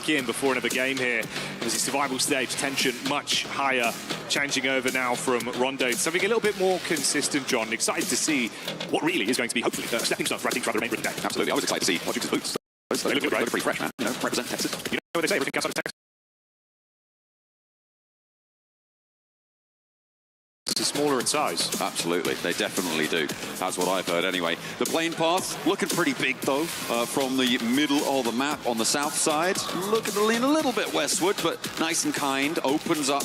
back in before another game here. There's a survival stage, tension much higher, changing over now from Rondo to something a little bit more consistent, John. Excited to see what really is going to be, hopefully, a stepping stone for, I think, for the remainder of the day. Absolutely. I was excited to see Logic boots. They look pretty fresh, man. You know, represent Texas. You know what they say, everything outside of Texas is smaller in size. Absolutely, they definitely do. That's what I've heard anyway. The plane path looking pretty big though, from the middle of the map on the south side. Looking to lean a little bit westward, but nice and kind. Opens up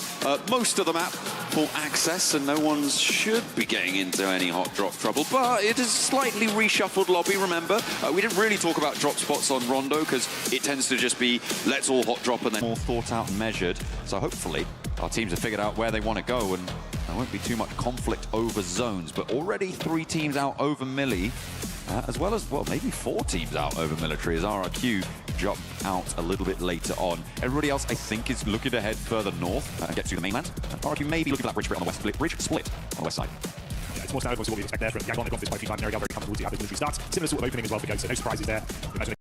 most of the map for access, and no one should be getting into any hot drop trouble. But it is slightly reshuffled lobby, remember. We didn't really talk about drop spots on Rondo because it tends to just be let's all hot drop and then more thought out and measured. So hopefully our teams have figured out where they want to go, and there won't be too much conflict over zones. But already 3 teams out over Millie, as well as, well, maybe 4 teams out over military as RRQ jump out a little bit later on. Everybody else, I think, is looking to head further north and get to the mainland. RRQ may be looking for that bridge split on the west, bridge split on the west side. Yeah, it's more standard, obviously, what we expect there from Yangon. They've gone this quite a few times. Erangel very comfortable to have the military starts. Similar sort of opening as well for GEEK, so no surprises there. Imagine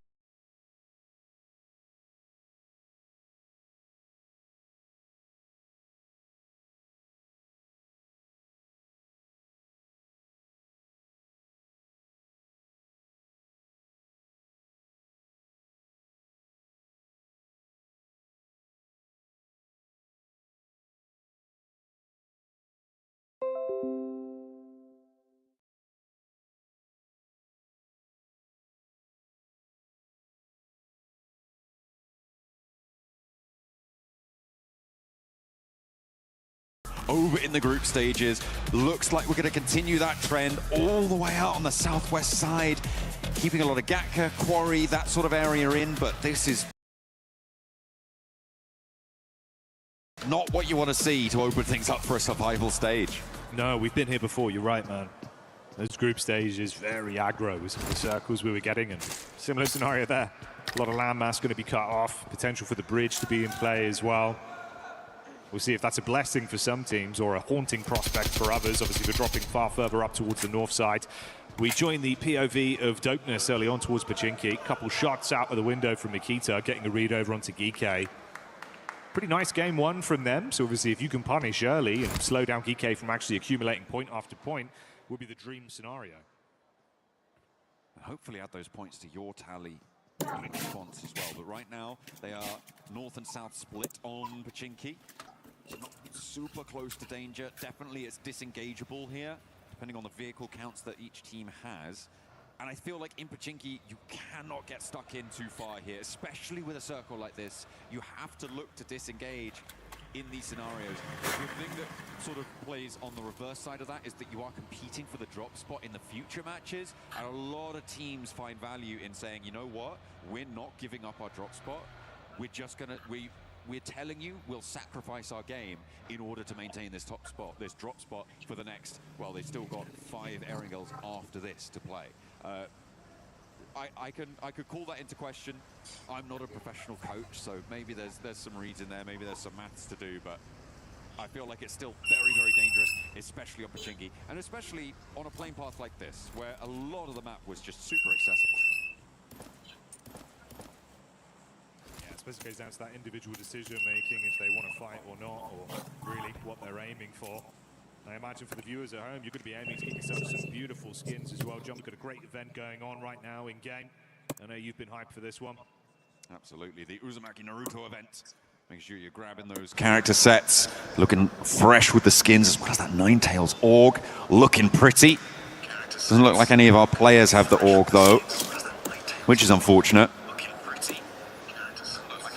over in the group stages. Looks like we're going to continue that trend all the way out on the southwest side, keeping a lot of Gatka, Quarry, that sort of area in, but this is not what you want to see to open things up for a survival stage. no, we've been here before, you're right, man. Those group stages, very aggro with some of the circles we were getting, and similar scenario there. A lot of landmass going to be cut off, potential for the bridge to be in play as well. We'll see if that's a blessing for some teams or a haunting prospect for others. Obviously, we're dropping far further up towards the north side. We joined the POV of Dopeness early on towards Pochinki. Couple shots out of the window from Nikita, getting a read over onto GEEK. Pretty nice game one from them. So obviously, if you can punish early and slow down GEEK from actually accumulating point after point, would be the dream scenario. And hopefully add those points to your tally in response as well. But right now, they are north and south split on Pochinki. So not super close to danger. Definitely it's disengageable here, depending on the vehicle counts that each team has. And I feel like in Pochinki, you cannot get stuck in too far here, especially with a circle like this. You have to look to disengage in these scenarios. The thing that sort of plays on the reverse side of that is that you are competing for the drop spot in the future matches. And a lot of teams find value in saying, you know what, we're not giving up our drop spot. We're just gonna, we're telling you we'll sacrifice our game in order to maintain this top spot, this drop spot for the next, well, they've still got 5 Erangels after this to play. I could call that into question. I'm not a professional coach, so maybe there's some reads in there, maybe there's some maths to do, but I feel like it's still very, very dangerous, especially on Pochinki, and especially on a plane path like this, where a lot of the map was just super accessible. It goes down to that individual decision making, if they want to fight or not, or really what they're aiming for. I imagine for the viewers at home, you're going to be aiming to get yourself some beautiful skins as well. John, we've got a great event going on right now in game. I know you've been hyped for this one. Absolutely, the Uzumaki Naruto event. Make sure you're grabbing those character sets, looking fresh with the skins, as well as that Ninetales org, looking pretty. Doesn't look like any of our players have the org though, which is unfortunate.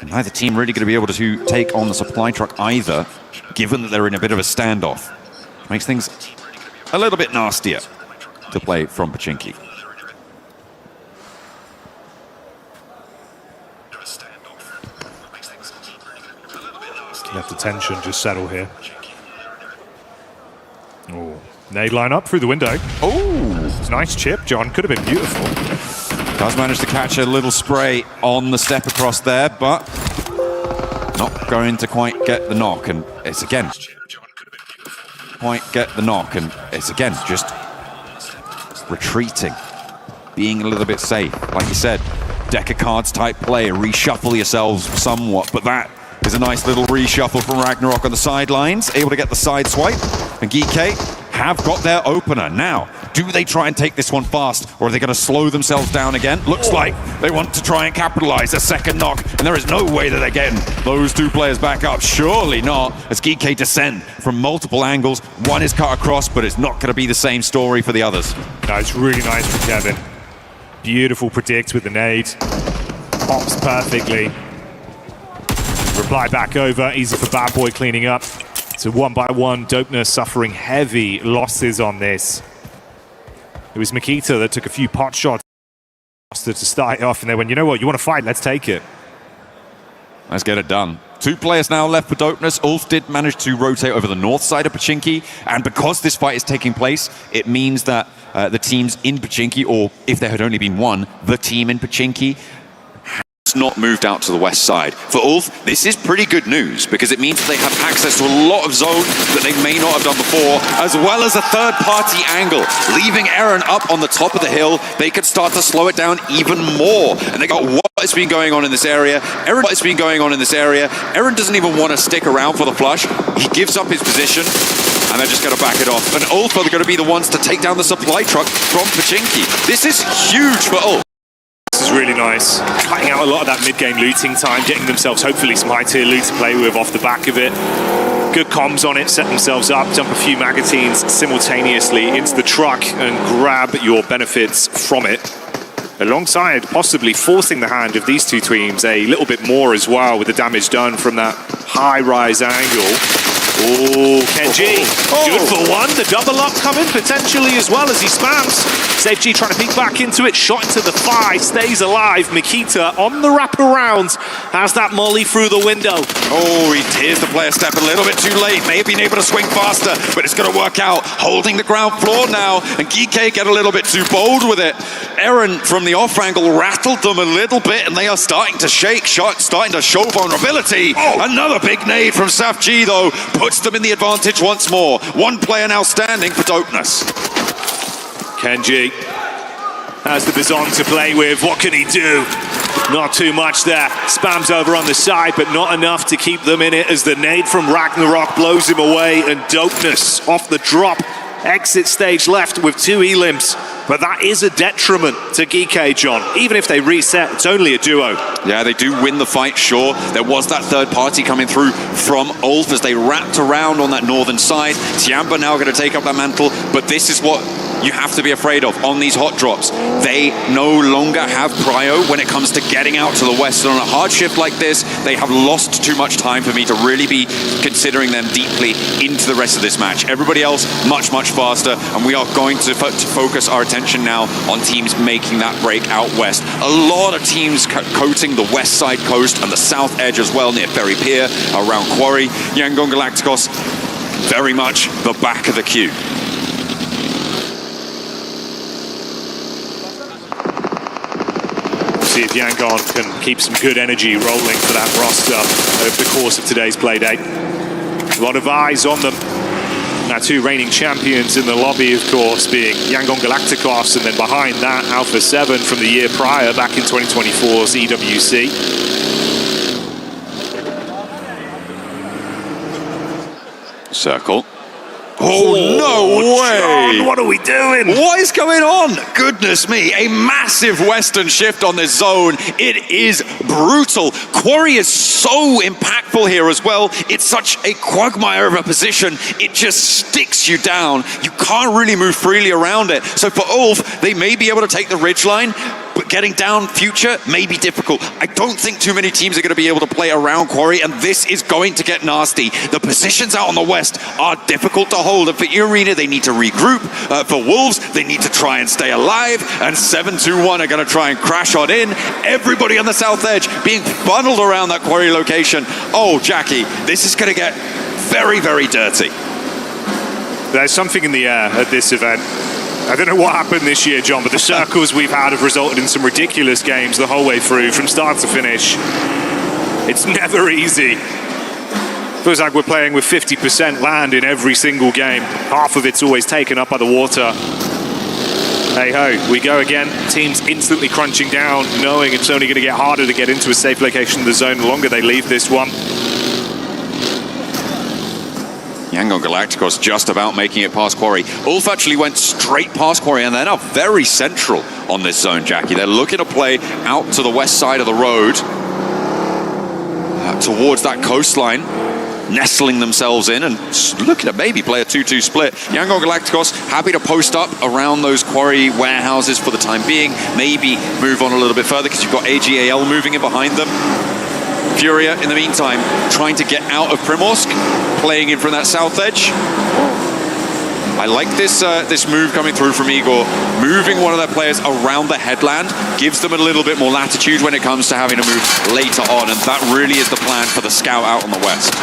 And neither team really going to be able to take on the supply truck either, given that they're in a bit of a standoff. Makes things a little bit nastier to play from Pochinki. Let the tension just settle here. Oh, nade line up through the window. Oh, it's a nice chip, John. Could have been beautiful. Does manage to catch a little spray on the step across there, but not going to quite get the knock. And it's again, just retreating, being a little bit safe. Like you said, deck of cards type play, reshuffle yourselves somewhat, but that is a nice little reshuffle from Ragnarok on the sidelines, able to get the side swipe, and GEEK have got their opener. Now, do they try and take this one fast, or are they going to slow themselves down again? Looks like they want to try and capitalize a second knock, and there is no way that they're getting those two players back up. Surely not, as GEEK descend from multiple angles. One is cut across, but it's not going to be the same story for the others. No, it's really nice from Kevin. Beautiful predict with the nade. Pops perfectly. Reply back over, easy for Bad Boy cleaning up. So 1-by-1, Dopeness suffering heavy losses on this. It was Makita that took a few pot shots to start off, and they went, you know what, you want to fight, let's take it. Let's get it done. Two players now left for Dopeness. Ulf did manage to rotate over the north side of Pochinki, and because this fight is taking place, it means that the teams in Pochinki, or if there had only been one, the team in Pochinki, not moved out to the west side. For Ulf, this is pretty good news because it means that they have access to a lot of zone that they may not have done before, as well as a third-party angle. Leaving Eren up on the top of the hill, they could start to slow it down even more. And they got what has been going on in this area. Eren doesn't even want to stick around for the flush. He gives up his position, and they're just going to back it off. And Ulf are going to be the ones to take down the supply truck from Pochinki. This is huge for Ulf. This is really nice. Cutting out a lot of that mid-game looting time, getting themselves hopefully some high-tier loot to play with off the back of it. Good comms on it, set themselves up, dump a few magazines simultaneously into the truck and grab your benefits from it. Alongside possibly forcing the hand of these two teams a little bit more as well with the damage done from that high-rise angle. Oh, Kenji, good for one. The double up coming potentially as well as he spams. SafeG trying to peek back into it, shot into the thigh, stays alive. Makita on the wraparound has that molly through the window. Oh, he tears the player step a little bit too late. May have been able to swing faster, but it's going to work out. Holding the ground floor now, and GEEK get a little bit too bold with it. Eren from the off angle rattled them a little bit, and they are starting to shake. Starting to show vulnerability. Another big nade from SafeG though, puts them in the advantage once more. One player now standing for Dopeness. Kenji has the Bizon to play with. What can he do? Not too much there. Spams over on the side, but not enough to keep them in it as the nade from Ragnarok blows him away, and Dopeness off the drop. Exit stage left with 2 elims, but that is a detriment to GEEK, John. Even if they reset, it's only a duo. Yeah, they do win the fight, sure. There was that third party coming through from Ulf as they wrapped around on that northern side. Tiamba now going to take up that mantle, but this is what you have to be afraid of on these hot drops. They no longer have prio when it comes to getting out to the west. And on a hard shift like this, they have lost too much time for me to really be considering them deeply into the rest of this match. Everybody else much, much faster, and we are going to focus our attention now on teams making that break out west. A lot of teams coating the west side coast and the south edge as well, near Ferry Pier, around Quarry. yangongalacticos, very much the back of the queue. See if Yangon can keep some good energy rolling for that roster over the course of today's playdate. A lot of eyes on them. Now 2 reigning champions in the lobby, of course, being yangongalacticos, and then behind that, Alpha 7 from the year prior, back in 2024's EWC. Circle. Oh, no way! John, what are we doing? What is going on? Goodness me, a massive western shift on this zone. It is brutal. Quarry is so impactful here as well. It's such a quagmire of a position. It just sticks you down. You can't really move freely around it. So for Ulf, they may be able to take the ridgeline, but getting down future may be difficult. I don't think too many teams are going to be able to play around Quarry, and this is going to get nasty. The positions out on the west are difficult to hold, and for Arena, they need to regroup. For Wolves, they need to try and stay alive, and 7-2-1 are going to try and crash on in. Everybody on the south edge being funneled around that Quarry location. Oh, Jackie, this is going to get very, very dirty. There's something in the air at this event. I don't know what happened this year, John, but the circles we've had have resulted in some ridiculous games the whole way through, from start to finish. It's never easy. Feels like we're playing with 50% land in every single game. Half of it's always taken up by the water. Hey ho, we go again. Teams instantly crunching down, knowing it's only going to get harder to get into a safe location in the zone the longer they leave this one. Yangongalacticos just about making it past Quarry. Ulf actually went straight past Quarry, and they're now very central on this zone, Jackie. They're looking to play out to the west side of the road, towards that coastline, nestling themselves in and looking to maybe play a 2-2 split. Yangongalacticos happy to post up around those Quarry warehouses for the time being, maybe move on a little bit further because you've got AGAL moving in behind them. FURIA, in the meantime, trying to get out of Primorsk, playing in from that south edge. I like this this move coming through from Igor. Moving one of their players around the headland gives them a little bit more latitude when it comes to having to move later on, and that really is the plan for the scout out on the west.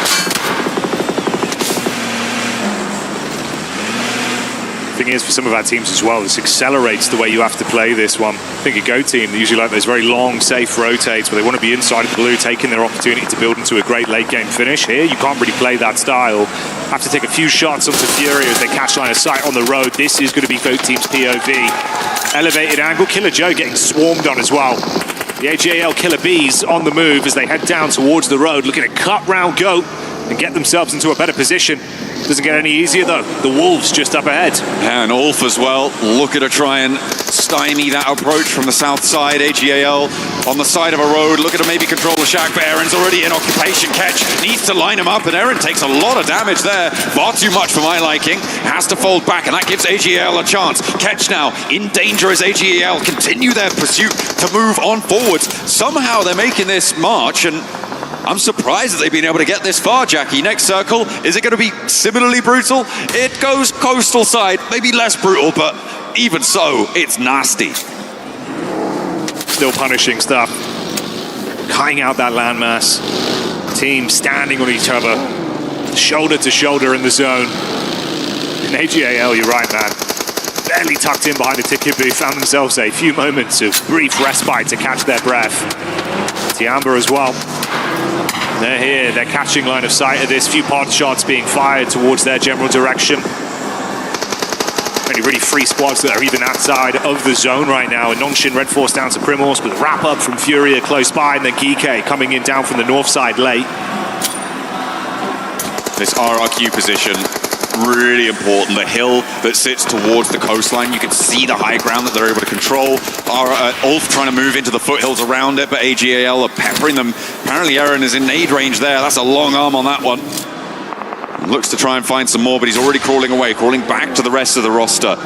Thing is, for some of our teams as well, this accelerates the way you have to play this one. I think a Go team, they usually like those very long, safe rotates where they want to be inside of blue, taking their opportunity to build into a great late game finish. Here, you can't really play that style. Have to take a few shots onto FURIA as they catch line of sight on the road. This is going to be Vote Team's POV. Elevated angle, Killer Joe getting swarmed on as well. The AGAL Killer Bees on the move as they head down towards the road, looking to cut round Goat and get themselves into a better position. Doesn't get any easier though. The Wolves just up ahead. And Ulf as well, looking to try and stymie that approach from the south side. AGAL on the side of a road, looking to maybe control the shack, but Aaron's already in occupation. Ketch needs to line him up, and Aaron takes a lot of damage there. Far too much for my liking. Has to fold back, and that gives AGAL a chance. Ketch now in danger as AGAL continue their pursuit to move on forwards. Somehow they're making this march, and I'm surprised that they've been able to get this far, Jackie. Next circle, is it going to be similarly brutal? It goes coastal side, maybe less brutal, but even so, it's nasty. Still punishing stuff. Cutting out that landmass. Team standing on each other, shoulder to shoulder in the zone. In AGAL, you're right, man. Barely tucked in behind the ticket booth, found themselves a few moments of brief respite to catch their breath. TIAN as well. They're here, they're catching line of sight of this. Few pod shots being fired towards their general direction. Only really 3 squads that are even outside of the zone right now. And Nongshin Red Force down to Primorsk with a wrap up from FURIA close by, and then GEEK coming in down from the north side late. This RRQ position, really important. The hill that sits towards the coastline, you can see the high ground that they're able to control. Ulf trying to move into the foothills around it, but AGAL are peppering them. Apparently Aaron is in nade range there. That's a long arm on that one. Looks to try and find some more, but he's already crawling away, crawling back to the rest of the roster.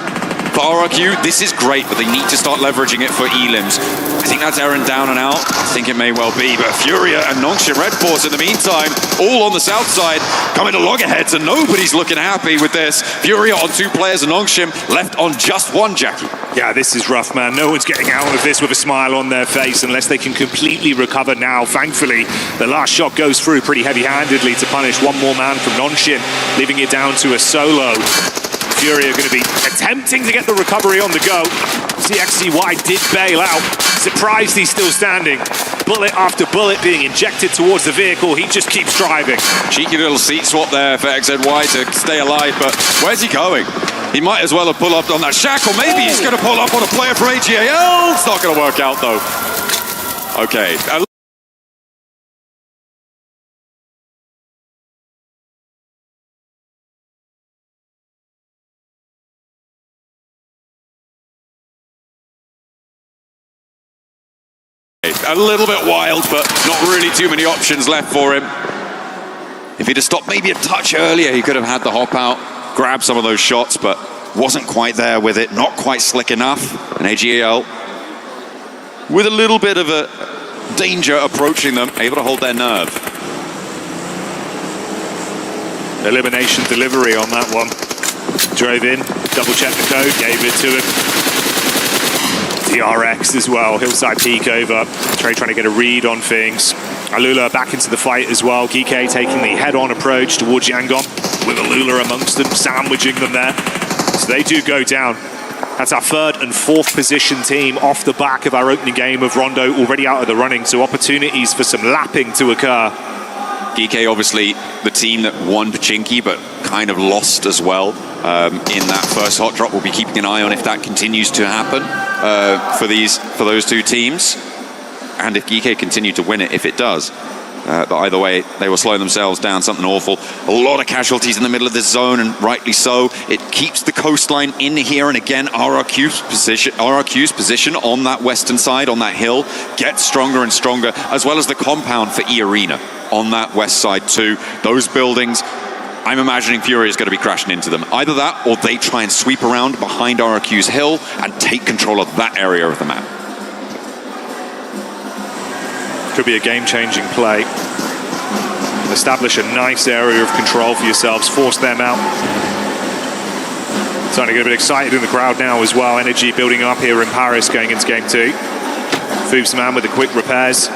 For RRQ, this is great, but they need to start leveraging it for elims. I think that's Aaron down and out. I think it may well be, but FURIA and Nongshin Red Force in the meantime, all on the south side, coming to loggerheads, and nobody's looking happy with this. FURIA on 2 players and Nongshin left on just 1, Jackie. Yeah, this is rough, man. No one's getting out of this with a smile on their face unless they can completely recover now. Thankfully, the last shot goes through pretty heavy-handedly to punish one more man from Nongshin, leaving it down to a solo. FURIA are going to be attempting to get the recovery on the go. CXCY did bail out. Surprised he's still standing. Bullet after bullet being injected towards the vehicle. He just keeps driving. Cheeky little seat swap there for XZY to stay alive, but where's he going? He might as well have pulled up on that shack, or maybe he's going to pull up on a player for AGAL. It's not going to work out, though. Okay. A little bit wild, but not really too many options left for him. If he'd have stopped maybe a touch earlier, he could have had the hop out, grab some of those shots, but wasn't quite there with it, not quite slick enough. And AGAL, with a little bit of a danger approaching them, able to hold their nerve. Elimination delivery on that one. Drove in, double-checked the code, gave it to him. DRX as well, hillside peek over. Trey trying to get a read on things. Alula back into the fight as well. GEEK taking the head-on approach towards Yangon with Alula amongst them, sandwiching them there. So they do go down. That's our 3rd and 4th position team off the back of our opening game of Rondo, already out of the running, so opportunities for some lapping to occur. GEEK obviously the team that won Pachinki, but kind of lost as well in that first hot drop. We'll be keeping an eye on if that continues to happen for those two teams, and if GEEK continue to win it, if it does. But either way, they will slow themselves down, something awful. A lot of casualties in the middle of this zone, and rightly so. It keeps the coastline in here, and again, RRQ's position on that western side, on that hill, gets stronger and stronger, as well as the compound for E-Arena on that west side too. Those buildings, I'm imagining FURIA is going to be crashing into them. Either that, or they try and sweep around behind RRQ's hill and take control of that area of the map. Could be a game-changing play. Establish a nice area of control for yourselves, force them out. Starting to get a bit excited in the crowd now as well. Energy building up here in Paris going into game 2. PUBGMESPORTS with the quick repairs.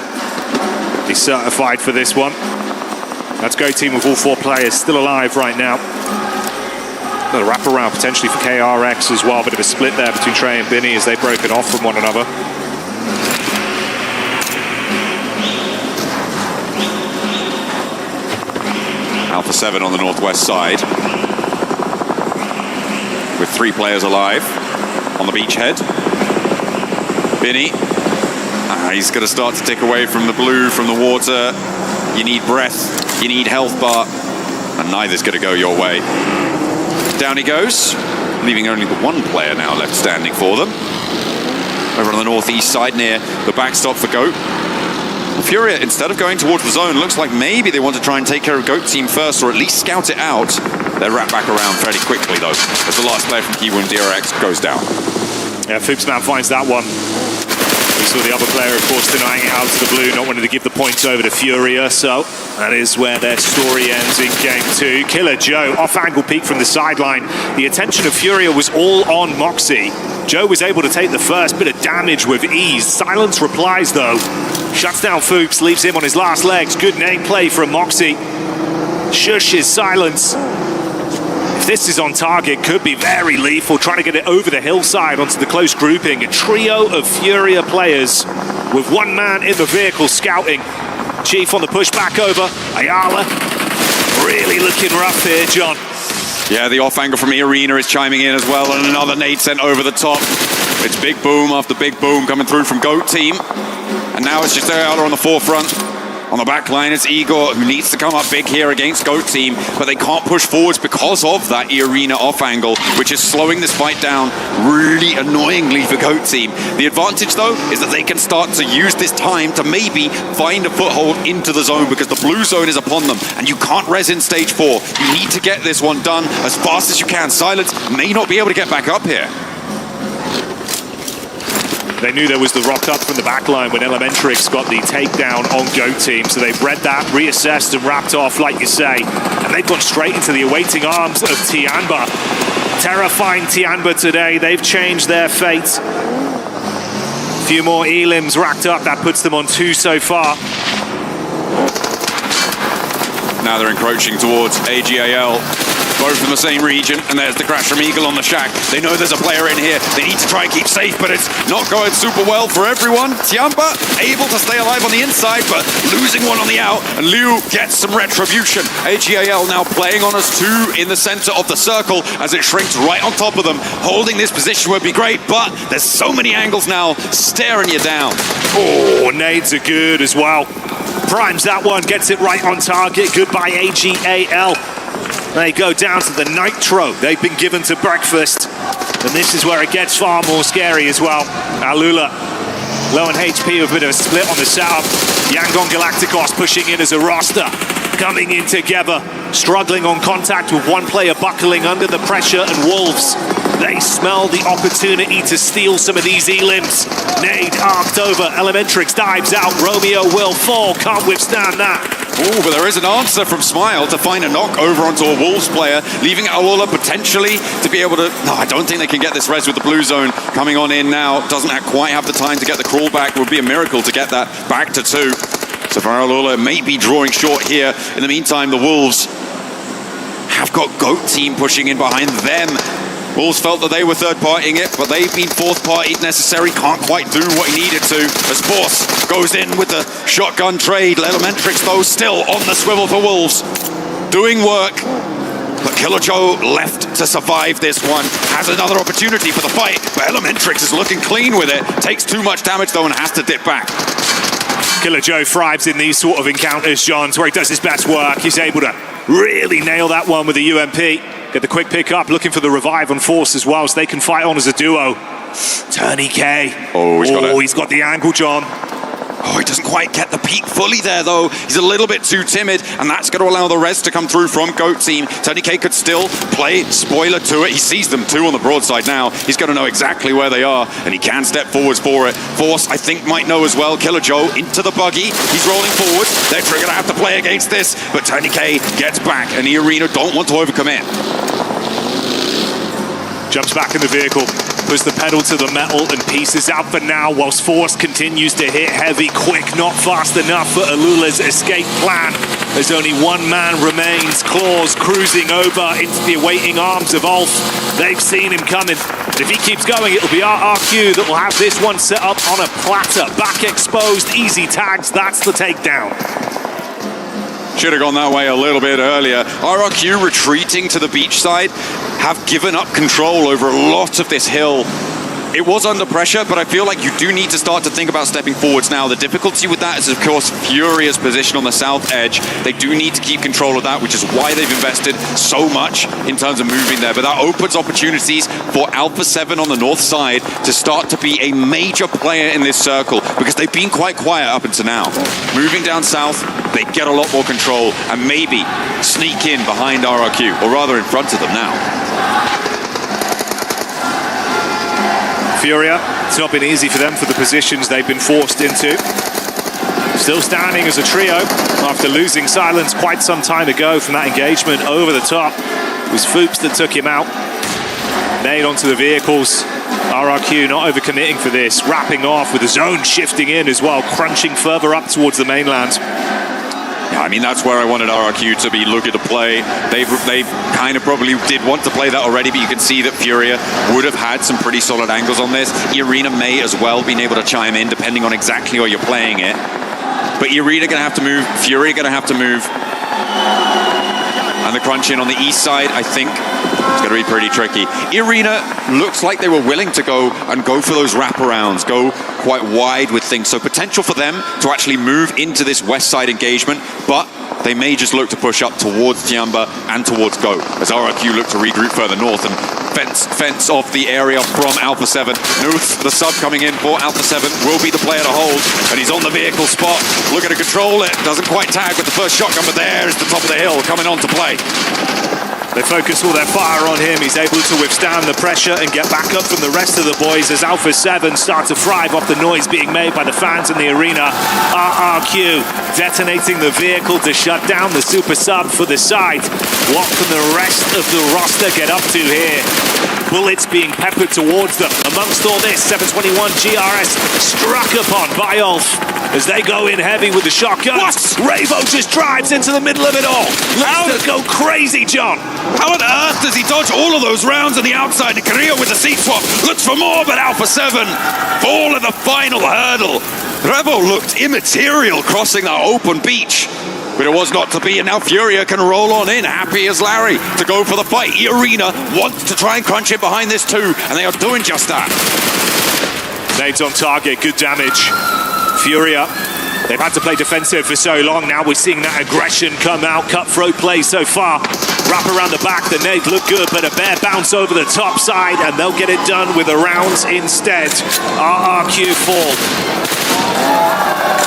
He's certified for this one. That's Go Team with all 4 players still alive right now. Another wraparound potentially for KRX as well. Bit of a split there between Trey and Binny as they've broken off from one another. Alpha 7 on the northwest side, with 3 players alive on the beachhead. Binny, he's going to start to tick away from the blue, from the water. You need breath, you need health bar, and neither's going to go your way. Down he goes, leaving only the 1 player now left standing for them. Over on the northeast side near the backstop for GOAT. FURIA, instead of going towards the zone, looks like maybe they want to try and take care of GOAT Team first, or at least scout it out. They're wrapped back around fairly quickly, though, as the last player from Qiddiya and DRX goes down. Yeah, PUBGMESPORTS finds that one. We saw the other player, of course, denying it out to the blue, not wanting to give the points over to FURIA, so that is where their story ends in game 2. Killer Joe, off-angle peek from the sideline. The attention of FURIA was all on Moxie. Joe was able to take the first bit of damage with ease. Silence replies, though. Shuts down Fuchs, leaves him on his last legs. Good name play from Moxie. Shushes Silence. If this is on target, could be very lethal. Trying to get it over the hillside onto the close grouping. A trio of FURIA players with 1 man in the vehicle scouting. Chief on the push back over. Ayala really looking rough here, John. Yeah, the off angle from E-Arena is chiming in as well, and another nade sent over the top. It's big boom after big boom coming through from GOAT Team. And now it's just Ayala on the forefront. On the back line, it's Igor, who needs to come up big here against GOAT Team, but they can't push forwards because of that E-Arena off angle, which is slowing this fight down really annoyingly for GOAT Team. The advantage, though, is that they can start to use this time to maybe find a foothold into the zone, because the blue zone is upon them, and you can't res in stage 4. You need to get this one done as fast as you can. Silence may not be able to get back up here. They knew there was the rock up from the back line when Elementrix got the takedown on GOAT Team, so they've read that, reassessed and wrapped off, like you say, and they've gone straight into the awaiting arms of Tianba. Terrifying Tianba today. They've changed their fate. A few more elims racked up. That puts them on 2 so far. Now they're encroaching towards AGAL. Both from the same region, and there's the crash from Eagle on the shack. They know there's a player in here. They need to try and keep safe, but it's not going super well for everyone. Tianba able to stay alive on the inside, but losing one on the out, and Liu gets some retribution. AGAL now playing on us 2 in the center of the circle as it shrinks right on top of them. Holding this position would be great, but there's so many angles now staring you down. Oh, nades are good as well. Primes that one, gets it right on target. Goodbye, AGAL. They go down to the nitro they've been given to breakfast. And this is where it gets far more scary as well. Alula, low on HP with a bit of a split on the setup. Yangongalacticos pushing in as a roster. Coming in together, struggling on contact with 1 player buckling under the pressure, and Wolves, they smell the opportunity to steal some of these elims. Nade arced over, Elementrix dives out, Romeo will fall, can't withstand that. Oh, but there is an answer from Smile to find a knock over onto a Wolves player, leaving Aola potentially to be able to... No, I don't think they can get this res with the blue zone coming on in now. Doesn't quite have the time to get the crawl back. It would be a miracle to get that back to 2. So Aola may be drawing short here. In the meantime, the Wolves have got GOAT Team pushing in behind them. Wolves felt that they were third-partying it, but they've been fourth-partied necessary. Can't quite do what he needed to. As Force goes in with the shotgun trade. Elementrix, though, still on the swivel for Wolves. Doing work. But Killer Joe left to survive this one. Has another opportunity for the fight, but Elementrix is looking clean with it. Takes too much damage though and has to dip back. Killer Joe thrives in these sort of encounters, John, where he does his best work. He's able to really nail that one with the UMP. Get the quick pick up, looking for the revive on Force as well, so they can fight on as a duo. Turney K. Oh, he's got the angle, John. Oh, he doesn't quite get the peak fully there, though. He's a little bit too timid, and that's going to allow the res to come through from GOAT team. Tony K could still play spoiler to it. He sees them two on the broadside now. He's going to know exactly where they are, and he can step forwards for it. Force, I think, might know as well. Killer Joe into the buggy. He's rolling forwards. They're going to have to play against this, but Tony K gets back, and the Arena don't want to overcommit. Jumps back in the vehicle, puts the pedal to the metal and pieces out for now, whilst Force continues to hit heavy, quick, not fast enough for Alula's escape plan. As only one man remains, Claws cruising over into the awaiting arms of Ulf. They've seen him coming. If he keeps going, it'll be RRQ that will have this one set up on a platter. Back exposed, easy tags, that's the takedown. Should have gone that way a little bit earlier. RRQ retreating to the beach side have given up control over a lot of this hill. It was under pressure, but I feel like you do need to start to think about stepping forwards now. The difficulty with that is, of course, Furia's position on the south edge. They do need to keep control of that, which is why they've invested so much in terms of moving there. But that opens opportunities for Alpha 7 on the north side to start to be a major player in this circle, because they've been quite quiet up until now. Moving down south, they get a lot more control and maybe sneak in behind RRQ, or rather in front of them now. Furia, it's not been easy for them for the positions they've been forced into. Still standing as a trio after losing Silence quite some time ago from that engagement over the top. It was Foops that took him out. Made onto the vehicles. RRQ not overcommitting for this, wrapping off with the zone shifting in as well, crunching further up towards the mainland. Yeah, I mean, that's where I wanted RRQ to be looking to play. They kind of probably did want to play that already, but you can see that Furia would have had some pretty solid angles on this. Irina may as well been able to chime in, depending on exactly where you're playing it. But Irina going to have to move, Furia going to have to move. And the crunch in on the east side, I think, it's going to be pretty tricky. Irina looks like they were willing to go for those wraparounds, go quite wide with things. So potential for them to actually move into this west side engagement, but they may just look to push up towards Tiamba and towards Go, as RRQ look to regroup further north and fence off the area from Alpha 7. Nuth, the sub coming in for Alpha 7, will be the player to hold, and he's on the vehicle spot, looking to control it. Doesn't quite tag with the first shotgun, but there is the top of the hill coming on to play. They focus all their fire on him. He's able to withstand the pressure and get back up from the rest of the boys as Alpha 7 start to thrive off the noise being made by the fans in the arena. RRQ detonating the vehicle to shut down the super sub for the side. What can the rest of the roster get up to here? Bullets being peppered towards them. Amongst all this, 721 GRS struck upon by Ulf as they go in heavy with the shotguns. What? Ravo just drives into the middle of it all. Let's go crazy, John. How on earth does he dodge all of those rounds on the outside? Qiddiya with the seat swap looks for more, but Alpha 7 fall at the final hurdle. Revo looked immaterial crossing that open beach, but it was not to be, and now Furia can roll on in, happy as Larry, to go for the fight. Arena wants to try and crunch it behind this too, and they are doing just that. Nades on target, good damage. Furia, they've had to play defensive for so long. Now we're seeing that aggression come out. Cutthroat play so far. Wrap around the back, the nades look good, but a bare bounce over the top side, and they'll get it done with the rounds instead. RRQ fall.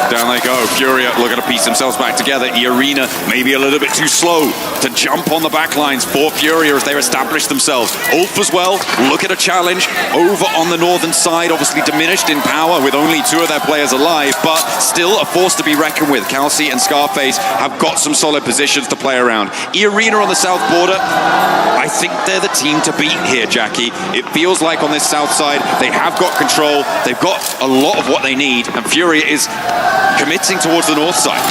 Down they go. Furia looking to piece themselves back together. Arena maybe a little bit too slow to jump on the back lines for Furia as they establish themselves. Ulf as well, look at a challenge over on the northern side, obviously diminished in power with only two of their players alive, but still a force to be reckoned with. Kelsey and Scarface have got some solid positions to play around. Arena on the south border, I think they're the team to beat here, Jackie. It feels like on this south side, they have got control, they've got a lot of what they need, and Furia is committing towards the north side.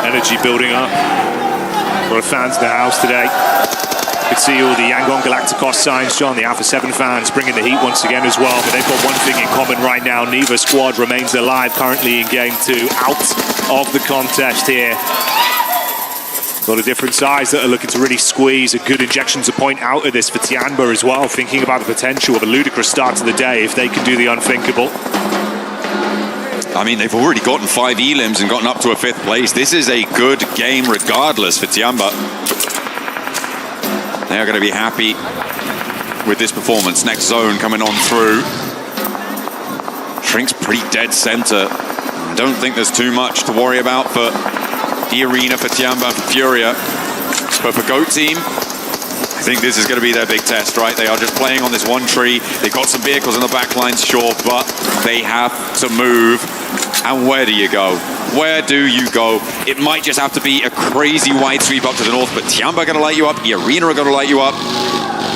Energy building up. A lot of fans in the house today. could see all the yangongalacticos signs, John, the Alpha 7 fans bringing the heat once again as well. But they've got one thing in common right now. Neither squad remains alive currently in Game 2, out of the contest here. A lot of different sides that are looking to really squeeze a good injection to point out of this for Tianba as well, thinking about the potential of a ludicrous start to the day if they can do the unthinkable. I mean, they've already gotten 5 elims and gotten up to a 5th place. This is a good game regardless for Tianba. They are going to be happy with this performance. Next zone coming on through. Shrink's pretty dead center. I don't think there's too much to worry about for the arena, for Tianba, for FURIA. But for GOAT team, I think this is going to be their big test, right? They are just playing on this one tree. They've got some vehicles in the back lines, sure, but they have to move. And where do you go? Where do you go? It might just have to be a crazy wide sweep up to the north, but Tianba are going to light you up. The arena are going to light you up.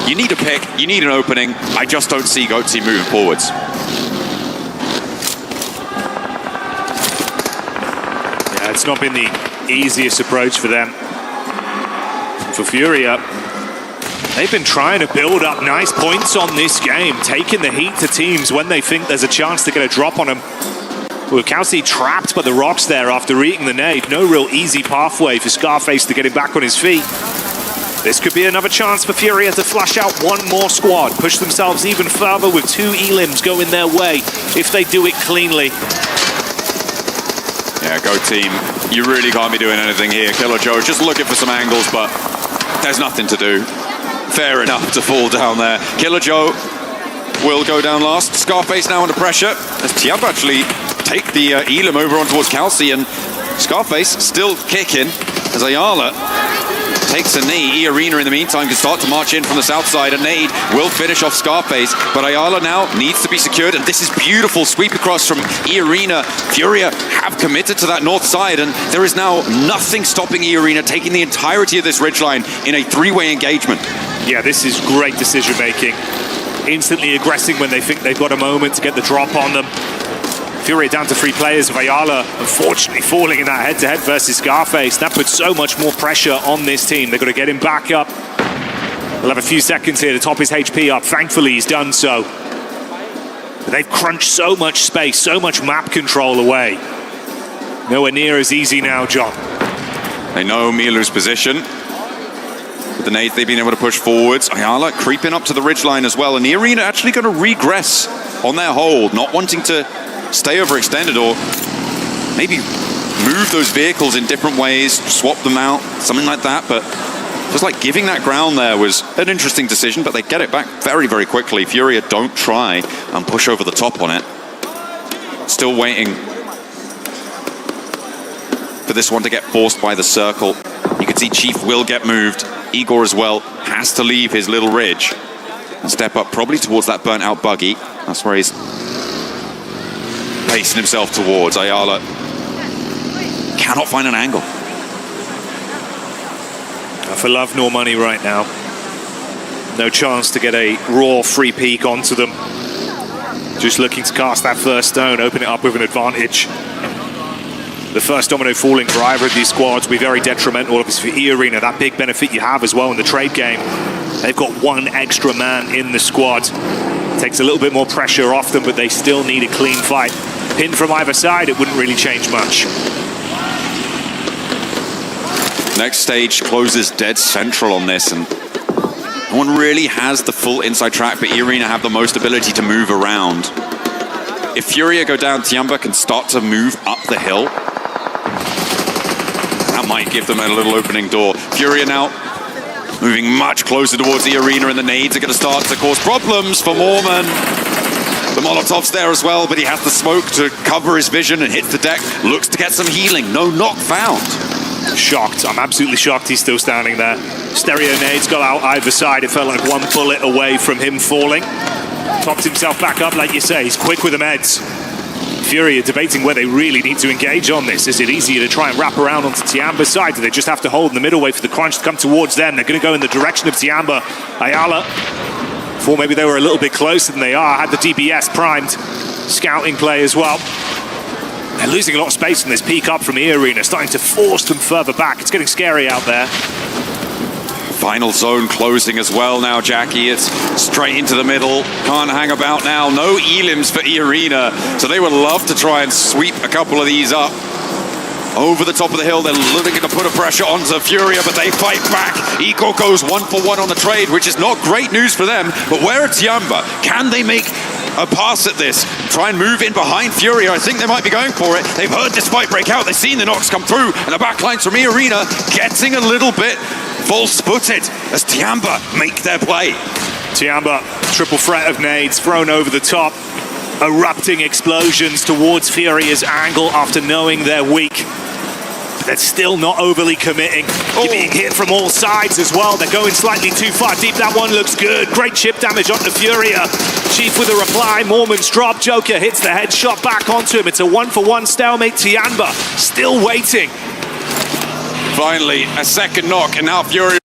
You need a pick. You need an opening. I just don't see GOAT team moving forwards. Yeah, it's not been the easiest approach for them. For FURIA, they've been trying to build up nice points on this game, taking the heat to teams when they think there's a chance to get a drop on them. With Kelsey trapped by the rocks there after eating the nade, no real easy pathway for Scarface to get him back on his feet. This could be another chance for FURIA to flush out one more squad, push themselves even further with 2 elims going their way if they do it cleanly. Yeah, GOAT team, you really can't be doing anything here. Killer Joe just looking for some angles, but there's nothing to do. Fair enough to fall down there. Killer Joe will go down last. Scarface now under pressure as Tianba actually take the elim over on towards Kelsey, and Scarface still kicking as Ayala takes a knee. E-Arena in the meantime can start to march in from the south side. A nade will finish off Scarface, but Ayala now needs to be secured, and this is beautiful sweep across from E-Arena. FURIA have committed to that north side, and there is now nothing stopping E-Arena taking the entirety of this ridgeline in a 3-way engagement. Yeah, this is great decision making. Instantly aggressing when they think they've got a moment to get the drop on them. FURIA down to 3 players, of Ayala unfortunately falling in that head-to-head versus Scarface. That puts so much more pressure on this team. They've got to get him back up. We'll have a few seconds here to top his HP up. Thankfully, he's done so. But they've crunched so much space, so much map control away. Nowhere near as easy now, John. They know Milu's position. With the nades, they've been able to push forwards. Ayala creeping up to the ridgeline as well. And the arena actually going to regress on their hold, not wanting to stay overextended or maybe move those vehicles in different ways, swap them out, something like that. But just like giving that ground there was an interesting decision, but they get it back very, very quickly. FURIA don't try and push over the top on it. Still waiting for this one to get forced by the circle. You can see Chief will get moved. Igor as well has to leave his little ridge and step up probably towards that burnt out buggy. That's where he's pacing himself towards. Ayala cannot find an angle. For love nor money right now. No chance to get a raw free peek onto them. Just looking to cast that first stone, open it up with an advantage. The first domino falling for either of these squads will be very detrimental. Obviously for E-Arena, that big benefit you have as well in the trade game. They've got 1 extra man in the squad. Takes a little bit more pressure off them, but they still need a clean fight. Pinned from either side, it wouldn't really change much. Next stage closes dead central on this, and no one really has the full inside track, but E-Arena have the most ability to move around. If FURIA go down, Tianba can start to move up the hill. That might give them a little opening door. FURIA now moving much closer towards the arena, and the nades are going to start to cause problems for Mormon. The Molotov's there as well, but he has the smoke to cover his vision and hits the deck. Looks to get some healing. No knock found. Shocked. I'm absolutely shocked he's still standing there. Stereo nades got out either side. It felt like 1 bullet away from him falling. Topped himself back up, like you say. He's quick with the meds. FURIA debating where they really need to engage on this. Is it easier to try and wrap around onto Tianba's side? Do they just have to hold in the middle, wait for the crunch to come towards them? They're going to go in the direction of Tianba. Ayala, thought maybe they were a little bit closer than they are. Had the DBS primed. Scouting play as well. They're losing a lot of space from this peak up from E-Arena, starting to force them further back. It's getting scary out there. Final zone closing as well now, Jackie. It's straight into the middle. Can't hang about now. No elims for E-Arena. So they would love to try and sweep a couple of these up. Over the top of the hill, they're looking to put a pressure onto Furia, but they fight back. Eco goes 1-for-1 on the trade, which is not great news for them. But where are Tiamba? Can they make a pass at this? Try and move in behind Furia. I think they might be going for it. They've heard this fight break out. They've seen the knocks come through, and the backlines from E-Arena getting a little bit false-footed as Tiamba make their play. Tiamba, triple threat of nades thrown over the top. Erupting explosions towards Furia's angle after knowing they're weak. They're still not overly committing. You're being hit from all sides as well. They're going slightly too far deep. That one looks good. Great chip damage onto Furia. Chief with a reply. Mormon's drop. Joker hits the headshot back onto him. It's a 1-for-1 stalemate. Tiamba still waiting. Finally, a second knock, and now Furia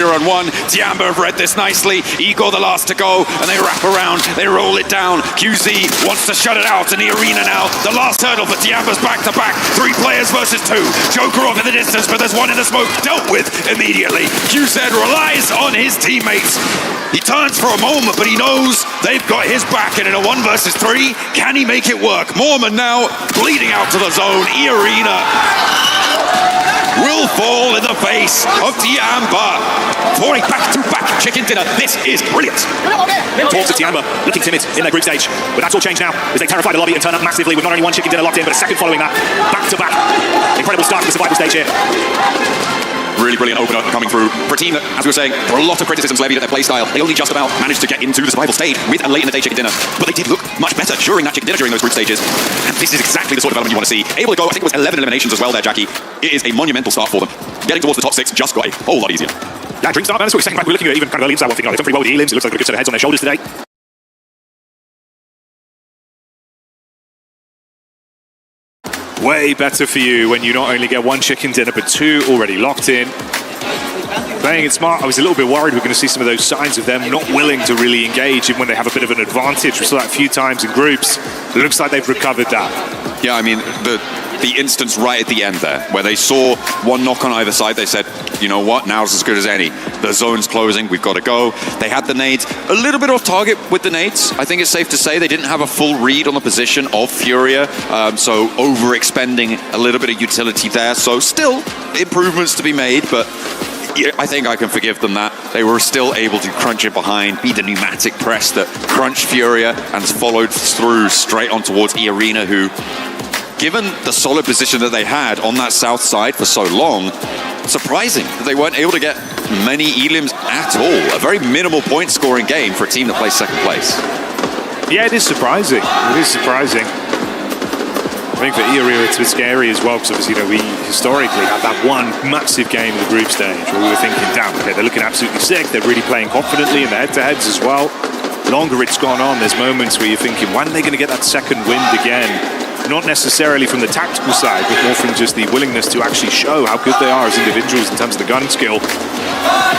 on one. Tiamba have read this nicely. Ego the last to go, and they wrap around, they roll it down. QZ wants to shut it out in the arena now. The last hurdle for Tiamba's back-to-back. 3 players versus 2. Joker off in the distance, but there's one in the smoke dealt with immediately. QZ relies on his teammates. He turns for a moment, but he knows they've got his back, and in a 1 versus 3, can he make it work? Mormon now bleeding out to the zone. E-Arena will fall in the face of Tiamba for a back-to-back chicken dinner. This is brilliant. Talks of Tiamba looking timid in their group stage, but that's all changed now as they terrify the lobby and turn up massively with not only 1 chicken dinner locked in, but a second following that. Back-to-back. Incredible start to the survival stage here. Really brilliant opener coming through for a team that, as we were saying, there were a lot of criticisms levied at their play style. They only just about managed to get into the survival stage with a late in the day chicken dinner, but they did look much better during that chicken dinner, during those group stages. And this is exactly the sort of development you want to see. Able to go, I think it was 11 eliminations as well there, Jackie. It is a monumental start for them. Getting towards the top 6 just got a whole lot easier. Yeah, drink start, man. That's what we're saying. We're looking at even kind of early inside one thing. They've done pretty well with the elims. It looks like they've got a good set of heads on their shoulders today. Way better for you when you not only get 1 chicken dinner, but 2 already locked in. Playing it smart, I was a little bit worried we're going to see some of those signs of them not willing to really engage even when they have a bit of an advantage. We saw that a few times in groups. It looks like they've recovered that. Yeah, I mean, the instance right at the end there, where they saw 1 knock on either side, they said, you know what, now's as good as any. The zone's closing, we've got to go. They had the nades, a little bit off target with the nades. I think it's safe to say they didn't have a full read on the position of Furia, so overexpending a little bit of utility there. So still improvements to be made, but yeah, I think I can forgive them that. They were still able to crunch it behind, be the pneumatic press that crunched Furia and followed through straight on towards E-Arena, who, given the solid position that they had on that south side for so long, surprising that they weren't able to get many elims at all. A very minimal point scoring game for a team that plays second place. Yeah, it is surprising. It is surprising. I think for E-Arena it's a bit scary as well, because obviously, you know, we historically had that 1 massive game in the group stage where we were thinking, damn, okay, they're looking absolutely sick. They're really playing confidently in the head-to-heads as well. Longer it's gone on, there's moments where you're thinking, when are they going to get that second wind again? Not necessarily from the tactical side, but more from just the willingness to actually show how good they are as individuals in terms of the gun skill.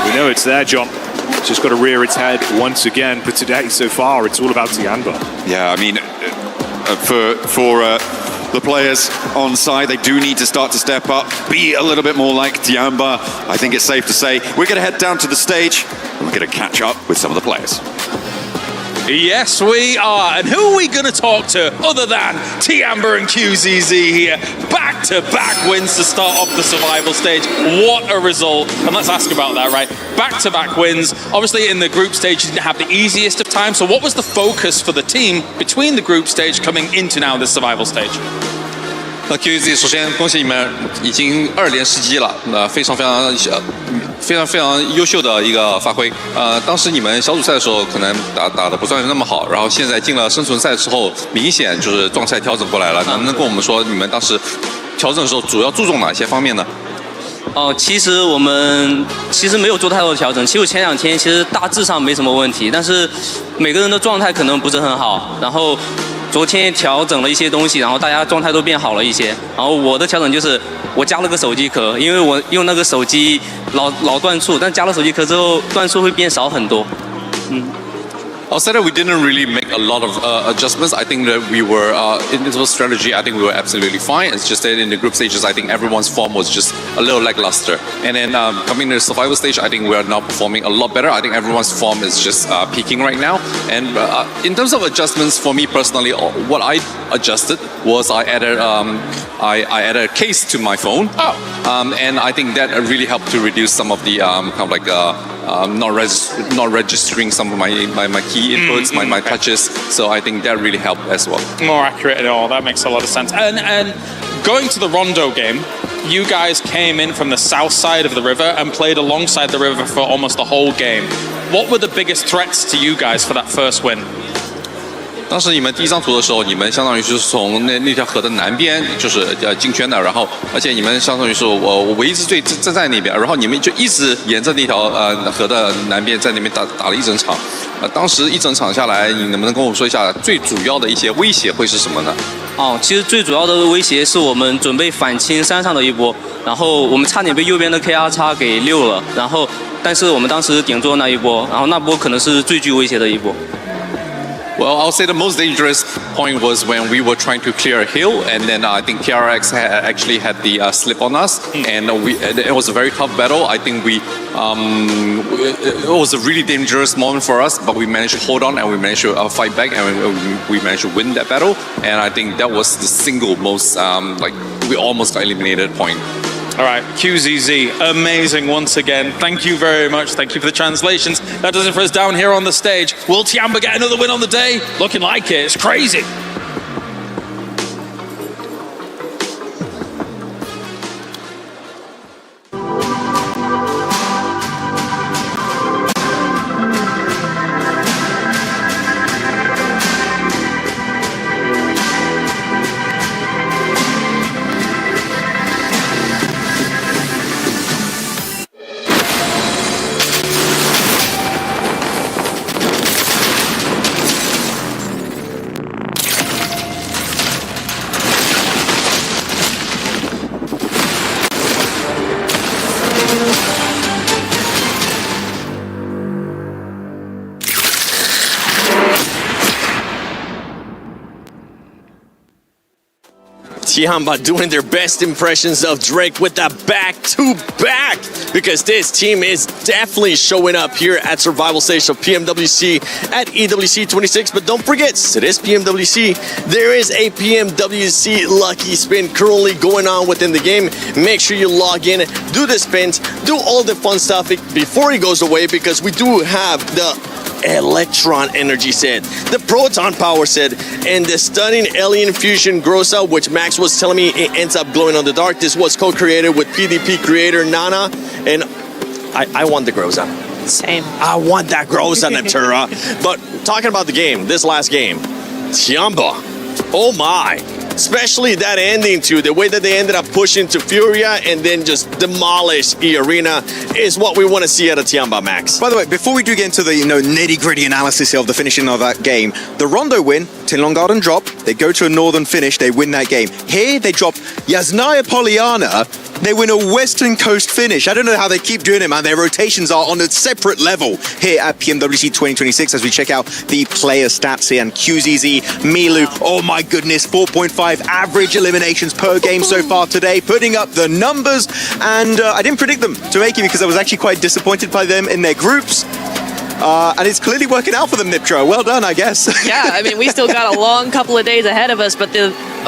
We know it's their job. It's just got to rear its head once again. But today, so far, it's all about Tiamba. Yeah, I mean, for the players on side, they do need to start to step up, be a little bit more like Tiamba. I think it's safe to say we're going to head down to the stage and we're going to catch up with some of the players. Yes, we are. And who are we going to talk to other than Tiamba and QZZ here? Back-to-back wins to start off the survival stage. What a result. And let's ask about that, right? Back-to-back wins. Obviously, in the group stage, you didn't have the easiest of times. So what was the focus for the team between the group stage coming into now this survival stage? QZ 首先恭喜你们已经2连世纪了，非常优秀的一个发挥。当时你们小组赛的时候可能打得不算那么好，然后现在进了生存赛之后，明显就是状态调整过来了。能不能跟我们说你们当时调整的时候主要注重哪些方面呢？其实我们没有做太多的调整。其实前2天其实大致上没什么问题，但是每个人的状态可能不是很好。然后昨天调整了一些东西，然后大家状态都变好了一些。然后我的调整就是我加了个手机壳，因为我用那个手机老断触，但加了手机壳之后断触会变少很多。I'll say that we didn't really make a lot of adjustments. I think that we were in terms of strategy. I think we were absolutely fine. It's just that in the group stages, I think everyone's form was just a little lackluster. And then coming to the survival stage, I think we are now performing a lot better. I think everyone's form is just peaking right now. And in terms of adjustments, for me personally, what I adjusted was I added a case to my phone. And I think that really helped to reduce some of the kind of like not registering some of my key inputs, my touches. So I think that really helped as well. More accurate and all. That makes a lot of sense. And going to the Rondo game, you guys came in from the south side of the river and played alongside the river for almost the whole game. What were the biggest threats to you guys for that first win? 当时你们第一张图的时候，你们相当于就是从那条河的南边，就是进圈的，然后而且你们相当于是我唯一支队站在那边，然后你们就一直沿着那条河的南边在那边打了一整场。当时一整场下来，你能不能跟我说一下最主要的一些威胁会是什么呢？其实最主要的威胁是我们准备反清山上的一波，然后我们差点被右边的 KR 叉给溜了，然后但是我们当时顶住那一波，然后那波可能是最具威胁的一波。Well, I'll say the most dangerous point was when we were trying to clear a hill, and then I think TRX actually had the slip on us, and it was a very tough battle. I think it was a really dangerous moment for us, but we managed to hold on and we managed to fight back, and we managed to win that battle. And I think that was the single most we almost got eliminated point. All right, QZZ, amazing once again. Thank you very much. Thank you for the translations. That does it for us down here on the stage. Will Tiamba get another win on the day? Looking like it. It's crazy. Tiamba doing their best impressions of Drake with the back-to-back, because this team is definitely showing up here at Survival Stage of PMWC at EWC 26. But don't forget, it is PMWC. There is a PMWC lucky spin currently going on within the game. Make sure you log in, do the spins, do all the fun stuff before he goes away, because we do have the Electron energy set, the Proton power set, and the stunning Alien Fusion grows out, which Max was telling me it ends up glowing on the dark. This was co-created with PDP creator Nana, and I want the Groza. Same. I want that Groza, Natura. But talking about the game, this last game, Tiamba, oh my. Especially that ending too, the way that they ended up pushing to Furia and then just demolish E-Arena is what we want to see out of Tiamba, Max. By the way, before we do get into the nitty-gritty analysis of the finishing of that game, the Rondo win, Tinlong Garden drop, they go to a northern finish, they win that game. Here, they drop Yasnaya Poliana, they win a Western Coast finish. I don't know how they keep doing it, man. Their rotations are on a separate level here at PMWC 2026 as we check out the player stats here. And QZZ, Milu, oh my goodness, 4.5 average eliminations per game so far today, putting up the numbers. And I didn't predict them to make it because I was actually quite disappointed by them in their groups. And it's clearly working out for them, Niptro. Well done, I guess. Yeah, I mean, we still got a long couple of days ahead of us, but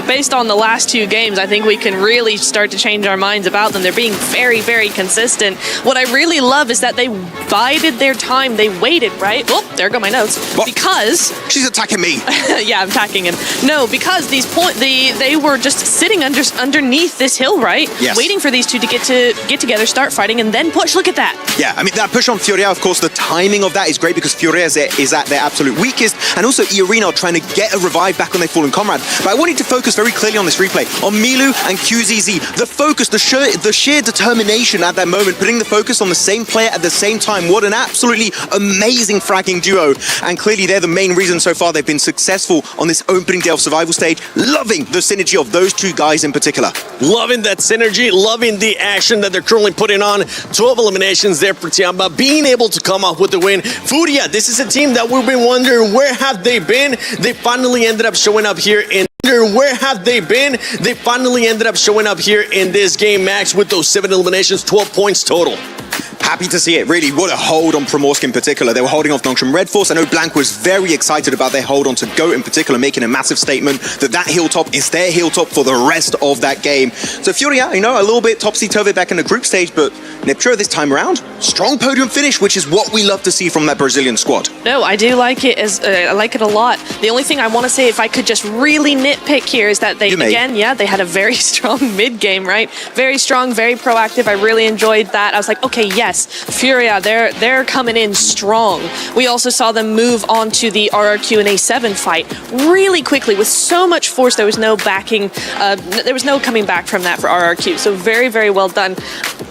based on the last two games, I think we can really start to change our minds about them. They're being very, very consistent. What I really love is that they bided their time. They waited, right? Oh, there go my notes. What? Because... She's attacking me. Yeah, I'm attacking him. No, because they were just sitting underneath this hill, right? Yes. Waiting for these two to get together, start fighting, and then push. Look at that. Yeah, I mean, that push on Furia, of course, the timing of that is great because Furia is at their absolute weakest, and also E-Arena are trying to get a revive back on their fallen comrade. But I wanted to focus focus very clearly on this replay. On Milu and QZZ, the focus, the sheer determination at that moment, putting the focus on the same player at the same time. What an absolutely amazing fragging duo. And clearly they're the main reason so far they've been successful on this opening day of survival stage. Loving the synergy of those two guys in particular. Loving that synergy, loving the action that they're currently putting on. 12 eliminations there for Tiamba, being able to come off with the win. FURIA, this is a team that we've been wondering where have they been. They finally ended up showing up here in where have they been? They finally ended up showing up here in this game, Max, with those 7 eliminations, 12 points total. Happy to see it, really. What a hold on Primorsk in particular. They were holding off Nongshim Red Force. I know Blank was very excited about their hold on to GOAT in particular, making a massive statement that hilltop is their hilltop for the rest of that game. So FURIA, you know, a little bit topsy-turvy back in the group stage, but Neptune this time around, strong podium finish, which is what we love to see from that Brazilian squad. No, I do like it. I like it a lot. The only thing I want to say, if I could just really nitpick here, is that they, again, yeah, they had a very strong mid-game, right? Very strong, very proactive. I really enjoyed that. I was like, okay, yes, FURIA, they're coming in strong. We also saw them move on to the RRQ and A7 fight really quickly with so much force. There was no backing, there was no coming back from that for RRQ. So very, very well done.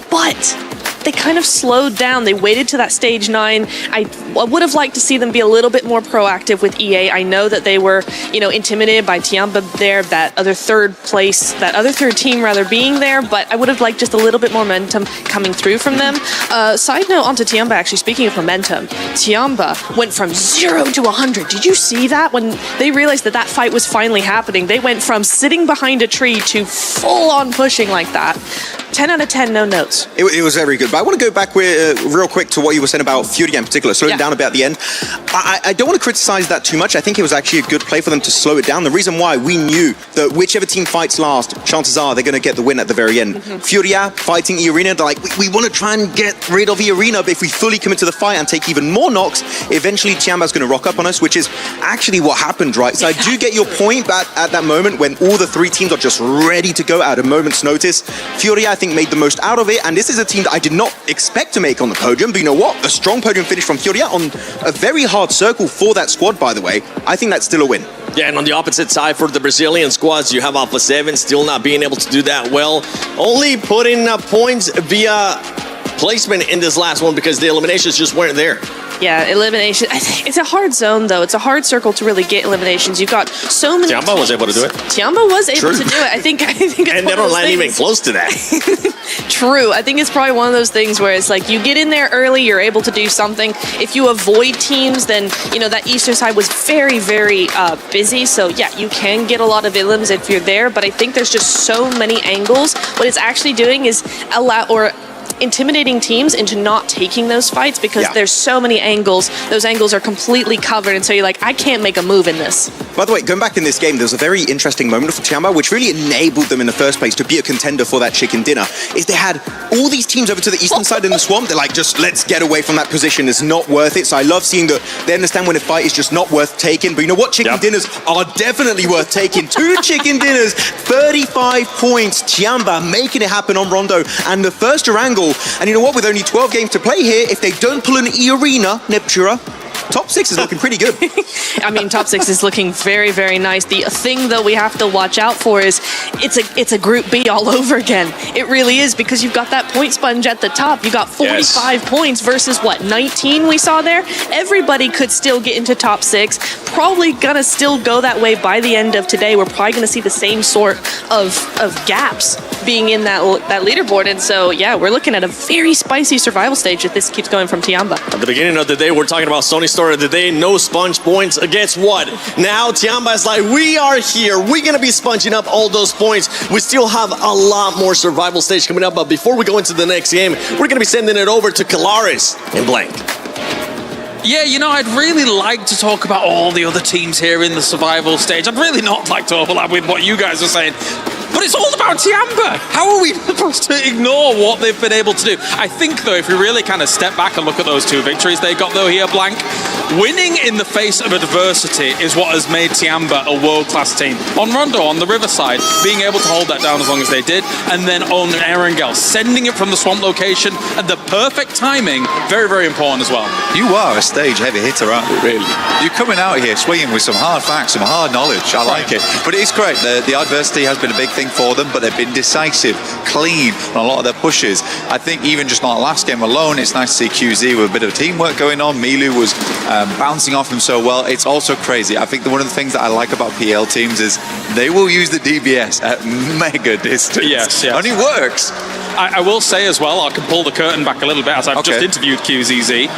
But they kind of slowed down. They waited to that stage 9. I would have liked to see them be a little bit more proactive with EA. I know that they were, you know, intimidated by Tiamba there, that other third team rather being there, but I would have liked just a little bit more momentum coming through from them. Side note onto Tiamba, actually, speaking of momentum, Tiamba went from 0 to 100. Did you see that? When they realized that fight was finally happening, they went from sitting behind a tree to full on pushing like that. 10 out of 10, no notes. It was very good. But I want to go back real quick to what you were saying about FURIA in particular, slowing down a bit at the end. I don't want to criticize that too much. I think it was actually a good play for them to slow it down. The reason why, we knew that whichever team fights last, chances are they're going to get the win at the very end. FURIA fighting E-Arena, they're like, we want to try and get rid of E-Arena, but if we fully commit to the fight and take even more knocks, eventually Tiamba's going to rock up on us, which is actually what happened, right? So I do get your point, but at that moment when all the 3 teams are just ready to go at a moment's notice, FURIA, I think, made the most out of it, and this is a team that I did not expect to make on the podium, but you know what? A strong podium finish from FURIA on a very hard circle for that squad, by the way. I think that's still a win. Yeah, and on the opposite side for the Brazilian squads, you have Alpha 7 still not being able to do that well. Only putting points via placement in this last one because the eliminations just weren't there. Yeah, elimination. It's a hard zone, though. It's a hard circle to really get eliminations. You've got so many. Tiamba was able to do it. Tiamba was able to do it. I think it's and they don't land even close to that. True. I think it's probably one of those things where it's like you get in there early, you're able to do something. If you avoid teams, then, you know, that eastern side was very, very busy. So, yeah, you can get a lot of elims if you're there. But I think there's just so many angles. What it's actually doing is intimidating teams into not taking those fights because there's so many angles. Those angles are completely covered, and so you're like, I can't make a move in this. By the way, going back in this game, there was a very interesting moment for Tiamba, which really enabled them in the first place to be a contender for that chicken dinner, is they had all these teams over to the eastern side in the swamp. They're like, just let's get away from that position. It's not worth it. So I love seeing that they understand when a fight is just not worth taking. But you know what? Chicken dinners are definitely worth taking. 2 chicken dinners, 35 points. Tiamba making it happen on Rondo. And the first Erangel. And you know what? With only 12 games to play here, if they don't pull an E-Arena, Neptura, top 6 is looking pretty good. I mean, top 6 is looking very, very nice. The thing, though, we have to watch out for is it's a Group B all over again. It really is, because you've got that point sponge at the top. You got 45 points versus, what, 19 we saw there? Everybody could still get into top 6. Probably going to still go that way by the end of today. We're probably going to see the same sort of gaps being in that leaderboard. And so, yeah, we're looking at a very spicy survival stage if this keeps going from Tiamba. At the beginning of the day, we're talking about Sony Story of the day, no sponge points. Guess what? Now Tiamba is like, we are here. We're going to be sponging up all those points. We still have a lot more survival stage coming up. But before we go into the next game, we're going to be sending it over to Kalaris and Blank. Yeah, you know, I'd really like to talk about all the other teams here in the survival stage. I'd really not like to overlap with what you guys are saying. but it's all about Tiamba. How are we supposed to ignore what they've been able to do? I think, though, if we really kind of step back and look at those two victories they got, though, here, Blank, winning in the face of adversity is what has made Tiamba a world-class team. On Rondo, on the Riverside, being able to hold that down as long as they did, and then on Erangel, sending it from the swamp location at the perfect timing, very, very important as well. You are a stage heavy hitter, aren't you, really? You're coming out here swinging with some hard facts, some hard knowledge. I like it. But it is great. The adversity has been a big thing for them, but they've been decisive, clean on a lot of their pushes. I think even just not last game alone, it's nice to see QZ with a bit of teamwork going on. Milu was bouncing off him so well. It's also crazy. I think one of the things that I like about PL teams is they will use the DBS at mega distance. Yes. And it works. I will say as well, I can pull the curtain back a little bit as I've just interviewed QZZ.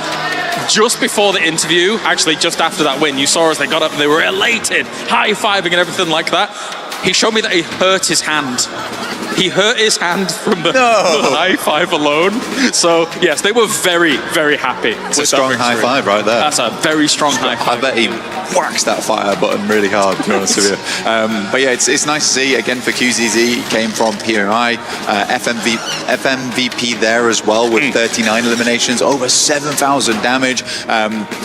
Just before the interview, actually just after that win, you saw as they got up and they were elated, high-fiving and everything like that. He showed me that he hurt his hand. He hurt his hand from the high five alone. So, yes, they were very, very happy. It's a strong high five right there. That's a very strong high five. I bet he whacks that fire button really hard, to be honest with you. But yeah, it's nice to see, again, for QZZ, he came from PMI, FMVP there as well with 39 eliminations, over 7,000 damage.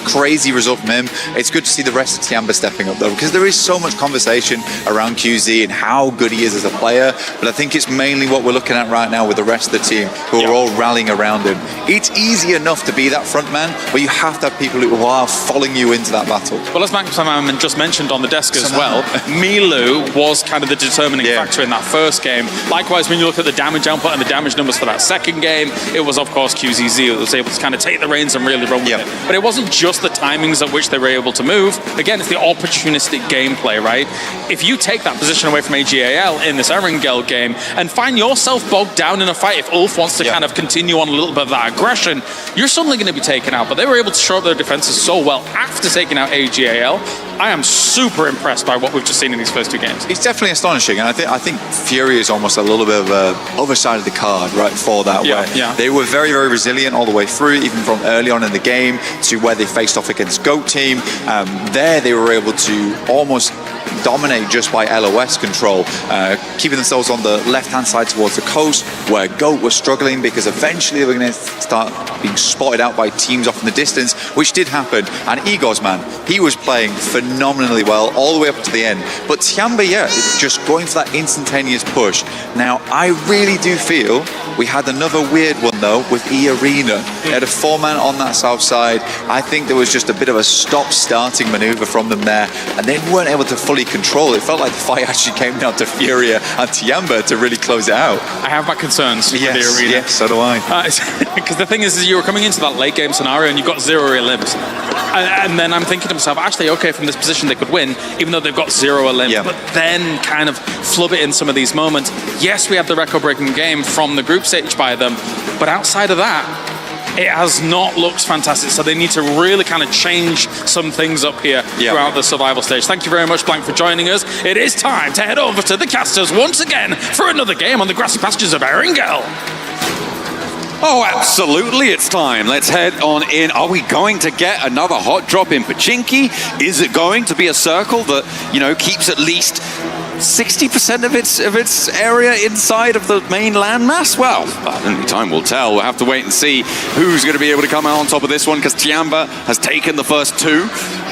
Crazy result from him. It's good to see the rest of Tiamba stepping up, though, because there is so much conversation around QZ and how good he is as a player, but I think it's mainly what we're looking at right now with the rest of the team who are all rallying around him. It's easy enough to be that front man, but you have to have people who are following you into that battle. Well, as Max just mentioned on the desk as well, Milu was kind of the determining factor in that first game. Likewise, when you look at the damage output and the damage numbers for that second game, it was, of course, QZZ that was able to kind of take the reins and really run with it. But it wasn't just the timings at which they were able to move. Again, it's the opportunistic gameplay, right? If you take that position away from AGAL in this Erangel game and find yourself bogged down in a fight, if Ulf wants to kind of continue on a little bit of that aggression, you're suddenly going to be taken out. But they were able to shore up their defenses so well after taking out AGAL. I am super impressed by what we've just seen in these first two games. It's definitely astonishing, and I think Furia is almost a little bit of a other side of the card, right, for that. They were very, very resilient all the way through, even from early on in the game to where they faced off against GOAT team. There they were able to almost dominate just by LOS control, keeping themselves on the left-hand side towards the coast, where GOAT was struggling because eventually they were going to start being spotted out by teams off in the distance, which did happen. And Egos, man, he was playing phenomenally well all the way up to the end. But Tiamba, just going for that instantaneous push. Now, I really do feel we had another weird one, though, with E-Arena. They had a 4-man on that south side. I think there was just a bit of a stop-starting maneuver from them there, and they weren't able to fully control. It felt like the fight actually came down to Furia and Tiamba to really close it out. I have my concerns with the Arena. Yes, so do I. Because the thing is you were coming into that late game scenario and you've got 0 elims. And then I'm thinking to myself, actually, okay, from this position they could win, even though they've got 0 elims. But then kind of flub it in some of these moments. Yes, we had the record-breaking game from the group stage by them, but outside of that, it has not looked fantastic, so they need to really kind of change some things up here throughout the survival stage. Thank you very much, Blank, for joining us. It is time to head over to the casters once again for another game on the grassy pastures of Erangel. Oh, absolutely, it's time. Let's head on in. Are we going to get another hot drop in Pachinki? Is it going to be a circle that, keeps at least 60% of its area inside of the main landmass? Well, only time will tell. We'll have to wait and see who's going to be able to come out on top of this one, because Tiamba has taken the first 2.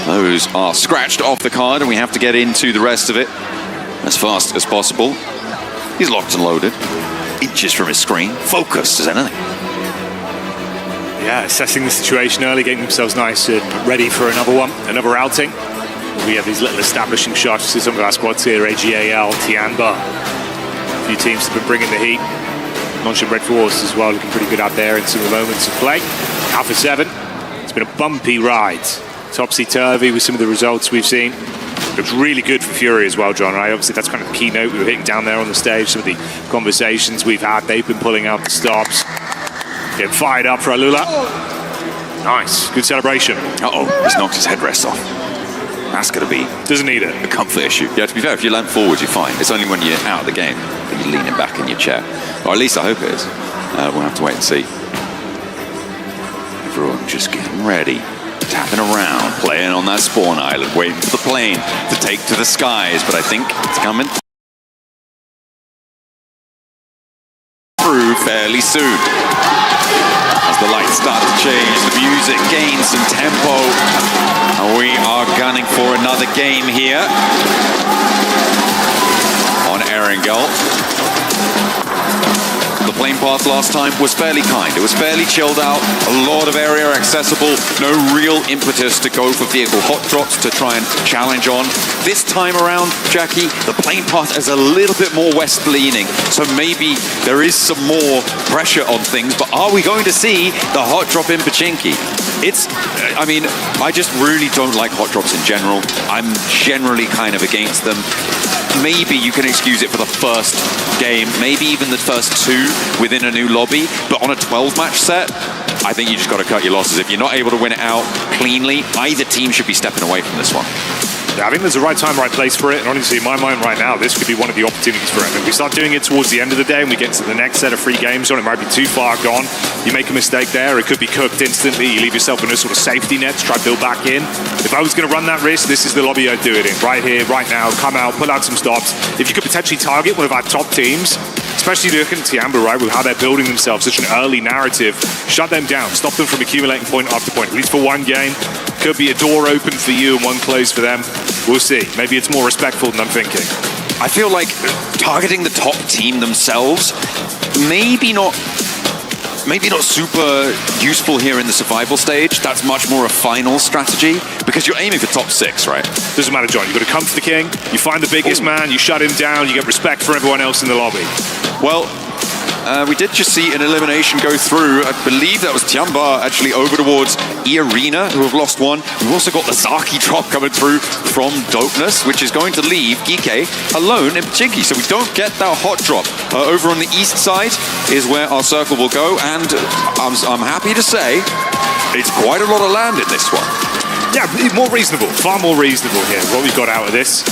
Those are scratched off the card, and we have to get into the rest of it as fast as possible. He's locked and loaded. Inches from his screen. Focused as anything. Yeah, assessing the situation early, getting themselves nice and ready for another outing. We have these little establishing shots to some of our squads here, AGAL, Tiamba. A few teams have been bringing the heat. Launching Red Force as well, looking pretty good out there in some of the moments of play. Alpha 7, it's been a bumpy ride. Topsy-turvy with some of the results we've seen. Looks really good for Furia as well, John, right? Obviously, that's kind of the keynote we were hitting down there on the stage. Some of the conversations we've had, they've been pulling out the stops. Getting fired up for Alula. Nice, good celebration. He's knocked his headrest off. That's going to be doesn't need it. A comfort issue. Yeah, to be fair, if you land forward, you're fine. It's only when you're out of the game that you're leaning back in your chair. Or at least I hope it is. We'll have to wait and see. Everyone just getting ready. Tapping around, playing on that spawn island, waiting for the plane to take to the skies. But I think it's coming. fairly soon. As the lights start to change, the music gains some tempo, and we are gunning for another game here on Erangel. The plane path last time was fairly kind. It was fairly chilled out, a lot of area accessible, no real impetus to go for vehicle hot drops to try and challenge on. This time around, Jackie, the plane path is a little bit more west leaning, so maybe there is some more pressure on things, but are we going to see the hot drop in Pachinki? I mean, I just really don't like hot drops in general. I'm generally kind of against them. Maybe you can excuse it for the first game, maybe even the first two within a new lobby, but on a 12-match set, I think you just got to cut your losses. If you're not able to win it out cleanly, either team should be stepping away from this one. Yeah, I think there's a right time, right place for it, and honestly, in my mind right now, this could be one of the opportunities for it. If we start doing it towards the end of the day and we get to the next set of 3 games on, it might be too far gone. You make a mistake there, it could be cooked instantly. You leave yourself in a sort of safety net to try to build back in. If I was going to run that risk, this is the lobby I'd do it in. Right here, right now, come out, pull out some stops. If you could potentially target one of our top teams, especially looking at Tiamber, right, with how they're building themselves, such an early narrative, shut them down, stop them from accumulating point after point, at least for one game. Could be a door open for you and one closed for them. We'll see. Maybe it's more respectful than I'm thinking. I feel like targeting the top team themselves, maybe not super useful here in the survival stage. That's much more a final strategy because you're aiming for top 6, right? Doesn't matter, John. You've got to come for the king. You find the biggest man. You shut him down. You get respect for everyone else in the lobby. Well, we did just see an elimination go through. I believe that was Tiamber actually over towards E-Arena, who have lost one. We've also got the Zaki drop coming through from Dopeness, which is going to leave GEEK alone in Pachinki. So we don't get that hot drop. Over on the east side is where our circle will go, and I'm happy to say it's quite a lot of land in this one. Yeah, more reasonable. Far more reasonable here, what we've got out of this.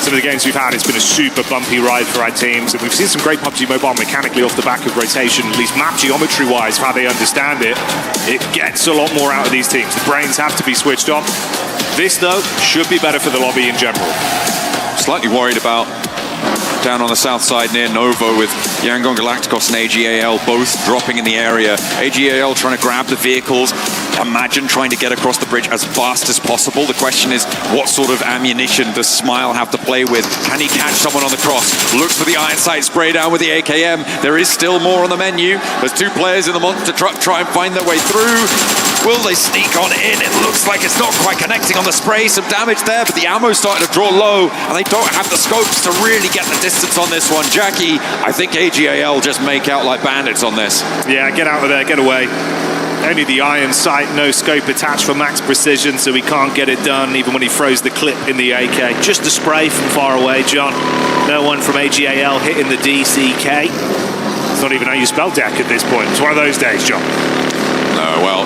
Some of the games we've had, it's been a super bumpy ride for our teams, and we've seen some great PUBG Mobile mechanically off the back of rotation, at least map geometry-wise, how they understand it. It gets a lot more out of these teams. The brains have to be switched on. This, though, should be better for the lobby in general. Slightly worried about down on the south side near Novo with yangongalacticos and AGAL both dropping in the area. AGAL trying to grab the vehicles. Imagine trying to get across the bridge as fast as possible. The question is, what sort of ammunition does Smile have to play with? Can he catch someone on the cross? Looks for the iron sight spray down with the AKM. There is still more on the menu. There's 2 players in the monster truck try and find their way through. Will they sneak on in? It looks like it's not quite connecting on the spray. Some damage there, but the ammo's starting to draw low, and they don't have the scopes to really get the distance on this one. Jackie, I think AGAL just make out like bandits on this. Yeah, get out of there, get away. Only the iron sight, no scope attached for max precision, so he can't get it done even when he throws the clip in the AK. Just a spray from far away, John. No one from AGAL hitting the DCK. It's not even how you spell deck at this point. It's one of those days, John. No, well,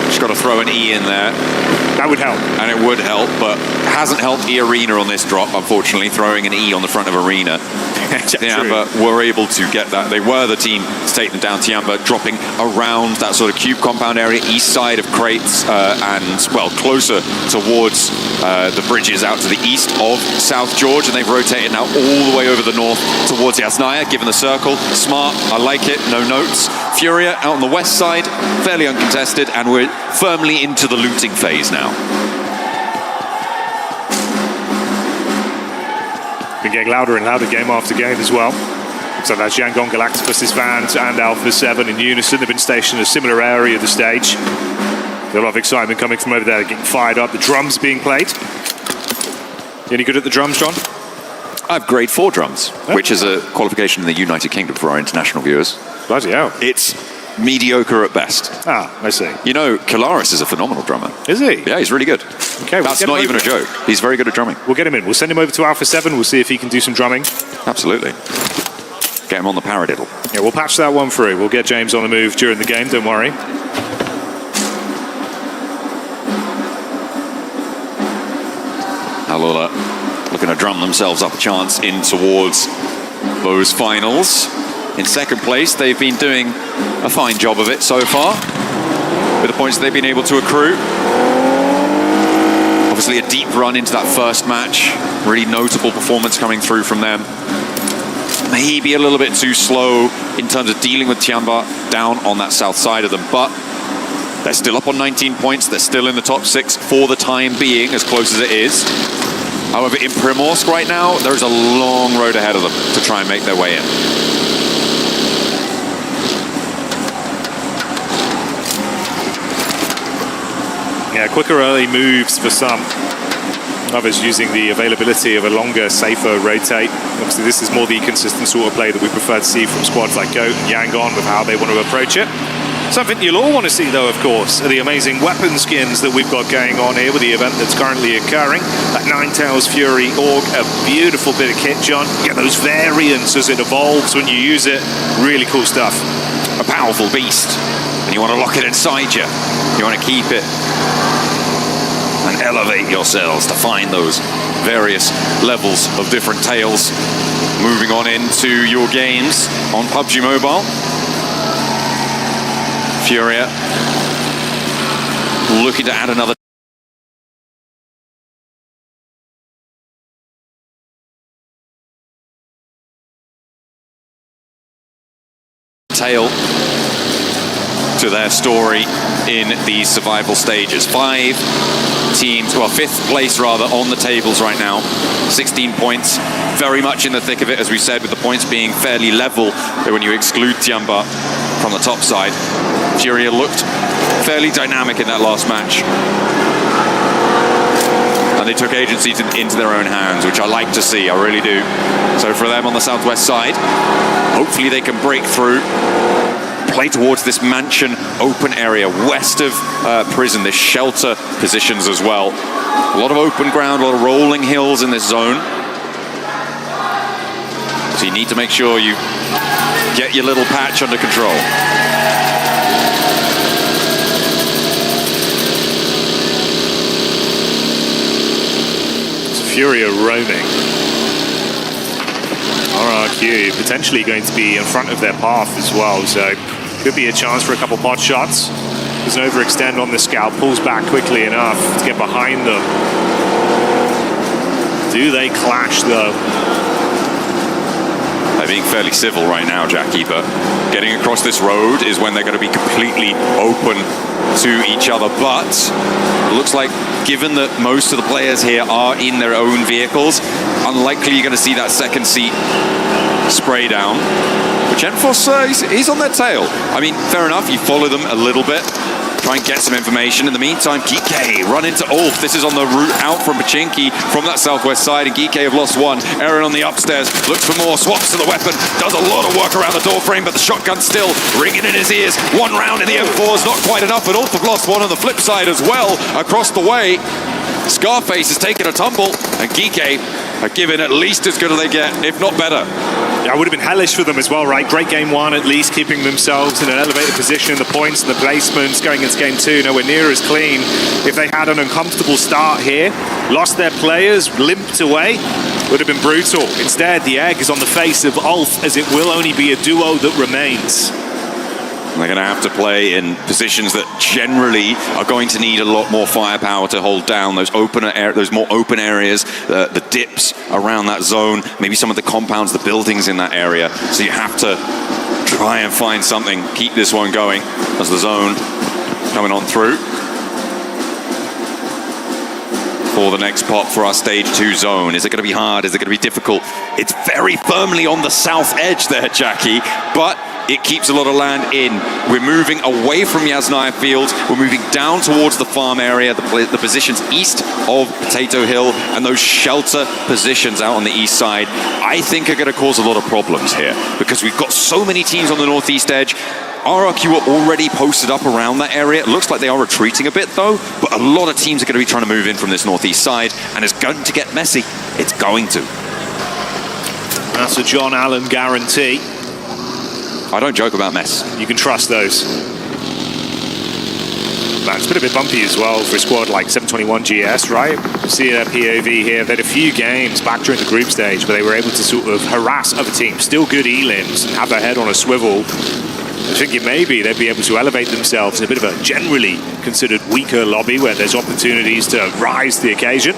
just got to throw an E in there. That would help. And it would help, but hasn't helped E-Arena on this drop, unfortunately, throwing an E on the front of Arena. Tiamber were able to get that. They were the team to take them down. Tiamber dropping around that sort of cube compound area, east side of crates, and, well, closer towards the bridges out to the east of South George, and they've rotated now all the way over the north towards Yasnaya, given the circle. Smart, I like it, no notes. Furia out on the west side, fairly uncontested, and we're firmly into the looting phase now. Been getting louder and louder game after game as well. So that's yangongalacticos' fans and Alpha 7 in unison. They've been stationed in a similar area of the stage. There's a lot of excitement coming from over there, getting fired up. The drums being played. You any good at the drums, John? I have grade 4 drums, which is a qualification in the United Kingdom for our international viewers. Bloody hell. It's mediocre at best. Ah, I see. You know, Kalaris is a phenomenal drummer. Is he? Yeah, he's really good. Okay, that's not even a joke. He's very good at drumming. We'll get him in. We'll send him over to Alpha 7. We'll see if he can do some drumming. Absolutely. Get him on the paradiddle. Yeah, we'll patch that one through. We'll get James on the move during the game, don't worry. Alola looking to drum themselves up a chance in towards those finals. In second place, they've been doing a fine job of it so far, with the points they've been able to accrue. Obviously a deep run into that first match. Really notable performance coming through from them. maybe a little bit too slow in terms of dealing with Tianba down on that south side of them, but they're still up on 19 points. They're still in the top 6 for the time being, as close as it is. However, in Primorsk right now, there's a long road ahead of them to try and make their way in. Yeah, quicker early moves for some. Others using the availability of a longer, safer rotate. Obviously, this is more the consistent sort of play that we prefer to see from squads like GOAT and Yangon with how they want to approach it. Something you'll all want to see, though, of course, are the amazing weapon skins that we've got going on here with the event that's currently occurring. That Ninetales Fury Org, a beautiful bit of kit, John. You get those variants as it evolves when you use it. Really cool stuff. A powerful beast, and you want to lock it inside you. You want to keep it and elevate yourselves to find those various levels of different tails. Moving on into your games on PUBG Mobile. FURIA looking to add another tail to their story in these survival stages. 5 teams, well, 5th place rather, on the tables right now. 16 points, very much in the thick of it, as we said, with the points being fairly level when you exclude Tianba from the top side. FURIA looked fairly dynamic in that last match. And they took agency into their own hands, which I like to see, I really do. So for them on the southwest side, hopefully they can break through, play towards this mansion open area west of prison, this shelter positions as well. A lot of open ground, a lot of rolling hills in this zone. So you need to make sure you get your little patch under control. It's FURIA roaming. RRQ potentially going to be in front of their path as well, so could be a chance for a couple pot shots. There's an overextend on the scout, pulls back quickly enough to get behind them. Do they clash though? They're being fairly civil right now, Jackie, but getting across this road is when they're going to be completely open to each other. But it looks like, given that most of the players here are in their own vehicles, unlikely you're going to see that second seat spray down. But Genforce, he's on their tail. I mean, fair enough, you follow them a little bit, try and get some information. In the meantime, GEEK run into Ulf. This is on the route out from Pachinki from that southwest side, and GEEK have lost one. Aaron on the upstairs looks for more, swaps to the weapon, does a lot of work around the door frame, but the shotgun's still ringing in his ears. 1 round in the M4 is not quite enough, but Ulf have lost one on the flip side as well across the way. Scarface has taken a tumble, and GEEK are giving at least as good as they get, if not better. Yeah, it would have been hellish for them as well, right? Great game 1, at least keeping themselves in an elevated position. The points and the placements going into game 2 nowhere near as clean. If they had an uncomfortable start here, lost their players, limped away, would have been brutal. Instead, the egg is on the face of Ulf, as it will only be a duo that remains. They're going to have to play in positions that generally are going to need a lot more firepower to hold down those those more open areas, the dips around that zone, maybe some of the compounds, the buildings in that area. So you have to try and find something, keep this one going as the zone coming on through. For the next pop for our stage 2 zone. Is it going to be hard? Is it going to be difficult? It's very firmly on the south edge there, Jackie, but it keeps a lot of land in. We're moving away from Yasnaya Field. We're moving down towards the farm area, the positions east of Potato Hill, and those shelter positions out on the east side, I think are going to cause a lot of problems here, because we've got so many teams on the northeast edge. RRQ are already posted up around that area. It looks like they are retreating a bit though, but a lot of teams are going to be trying to move in from this northeast side, and it's going to get messy. It's going to. That's a John Allen guarantee. I don't joke about mess. You can trust those. Man, it's been a bit bumpy as well for a squad like 721 GS, right? See their POV here. They had a few games back during the group stage where they were able to sort of harass other teams, still good elims, and have their head on a swivel. I think maybe they'd be able to elevate themselves in a bit of a generally considered weaker lobby where there's opportunities to rise to the occasion.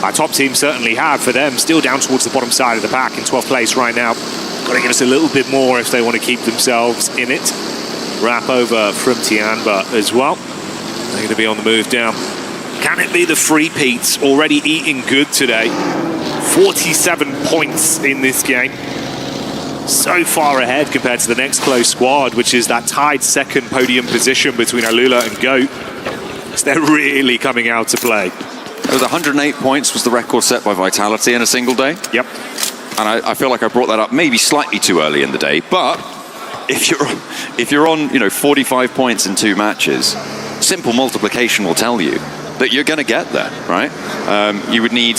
our top team certainly have. For them, still down towards the bottom side of the pack in 12th place right now. Got to give us a little bit more if they want to keep themselves in it. Wrap over from TIAN, but as well, they're going to be on the move down. Can it be the three-peats already eating good today? 47 points in this game. So far ahead compared to the next close squad, which is that tied second podium position between Alula and GOAT. So they're really coming out to play. It was 108 points was the record set by Vitality in a single day. Yep. And I feel like I brought that up maybe slightly too early in the day, but if you're on 45 points in 2 matches, simple multiplication will tell you that you're going to get there, right? You would need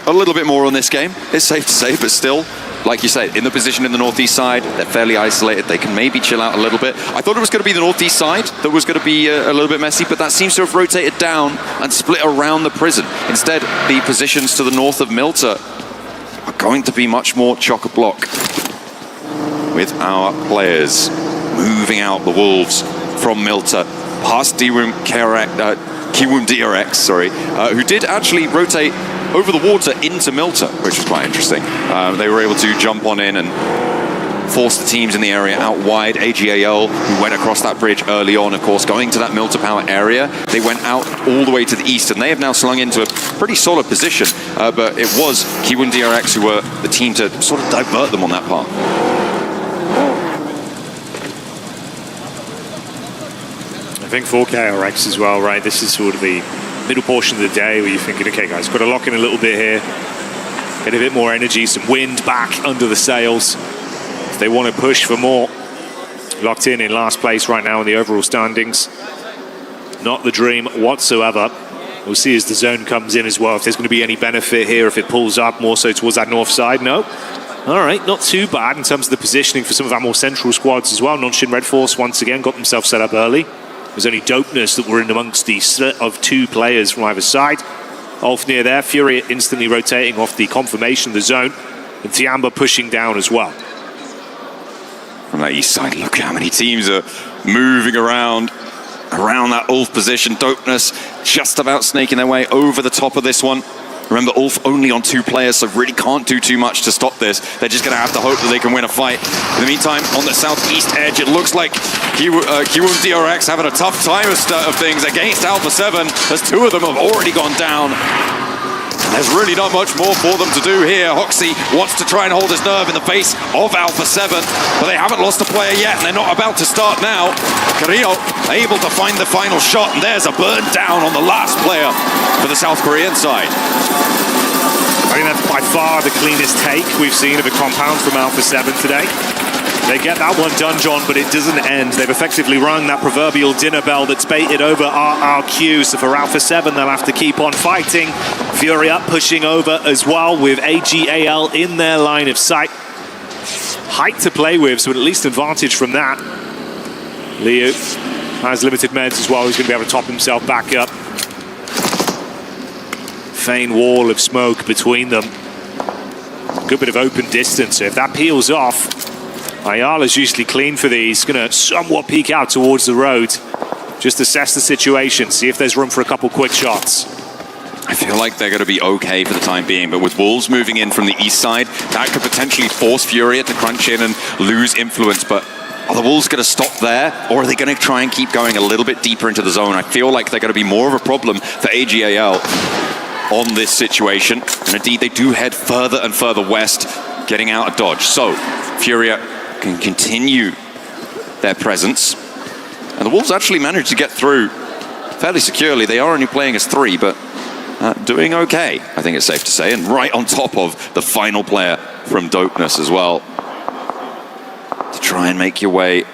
a little bit more on this game, it's safe to say, but still, like you say, in the position in the northeast side, they're fairly isolated. They can maybe chill out a little bit. I thought it was going to be the northeast side that was going to be a little bit messy, but that seems to have rotated down and split around the prison. Instead, the positions to the north of Milta are going to be much more chock-a-block, with our players moving out the Wolves from Milta past Kiwum DRX, who did actually rotate over the water into Milta, which was quite interesting. They were able to jump on in and force the teams in the area out wide. AGAL, who went across that bridge early on, of course, going to that Milta Power area. They went out all the way to the east, and they have now slung into a pretty solid position. But it was Kiwum DRX who were the team to sort of divert them on that part. I think for KRX as well, right? This is sort of the middle portion of the day where you're thinking, okay, guys, got to lock in a little bit here, get a bit more energy, some wind back under the sails. If they want to push for more, locked in last place right now in the overall standings. Not the dream whatsoever. We'll see as the zone comes in as well if there's going to be any benefit here, if it pulls up more so towards that north side. No. All right, not too bad in terms of the positioning for some of our more central squads as well. Non-Shin Red Force once again got themselves set up early. There's only Dopeness that were in amongst the set of 2 players from either side. Ulfnir there, Furia instantly rotating off the confirmation of the zone, and Tiamba pushing down as well. From that east side, look how many teams are moving around that Ulf position. Dopeness just about snaking their way over the top of this one. Remember, Ulf only on 2 players, so really can't do too much to stop this. They're just going to have to hope that they can win a fight. In the meantime, on the southeast edge, it looks like Kiwum DRX having a tough time of things against Alpha 7, as 2 of them have already gone down. There's really not much more for them to do here. Hoxie wants to try and hold his nerve in the face of Alpha 7, but they haven't lost a player yet, and they're not about to start now. Carrillo able to find the final shot, and there's a burn down on the last player for the South Korean side. I think that's by far the cleanest take we've seen of a compound from Alpha 7 today. They get that one done, John, but it doesn't end. They've effectively rung that proverbial dinner bell that's baited over RRQ. So for Alpha 7, they'll have to keep on fighting. Furia pushing over as well with AGAL in their line of sight. Height to play with, so at least advantage from that. Liu has limited meds as well. He's going to be able to top himself back up. Fein wall of smoke between them. Good bit of open distance. So if that peels off, Ayala's usually clean for these. Going to somewhat peek out towards the road. Just assess the situation, see if there's room for a couple quick shots. I feel like they're going to be okay for the time being, but with Wolves moving in from the east side, that could potentially force Furia to crunch in and lose influence. But are the Wolves going to stop there, or are they going to try and keep going a little bit deeper into the zone? I feel like they're going to be more of a problem for AGAL on this situation. And indeed, they do head further and further west, getting out of dodge. So Furia can continue their presence. And the Wolves actually managed to get through fairly securely. They are only playing as 3, but doing okay, I think it's safe to say. And right on top of the final player from Dopeness as well, to try and make your way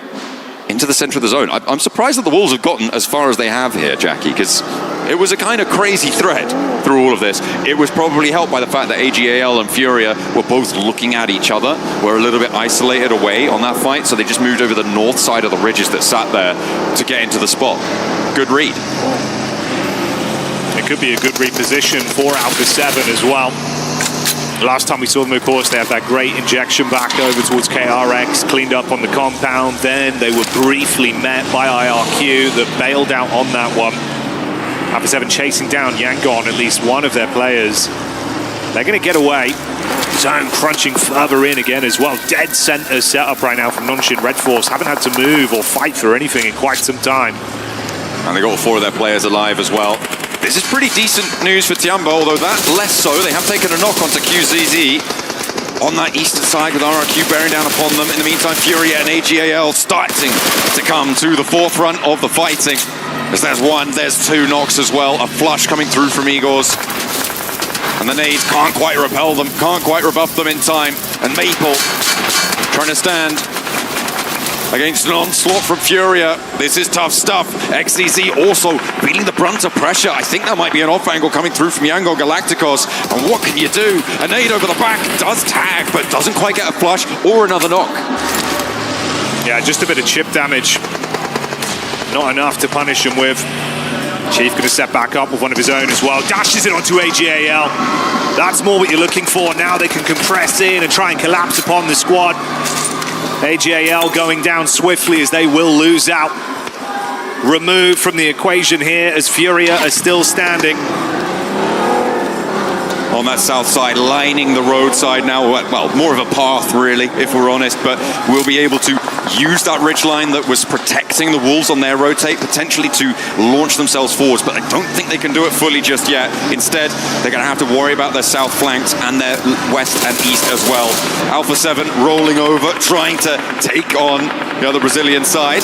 into the center of the zone. I'm surprised that the Wolves have gotten as far as they have here, Jackie, because it was a kind of crazy thread through all of this. It was probably helped by the fact that AGAL and Furia were both looking at each other, were a little bit isolated away on that fight, so they just moved over the north side of the ridges that sat there to get into the spot. Good read. It could be a good reposition for Alpha 7 as well. Last time we saw them, of course, they had that great injection back over towards KRX, cleaned up on the compound. Then they were briefly met by IRQ that bailed out on that one. Alpha 7 chasing down Yangon, at least one of their players. They're going to get away. Zone crunching further in again as well. Dead center setup right now from Nonshin. Red Force haven't had to move or fight for anything in quite some time. And they got all 4 of their players alive as well. This is pretty decent news for Tianbo, although that less so. They have taken a knock onto QZZ on that eastern side with RRQ bearing down upon them. In the meantime, FURIA and AGAL starting to come to the forefront of the fighting. As there's 1, there's 2 knocks as well. A flush coming through from Igors. And the nades can't quite repel them, can't quite rebuff them in time. And Maple trying to stand against an onslaught from FURIA. This is tough stuff. XDZ also feeling the brunt of pressure. I think that might be an off angle coming through from yangongalacticos. And what can you do? A nade over the back does tag, but doesn't quite get a flush or another knock. Yeah, just a bit of chip damage. Not enough to punish him with. Chief going to step back up with one of his own as well. Dashes it onto AGAL. That's more what you're looking for. Now they can compress in and try and collapse upon the squad. AGAL going down swiftly as they will lose out. Removed from the equation here as FURIA are still standing. On that south side, lining the roadside now. Well, more of a path, really, if we're honest, but we'll be able to use that ridgeline that was protecting the Wolves on their rotate, potentially to launch themselves forwards, but I don't think they can do it fully just yet. Instead, they're going to have to worry about their south flanks and their west and east as well. Alpha 7 rolling over, trying to take on the other Brazilian side.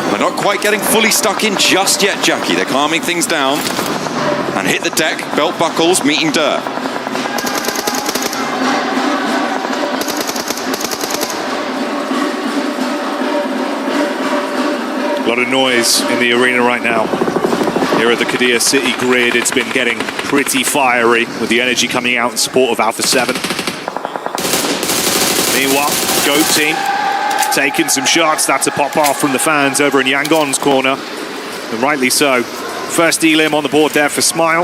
They're not quite getting fully stuck in just yet, Jackie. They're calming things down. And hit the deck, belt buckles, meeting dirt. A lot of noise in the arena right now. Here at the Qiddiya City grid, it's been getting pretty fiery with the energy coming out in support of Alpha 7. Meanwhile, GOAT team taking some shots. That's a pop off from the fans over in Yangon's corner, and rightly so. First elim on the board there for Smile.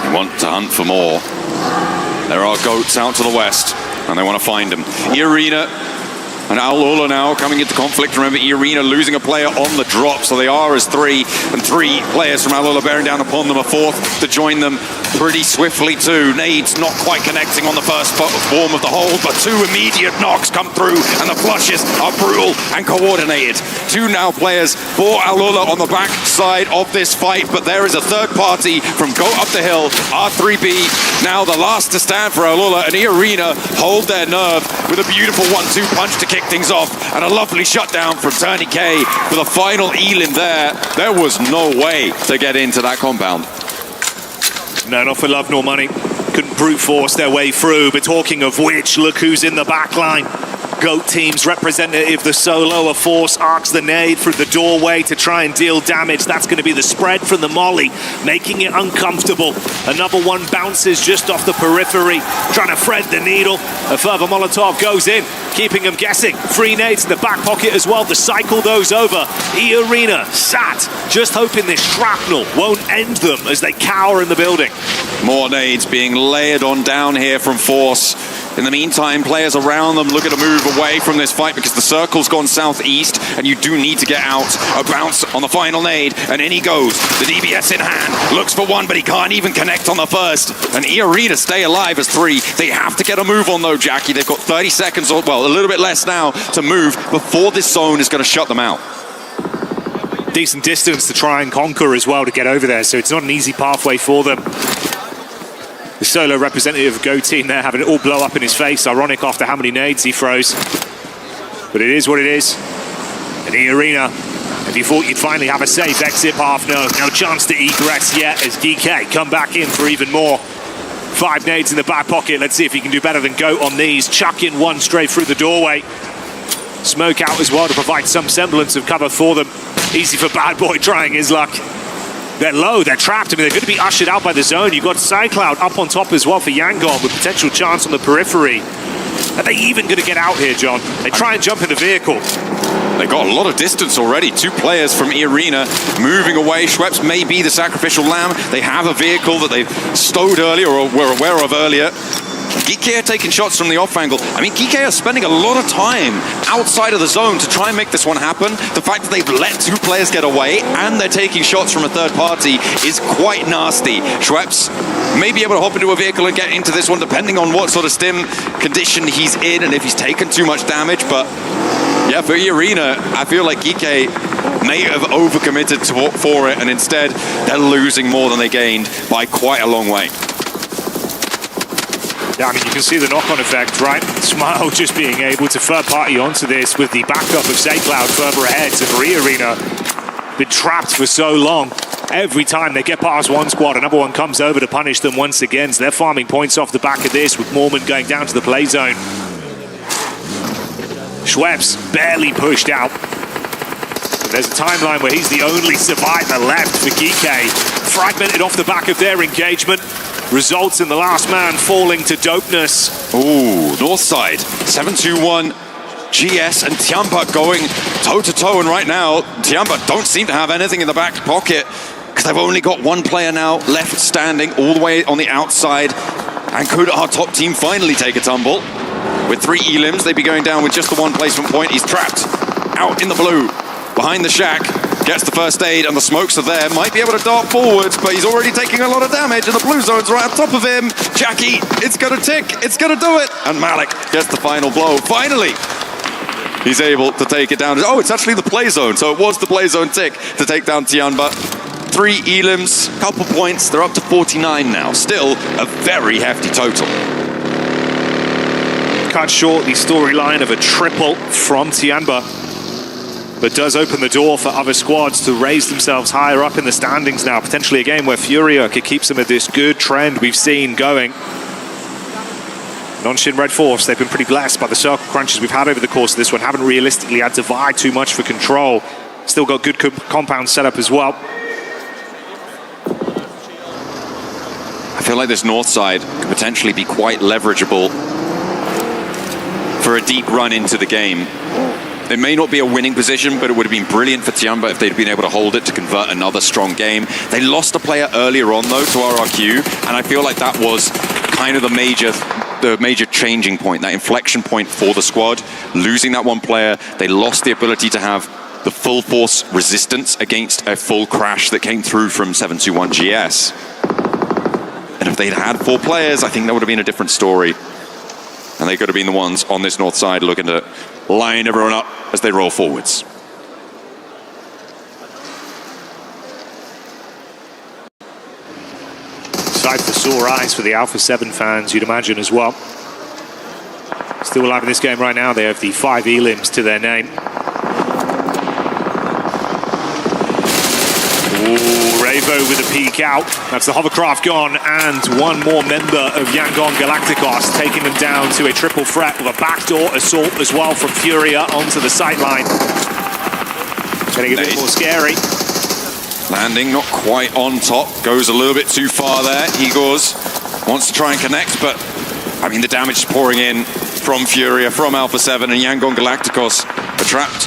They want to hunt for more. There are goats out to the west, and they want to find them. E-Arena and Al-Ula now coming into conflict. Remember, E-Arena losing a player on the drop, so they are as 3, and 3 players from Al-Ula bearing down upon them. A 4th to join them pretty swiftly too. Nades not quite connecting on the first form of the hold, but 2 immediate knocks come through, and the flushes are brutal and coordinated. 2 now players for Al-Ula on the back side of this fight, but there is a 3rd party from Go Up the Hill, R3B, now the last to stand for Al-Ula, and E-Arena hold their nerve with a beautiful 1-2 punch to kick things off, and a lovely shutdown from Turney K for the final elim there. There was no way to get into that compound. No, not for love nor money. Couldn't brute force their way through, but talking of which, look who's in the back line. GOAT team's representative, the solo of Force, arcs the nade through the doorway to try and deal damage. That's going to be the spread from the molly, making it uncomfortable. Another one bounces just off the periphery, trying to thread the needle. A further Molotov goes in, keeping them guessing. 3 nades in the back pocket as well to cycle those over. E-Arena sat, just hoping this shrapnel won't end them as they cower in the building. More nades being layered on down here from Force. In the meantime, players around them looking to move away from this fight because the circle's gone southeast and you do need to get out. A bounce on the final nade, and in he goes. The DBS in hand, looks for 1, but he can't even connect on the first. And E-Arena stay alive as 3. They have to get a move on though, Jackie. They've got 30 seconds, or well, a little bit less now to move before this zone is going to shut them out. Decent distance to try and conquer as well to get over there, so it's not an easy pathway for them. The solo representative of GO team there having it all blow up in his face. Ironic after how many nades he throws. But it is what it is. And E-Arena, if you thought you'd finally have a safe exit path, no chance to egress yet as GEEK come back in for even more. 5 nades in the back pocket. Let's see if he can do better than GOAT on these. Chuck in 1 straight through the doorway. Smoke out as well to provide some semblance of cover for them. Easy for Bad Boy trying his luck. They're low, they're trapped. I mean, they're going to be ushered out by the zone. You've got Cycloud up on top as well for Yangon with potential chance on the periphery. Are they even going to get out here, John? They try and jump in the vehicle. They got a lot of distance already. 2 players from E-Arena moving away. Schweppes may be the sacrificial lamb. They have a vehicle that they stowed earlier or were aware of earlier. GEEK are taking shots from the off angle. I mean, GEEK are spending a lot of time outside of the zone to try and make this one happen. The fact that they've let two players get away and they're taking shots from a third party is quite nasty. Schweppes may be able to hop into a vehicle and get into this one, depending on what sort of stim condition he's in and if he's taken too much damage. But yeah, for Arena, I feel like GEEK may have overcommitted for it, and instead they're losing more than they gained by quite a long way. Yeah, I mean, you can see the knock-on effect, right? Smile just being able to third-party onto this with the backup of Cloud further ahead. So for Arena, been trapped for so long. Every time they get past one squad, another one comes over to punish them once again. So they're farming points off the back of this, with Mormon going down to the play zone. Schweppes barely pushed out. But there's a timeline where he's the only survivor left for GEEK. Fragmented off the back of their engagement. Results in the last man falling to dopeness. Ooh, north side, 7-2-1. GS and Tianba going toe-to-toe, and right now, Tianba don't seem to have anything in the back pocket because they've only got one player now left standing all the way on the outside. And could our top team finally take a tumble? With 3 elims, they'd be going down with just the one placement point. He's trapped out in the blue, behind the shack. Gets the first aid, and the smokes are there. Might be able to dart forwards, but he's already taking a lot of damage, and the blue zone's right on top of him. Jackie, it's gonna tick, it's gonna do it. And Malik gets the final blow. Finally, he's able to take it down. Oh, it's actually the play zone, so it was the play zone tick to take down Tianba. 3 elims, couple points, they're up to 49 now. Still a very hefty total. Cut short the storyline of a triple from Tianba, but does open the door for other squads to raise themselves higher up in the standings now. Potentially a game where FURIA could keep some of this good trend we've seen going. Non-Shin Red Force, they've been pretty blessed by the circle crunches we've had over the course of this one. Haven't realistically had to vie too much for control. Still got good compound setup as well. I feel like this north side could potentially be quite leverageable for a deep run into the game. It may not be a winning position, but it would have been brilliant for Tianba if they'd been able to hold it to convert another strong game. They lost a player earlier on, though, to RRQ, and I feel like that was kind of the major changing point, that inflection point for the squad. Losing that one player, they lost the ability to have the full force resistance against a full crash that came through from 721 GS. And if they'd had 4 players, I think that would have been a different story. And they could have been the ones on this north side looking to line everyone up as they roll forwards. Sight for sore eyes for the Alpha 7 fans, you'd imagine as well. Still alive in this game right now. They have the 5 elims to their name. Ooh, Ravo with a peek out. That's the hovercraft gone, and one more member of yangongalacticos, taking them down to a triple threat with a backdoor assault as well from FURIA onto the sideline. Getting a bit more scary. Landing not quite on top, goes a little bit too far there. Igors wants to try and connect, but I mean the damage is pouring in from FURIA, from Alpha 7, and yangongalacticos are trapped.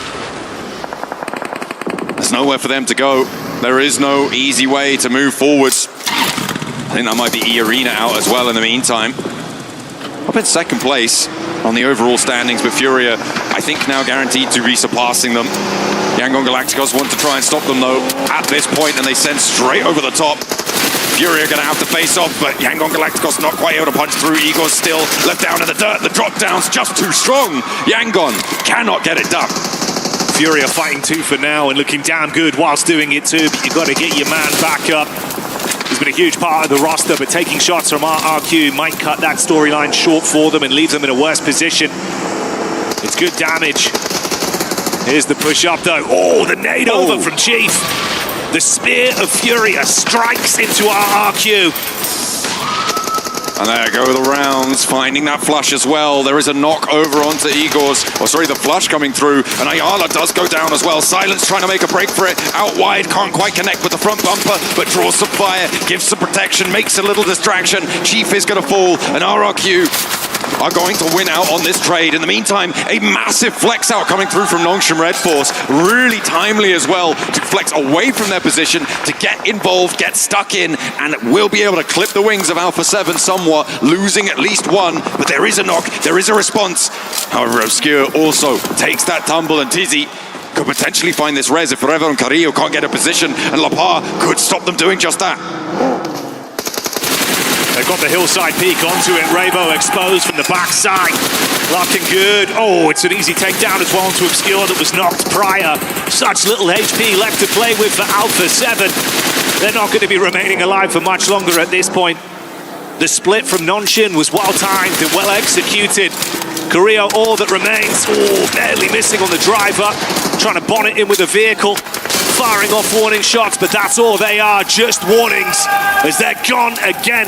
There's nowhere for them to go. There is no easy way to move forwards. I think that might be E-Arena out as well in the meantime. Up in second place on the overall standings, but FURIA, I think, now guaranteed to be surpassing them. yangongalacticos want to try and stop them, though, at this point, and they send straight over the top. FURIA are going to have to face off, but yangongalacticos not quite able to punch through. Igor's still left down in the dirt. The drop down's just too strong. Yangon cannot get it done. FURIA fighting tooth for now and looking damn good whilst doing it too, but you've got to get your man back up. He's been a huge part of the roster, but taking shots from RRQ might cut that storyline short for them and leave them in a worse position. It's good damage. Here's the push up though. Oh, the nade over from Chief. The spear of FURIA strikes into RRQ. And there go the rounds, finding that flush as well. There is a knock over onto Igors. Oh, sorry, the flush coming through. And Ayala does go down as well. Silence trying to make a break for it. Out wide, can't quite connect with the front bumper, but draws some fire, gives some protection, makes a little distraction. Chief is going to fall, and RRQ are going to win out on this trade. In the meantime, a massive flex out coming through from Nongshim Red Force. Really timely as well to flex away from their position, to get involved, get stuck in, and will be able to clip the wings of Alpha 7 somewhat, losing at least one, but there is a knock, there is a response. However, Obscure also takes that tumble, and Tizzy could potentially find this res if Forever and Carrillo can't get a position, and La Paz could stop them doing just that. They've got the hillside peak onto it. Ravo exposed from the backside. Looking good. Oh, it's an easy takedown as well onto Obscure that was knocked prior. Such little HP left to play with for Alpha 7. They're not going to be remaining alive for much longer at this point. The split from Nongshim was well-timed and well-executed. Carrillo, all that remains. Oh, barely missing on the drive up. Trying to bonnet in with a vehicle. Firing off warning shots, but that's all they are, just warnings, as they're gone again.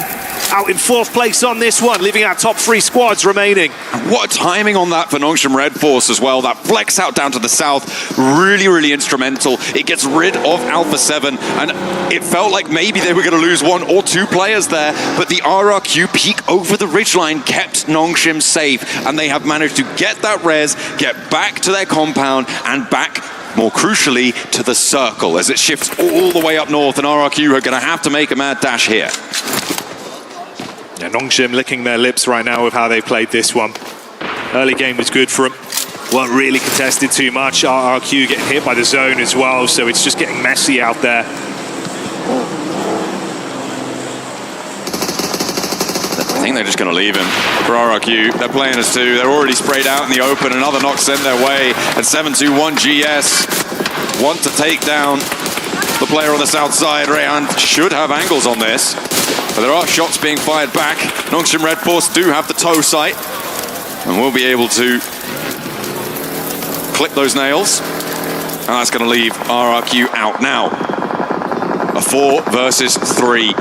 Out in 4th place on this one, leaving our top 3 squads remaining. What a timing on that for Nongshim Red Force as well. That flex out down to the south, really, really instrumental. It gets rid of Alpha 7, and it felt like maybe they were going to lose 1 or 2 players there, but the RRQ peak over the ridgeline kept Nongshim safe, and they have managed to get that res, get back to their compound, and back, more crucially, to the circle as it shifts all the way up north, and RRQ are going to have to make a mad dash here. Yeah, Nongshim licking their lips right now with how they played this one. Early game was good for them. Weren't really contested too much. RRQ getting hit by the zone as well, so it's just getting messy out there. I think they're just going to leave him for RRQ. They're playing as 2. They're already sprayed out in the open. Another knock sent their way. And 721 GS want to take down the player on the south side. Rehan should have angles on this, but there are shots being fired back. Nongshim Red Force do have the toe sight, and will be able to clip those nails. And that's going to leave RRQ out now. A 4 versus 3.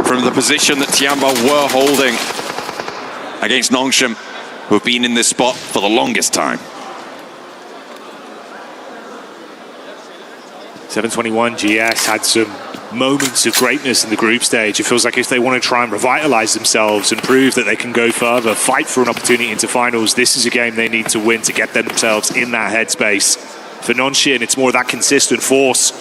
From the position that Tianba were holding against Nongshim, who have been in this spot for the longest time. 721 GS had some moments of greatness in the group stage. It feels like if they want to try and revitalize themselves and prove that they can go further, fight for an opportunity into finals, this is a game they need to win to get themselves in that headspace. For Nongshim, it's more of that consistent force.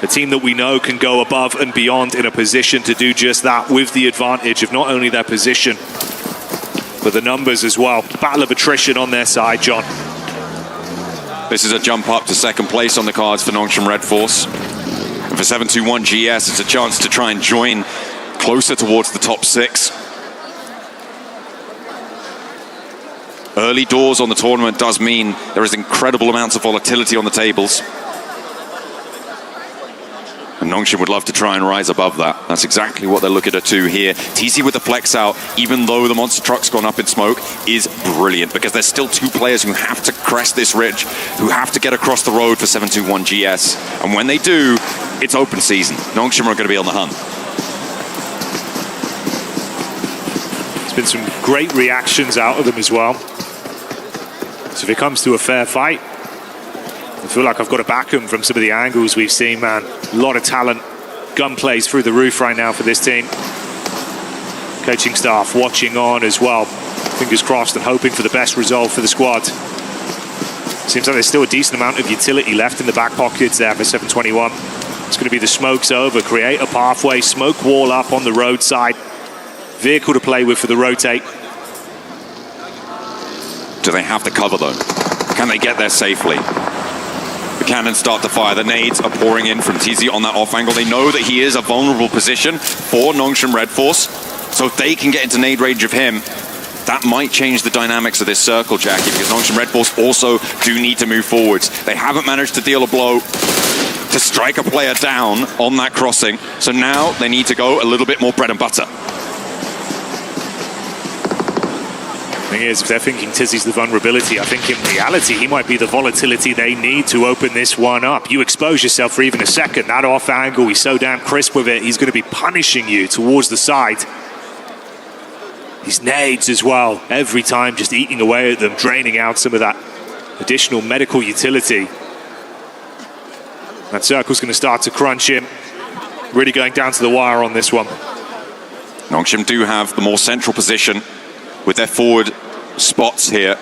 A team that we know can go above and beyond in a position to do just that, with the advantage of not only their position, but the numbers as well. Battle of attrition on their side, John. This is a jump up to 2nd place on the cards for Nongshim Red Force. And for 721 GS, it's a chance to try and join closer towards the top 6. Early doors on the tournament does mean there is incredible amounts of volatility on the tables. And Nongshim would love to try and rise above that. That's exactly what they're looking to do here. TC with the flex out, even though the monster truck's gone up in smoke, is brilliant, because there's still 2 players who have to crest this ridge, who have to get across the road for 721 GS. And when they do, it's open season. Nongshim are going to be on the hunt. There's been some great reactions out of them as well. So if it comes to a fair fight, I feel like I've got to back them from some of the angles we've seen, man. A lot of talent. Gunplay's through the roof right now for this team. Coaching staff watching on as well. Fingers crossed and hoping for the best result for the squad. Seems like there's still a decent amount of utility left in the back pockets there for 721. It's going to be the smoke's over, create a pathway, smoke wall up on the roadside. Vehicle to play with for the rotate. Do they have to cover though? Can they get there safely? The cannons start to fire. The nades are pouring in from TZ on that off angle. They know that he is a vulnerable position for Nongshim Red Force. So if they can get into nade range of him, that might change the dynamics of this circle, Jackie, because Nongshim Red Force also do need to move forwards. They haven't managed to deal a blow to strike a player down on that crossing. So now they need to go a little bit more bread and butter. Thing is, if they're thinking Tizzy's the vulnerability, I think in reality he might be the volatility they need to open this one up. You expose yourself for even a second, that off angle, he's so damn crisp with it, he's going to be punishing you towards the side. His nades as well, every time just eating away at them, draining out some of that additional medical utility. That circle's going to start to crunch him. Really going down to the wire on this one. Nongshim do have the more central position with their forward spots here.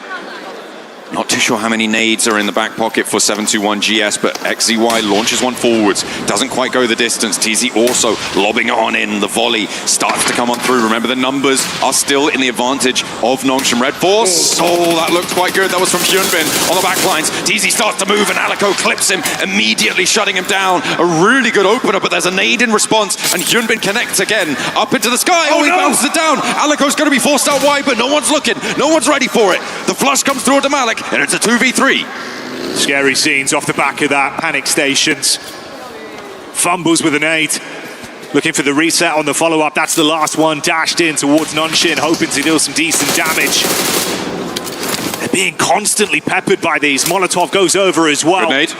Not too sure how many nades are in the back pocket for 721 GS, but XZY launches one forwards. Doesn't quite go the distance. TZ also lobbing it on in. The volley starts to come on through. Remember, the numbers are still in the advantage of Nongshim Red Force. Oh, that looked quite good. That was from Hyunbin on the back lines. TZ starts to move, and Alico clips him, immediately shutting him down. A really good opener, but there's a nade in response, and Hyunbin connects again. Up into the sky. Oh, he bounces it down. Alico's going to be forced out wide, but no one's looking. No one's ready for it. The flush comes through to Malik, and it's a 2v3. Scary scenes off the back of that. Panic stations. Fumbles with an 8. Looking for the reset on the follow-up. That's the last one. Dashed in towards Nongshim, hoping to deal some decent damage. They're being constantly peppered by these. Molotov goes over as well. Grenade.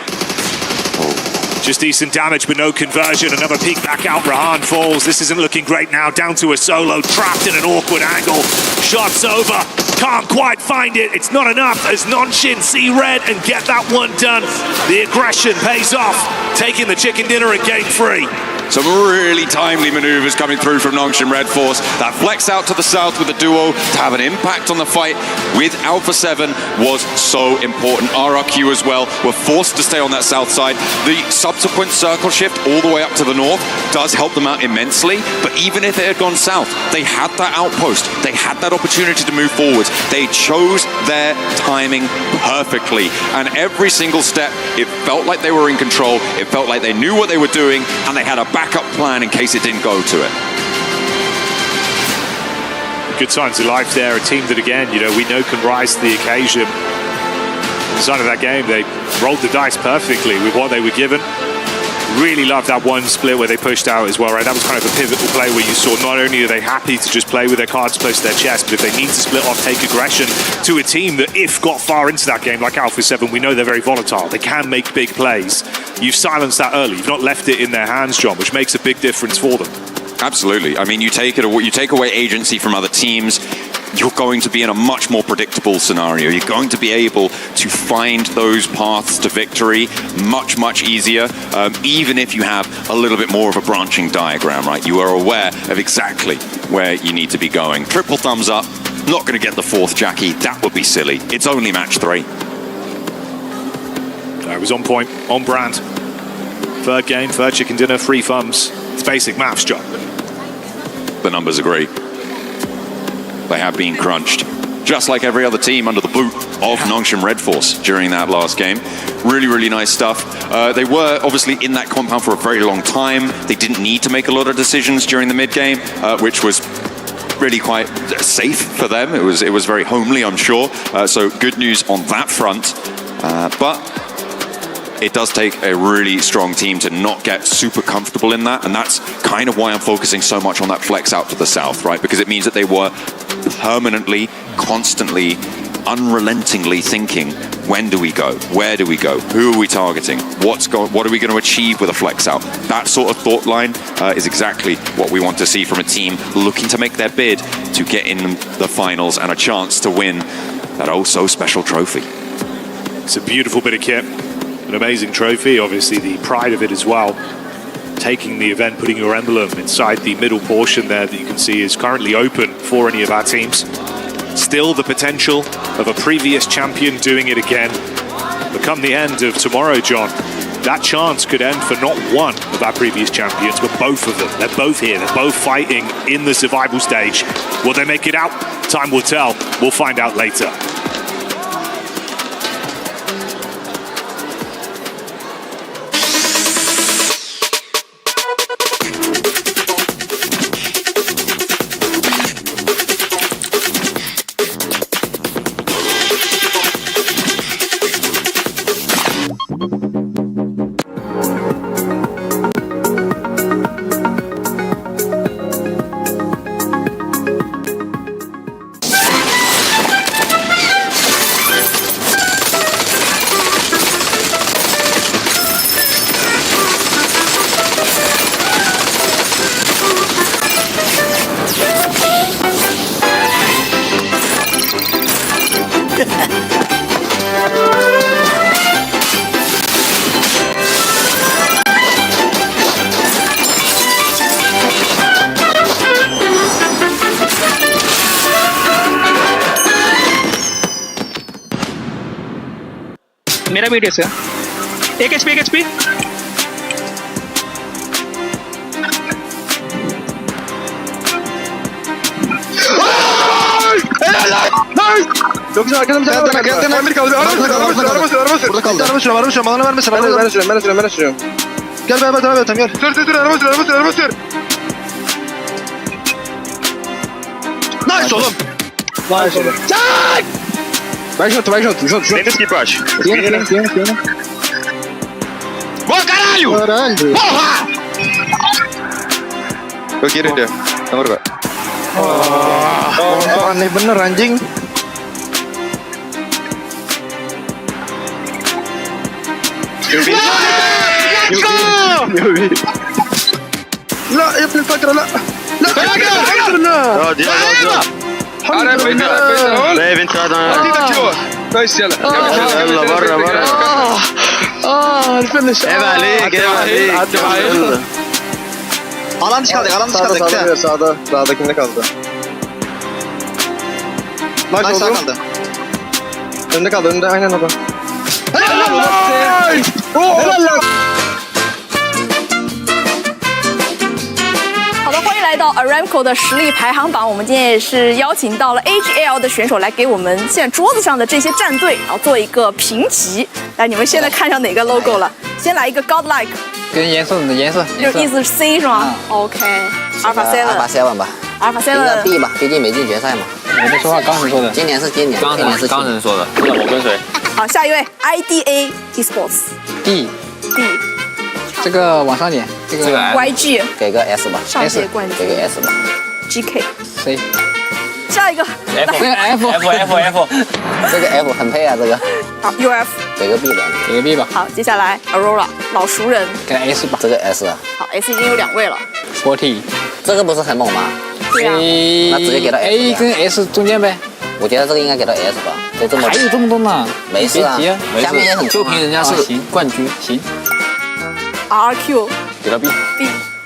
Just decent damage, but no conversion. Another peek back out. Rahan falls. This isn't looking great now. Down to a solo, trapped in an awkward angle. Shots over. Can't quite find it. It's not enough as Nongshim see red and get that one done. The aggression pays off. Taking the chicken dinner in game 3. Some really timely maneuvers coming through from Nongshim Red Force. That flex out to the south with the duo to have an impact on the fight with Alpha 7 was so important. RRQ as well were forced to stay on that south side. The subsequent circle shift all the way up to the north does help them out immensely, but even if it had gone south, they had that outpost. They had that opportunity to move forwards. They chose their timing perfectly, and every single step, it felt like they were in control. It felt like they knew what they were doing, and they had a backup plan in case it didn't go to it. Good signs of life there. A team that, again, you know, we know can rise to the occasion. Inside of that game, they rolled the dice perfectly with what they were given. Really loved that one split where they pushed out as well, right? That was kind of a pivotal play where you saw not only are they happy to just play with their cards close to their chest, but if they need to split off, take aggression to a team that, if got far into that game, like Alpha 7, we know they're very volatile. They can make big plays. You've silenced that early. You've not left it in their hands, John, which makes a big difference for them. Absolutely. I mean, you take away agency from other teams, you're going to be in a much more predictable scenario. You're going to be able to find those paths to victory much, much easier, even if you have a little bit more of a branching diagram, right? You are aware of exactly where you need to be going. Triple thumbs up. Not going to get the 4th Jackie. That would be silly. It's only match 3. It was on point, on brand. 3rd game, 3rd chicken dinner, 3 thumbs. It's basic maths, John. The numbers agree. They have been crunched, just like every other team under the boot of Nongshim Red Force during that last game. Really, really nice stuff. They were obviously in that compound for a very long time. They didn't need to make a lot of decisions during the mid-game, which was really quite safe for them. It was very homely, I'm sure. So good news on that front. But it does take a really strong team to not get super comfortable in that, and that's kind of why I'm focusing so much on that flex out to the south, right? Because it means that they were permanently, constantly, unrelentingly thinking, when do we go? Where do we go? Who are we targeting? What are we going to achieve with a flex out? That sort of thought line is exactly what we want to see from a team looking to make their bid to get in the finals and a chance to win that oh so special trophy. It's a beautiful bit of kit. An amazing trophy, obviously the pride of it as well. Taking the event, putting your emblem inside the middle portion there that you can see is currently open for any of our teams. Still the potential of a previous champion doing it again. But come the end of tomorrow, John, that chance could end for not one of our previous champions, but both of them. They're both here. They're both fighting in the survival stage. Will they make it out? Time will tell. We'll find out later. diabetes ya. एक HP Çok güzel arkadaşım sen de gel bir kaldı. Araba sür. Araba sür. Bana vermesin. Ben sürüyorum. Gel beraber devam edelim gel. Sür araba sür. Nice oğlum. Çak! Back shot. Let's keep rush. Tiene. Bom caralho! Porra! Gue kiri dia. Nomor gak? Aneh bener anjing. لا يا ابن الفكرة لا كويس يلا برا الفنش عيب عليك alan dışı kaldık sağda kimde kaldı nice sağ kaldı önünde aynen o da helal lan 好的，欢迎来到 Erangel 的实力排行榜。我们今天也是邀请到了 AGAL 的选手来给我们现在桌子上的这些战队，然后做一个评级。来，你们现在看上哪个 logo 了？先来一个 Godlike， 跟颜色，就意思是 C 是吗？OK， Alpha 7吧。Alpha 7。一个 B 吧，毕竟没进决赛嘛。我没说话，刚才说的。今年是刚才说的。不知道我跟谁。好，下一位 IDA Esports。D。这个往上点，这个 YG 给个 S 吧，上届冠军给个 S 吧。GK C。下一个 F， 这个 F， 这个 F 很配啊，这个。好 UF 给个 B 吧，给个 B 吧。好，接下来 Aurora 老熟人，给 S 吧，这个 S 啊。好 S 已经有2位了。40， 这个不是很猛吗？对啊。那直接给到 A 跟 S 中间呗。我觉得这个应该给到 S 吧，都这么。还有这么多呢？没事啊，下面也很就凭人家是冠军，行。RQ 给到 B。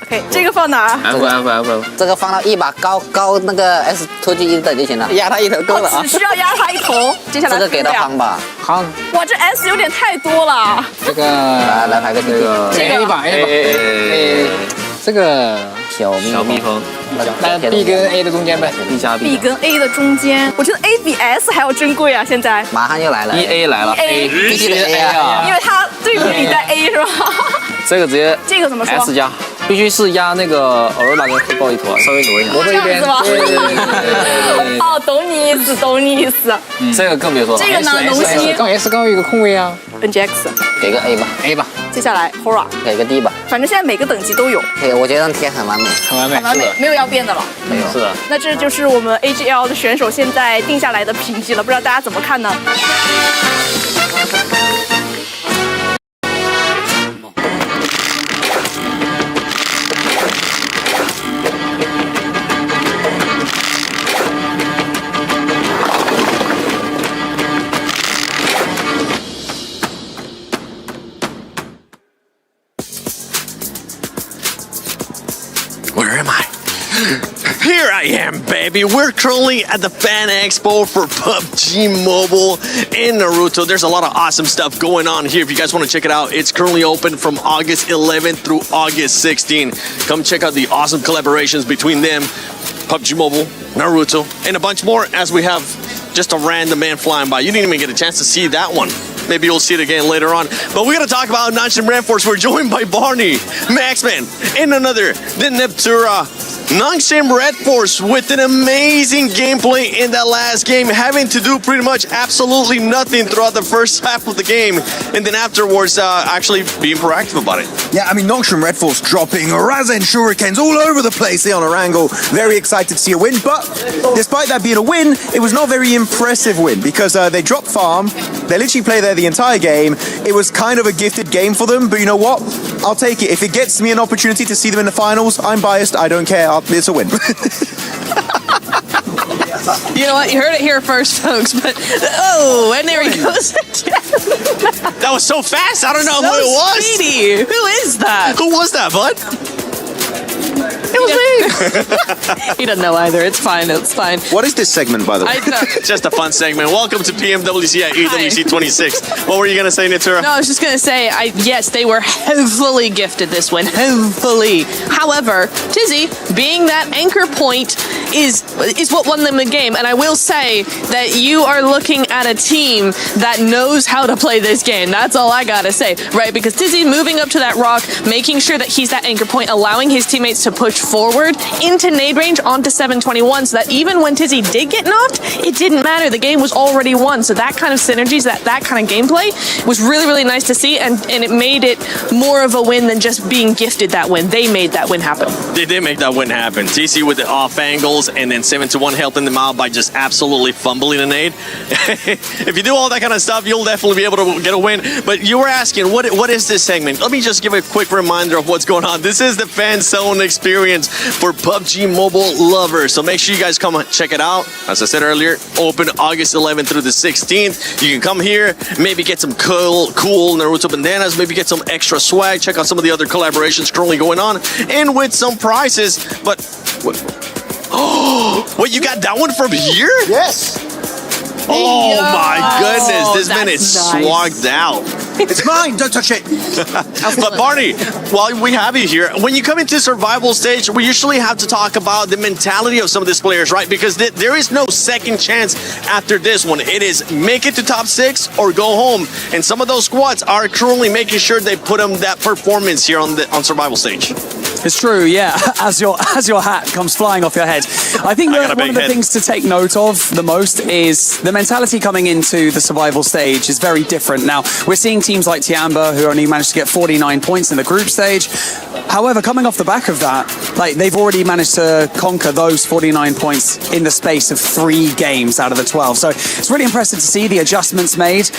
OK， 这个放哪儿 ？F， 这个放到一把高那个 S 突击1等就行了，压他一头够了啊。只需要压他一头。接下来这个给到夯吧，夯。哇，这 S 有点太多了。这个来排个这个 A 吧 A， 这个小蜜蜂，来 B 跟 A 的中间呗 ，B 跟 A 的中间，我觉得 A 比 S 还要珍贵啊！现在马上就来了 ，EA 来了 ，A 必须得 A 啊，因为它对比你带 A 是吧？这个直接这个怎么说 ？S 加，必须是压那个欧若拉跟黑豹一坨，稍微挪一下，这样子吗？哦，懂你意思。这个更别说了。这个呢，龙芯。刚 S 刚有一个空位啊。NGX 给个 A 吧 ，A 吧。接下来 Hora 给个 D 吧。反正现在每个等级都有。对，我觉得贴很完美，很完美，没有要变的了。没有。是的。那这就是我们 AGL 的选手现在定下来的评级了，不知道大家怎么看呢？Where am I? Here I am, baby. We're currently at the Fan Expo for PUBG Mobile in Naruto. There's a lot of awesome stuff going on here. If you guys want to check it out, it's currently open from August 11th through August 16th. Come check out the awesome collaborations between them, PUBG Mobile, Naruto, and a bunch more as we have just a random man flying by. You didn't even get a chance to see that one. Maybe you'll see it again later on. But we're going to talk about Nanshim Ramforce. We're joined by Barney, Maxman, and another, the Neptura. Nanshim Red Force with an amazing gameplay in that last game, having to do pretty much absolutely nothing throughout the first half of the game, and then afterwards actually being proactive about it. Yeah, I mean, Nanshim Red Force dropping Razen Shurikens all over the place here on Erangel. Very excited to see a win, but despite that being a win, it was not a very impressive win because they dropped farm. They literally played there the entire game. It was kind of a gifted game for them, but you know what? I'll take it. If it gets me an opportunity to see them in the finals, I'm biased. I don't care. It's a win. You know what? You heard it here first, folks. But oh, and there he goes again. That was so fast. I don't know who it was. Speedy. Who is that? Who was that, bud? It He doesn't know either. It's fine. It's fine. What is this segment, by the way? Just a fun segment. Welcome to PMWC at EWC 26. What were you going to say, Natura? No, I was just going to say, yes, they were heavily gifted this win. Heavily. However, Tizzy, being that anchor point, is what won them the game. And I will say that you are looking at a team that knows how to play this game. That's all I got to say, right? Because Tizzy moving up to that rock, making sure that he's that anchor point, allowing his teammates to push forward into nade range onto 721, so that even when Tizzy did get knocked, it didn't matter. The game was already won. So that kind of synergies, that kind of gameplay was really, really nice to see, and it made it more of a win than just being gifted that win. They made that win happen. They did make that win happen. TC with the off angles, and then 721 helping them out by just absolutely fumbling a nade. If you do all that kind of stuff, you'll definitely be able to get a win. But you were asking, what is this segment? Let me just give a quick reminder of what's going on. This is the fan zone experience for PUBG Mobile lovers. So make sure you guys come check it out. As I said earlier, open August 11th through the 16th. You can come here, maybe get some cool Naruto bandanas, maybe get some extra swag, check out some of the other collaborations currently going on, and with some prizes. But wait, you got that one from here? Yes. Oh my goodness, this man is swagged out. It's mine, don't touch it. But Barney, while we have you here, when you come into survival stage, we usually have to talk about the mentality of some of these players, right? Because there is no second chance after this one. It is make it to top 6 or go home. And some of those squads are currently making sure they put them that performance here on survival stage. It's true, yeah. As your hat comes flying off your head. I think one of the things to take note of the most is the mentality coming into the survival stage is very different. Now, we're seeing teams like TIAN who only managed to get 49 points in the group stage. However, coming off the back of that, like they've already managed to conquer those 49 points in the space of 3 games out of the 12. So it's really impressive to see the adjustments made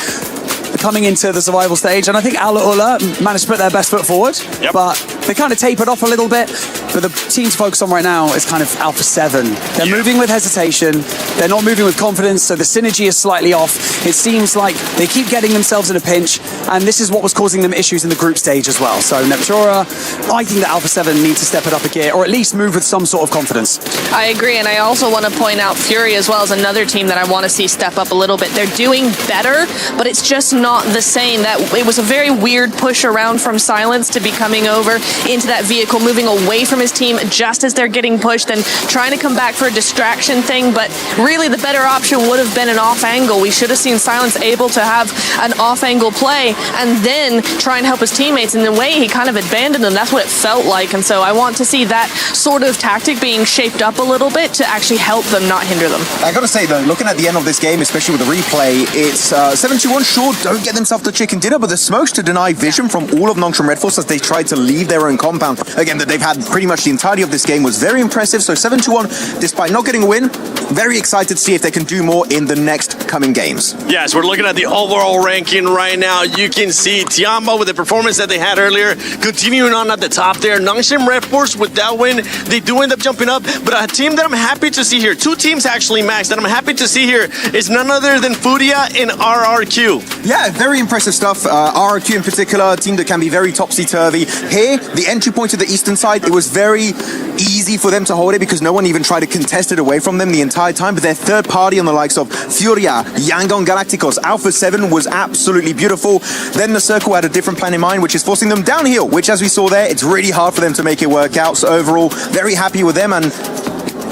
coming into the survival stage, and I think Ula managed to put their best foot forward, but they kind of tapered off a little bit. But the team to focus on right now is kind of Alpha 7. They're moving with hesitation, they're not moving with confidence, so the synergy is slightly off. It seems like they keep getting themselves in a pinch, and this is what was causing them issues in the group stage as well. So Neptura, I think that Alpha 7 need to step it up a gear, or at least move with some sort of confidence. I agree, and I also want to point out FURIA as well as another team that I want to see step up a little bit. They're doing better, but it's just not the same. That it was a very weird push around from Silence to be coming over into that vehicle, moving away from his team just as they're getting pushed and trying to come back for a distraction thing. But really the better option would have been an off angle. We should have seen Silence able to have an off angle play and then try and help his teammates. In the way he kind of abandoned them, that's what it felt like. And so I want to see that sort of tactic being shaped up a little bit to actually help them, not hinder them. I gotta say though, looking at the end of this game, especially with the replay, it's 721 sure don't get themselves the chicken dinner, but the smokes to deny vision from all of Nongshim Red Force as they tried to leave their own compound. Again, that they've had pretty much the entirety of this game was very impressive. So 721, despite not getting a win, very excited to see if they can do more in the next coming games. Yes, we're looking at the overall ranking right now. You can see Tiamba with the performance that they had earlier, continuing on at the top there. Nongshim Red Force with that win, they do end up jumping up, but a team that I'm happy to see here, 2 teams actually, Max, that I'm happy to see here is none other than FURIA and RRQ. Yeah, very impressive stuff. RRQ in particular, a team that can be very topsy-turvy. Here, the entry point to the eastern side, it was very easy for them to hold it because no one even tried to contest it away from them the entire time. But their third party on the likes of FURIA, yangongalacticos, Alpha 7 was absolutely beautiful. Then the circle had a different plan in mind, which is forcing them downhill, which as we saw there, it's really hard for them to make it work out. So overall, very happy with them, and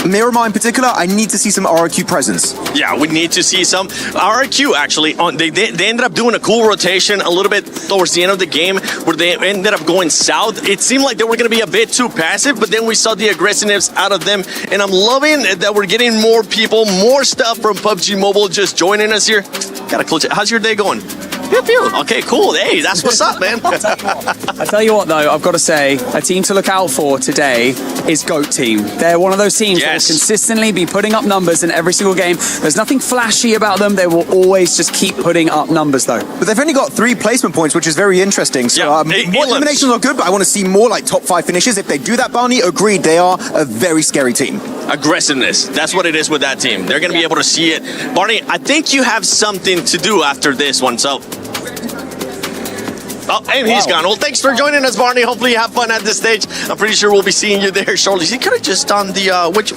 Miramar in particular, I need to see some RRQ presence. Yeah, we need to see some. RRQ actually, they ended up doing a cool rotation a little bit towards the end of the game where they ended up going south. It seemed like they were going to be a bit too passive, but then we saw the aggressiveness out of them. And I'm loving that we're getting more people, more stuff from PUBG Mobile just joining us here. Gotta close it. How's your day going? Pew, pew. Okay, cool. Hey, that's what's up, man. I tell you what, though, I've got to say, a team to look out for today is GOAT Team. They're one of those teams that will consistently be putting up numbers in every single game. There's nothing flashy about them. They will always just keep putting up numbers, though. But they've only got 3 placement points, which is very interesting. So more eliminations are good, but I want to see more like top 5 finishes. If they do that, Barney, agreed, they are a very scary team. Aggressiveness. That's what it is with that team. They're going to be able to see it. Barney, I think you have something to do after this one, so Oh, and he's gone. Well, thanks for joining us, Barney. Hopefully you have fun at this stage. I'm pretty sure we'll be seeing you there shortly. He could have just done the,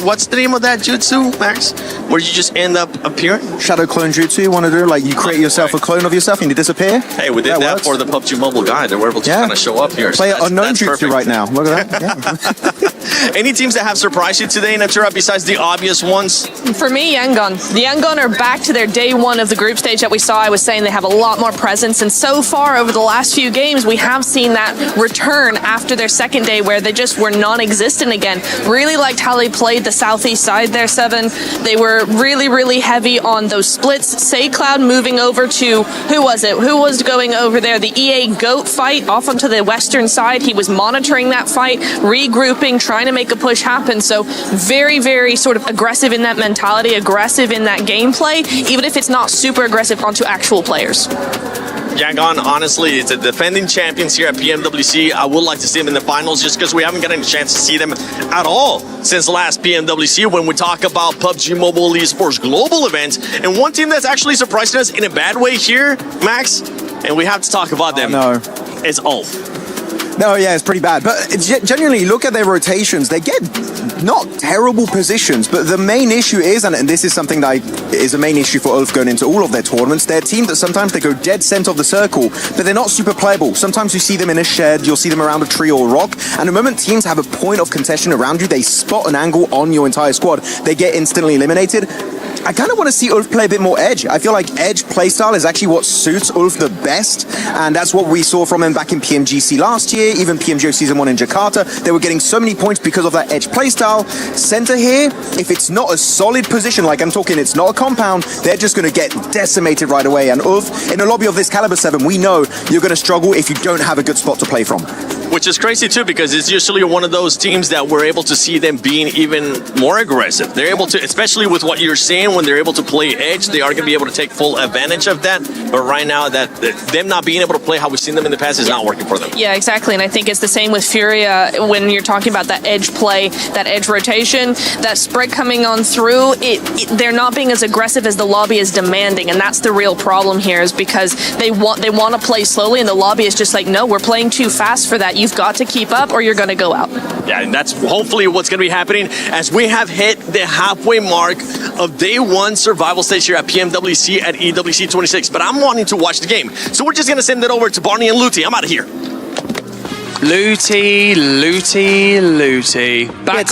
what's the name of that jutsu, Max? Where you just end up appearing? Shadow clone jutsu, you want to do? Like, you create yourself a clone of yourself and you disappear? Hey, we did that for the PUBG Mobile guide. They were able to kind of show up here. Play unknown jutsu right now. Look at that. Yeah. Any teams that have surprised you today, Natura, besides the obvious ones? For me, Yangon. The Yangon are back to their day one of the group stage that we saw. I was saying they have a lot more presence, and so far over the last few games, we have seen that return after their second day where they just were non-existent again. Really liked how they played the southeast side there, Seven. They were really, really heavy on those splits. SayCloud moving over to, who was it? Who was going over there? The EA GOAT fight off onto the western side. He was monitoring that fight, regrouping, trying to make a push happen. So very, very sort of aggressive in that mentality, aggressive in that gameplay, even if it's not super aggressive onto actual players. Yangon, honestly, it's a defending champions here at PMWC. I would like to see them in the finals just because we haven't gotten a chance to see them at all since last PMWC when we talk about PUBG Mobile Esports global events. And one team that's actually surprising us in a bad way here, Max, and we have to talk about them. No. It's ULF. No, yeah, it's pretty bad. But genuinely, look at their rotations. They get not terrible positions, but the main issue is, and this is something that is a main issue for ULF going into all of their tournaments, they're a team that sometimes they go dead center of the circle, but they're not super playable. Sometimes you see them in a shed, you'll see them around a tree or a rock, and the moment teams have a point of contention around you, they spot an angle on your entire squad, they get instantly eliminated. I kind of want to see ULF play a bit more edge. I feel like edge playstyle is actually what suits ULF the best, and that's what we saw from them back in PMGC last year, even PMGO Season 1 in Jakarta. They were getting so many points because of that edge playstyle. Center here, if it's not a solid position, like I'm talking, it's not a compound, they're just going to get decimated right away. And ULF, in a lobby of this caliber 7, we know you're going to struggle if you don't have a good spot to play from. Which is crazy too, because it's usually one of those teams that we're able to see them being even more aggressive. They're able to, especially with what you're saying, when they're able to play edge, they are going to be able to take full advantage of that. But right now, that them not being able to play how we've seen them in the past is not working for them. Yeah, exactly. And I think it's the same with FURIA when you're talking about that edge play, that edge rotation, that spread coming on through. They're not being as aggressive as the lobby is demanding, and that's the real problem here, is because they want to play slowly, and the lobby is just like, no, we're playing too fast for that. You've got to keep up, or you're going to go out. Yeah, and that's hopefully what's going to be happening as we have hit the halfway mark of day one survival stage here at PMWC at EWC 26. But I'm wanting to watch the game, so we're just going to send it over to Barney and Luty. I'm out of here. Looty. Back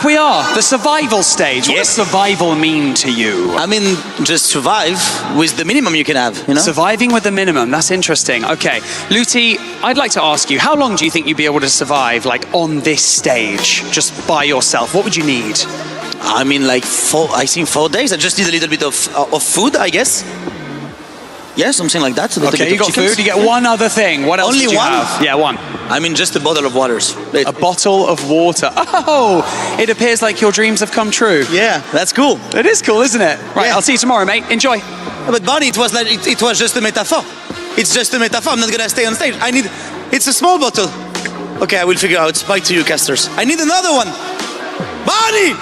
we are. The survival stage. What does survival mean to you? I mean, just survive with the minimum you can have, you know? Surviving with the minimum. That's interesting. Okay. Looty, I'd like to ask you, how long do you think you'd be able to survive, like, on this stage, just by yourself? What would you need? I mean, like, 4 days. I just need a little bit of food, I guess. Yeah, something like that. Okay, you got food. You get one other thing. What else Only did you one? have? Yeah, one. I mean, just a bottle of waters. A bottle of water. Oh, it appears like your dreams have come true. Yeah, that's cool. It is cool, isn't it? Right, yeah. I'll see you tomorrow, mate. Enjoy. But Barney, it was just a metaphor. It's just a metaphor. I'm not gonna stay on stage. It's a small bottle. Okay, I will figure out. Spike to you, casters. I need another one. Barney!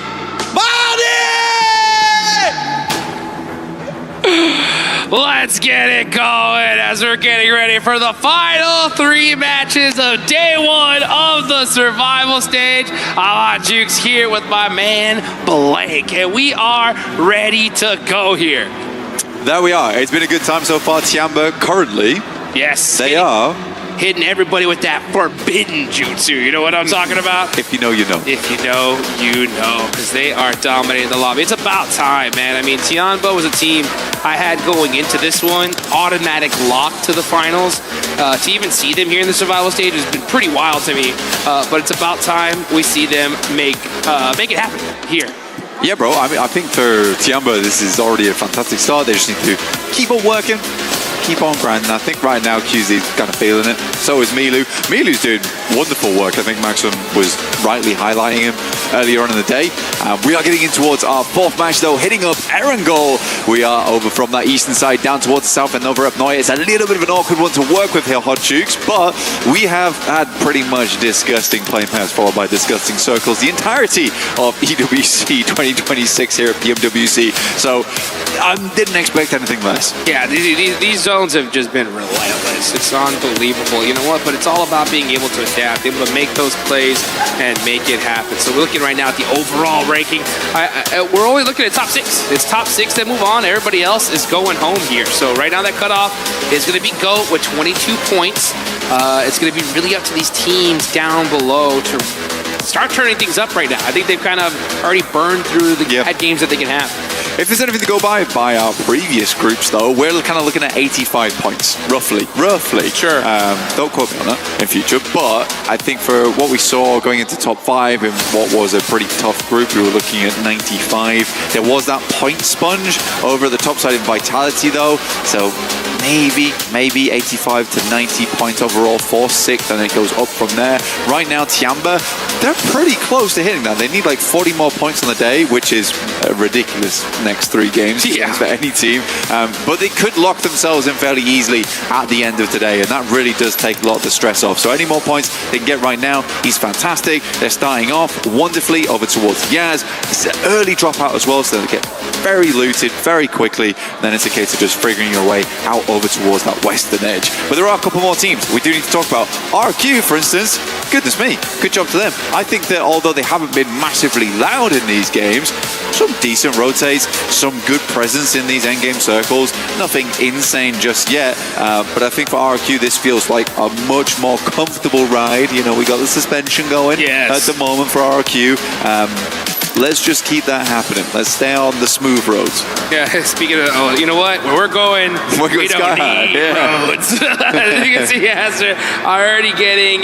Let's get it going as we're getting ready for the final 3 matches of day 1 of the survival stage. I'm on Jukes here with my man Blake, and we are ready to go here. There we are. It's been a good time so far. Tianba currently. Yes. They are. Hitting everybody with that forbidden jutsu. You know what I'm talking about? If you know, you know. If you know, you know. Because they are dominating the lobby. It's about time, man. I mean, Tianba was a team I had going into this one. Automatic lock to the finals. To even see them here in the survival stage has been pretty wild to me. But it's about time we see them make it happen here. Yeah, bro. I mean, I think for Tianba, this is already a fantastic start. They just need to keep on working. Keep on grinding. I think right now QZ's kind of feeling it. So is Milu. Milu's doing wonderful work. I think Maxim was rightly highlighting him earlier on in the day. We are getting in towards our 4th match though, hitting up Erangel. We are over from that eastern side down towards the south and over up north. It's a little bit of an awkward one to work with here, Hot Jukes, but we have had pretty much disgusting playing paths followed by disgusting circles the entirety of EWC 2026 here at PMWC. So I didn't expect anything less. Yeah, these zones Stones have just been relentless. It's unbelievable. You know what? But it's all about being able to adapt, able to make those plays and make it happen. So we're looking right now at the overall ranking. We're only looking at top 6. It's top 6 that move on. Everybody else is going home here. So right now that cutoff is going to be GOAT with 22 points. It's going to be really up to these teams down below to start turning things up right now. I think they've kind of already burned through the bad games that they can have. If there's anything to go by our previous groups, though, we're kind of looking at 85 points, roughly. Sure. Don't quote me on that in future, but I think for what we saw going into top 5 in what was a pretty tough group, we were looking at 95. There was that point sponge over at the top side in Vitality, though, so maybe 85 to 90 points overall for 6th, and it goes up from there. Right now, Tiamba, they're pretty close to hitting that. They need like 40 more points on the day, which is ridiculous next 3 games for any team. But they could lock themselves in fairly easily at the end of today, and that really does take a lot of the stress off. So any more points they can get right now, he's fantastic. They're starting off wonderfully over towards Yaz. It's an early dropout as well, so they get very looted very quickly. And then it's a case of just figuring your way out over towards that western edge. But there are a couple more teams we do need to talk about. RQ, for instance, goodness me, good job to them. I think that although they haven't been massively loud in these games, some decent rotates, some good presence in these endgame circles. Nothing insane just yet, but I think for RQ this feels like a much more comfortable ride. You know, we got the suspension going at the moment for RQ. Let's just keep that happening. Let's stay on the smooth roads. Yeah, speaking of, you know what? Where we're going, we don't need roads. As you can see, Yasser already getting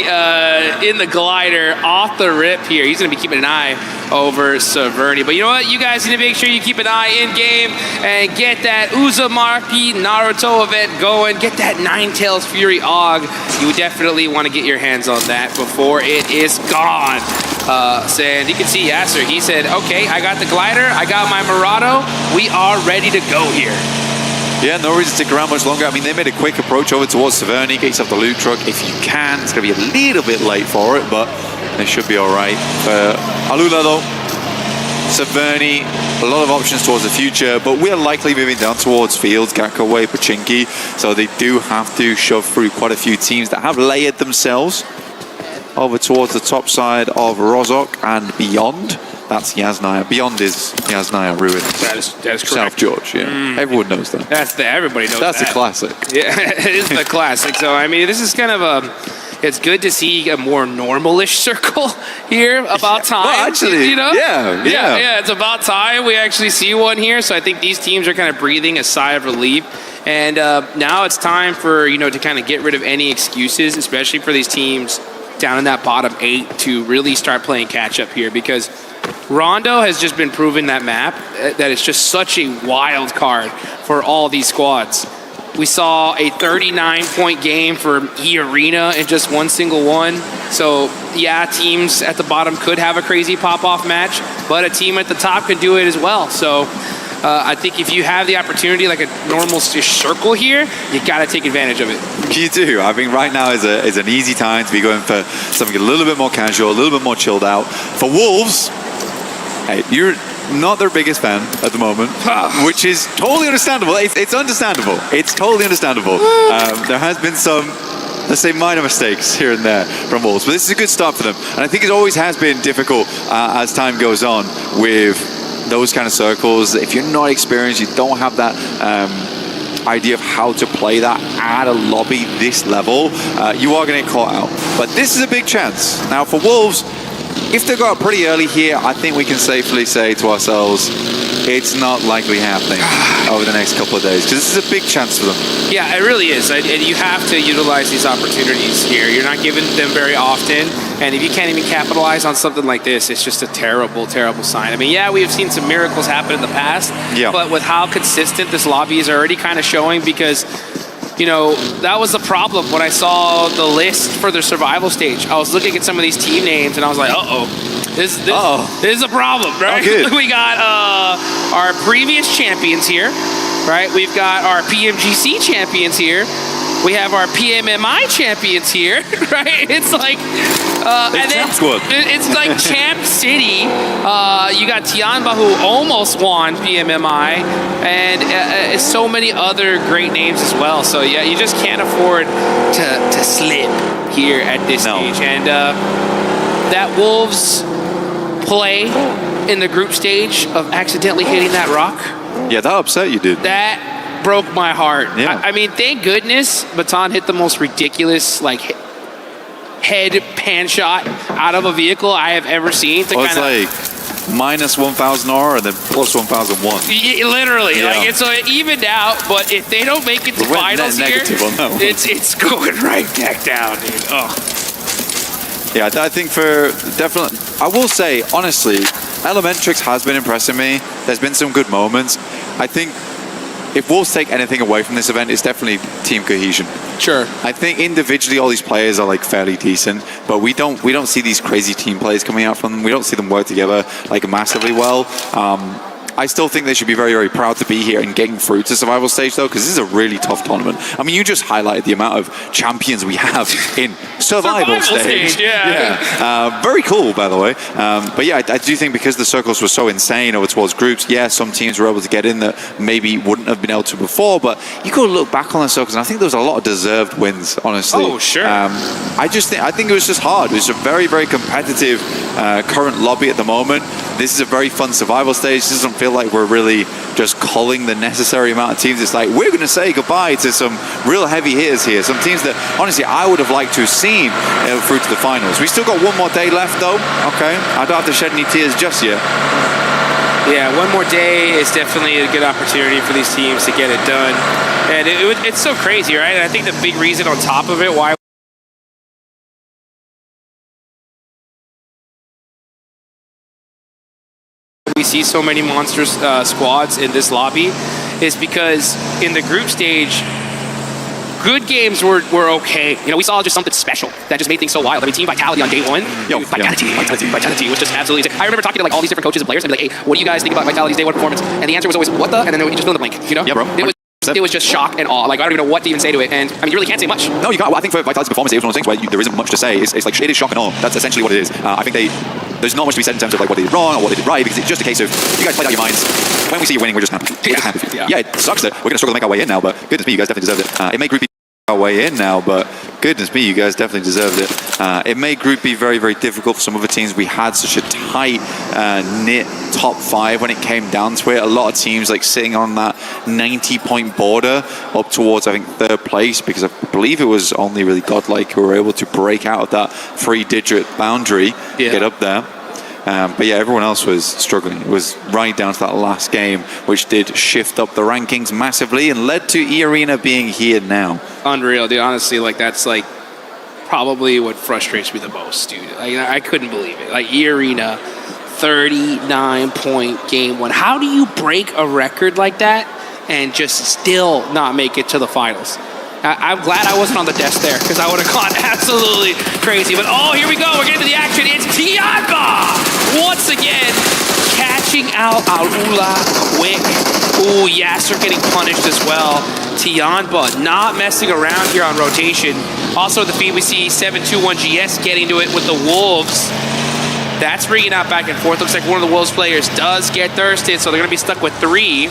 in the glider off the rip here. He's going to be keeping an eye over Severny. But you know what? You guys need to make sure you keep an eye in game and get that Uzumaki Naruto event going. Get that Ninetales Fury AUG. You definitely want to get your hands on that before it is gone. And you can see Yasser, he said, okay, I got the glider, I got my Murado, we are ready to go here. Yeah, no reason to stick around much longer. I mean, they made a quick approach over towards Severny, get yourself the loot truck if you can. It's going to be a little bit late for it, but they should be all right. Alula, though, Severny, a lot of options towards the future, but we're likely moving down towards Fields, Gakko Way, Pochinki, so they do have to shove through quite a few teams that have layered themselves over towards the top side of Rozhok and beyond. That's Yasnaya. Beyond is Yasnaya Ruin. That is correct. South George, everyone knows that. Everybody knows That's that. a classic. Yeah, it is the classic. So, I mean, this is kind of it's good to see a more normal-ish circle here. About time. Well, actually, you know? Yeah, it's about time we actually see one here. So I think these teams are kind of breathing a sigh of relief. And now it's time for, to kind of get rid of any excuses, especially for these teams down in that bottom 8 to really start playing catch up here, because Rondo has just been proving that map that it's just such a wild card for all these squads. We saw a 39-point game for E-Arena in just one single one. So yeah, teams at the bottom could have a crazy pop-off match, but a team at the top could do it as well. So I think if you have the opportunity, like a normal circle here, you got to take advantage of it. You do. I think right now is an easy time to be going for something a little bit more casual, a little bit more chilled out. For Wolves, hey, you're not their biggest fan at the moment, which is totally understandable. It's understandable. It's totally understandable. There has been some, let's say, minor mistakes here and there from Wolves, but this is a good start for them. And I think it always has been difficult as time goes on with those kind of circles. If you're not experienced, you don't have that idea of how to play that at a lobby this level, you are going to get caught out. But this is a big chance. Now for Wolves, if they got pretty early here, I think we can safely say to ourselves, it's not likely happening over the next couple of days, because this is a big chance for them. Yeah, it really is. And you have to utilize these opportunities here. You're not given them very often. And if you can't even capitalize on something like this, it's just a terrible, terrible sign. I mean, yeah, we have seen some miracles happen in the past, but with how consistent this lobby is already kind of showing, because, that was the problem when I saw the list for the survival stage. I was looking at some of these team names, and I was like, this is a problem, right? We got our previous champions here, right? We've got our PMGC champions here. We have our PMMI champions here, right? It's like, And then it's like Champ City. You got Tianba, who almost won PMMI, and so many other great names as well. So yeah, you just can't afford to slip here at this stage. And that Wolves play in the group stage of accidentally hitting that rock. Yeah, that upset you, dude. That broke my heart. Yeah. I mean, thank goodness Baton hit the most ridiculous, like, head pan shot out of a vehicle I have ever seen. It's like minus 1,000 R and then plus 1,001. Literally, like it's evened out. But if they don't make it to finals here, it's going right back down, dude. Oh. Yeah, I think for definitely, I will say honestly, Elementrix has been impressing me. There's been some good moments. I think if Wolves take anything away from this event, it's definitely team cohesion. Sure. I think individually all these players are like fairly decent, but we don't see these crazy team plays coming out from them. We don't see them work together like massively well. I still think they should be very, very proud to be here and getting through to survival stage though, because this is a really tough tournament. I mean, you just highlighted the amount of champions we have in survival stage. Yeah. Very cool, by the way. But yeah, I do think because the circles were so insane over towards groups, yeah, some teams were able to get in that maybe wouldn't have been able to before, but you could look back on the circles and I think there was a lot of deserved wins, honestly. Oh, sure. I think it was just hard. It was a very, very competitive current lobby at the moment. This is a very fun survival stage. This doesn't feel like we're really just culling the necessary amount of teams. It's like we're going to say goodbye to some real heavy hitters here. Some teams that, honestly, I would have liked to have seen through to the finals. We still got one more day left, though. Okay, I don't have to shed any tears just yet. Yeah, one more day is definitely a good opportunity for these teams to get it done. And it's so crazy, right? And I think the big reason on top of it why we see so many monster squads in this lobby is because in the group stage, good games were okay. You know, we saw just something special that just made things so wild. I mean, Team Vitality on day one, Vitality was just absolutely insane. I remember talking to like all these different coaches and players and be like, hey, what do you guys think about Vitality's day one performance? And the answer was always, what the? And then we just fill in the blank, you know? Yeah, bro. It was just shock and awe. Like, I don't even know what to even say to it. And I mean, you really can't say much. No, you can't. I think for Vitality's performance, it was one of those things where there isn't much to say. It's like, it is shock and awe. That's essentially what it is. I think there's not much to be said in terms of like what they did wrong or what they did right, because it's just a case of you guys played out your minds. When we see you winning, we're just happy. We're just happy. Yeah, it sucks that we're going to struggle to make our way in now, but goodness me, you guys definitely deserved it. It made Group B our way in now, but goodness me, you guys definitely deserved it. It made Group B very, very difficult for some other teams. We had such a tight, knit top 5 when it came down to it. A lot of teams like sitting on that 90-point border up towards, I think, 3rd place, because I believe it was only really Godlike who were able to break out of that 3-digit boundary, get up there. But yeah, everyone else was struggling. It was right down to that last game, which did shift up the rankings massively and led to E-Arena being here now. Unreal, dude. Honestly, like, that's like probably what frustrates me the most, dude. Like, I couldn't believe it. Like, E-Arena, 39-point game 1. How do you break a record like that and just still not make it to the finals? I'm glad I wasn't on the desk there, because I would have gone absolutely crazy. But oh, here we go. We're getting to the action. It's Tianba once again catching out Aula quick. Ooh, Yasser getting punished as well. Tianba not messing around here on rotation. Also the feed, we see 721GS getting to it with the Wolves. That's bringing out back and forth. Looks like one of the Wolves players does get thirsted, so they're going to be stuck with 3.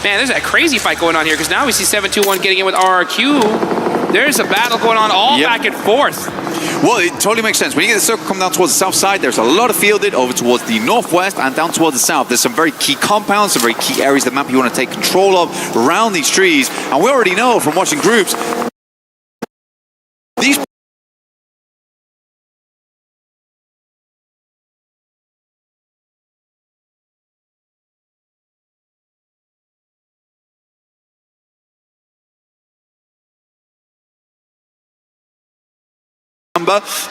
Man, there's a crazy fight going on here, because now we see 721 getting in with RRQ. There's a battle going on all back and forth. Well, it totally makes sense. When you get the circle come down towards the south side, there's a lot of fielded over towards the northwest and down towards the south. There's some very key compounds, some very key areas of the map you want to take control of around these trees. And we already know from watching groups, these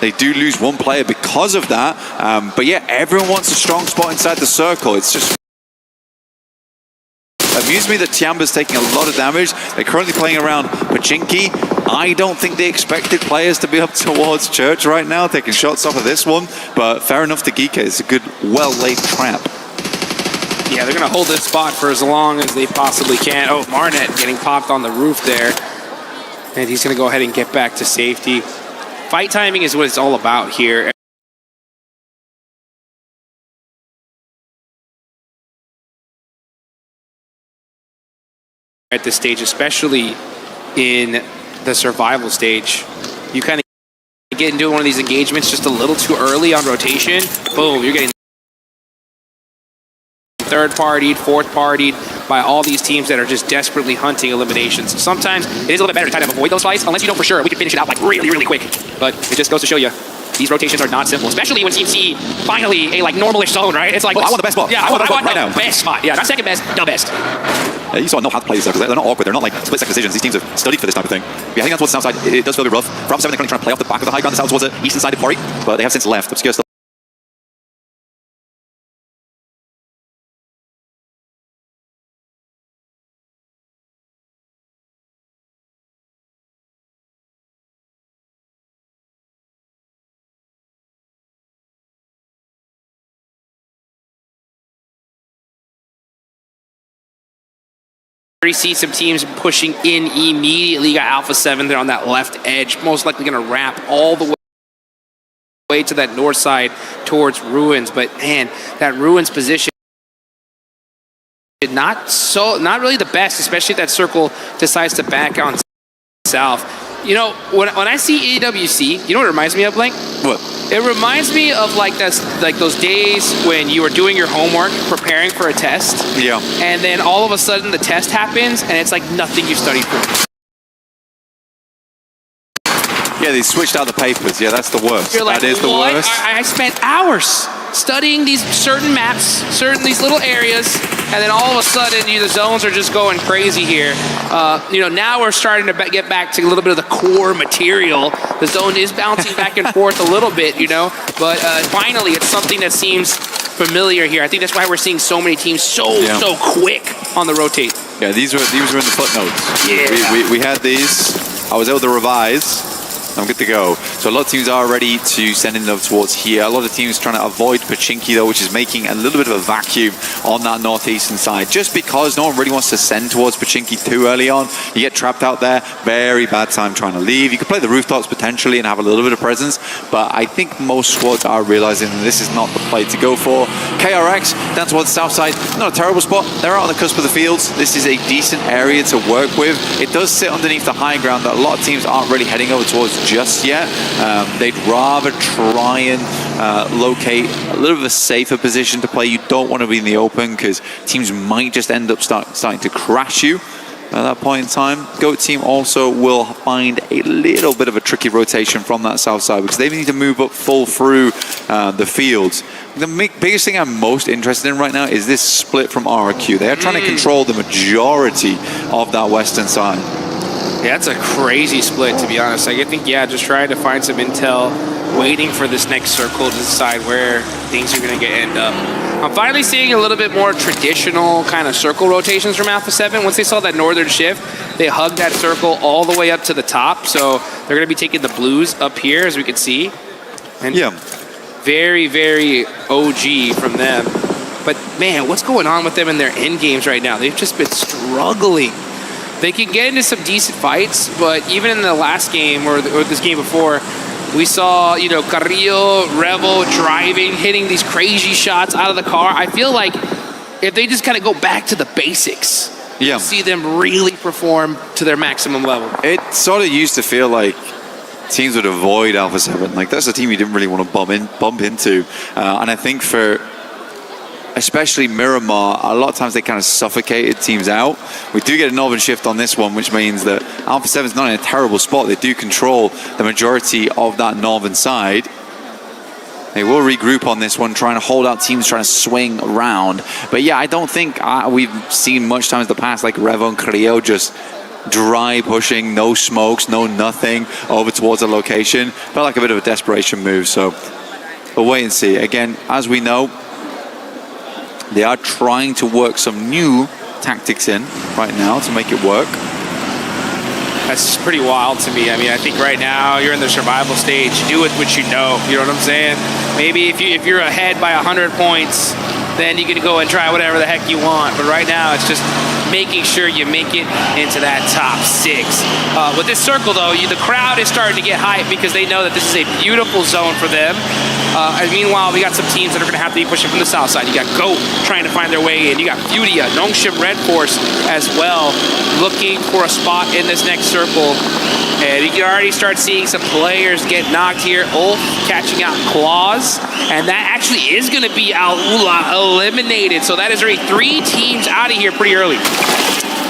they do lose one player because of that, but yeah, everyone wants a strong spot inside the circle. It's just amused me that Tianba's taking a lot of damage. They're currently playing around Pachinki. I don't think they expected players to be up towards Church right now, taking shots off of this one, but fair enough to GEEK. It's a good, well-laid trap. Yeah, they're going to hold this spot for as long as they possibly can. Oh, Marnet getting popped on the roof there, and he's going to go ahead and get back to safety. Fight timing is what it's all about here. at this stage, especially in the survival stage. You kind of get into one of these engagements just a little too early on rotation. Boom, you're getting third-partied, fourth-partied by all these teams that are just desperately hunting eliminations. Sometimes it is a little bit better to kind of avoid those fights, unless you know for sure we can finish it out like really, really quick. But it just goes to show you, these rotations are not simple, especially when Team C finally a like normalish zone, right? It's like, well, I want the best spot. Yeah, I want the best spot. Yeah, not second best, the best. You saw know how to play these because they're not awkward. They're not like split-second decisions. These teams have studied for this type of thing. Yeah, heading out towards the south side, it does feel a bit rough. For Alpha 7, they're currently trying to play off the back of the high ground, the south towards the eastern side of Quarry, but they have since left. Obscure still. already see some teams pushing in immediately. You got Alpha 7 there on that left edge, most likely going to wrap all the way to that north side towards Ruins. But man, that Ruins position, not really the best, especially if that circle decides to back on south. You know, when I see EWC, you know what it reminds me of, Blank? What? It reminds me of like those days when you were doing your homework, preparing for a test. Yeah. And then all of a sudden the test happens and it's like nothing you studied for. Yeah, they switched out the papers. Yeah, that's the worst. You're like, that is the what? worst. I spent hours studying these certain maps, these little areas, and then all of a sudden the zones are just going crazy here. You know, now we're starting to get back to a little bit of the core material. The zone is bouncing back and forth a little bit, you know, but finally it's something that seems familiar here. I think that's why we're seeing so many teams so quick on the rotate. Yeah, these were in the footnotes. Yeah. We had these. I was able to revise. I'm good to go. So a lot of teams are ready to send in them towards here. A lot of teams trying to avoid Pochinki though, which is making a little bit of a vacuum on that northeastern side. Just because no one really wants to send towards Pochinki too early on. You get trapped out there. Very bad time trying to leave. You could play the rooftops potentially and have a little bit of presence, but I think most squads are realizing that this is not the play to go for. KRX down towards the south side. Not a terrible spot. They're out on the cusp of the fields. This is a decent area to work with. It does sit underneath the high ground that a lot of teams aren't really heading over towards just yet. They'd rather try and locate a little bit of a safer position to play. You don't want to be in the open because teams might just end up starting to crash you at that point in time. GOAT team also will find a little bit of a tricky rotation from that south side because they need to move up full through the fields. The biggest thing I'm most interested in right now is this split from RRQ. They are trying to control the majority of that western side. Yeah, that's a crazy split, to be honest. I think, yeah, just trying to find some intel, waiting for this next circle to decide where things are going to end up. I'm finally seeing a little bit more traditional kind of circle rotations from Alpha 7. Once they saw that northern shift, they hugged that circle all the way up to the top. So they're going to be taking the blues up here, as we can see. And yeah, very, very OG from them. But, man, what's going on with them in their end games right now? They've just been struggling. They can get into some decent fights, but even in the last game or this game before, we saw, you know, Carrillo, Revel driving, hitting these crazy shots out of the car. I feel like if they just kind of go back to the basics, you'll see them really perform to their maximum level. It sort of used to feel like teams would avoid Alpha 7. Like, that's a team you didn't really want to bump into. And I think for especially Miramar, a lot of times they kind of suffocated teams out. We do get a northern shift on this one, which means that Alpha 7's not in a terrible spot. They do control the majority of that northern side. They will regroup on this one, trying to hold out teams, trying to swing around. But yeah, I don't think we've seen much times in the past, like Revo and Carrillo just dry pushing, no smokes, no nothing, over towards a location. Felt like a bit of a desperation move, so we'll wait and see. Again, as we know, they are trying to work some new tactics in right now to make it work. That's pretty wild to me. I mean, I think right now you're in the survival stage. Do with what you know. You know what I'm saying? Maybe if you're ahead by 100 points, then you can go and try whatever the heck you want. But right now, it's just making sure you make it into that top 6. With this circle, though, the crowd is starting to get hyped because they know that this is a beautiful zone for them. And meanwhile, we got some teams that are going to have to be pushing from the south side. You got GOAT trying to find their way in. You got FURIA, Nongshim Red Force as well, looking for a spot in this next circle. And you can already start seeing some players get knocked here. Ulf catching out Claws. And that actually is going to be Aula eliminated. So that is already 3 teams out of here pretty early.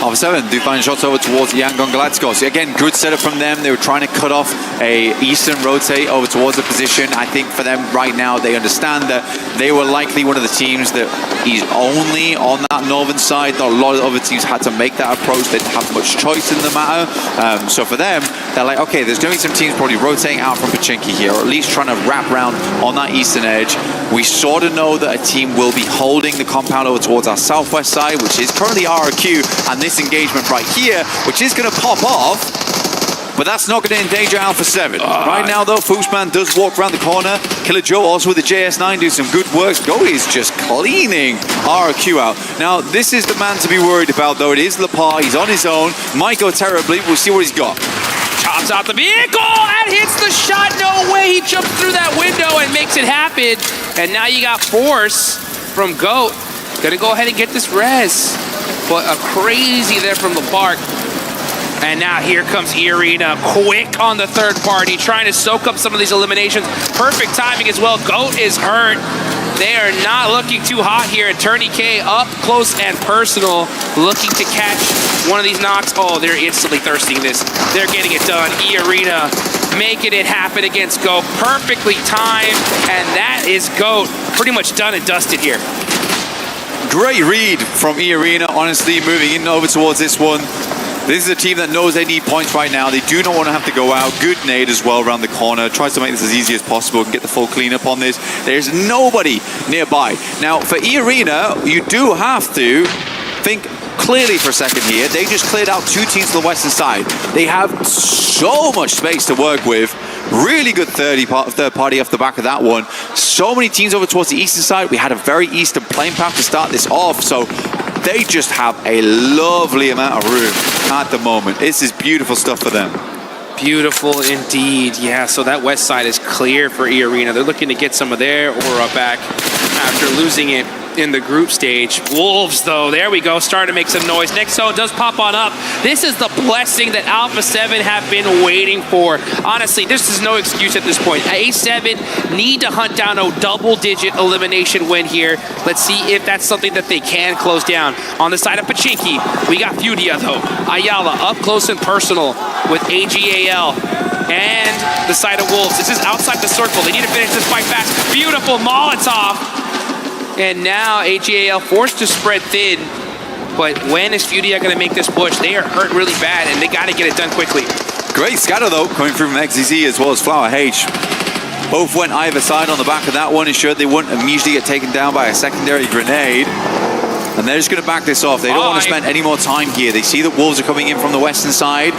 Alpha 7 do find shots over towards yangongalacticos. Again, good setup from them. They were trying to cut off a eastern rotate over towards the position. I think for them right now, they understand that they were likely one of the teams that is only on that northern side. Not a lot of other teams had to make that approach. They didn't have much choice in the matter. So for them, they're like, okay, there's going to be some teams probably rotating out from Pachinki here, or at least trying to wrap around on that eastern edge. We sort of know that a team will be holding the compound over towards our southwest side, which is currently RRQ, and this engagement right here, which is going to pop off, but that's not going to endanger Alpha 7. Right now, though, Foosman does walk around the corner. Killer Joe also with the JS9 doing some good work. Go is just cleaning RRQ out. Now, this is the man to be worried about, though. It is Lepar. He's on his own. Might go terribly. We'll see what he's got. Chops out the vehicle and hits the shot. No way, he jumps through that window and makes it happen. And now you got Force from GOAT. Gonna go ahead and get this res. But a crazy there from the Bark. And now here comes Irina, quick on the third party, trying to soak up some of these eliminations. Perfect timing as well. GOAT is hurt. They are not looking too hot here. Attorney K up close and personal, looking to catch one of these knocks. Oh, they're instantly thirsting this. They're getting it done. Irina making it happen against GOAT. Perfectly timed, and that is GOAT pretty much done and dusted here. Great read from E-Arena, honestly, moving in over towards this one. This is a team that knows they need points right now. They do not want to have to go out. Good nade as well around the corner. Tries to make this as easy as possible and get the full cleanup on this. There's nobody nearby. Now, for E-Arena, you do have to think clearly for a second here. They just cleared out 2 teams to the western side. They have so much space to work with. Really good third party off the back of that one. So many teams over towards the eastern side. We had a very eastern plane path to start this off, so they just have a lovely amount of room at the moment. This is beautiful stuff for them. Beautiful indeed. Yeah, so that west side is clear for E-Arena. They're looking to get some of their aura back after losing it in the group stage. Wolves, though, there we go, starting to make some noise. Next zone does pop on up. This is the blessing that Alpha 7 have been waiting for. Honestly, this is no excuse at this point. A7 need to hunt down a double-digit elimination win here. Let's see if that's something that they can close down. On the side of Pachinki, we got FURIA, though. Ayala up close and personal with AGAL. And the side of Wolves. This is outside the circle. They need to finish this fight fast. Beautiful Molotov. And now AGAL forced to spread thin. But when is FURIA going to make this push? They are hurt really bad, and they got to get it done quickly. Great scatter, though, coming through from XZZ as well as Flower H. Both went either side on the back of that one, ensured they wouldn't immediately get taken down by a secondary grenade. And they're just going to back this off. They don't want to spend any more time here. They see that Wolves are coming in from the western side.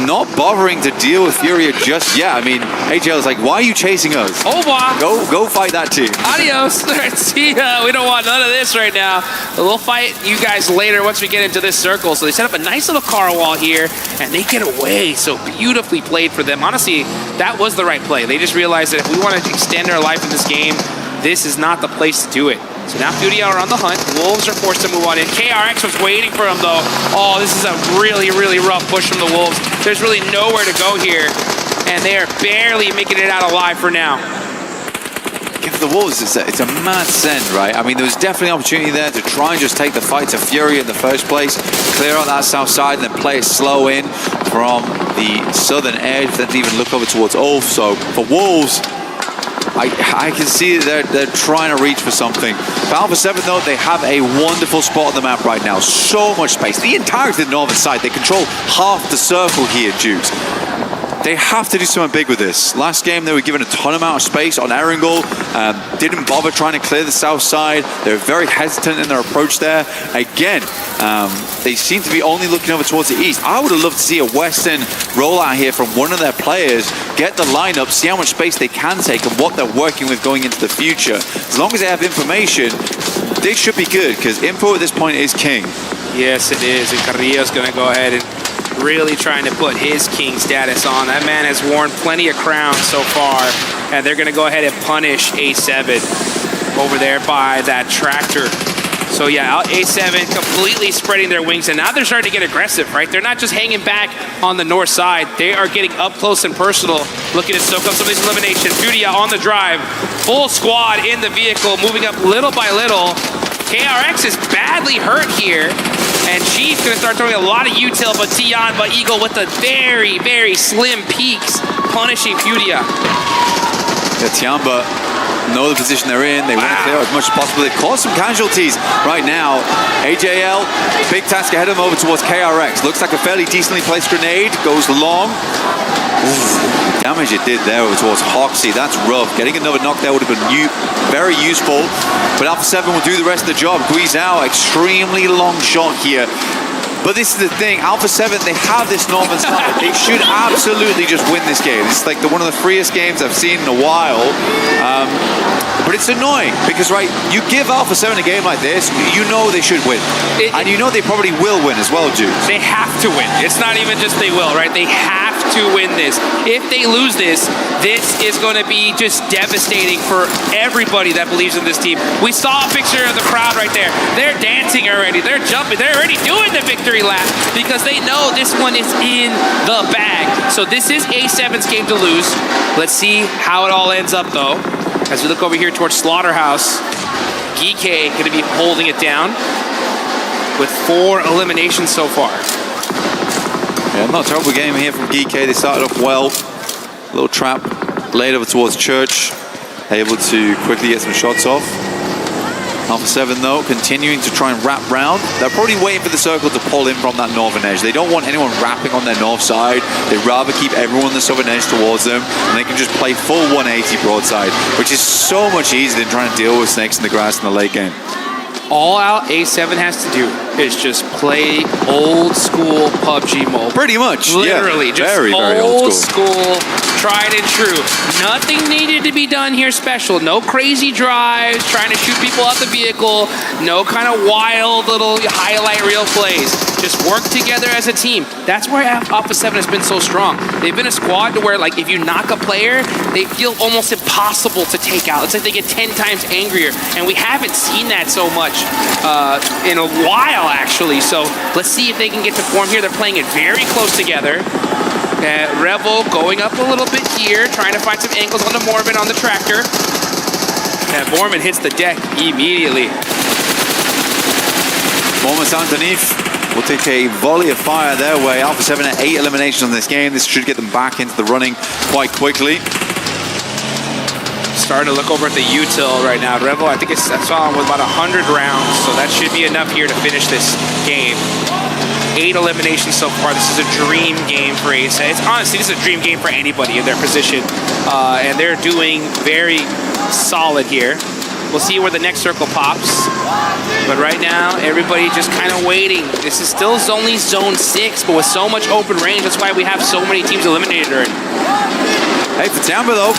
Not bothering to deal with FURIA just yet. I mean, AGL is like, why are you chasing us? Oh, wow. Go fight that team. Adios. See ya. We don't want none of this right now. But we'll fight you guys later once we get into this circle. So they set up a nice little car wall here, and they get away. So beautifully played for them. Honestly, that was the right play. They just realized that if we want to extend our life in this game, this is not the place to do it. So now FURIA are on the hunt. Wolves are forced to move on in. KRX was waiting for him, though. Oh, this is a really, really rough push from the Wolves. There's really nowhere to go here, and they are barely making it out alive for now. Give the Wolves, it's a mad send, right? I mean, there was definitely an opportunity there to try and just take the fight to FURIA in the first place, clear out that south side, and then play it slow in from the southern edge, then even look over towards Ulf. So for Wolves, I can see that they're trying to reach for something. For Alpha 7, though, they have a wonderful spot on the map right now. So much space. The entirety of the northern side. They control half the circle here, Dukes. They have to do something big with this. Last game, they were given a ton amount of space on Erangel. Didn't bother trying to clear the south side. They were very hesitant in their approach there. Again, they seem to be only looking over towards the east. I would have loved to see a western rollout here from one of their players, get the lineup, see how much space they can take and what they're working with going into the future. As long as they have information, they should be good, because info at this point is king. Yes, it is. And Carrillo's going to go ahead and really trying to put his king status on. That man has worn plenty of crowns so far. and they're going to go ahead and punish A7 over there by that tractor. So yeah, A7 completely spreading their wings, and now they're starting to get aggressive, right? They're not just hanging back on the north side. They are getting up close and personal, looking to soak up some of these eliminations. FURIA on the drive, full squad in the vehicle, moving up little by little. KRX is badly hurt here, and she's going to start throwing a lot of util, but TIAN, but Eagle with the very, very slim peaks, punishing FURIA. Yeah, TIAN, but know the position they're in. They want to clear as much as possible. They caused some casualties right now. AJL, big task ahead of them over towards KRX. Looks like a fairly decently placed grenade. Goes long. Ooh, damage it did there over towards Hoxie. That's rough. Getting another knock there would have been very useful. But Alpha 7 will do the rest of the job. Guizhou, extremely long shot here. But this is the thing, Alpha 7, they have this northern side. They should absolutely just win this game. It's like one of the freest games I've seen in a while. But it's annoying because, right, you give Alpha 7 a game like this, you know they should win. And you know they probably will win as well, Jude. They have to win. It's not even just they will, right? They have to win this. If they lose this, this is going to be just devastating for everybody that believes in this team. We saw a picture of the crowd right there. They're dancing already. They're jumping. They're already doing the victory lap because they know this one is in the bag. So this is A7's game to lose. Let's see how it all ends up, though. As we look over here towards Slaughterhouse, GEEK going to be holding it down with 4 eliminations so far. Yeah, not a terrible game here from GEEK. They started off well. Little trap laid over towards Church. Able to quickly get some shots off. Alpha 7, though, continuing to try and wrap round. They're probably waiting for the circle to pull in from that northern edge. They don't want anyone wrapping on their north side. They'd rather keep everyone on the southern edge towards them, and they can just play full 180 broadside, which is so much easier than trying to deal with snakes in the grass in the late game. All out A7 has to do is just play old school PUBG Mobile. Pretty much, literally, yeah. just very old school, tried and true. Nothing needed to be done here special. No crazy drives, trying to shoot people out the vehicle. No kind of wild little highlight reel plays. Just work together as a team. That's where Alpha 7 has been so strong. They've been a squad to where, like, if you knock a player, they feel almost impossible to take out. It's like they get 10 times angrier, and we haven't seen that so much in a while, actually. So let's see if they can get to form here. They're playing it very close together. Revel going up a little bit here, trying to find some angles on the Mormon on the tractor. And Mormon hits the deck immediately. Mormon's underneath. We'll take a volley of fire their way. Alpha 7 at 8 eliminations on this game. This should get them back into the running quite quickly. Starting to look over at the util right now. Revel, I think I saw him with about 100 rounds, so that should be enough here to finish this game. 8 eliminations so far. This is a dream game for Ace. It's honestly, this is a dream game for anybody in their position, and they're doing very solid here. We'll see where the next circle pops. But right now, everybody just kind of waiting. This is still only Zone 6, but with so much open range, that's why we have so many teams eliminated already. Hey, for Tampa, though,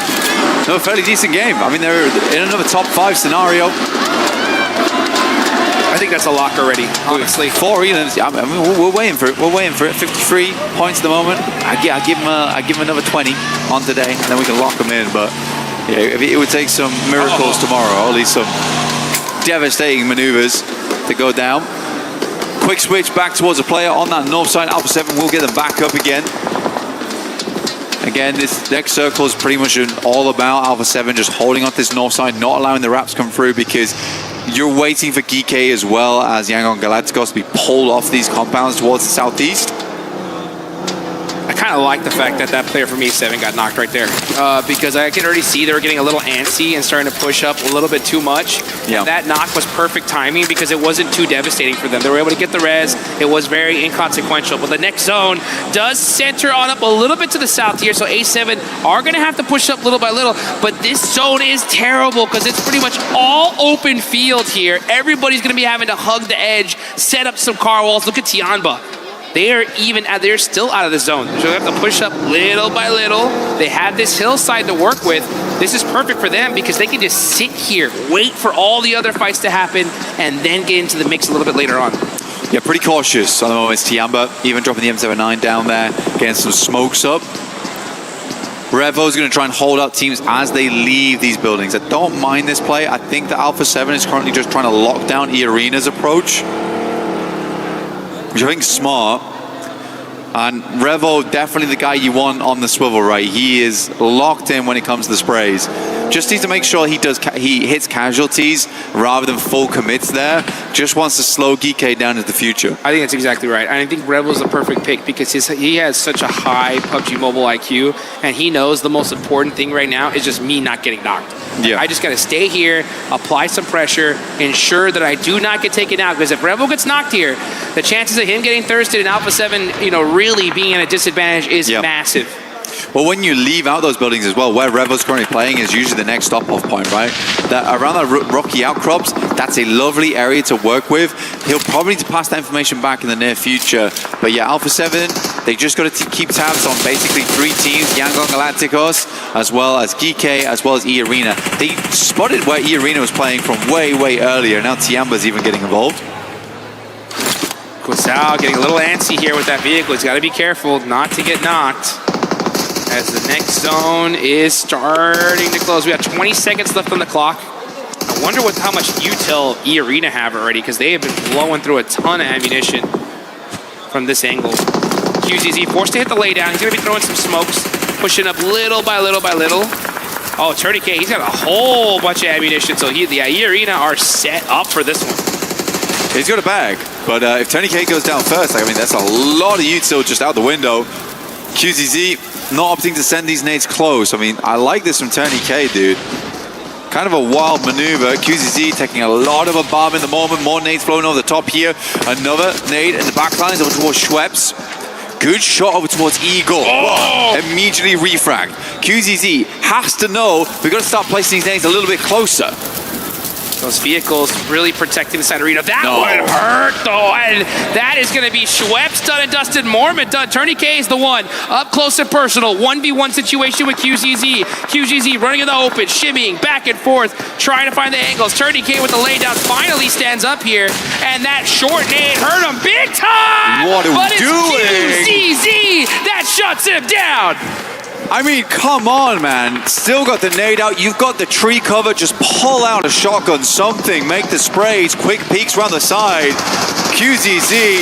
another fairly decent game. I mean, they're in another top 5 scenario. I think that's a lock already, honestly. 4 elims. I mean, we're waiting for it. We're waiting for it. 53 points at the moment. I give him another 20 on today, and then we can lock them in. But yeah, it would take some miracles tomorrow, or at least some devastating maneuvers to go down. Quick switch back towards a player on that north side. Alpha 7 will get them back up again. Again, this next circle is pretty much all about Alpha 7 just holding on to this north side, not allowing the wraps come through, because you're waiting for GEEK as well as yangongalacticos to be pulled off these compounds towards the southeast. I kind of like the fact that that player from E7 got knocked right there, because I can already see they were getting a little antsy and starting to push up a little bit too much. Yeah. And that knock was perfect timing because it wasn't too devastating for them. They were able to get the res. It was very inconsequential. But the next zone does center on up a little bit to the south here, so A7 are going to have to push up little by little. But this zone is terrible because it's pretty much all open field here. Everybody's going to be having to hug the edge, set up some car walls. Look at Tianba. They're still out of the zone. So they have to push up little by little. They have this hillside to work with. This is perfect for them because they can just sit here, wait for all the other fights to happen, and then get into the mix a little bit later on. Yeah, pretty cautious on the moment. It's Tianba, even dropping the M79 down there, getting some smokes up. Revo's going to try and hold up teams as they leave these buildings. I don't mind this play. I think that Alpha 7 is currently just trying to lock down E-Arena's approach, which I think is smart. And Revo, definitely the guy you want on the swivel, right? He is locked in when it comes to the sprays. Just needs to make sure he hits casualties rather than full commits there. Just wants to slow GEEK down into the future. I think that's exactly right. And I think Revo's the perfect pick because he has such a high PUBG Mobile IQ, and he knows the most important thing right now is just me not getting knocked. Yeah. I just got to stay here, apply some pressure, ensure that I do not get taken out. Because if Revo gets knocked here, the chances of him getting thirsted in Alpha 7, really being at a disadvantage is massive. Well, when you leave out those buildings as well, where Revo's currently playing is usually the next stop-off point, right? Around the rocky outcrops, that's a lovely area to work with. He'll probably need to pass that information back in the near future. But yeah, Alpha 7, they just got to keep tabs on basically 3 teams, Yangongalacticos, as well as GEEK, as well as E-Arena. They spotted where E-Arena was playing from way, way earlier. Now Tiamba's even getting involved. Kusao getting a little antsy here with that vehicle. He's got to be careful not to get knocked, as the next zone is starting to close. We have 20 seconds left on the clock. I wonder how much util E-Arena have already, because they have been blowing through a ton of ammunition from this angle. QZZ forced to hit the laydown. He's going to be throwing some smokes, pushing up little by little by little. Oh, Tourniquet, he's got a whole bunch of ammunition, so E-Arena are set up for this one. He's got a bag, but if Tourniquet goes down first, I mean, that's a lot of util just out the window. QZZ not opting to send these nades close. I mean, I like this from Tourniquet, dude. Kind of a wild maneuver. QZZ taking a lot of a bomb in the moment. More nades flowing over the top here. Another nade in the back lines over towards Schweppes. Good shot over towards Eagle. Oh! Immediately refrag. QZZ has to know we've got to start placing these nades a little bit closer. Those vehicles really protecting the side arena. That would hurt, though. And that is going to be Schweppes done and dusted. Mormon done. Tourniquet is the one. Up close and personal. 1v1 situation with QZZ. QZZ running in the open, shimmying back and forth, trying to find the angles. Tourniquet with the laydown finally stands up here. And that short nade hurt him big time. What are we It's doing? QZZ that shuts him down. I mean, come on, man. Still got the nade out. You've got the tree cover. Just pull out a shotgun, something. Make the sprays. Quick peeks around the side. QZZ.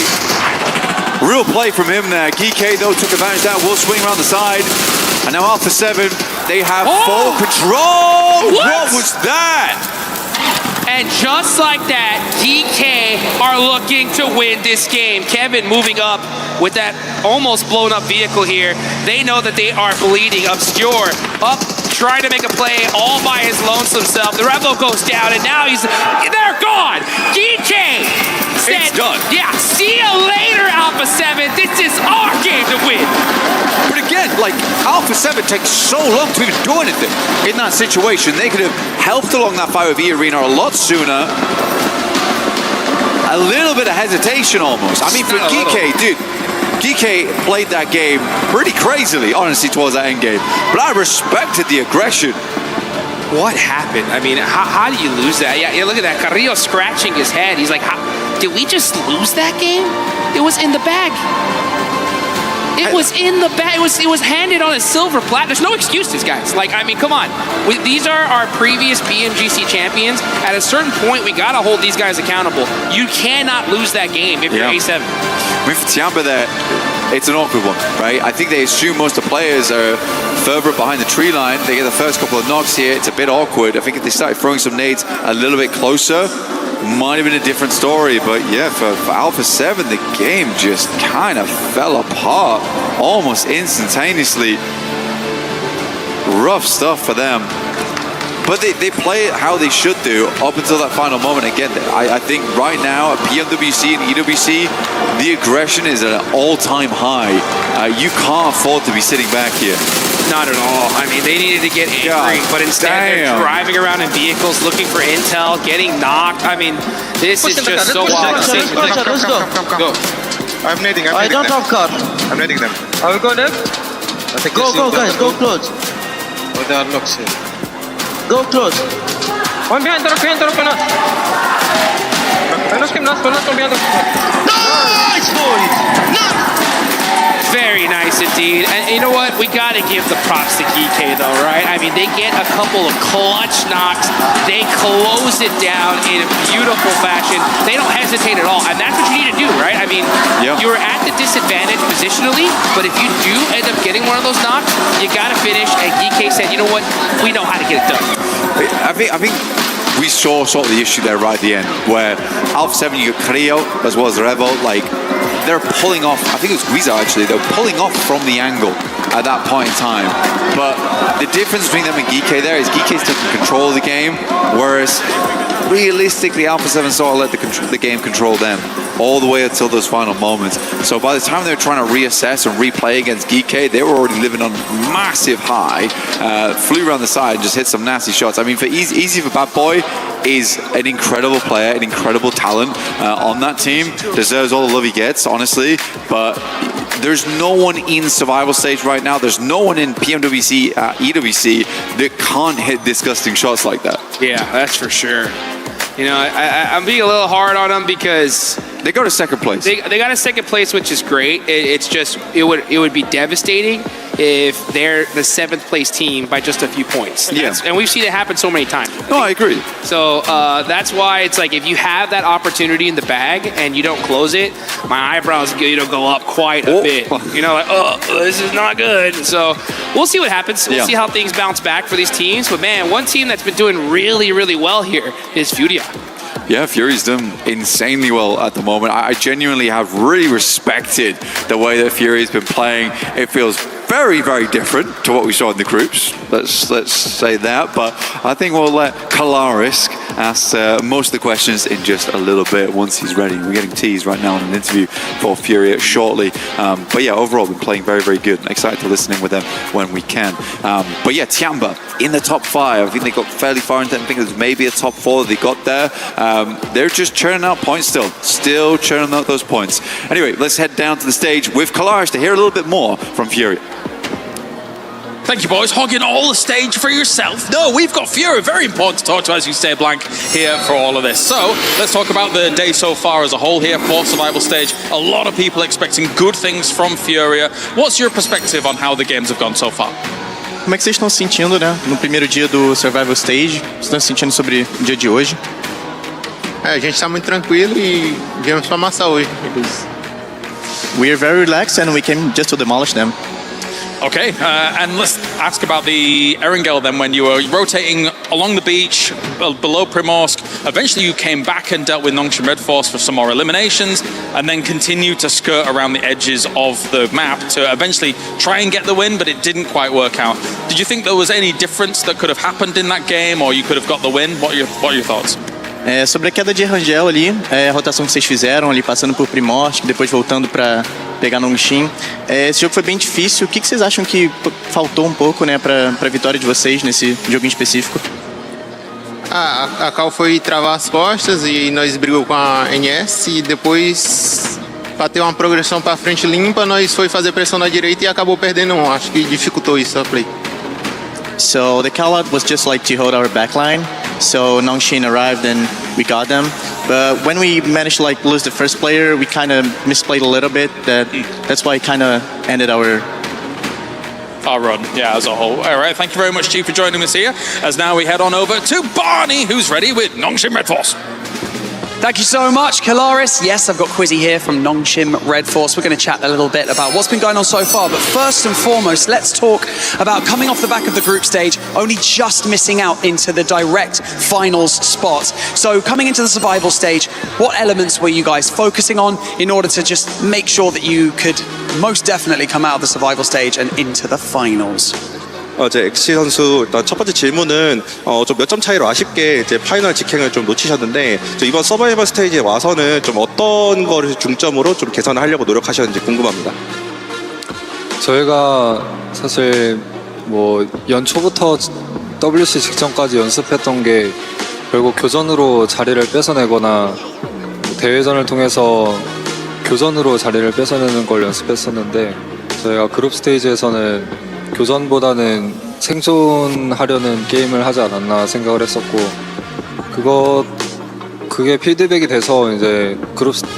Real play from him there. GEEK, though, took advantage of that. Will swing around the side. And now Alpha 7, they have full control. What was that? And just like that, GEEK are looking to win this game. Kevin moving up with that almost blown up vehicle here. They know that they are bleeding. Obscure up, trying to make a play all by his lonesome self. The Revo goes down, and now they're gone. GEEK said, it's done. Yeah, see you later, Alpha 7. This is our game to win. But again, like, Alpha 7 takes so long to even do anything in that situation. They could have helped along that fight with E-Arena a lot sooner. A little bit of hesitation almost. I mean, for GEEK, dude, GEEK played that game pretty crazily, honestly, towards that end game. But I respected the aggression. What happened? I mean, how do you lose that? Yeah, look at that. Carrillo scratching his head. He's like, did we just lose that game? It was in the bag. It was in the bag. It was handed on a silver platter. There's no excuses, guys. Like, I mean, come on. These are our previous PMGC champions. At a certain point, we got to hold these guys accountable. You cannot lose that game if you're A7. I mean, for Tiamba there, it's an awkward one, right? I think they assume most of the players are further behind the tree line. They get the first couple of knocks here. It's a bit awkward. I think if they started throwing some nades a little bit closer, might have been a different story. But yeah, for Alpha 7, the game just kind of fell apart almost instantaneously. Rough stuff for them. But they play it how they should do up until that final moment. Again, I think right now at PMWC and EWC, the aggression is at an all-time high. You can't afford to be sitting back here. Not at all. I mean, they needed to get angry, but instead they're driving around in vehicles, looking for intel, getting knocked. I mean, this is just so wild. Let's go. Go. I'm nading. I don't have car. I'm nading them. I will go left. Go, guys. Go close. Oh, there are locks here. Go close. One behind, throw behind. Knock him, last one behind. Nice, boys! Nice! Very nice indeed. And you know what? We got to give the props to GEEK though, right? I mean, they get a couple of clutch knocks. They close it down in a beautiful fashion. They don't hesitate at all. And that's what you need to do, right? I mean, you're at the disadvantage positionally, but if you do end up getting one of those knocks, you got to finish. And GEEK said, you know what? We know how to get it done. I think we saw sort of the issue there right at the end, where Alpha 7, you got Qiddiya as well as Revo, like, they're pulling off, I think it was Guiza actually, they were pulling off from the angle at that point in time. But the difference between them and GEEK there is GEEK's taking control of the game, whereas realistically Alpha 7 sort of let the game control them all the way until those final moments. So by the time they were trying to reassess and replay against GEEK, they were already living on massive high, flew around the side and just hit some nasty shots. I mean, for Easy for Bad Boy is an incredible player, an incredible talent on that team, deserves all the love he gets, honestly, but there's no one in survival stage right now, there's no one in PMWC, EWC that can't hit disgusting shots like that. Yeah, that's for sure. You know, I'm being a little hard on them because they go to second place. They got a second place, which is great. It's just it would be devastating if they're the 7th place team by just a few points. And we've seen it happen so many times. No, I agree. So that's why it's like if you have that opportunity in the bag and you don't close it, my eyebrows go up quite a bit. You know, like, oh, this is not good. So we'll see what happens. We'll see how things bounce back for these teams. But man, one team that's been doing really, really well here is FURIA. Yeah, Fury's done insanely well at the moment. I genuinely have really respected the way that Fury's been playing. It feels very, very different to what we saw in the groups. Let's say that. But I think we'll let Kalaris ask most of the questions in just a little bit once he's ready. We're getting teased right now in an interview for Furia shortly. But yeah, overall, been playing very, very good. Excited to listen in with them when we can. But yeah, Tianba in the top 5. I think they got fairly far into it. I think it was maybe a top 4 that they got there. They're just churning out points still churning out those points. Anyway, let's head down to the stage with Kalaris to hear a little bit more from Furia. Thank you, boys. Hogging all the stage for yourself. No, we've got Furia. Very important to talk to, as you stay blank here for all of this. So let's talk about the day so far as a whole here for Survival Stage. A lot of people expecting good things from Furia. What's your perspective on how the games have gone so far? Como é que vocês estão se sentindo, né? No primeiro dia do Survival Stage? Vocês estão se sentindo sobre o dia de hoje? A gente está muito tranquilo e viemos para amassar hoje. We are very relaxed and we came just to demolish them. Okay, and let's ask about the Erangel then. When you were rotating along the beach below Primorsk, eventually you came back and dealt with Nongshim Red Force for some more eliminations, and then continued to skirt around the edges of the map to eventually try and get the win, but it didn't quite work out. Did you think there was any difference that could have happened in that game, or you could have got the win? What are your thoughts? Sobre a queda de Erangel ali, a rotação que vocês fizeram ali, passando por Primorsk, depois voltando para pegar Nongshim. Esse jogo foi bem difícil. O que vocês acham que faltou um pouco, né, para a vitória de vocês nesse jogo em específico? A Cal foi travar as costas e nós brigamos com a NS e depois para ter uma progressão para frente limpa, nós foi fazer pressão na direita e acabou perdendo um. Acho que dificultou isso a play. So the call-out was just like to hold our backline. So Nongshim arrived and we got them. But when we managed to like lose the first player, we kind of misplayed a little bit. That's why it kind of ended our run, yeah, as a whole. All right, thank you very much, Chief, for joining us here. As now we head on over to Barney, who's ready with Nongshim Red Force. Thank you so much, Kalaris. Yes, I've got Quizzy here from Nongshim Red Force. We're going to chat a little bit about what's been going on so far. But first and foremost, let's talk about coming off the back of the group stage, only just missing out into the direct finals spot. So coming into the survival stage, what elements were you guys focusing on in order to just make sure that you could most definitely come out of the survival stage and into the finals? 이제 엑시 선수 일단 첫 번째 질문은 좀 몇 점 차이로 아쉽게 이제 파이널 직행을 좀 놓치셨는데 이번 서바이벌 스테이지에 와서는 좀 어떤 거를 중점으로 좀 개선을 하려고 노력하셨는지 궁금합니다. 저희가 사실 뭐 연초부터 WC 직전까지 연습했던 게 결국 교전으로 자리를 뺏어내거나 대회전을 통해서 교전으로 자리를 뺏어내는 걸 연습했었는데 저희가 그룹 스테이지에서는 교전보다는 생존하려는 게임을 하지 않았나 생각을 했었고 그게 피드백이 돼서 이제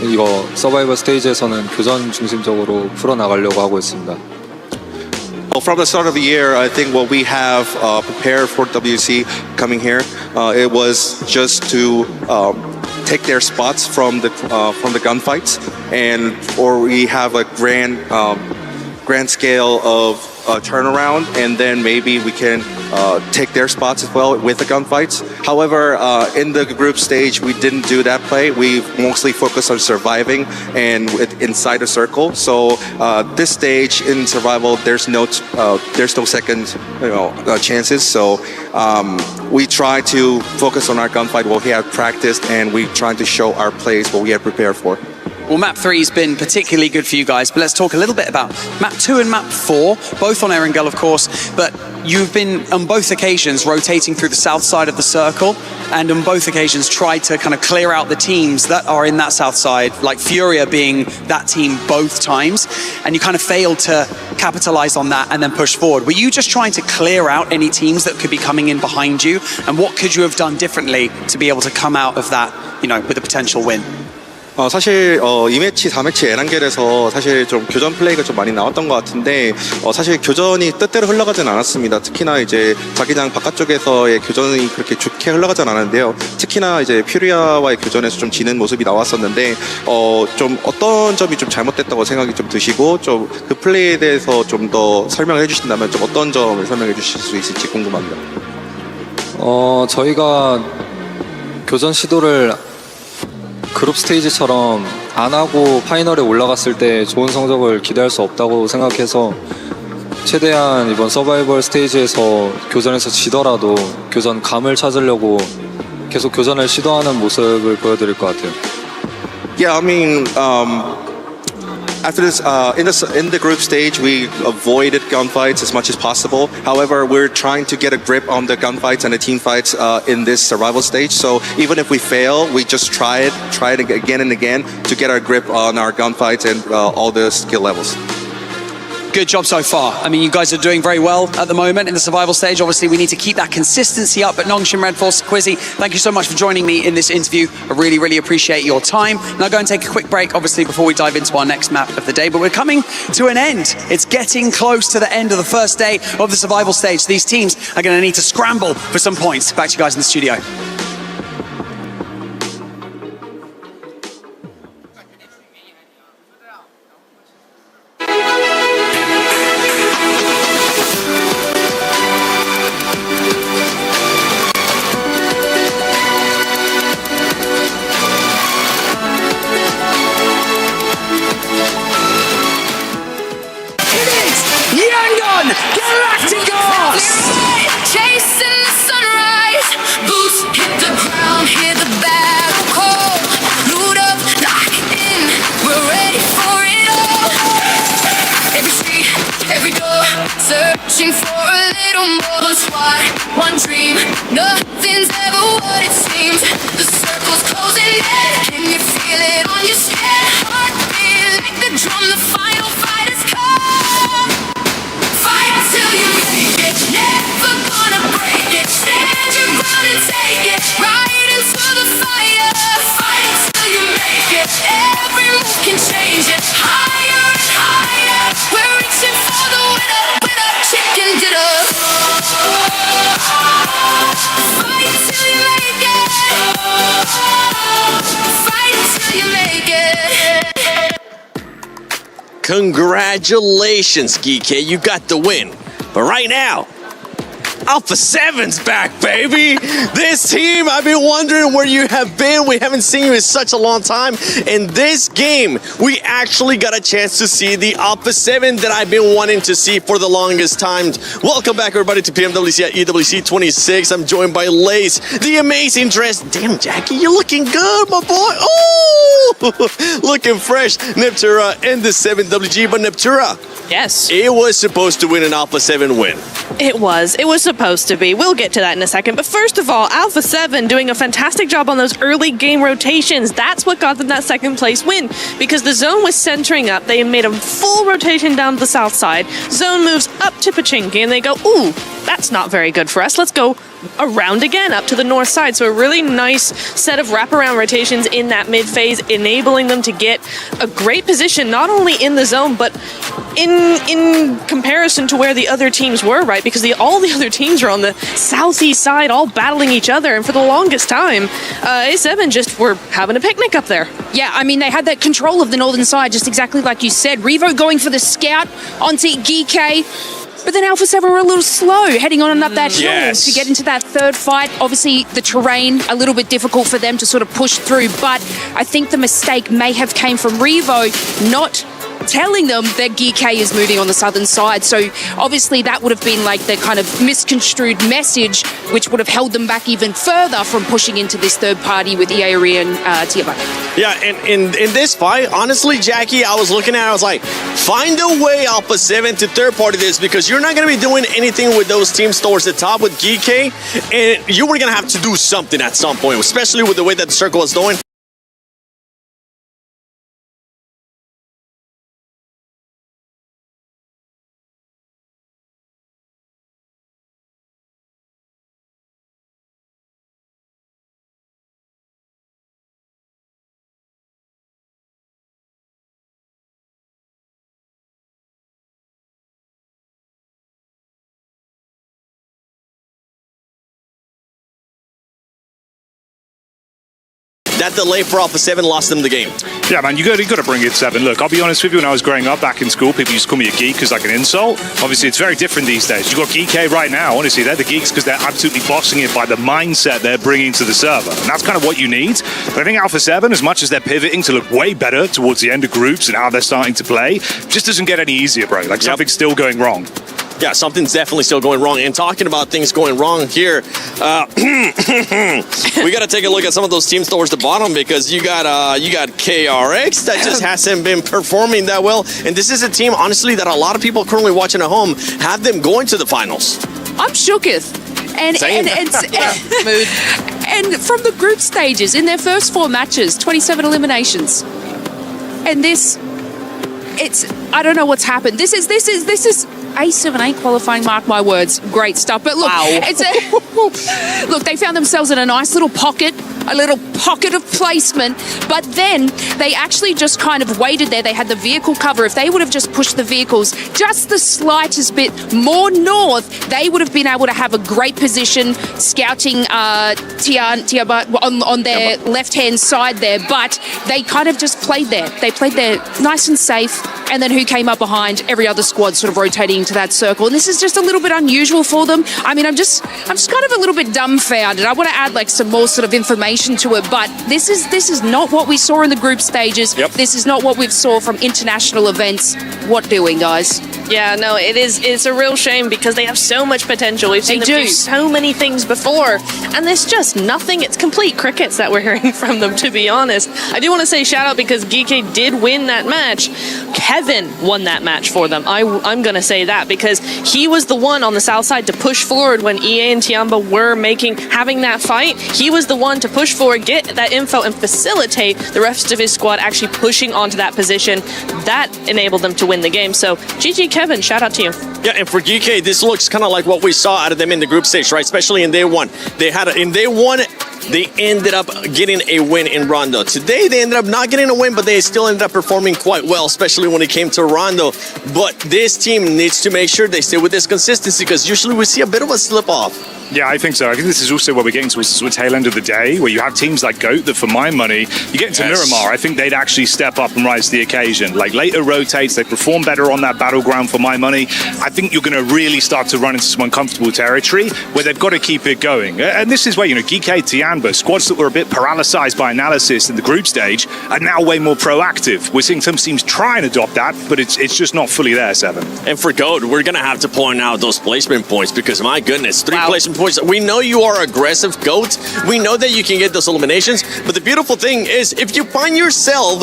이거 서바이벌 스테이지에서는 교전 중심적으로 풀어 나가려고 하고 있습니다. Well, from the start of the year, I think what we have prepared for WC coming here, it was just to take their spots from the gunfights, or we have a grand scale of turnaround, and then maybe we can take their spots as well with the gunfights. However, in the group stage, we didn't do that play. We mostly focused on surviving and inside a circle. So this stage in survival, there's no second chances. So we try to focus on our gunfight, what we have practiced, and we try to show our plays, what we have prepared for. Well, map 3 has been particularly good for you guys, but let's talk a little bit about map 2 and map 4, both on Erangel, of course, but you've been on both occasions rotating through the south side of the circle, and on both occasions tried to kind of clear out the teams that are in that south side, like FURIA being that team both times, and you kind of failed to capitalize on that and then push forward. Were you just trying to clear out any teams that could be coming in behind you, and what could you have done differently to be able to come out of that, with a potential win? 사실 2매치, 4매치 에란겔에서 사실 좀 교전 플레이가 좀 많이 나왔던 것 같은데 사실 교전이 뜻대로 흘러가진 않았습니다. 특히나 이제 자기장 바깥쪽에서의 교전이 그렇게 좋게 흘러가진 않았는데요. 특히나 이제 퓨리아와의 교전에서 좀 지는 모습이 나왔었는데 좀 어떤 점이 좀 잘못됐다고 생각이 좀 드시고 좀 그 플레이에 대해서 좀 더 설명을 해주신다면 좀 어떤 점을 설명해 주실 수 있을지 궁금합니다. 저희가 교전 시도를 그룹 스테이지처럼 안 하고 파이널에 올라갔을 때 좋은 성적을 기대할 수 없다고 생각해서 최대한 이번 서바이벌 스테이지에서 교전에서 지더라도 교전 감을 찾으려고 계속 교전을 시도하는 모습을 보여드릴 것 같아요. Yeah, I mean, after this, in the group stage, we avoided gunfights as much as possible. However, we're trying to get a grip on the gunfights and the team fights in this survival stage. So even if we fail, we just try it again and again to get our grip on our gunfights and all the skill levels. Good job so far. I mean, you guys are doing very well at the moment in the survival stage. Obviously, we need to keep that consistency up. But Nongshim Red Force, Quizzy, thank you so much for joining me in this interview. I really, really appreciate your time. Now go and take a quick break, obviously, before we dive into our next map of the day. But we're coming to an end. It's getting close to the end of the first day of the survival stage. These teams are going to need to scramble for some points. Back to you guys in the studio. Yangongalacticos! Chasing the sunrise, boots hit the ground, hear the battle call. Loot up, lock in, we're ready for it all. Every street, every door, searching for a little more. One squad, one dream, nothing's ever what it seems. The circle's closing in, can you feel it on your skin? Heartbeat like the drum, the final fight has come. Fight till you make it, never gonna break it. Stand your ground and take it, right into the fire. Fight till you make it, every move can change it. Higher and higher, we're reaching for the winner, winner, chicken dinner. Fight till you make it, fight till you make it. Congratulations, GEEK, you got the win. But right now, Alpha 7's back, baby. This team, I've been wondering where you have been. We haven't seen you in such a long time. In this game, we actually got a chance to see the Alpha 7 that I've been wanting to see for the longest time. Welcome back, everybody, to PMWC at EWC 26. I'm joined by Lace, the amazing dress. Damn, Jackie, you're looking good, my boy. Oh, looking fresh. Neptura and the 7WG, but Neptura. Yes. It was supposed to win an Alpha 7 win. It was supposed to be. We'll get to that in a second. But first of all, Alpha 7 doing a fantastic job on those early game rotations. That's what got them that second place win. Because the zone was centering up. They made a full rotation down to the south side. Zone moves up to Pachinki and they go, ooh, that's not very good for us. Let's go around again up to the north side. So a really nice set of wraparound rotations in that mid phase, enabling them to get a great position, not only in the zone, but in comparison to where the other teams were, right? Because all the other teams are on the southeast side, all battling each other. And for the longest time, A7 just were having a picnic up there. Yeah, I mean, they had that control of the northern side, just exactly like you said. Revo going for the scout onto GEEK. But then Alpha 7 were a little slow heading on and up that hill to get into that third fight. Obviously, the terrain a little bit difficult for them to sort of push through. But I think the mistake may have came from Revo not telling them that GEEK is moving on the southern side. So obviously that would have been like the kind of misconstrued message, which would have held them back even further from pushing into this third party with EARE and TIAN. Yeah, and in this fight, honestly, Jackie, I was looking at it, I was like, find a way, Alpha 7, to third party this, because you're not going to be doing anything with those teams towards the top with GEEK, and you were going to have to do something at some point, especially with the way that the circle was going. That delay for Alpha 7 lost them the game. Yeah, man, you got to bring it 7. Look, I'll be honest with you, when I was growing up back in school, people used to call me a geek as like an insult. Obviously, it's very different these days. You've got GEEK right now, honestly, they're the geeks because they're absolutely bossing it by the mindset they're bringing to the server. And that's kind of what you need. But I think Alpha 7, as much as they're pivoting to look way better towards the end of groups and how they're starting to play, just doesn't get any easier, bro. Like, something's still going wrong. Yeah, something's definitely still going wrong. And talking about things going wrong here, we got to take a look at some of those teams towards the bottom, because you got KRX that just hasn't been performing that well. And this is a team, honestly, that a lot of people currently watching at home have them going to the finals. I'm shooketh. And from the group stages, in their first 4 matches, 27 eliminations. And I don't know what's happened. This is A7A qualifying, mark my words. Great stuff. But look, look, they found themselves in a nice little pocket of placement, but then they actually just kind of waited there. They had the vehicle cover. If they would have just pushed the vehicles just the slightest bit more north, they would have been able to have a great position scouting TIAN on their left-hand side there, but they kind of just played there. They played there nice and safe, and then who came up behind? Every other squad sort of rotating into that circle, and this is just a little bit unusual for them. I mean, I'm just kind of a little bit dumbfounded. I want to add like some more sort of information to it, but this is not what we saw in the group stages. This is not what we've saw from international events. What doing, guys? Yeah, no, it's a real shame because they have so much potential. We've seen them do so many things before, and there's just nothing. It's complete crickets that we're hearing from them, to be honest. I do want to say shout out because GEEK did win that match. Kevin won that match for them. I'm going to say that because he was the one on the south side to push forward when EA and Tiamba were having that fight. He was the one to push forward, get that info, and facilitate the rest of his squad actually pushing onto that position. That enabled them to win the game. So GG Kevin, shout out to you. Yeah, and for GEEK, this looks kind of like what we saw out of them in the group stage, right? Especially in day one. They ended up getting a win in Rondo. Today, they ended up not getting a win, but they still ended up performing quite well, especially when it came to Rondo. But this team needs to make sure they stay with this consistency because usually we see a bit of a slip-off. Yeah, I think so. I think this is also where we're getting towards the tail end of the day, where you have teams like GOAT that, for my money, you get into Miramar, I think they'd actually step up and rise to the occasion. Like, later rotates, they perform better on that battleground, for my money. I think you're going to really start to run into some uncomfortable territory where they've got to keep it going. And this is where, GEEK, Tianba, squads that were a bit paralyzed by analysis in the group stage are now way more proactive. We're seeing some teams try and adopt that, but it's just not fully there, Seven. And for GOAT, we're going to have to point out those placement points because, my goodness, 3 placement points. We know you are aggressive, GOAT. We know that you can get those eliminations. But the beautiful thing is, if you find yourself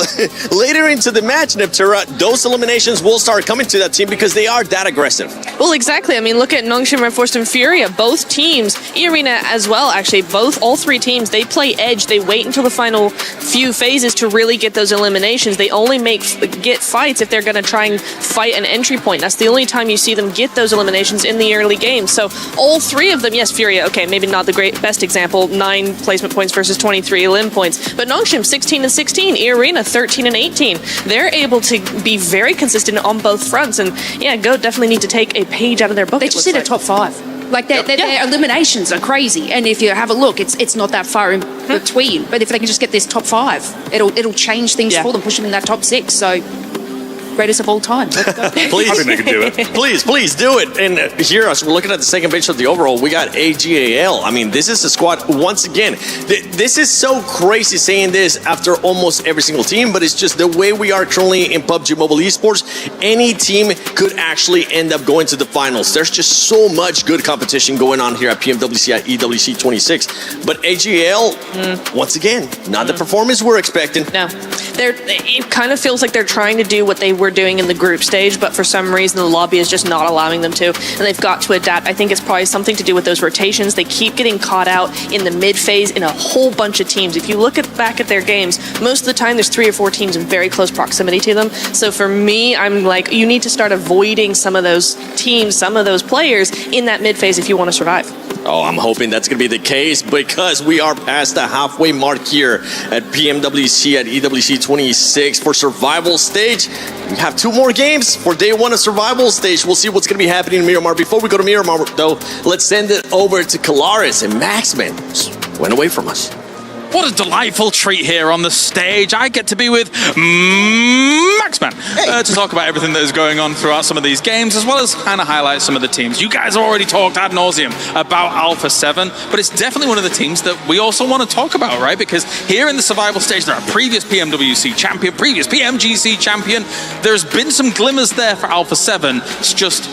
later into the match, Neptura, those eliminations will start coming to that team because they are that aggressive. Well, exactly. I mean, look at Nongshim, Red Force, and Furia. Both teams, E-Arena as well, actually, all three teams, they play edge. They wait until the final few phases to really get those eliminations. They only get fights if they're going to try and fight an entry point. That's the only time you see them get those eliminations in the early game. So all three of them, yes, Furia, okay, maybe not the best example, 9 placement points versus 23 elim points, but Nongshim 16 and 16, E-Arena 13 and 18. They're able to be very consistent on both fronts, and yeah, GOAT definitely need to take a page out of their book. They just hit a top 5. Like their eliminations are crazy, and if you have a look, it's not that far in between. But if they can just get this top 5, it'll change things for them, push them in that top 6. So greatest of all time. Let's go. Please, I think they can do it. Please do it. And here, as we're looking at the second bench of the overall, we got AGAL. I mean, this is a squad, once again, this is so crazy saying this after almost every single team, but it's just the way we are currently in PUBG Mobile Esports. Any team could actually end up going to the finals. There's just so much good competition going on here at PMWC, at EWC 26. But AGAL, once again, not the performance we're expecting. No. It kind of feels like they're trying to do what they were doing in the group stage, but for some reason the lobby is just not allowing them to, and they've got to adapt. I think it's probably something to do with those rotations. They keep getting caught out in the mid phase in a whole bunch of teams. If you look back at their games, most of the time there's 3 or 4 teams in very close proximity to them. So for me, I'm like, you need to start avoiding some of those teams, some of those players in that mid phase if you want to survive. Oh, I'm hoping that's going to be the case because we are past the halfway mark here at PMWC at EWC 26 for survival stage. We have 2 more games for day 1 of survival stage. We'll see what's going to be happening in Miramar. Before we go to Miramar, though, let's send it over to Kalaris and Maxman. Went away from us. What a delightful treat here on the stage. I get to be with Maxman to talk about everything that is going on throughout some of these games, as well as kind of highlight some of the teams. You guys have already talked ad nauseum about Alpha 7, but it's definitely one of the teams that we also want to talk about, right? Because here in the survival stage, there are previous PMWC champion, previous PMGC champion. There's been some glimmers there for Alpha 7. It's just,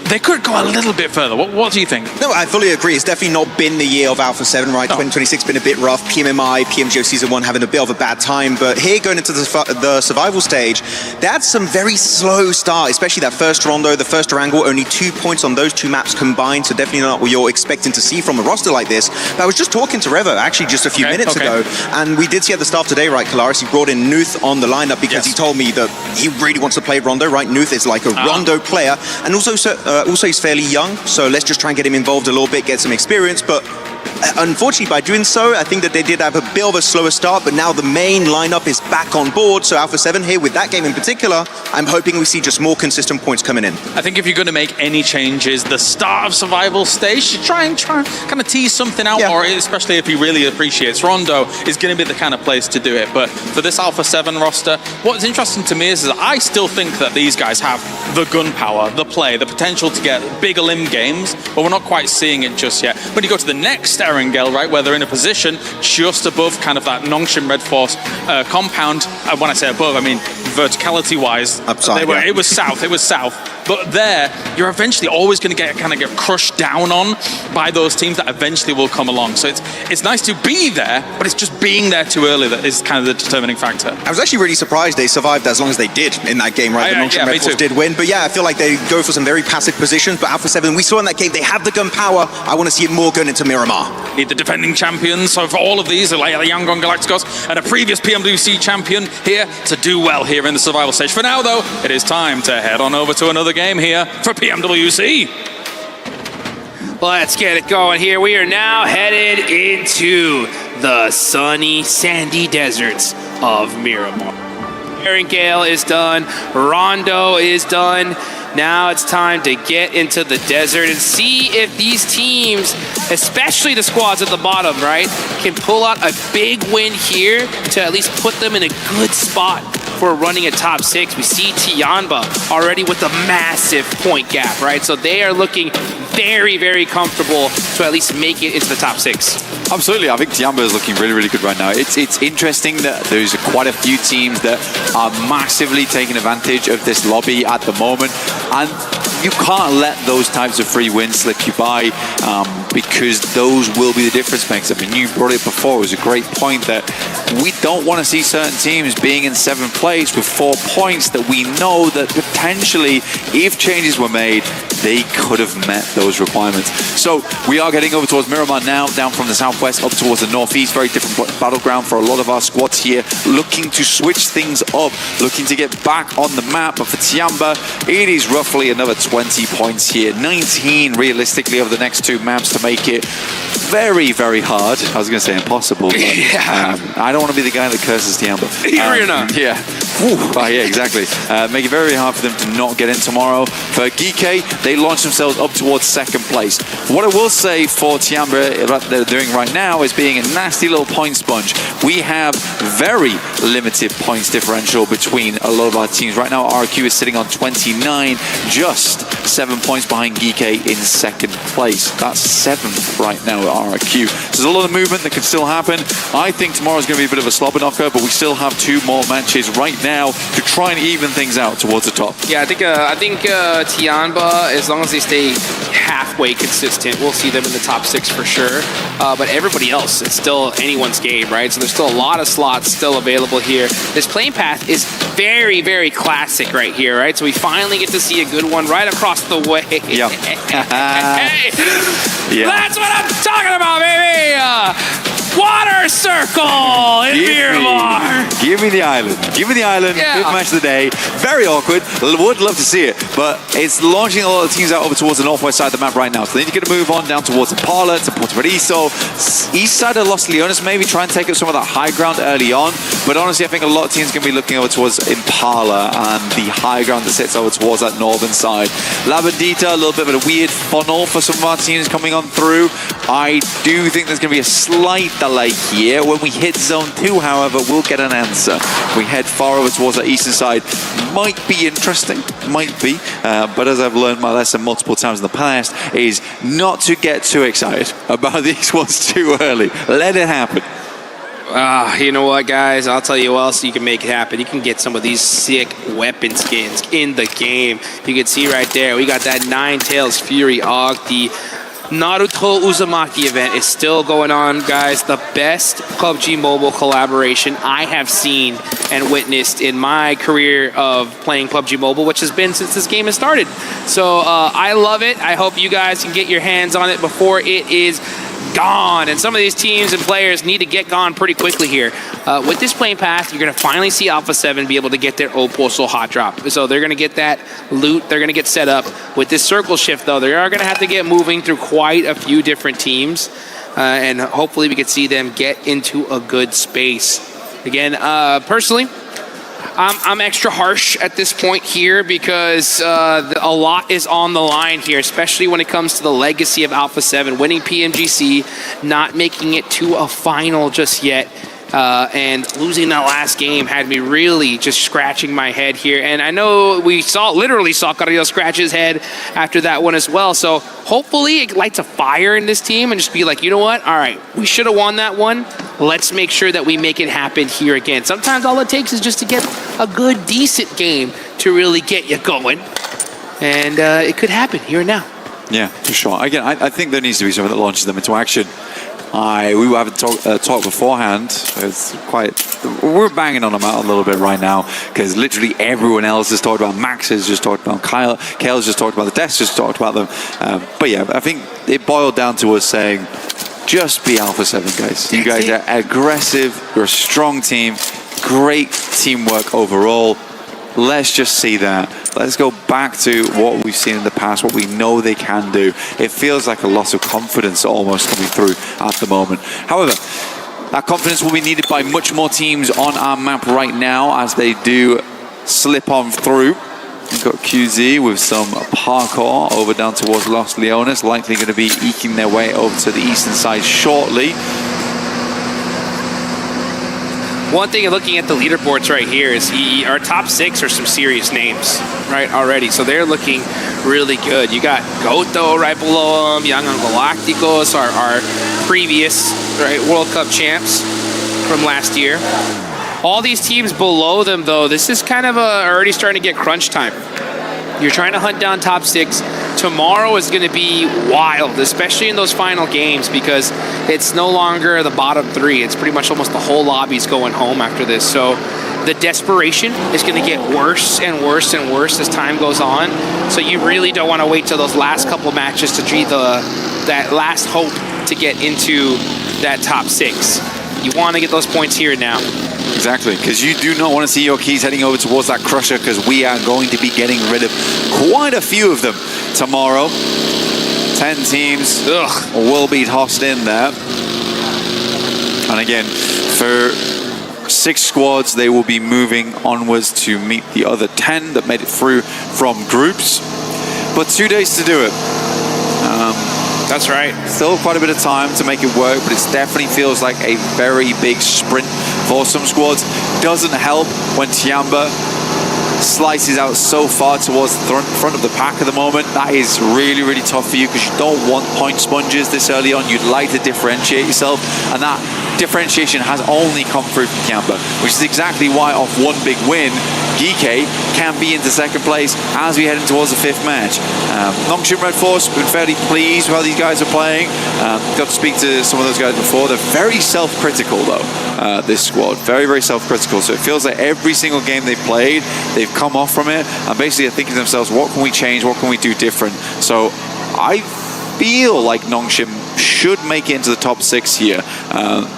they could go a little bit further. What do you think? No, I fully agree. It's definitely not been the year of Alpha 7, right? 2026 been a bit rough. PMMI, PMGO Season 1 having a bit of a bad time. But here, going into the survival stage, they had some very slow start, especially that first Rondo, the first Erangel, only 2 points on those 2 maps combined. So definitely not what you're expecting to see from a roster like this. But I was just talking to Revo, actually, just a few minutes ago. And we did see at the start today, right, Kalaris, he brought in Nuth on the lineup because he told me that he really wants to play Rondo, right? Nuth is like a Rondo player. And also he's fairly young, so let's just try and get him involved a little bit, get some experience. But unfortunately, by doing so, I think that they did have a bit of a slower start, but now the main lineup is back on board. So Alpha 7 here with that game in particular, I'm hoping we see just more consistent points coming in. I think if you're going to make any changes, the start of survival stage, you try and kind of tease something out, or especially if he really appreciates Rondo, is going to be the kind of place to do it. But for this Alpha 7 roster, what's interesting to me is that I still think that these guys have the gunpowder, the play, the potential to get big elim games, but we're not quite seeing it just yet. When you go to the next Erangel, right, where they're in a position just above kind of that Nongshim Red Force compound. When I say above, I mean verticality-wise. Upside, it was south. But there, you're eventually always going to get crushed down on by those teams that eventually will come along. So it's nice to be there, but it's just being there too early that is kind of the determining factor. I was actually really surprised they survived as long as they did in that game, right? The Nongshim Red Force did win. But yeah, I feel like they go for some very passive positions. But Alpha 7, we saw in that game, they have the gun power. I want to see it more going into Miramar. Need the defending champions. So for all of these, like the yangongalacticos and a previous PMWC champion here to do well here in the survival stage. For now, though, it is time to head on over to another game here for PMWC. Let's get it going here. We are now headed into the sunny, sandy deserts of Miramar. Erangel is done. Rondo is done. Now it's time to get into the desert and see if these teams, especially the squads at the bottom, right, can pull out a big win here to at least put them in a good spot for running a top 6. We see TIAN already with a massive point gap, right? So they are looking very, very comfortable to at least make it into the top 6. Absolutely, I think TIAN is looking really, really good right now. It's interesting that there's quite a few teams that are massively taking advantage of this lobby at the moment, and you can't let those types of free wins slip you by. because those will be the difference makers. I mean, you brought it before. It was a great point that we don't want to see certain teams being in 7th place with 4 points that we know that potentially, if changes were made, they could have met those requirements. So we are getting over towards Miramar now, down from the southwest up towards the northeast. Very different battleground for a lot of our squads here, looking to switch things up, looking to get back on the map. But for Tiamba, it is roughly another 20 points here, 19 realistically over the next 2 maps to make it very, very hard. I was going to say impossible, but I don't want to be the guy that curses Tiamba. Yeah. Yeah, exactly. Make it very hard for them to not get in tomorrow. For GEEK, they launch themselves up towards 2nd place. What I will say for Tiamba, what they're doing right now is being a nasty little point sponge. We have very limited points differential between a lot of our teams. Right now, RRQ is sitting on 29, just 7 points behind GEEK in 2nd place. That's 7th right now at RRQ. So there's a lot of movement that can still happen. I think tomorrow's going to be a bit of a slobber knocker, but we still have 2 more matches right now to try and even things out towards the top. Yeah, I think Tiamba, as long as they stay halfway consistent, we'll see them in the top 6 for sure. But everybody else, it's still anyone's game, right? So there's still a lot of slots still available here. This playing path is very, very classic right here, right? So we finally get to see a good one right across the way. Yeah. That's what I'm talking about, baby! Water circle in Miramar! Give me the island. Give me the island. Yeah. Fifth match of the day. Very awkward. Would love to see it, but it's launching a lot of teams out over towards the northwest side of the map right now. So they need to get a move on down towards Impala, to Puerto Rico. East side of Los Leones, maybe try and take up some of that high ground early on. But honestly, I think a lot of teams are going to be looking over towards Impala and the high ground that sits over towards that northern side. La Bandita, a little bit of a weird funnel for some of our teams coming on through. I do think there's going to be a slight delay here. When we hit zone 2, however, we'll get an answer. We head far over towards the eastern side. Might be interesting, might be. But as I've learned my lesson multiple times in the past, is not to get too excited about these ones too early. Let it happen. You know what, guys? I'll tell you what else you can make it happen. You can get some of these sick weapon skins in the game. You can see right there, we got that Nine Tails Fury AUG. The Naruto Uzumaki event is still going on, guys. The best PUBG Mobile collaboration I have seen and witnessed in my career of playing PUBG Mobile, which has been since this game has started. So I love it. I hope you guys can get your hands on it before it is gone. And some of these teams and players need to get gone pretty quickly here. With this playing path, you're going to finally see Alpha 7 be able to get their Oposo hot drop. So they're going to get that loot. They're going to get set up. With this circle shift, though, they are going to have to get moving through quite a few different teams. And hopefully we can see them get into a good space. Again, personally, I'm extra harsh at this point here because a lot is on the line here, especially when it comes to the legacy of Alpha 7, winning PMGC, not making it to a final just yet. And losing that last game had me really just scratching my head here. And I know we literally saw Carrillo scratch his head after that one as well. So hopefully it lights a fire in this team and just be like, you know what? All right, we should have won that one. Let's make sure that we make it happen here again. Sometimes all it takes is just to get a good, decent game to really get you going. And it could happen here and now. Yeah, for sure. Again, I think there needs to be something that launches them into action. We haven't talked beforehand. We're banging on them out a little bit right now because literally everyone else has talked about. Max has just talked about Kyle. Kale's just talked about the Deaths, just talked about them. But yeah, I think it boiled down to us saying, just be Alpha 7, guys. You guys are aggressive. You're a strong team. Great teamwork overall. Let's just see that. Let's go back to what we've seen in the past, what we know they can do. It feels like a loss of confidence almost coming through at the moment. However, that confidence will be needed by much more teams on our map right now as they do slip on through. We've got QZ with some parkour over down towards Los Leones, likely going to be eking their way over to the eastern side shortly. One thing looking at the leaderboards right here is our top 6 are some serious names, right, already. So they're looking really good. You got Goto right below them, yangongalacticos, our previous World Cup champs from last year. All these teams below them, though, this is kind of already starting to get crunch time. You're trying to hunt down top 6. tomorrow is going to be wild, especially in those final games, because it's no longer the bottom three. It's pretty much almost the whole lobby's going home after this. So the desperation is going to get worse and worse and worse as time goes on. So you really don't want to wait till those last couple matches to treat that last hope to get into that top 6. You want to get those points here now. Exactly, because you do not want to see your keys heading over towards that crusher, because we are going to be getting rid of quite a few of them tomorrow. 10 teams will be tossed in there. And again, for 6 squads, they will be moving onwards to meet the other 10 that made it through from groups. But 2 days to do it. That's right. Still quite a bit of time to make it work, but it definitely feels like a very big sprint for some squads. Doesn't help when Tiamba slices out so far towards the front of the pack at the moment. That is really, really tough for you, because you don't want point sponges this early on. You'd like to differentiate yourself, and that differentiation has only come through from Tiamba, which is exactly why off one big win, GEEK can be into second place as we head in towards the 5th match. Nongshim Red Force, been fairly pleased with how these guys are playing. Got to speak to some of those guys before. They're very self-critical though, this squad. Very, very self-critical. So it feels like every single game they've played, they've come off from it and basically are thinking to themselves, what can we change? What can we do different? So I feel like Nongshim should make it into the top 6 here.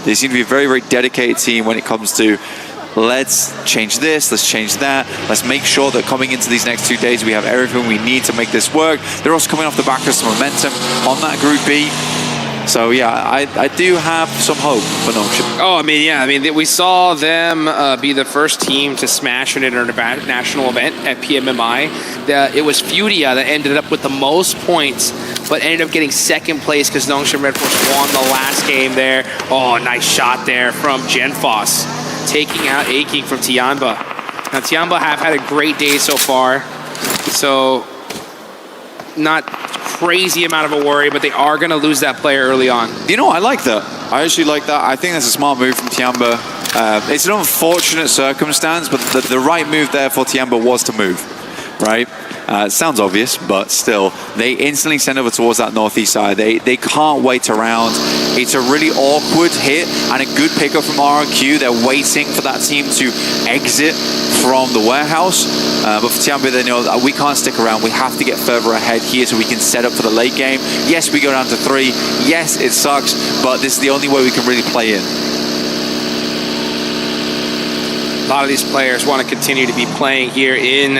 They seem to be a very, very dedicated team when it comes to let's change this, let's change that, let's make sure that coming into these next 2 days we have everything we need to make this work. They're also coming off the back of some momentum on that Group B. So yeah, I do have some hope for Nongshim. Oh, I mean, yeah, we saw them be the first team to smash an international event at PMMI. It was FURIA that ended up with the most points, but ended up getting second place because Nongshim Red Force won the last game there. Oh, nice shot there from Genfos, taking out AGAL from Tianba. Now, Tianba have had a great day so far, so not crazy amount of a worry, but they are going to lose that player early on. You know, I like that. I actually like that. I think that's a smart move from Tianba. It's an unfortunate circumstance, but the right move there for Tianba was to move, right? It sounds obvious, but still, they instantly send over towards that northeast side. They can't wait around. It's a really awkward hit and a good pickup from RRQ. They're waiting for that team to exit from the warehouse. But for Tianba, they know that we can't stick around. We have to get further ahead here so we can set up for the late game. Yes, we go down to 3. Yes, it sucks, but this is the only way we can really play in. A lot of these players want to continue to be playing here in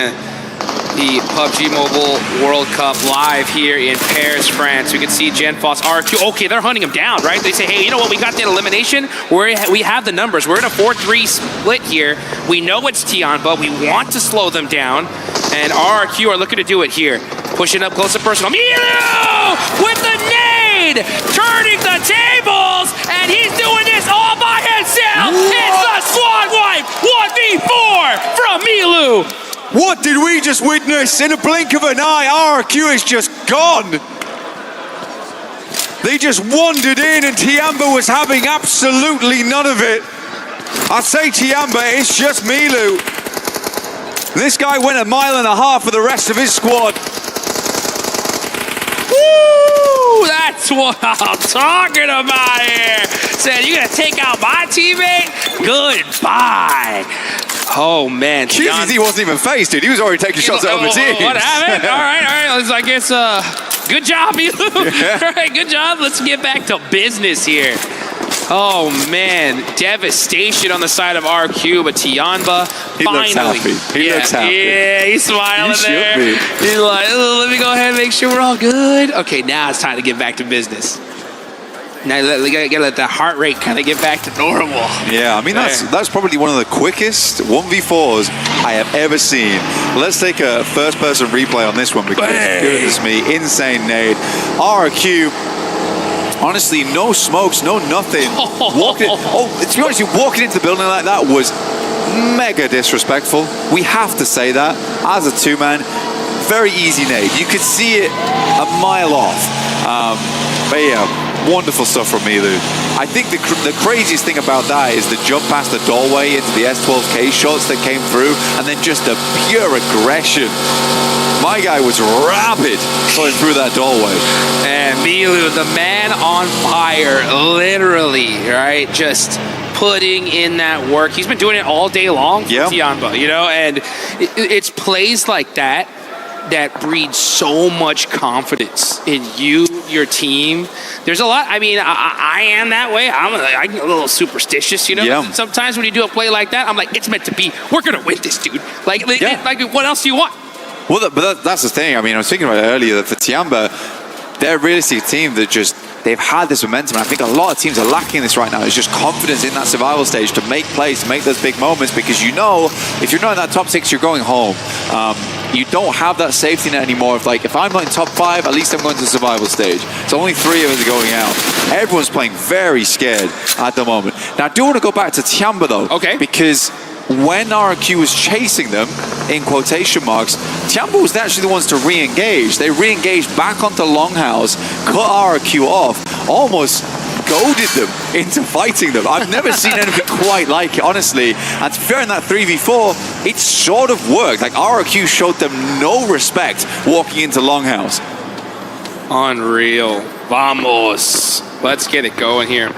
the PUBG Mobile World Cup live here in Paris, France. You can see Genfos, RQ. Okay, they're hunting him down, right? They say, hey, you know what? We got that elimination. We have the numbers. We're in a 4-3 split here. We know it's TIAN, but we want to slow them down. And RQ are looking to do it here. Pushing up close and personal. Milu with the nade! Turning the tables! And he's doing this all by himself! It's the squad wipe! 1v4 from Milu! What did we just witness? In a blink of an eye, RRQ is just gone. They just wandered in and Tianba was having absolutely none of it. I say Tianba, it's just Milu. This guy went 1.5 miles for the rest of his squad. Woo! That's what I'm talking about here. Said, you gonna take out my teammate? Goodbye. Oh, man. QZZ wasn't even faced, dude. He was already taking shots at other teams. What happened? All right. I guess, good job, Milu. Yeah. All right, good job. Let's get back to business here. Oh, man. Devastation on the side of RQ, but Tianba finally. Looks happy. He looks happy. Yeah, he's smiling there. He's like, oh, let me go ahead and make sure we're all good. Okay, now it's time to get back to business. Now we gotta let the heart rate kind of get back to normal. Yeah, I mean, that's probably one of the quickest 1v4s I have ever seen. Let's take a first-person replay on this one because, goodness me, insane nade. RRQ, honestly, no smokes, no nothing. To be honest, walking into the building like that was mega disrespectful. We have to say that. As a two-man, very easy nade. You could see it a mile off. But yeah, wonderful stuff from Milu. I think the craziest thing about that is the jump past the doorway into the S12K shots that came through, and then just the pure aggression My guy was rapid going through that doorway. And Milu, the man on fire, literally, right? Just putting in that work. He's been doing it all day long for Tianba, you know, and it's plays like that that breed so much confidence in you, your team. There's a lot. I mean, I am that way. I'm a little superstitious, you know. Yeah. Sometimes when you do a play like that, I'm like, it's meant to be. We're gonna win this, dude. Like what else do you want? Well, but that's the thing. I mean, I was thinking about it earlier that for Tianba, they're a realistic team that they've had this momentum. And I think a lot of teams are lacking this right now. It's just confidence in that survival stage to make plays, to make those big moments, because you know, if you're not in that top 6, you're going home. You don't have that safety net anymore of like, if I'm not in top 5, at least I'm going to the survival stage. So only 3 of us are going out. Everyone's playing very scared at the moment. Now, I do want to go back to Tianba though. Okay. Because when RRQ was chasing them, in quotation marks, Tianba was actually the ones to re-engage. They re-engaged back onto Longhouse, cut RRQ off, almost goaded them into fighting them. I've never seen anything quite like it, honestly. And to be fair, in that 3v4, it sort of worked. Like, RRQ showed them no respect walking into Longhouse. Unreal. Vamos. Let's get it going here.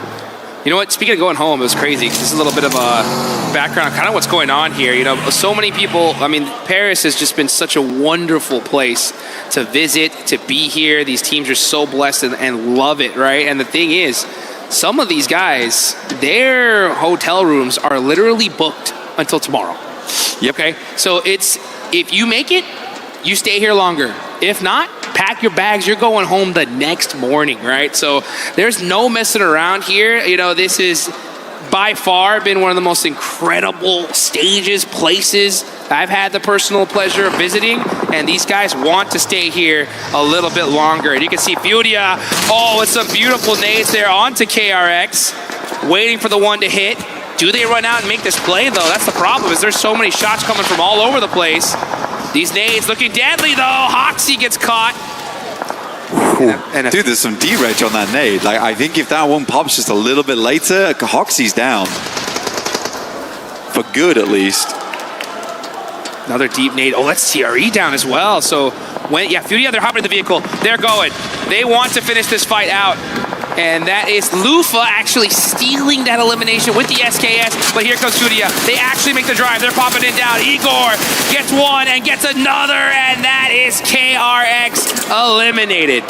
You know what? Speaking of going home, it was crazy. This is a little bit of a background on kind of what's going on here. You know, so many people, I mean, Paris has just been such a wonderful place to visit, to be here. These teams are so blessed and love it, right? And the thing is, some of these guys, their hotel rooms are literally booked until tomorrow. Yep. Okay? So it's, if you make it, you stay here longer. If not, pack your bags, you're going home the next morning, right? So there's no messing around here. You know, this is by far been one of the most incredible stages, places I've had the personal pleasure of visiting, and these guys want to stay here a little bit longer. And you can see FURIA, with some beautiful nades there onto KRX, waiting for the one to hit. Do they run out and make this play, though? That's the problem, is there's so many shots coming from all over the place. These nades looking deadly, though. Hoxie gets caught. Dude, there's some D-reg on that nade. Like, I think if that one pops just a little bit later, Hoxie's down. For good, at least. Another deep nade. Oh, that's TRE down as well. So, FURIA, they're hopping in the vehicle. They're going. They want to finish this fight out. And that is Lufa actually stealing that elimination with the SKS. But here comes FURIA. They actually make the drive. They're popping it down. Igor gets one and gets another. And that is KRX eliminated.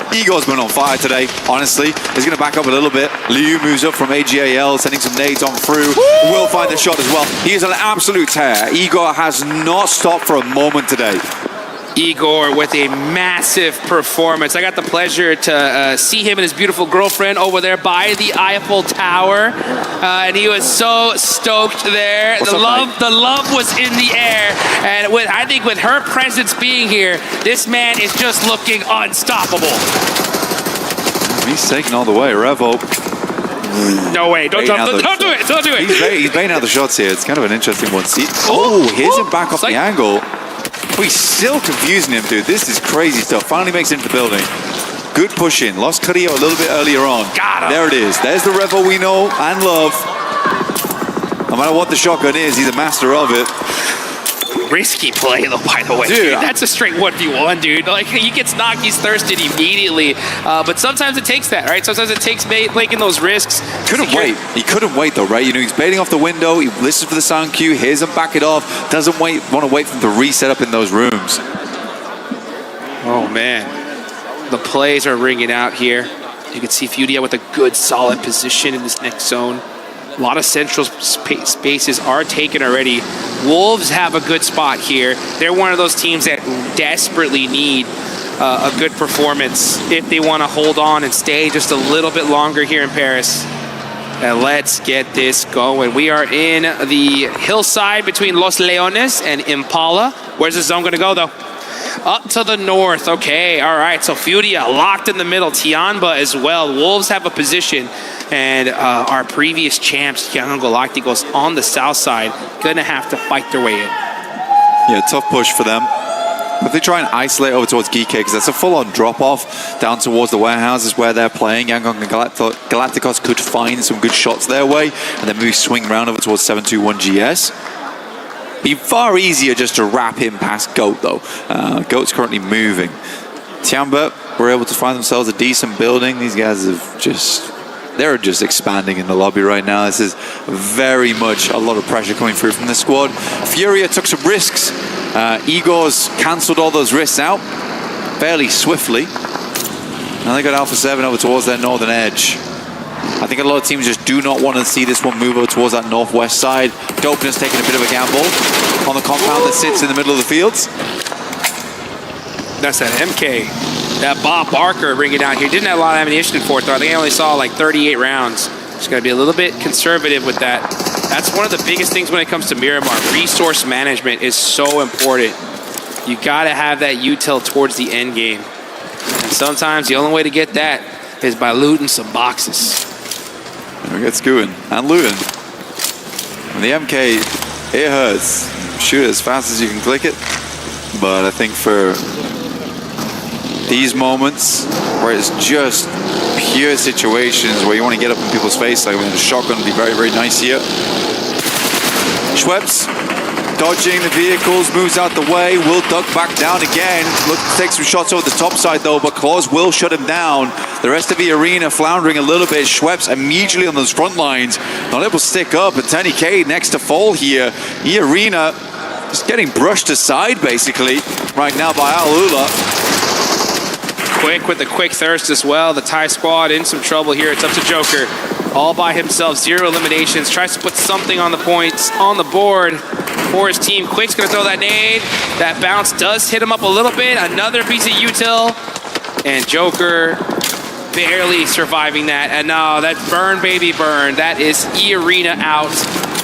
Igor's been on fire today, honestly. He's going to back up a little bit. Liu moves up from AGAL, sending some nades on through. Will find the shot as well. He is an absolute tear. Igor has not stopped for a moment today. Igor with a massive performance. I got the pleasure to see him and his beautiful girlfriend over there by the Eiffel Tower. And he was so stoked there. The love was in the air. And I think with her presence being here, this man is just looking unstoppable. He's taking all the way. Revo. No way. Don't jump. Don't do it. Don't do it. He's baiting out the shots here. It's kind of an interesting one. See? Here's him back off the angle. He's still confusing him, dude. This is crazy stuff. Finally makes it into the building. Good push in. Lost Qiddiya a little bit earlier on. Got him. There it is. There's the Revo we know and love. No matter what the shotgun is, he's a master of it. Risky play, though, by the way. Dude, that's a straight 1v1, dude. Like, he gets knocked, he's thirsted immediately. But sometimes it takes that, right? Sometimes it takes taking those risks. Couldn't wait. He couldn't wait, though, right? You know, he's baiting off the window. He listens for the sound cue, hears him back it off. Doesn't want to wait for him to reset up in those rooms. Oh, man. The plays are ringing out here. You can see FURIA with a good, solid position in this next zone. A lot of central spaces are taken already. Wolves have a good spot here. They're one of those teams that desperately need a good performance if they want to hold on and stay just a little bit longer here in Paris. And let's get this going. We are in the hillside between Los Leones and Impala. Where's the zone going to go, though? Up to the north. Okay, all right. So FURIA locked in the middle. Tianba as well. Wolves have a position. And our previous champs, yangongalacticos, on the south side, gonna have to fight their way in. Yeah, tough push for them. If they try and isolate over towards GEEK, because that's a full-on drop-off down towards the warehouses where they're playing, yangongalacticos could find some good shots their way, and then maybe swing around over towards 721 GS. Be far easier just to wrap him past Goat, though. Goat's currently moving. Tianba were able to find themselves a decent building. These guys have they're just expanding in the lobby right now. This is very much a lot of pressure coming through from the squad. FURIA took some risks. Igor's cancelled all those risks out fairly swiftly. Now they got Alpha 7 over towards their northern edge. I think a lot of teams just do not want to see this one move over towards that northwest side. Dopen's taking a bit of a gamble on the compound that sits in the middle of the fields. That's that MK. That Bob Barker bringing down here. Didn't have a lot of ammunition in fourth. I think I only saw like 38 rounds. Just got to be a little bit conservative with that. That's one of the biggest things when it comes to Miramar. Resource management is so important. You got to have that util towards the end game. And sometimes the only way to get that is by looting some boxes. There gets going and looting. And the MK, it hurts. Shoot it as fast as you can click it. But I think for these moments where it's just pure situations where you want to get up in people's face, like when the shotgun would be very, very nice here. Schweppes dodging the vehicles, moves out the way, will duck back down again. Look to take some shots over the top side though, but Claus will shut him down. The rest of the arena floundering a little bit. Schweppes immediately on those front lines, not able to stick up, and 10K next to fall here. The arena just getting brushed aside basically right now by Alula. Quick with the quick thirst as well. The Thai squad in some trouble here. It's up to Joker. All by himself, 0 eliminations. Tries to put something on the points, on the board for his team. Quick's gonna throw that nade. That bounce does hit him up a little bit. Another piece of util. And Joker barely surviving that. And no, that's burn, baby, burn. That is E-Arena out.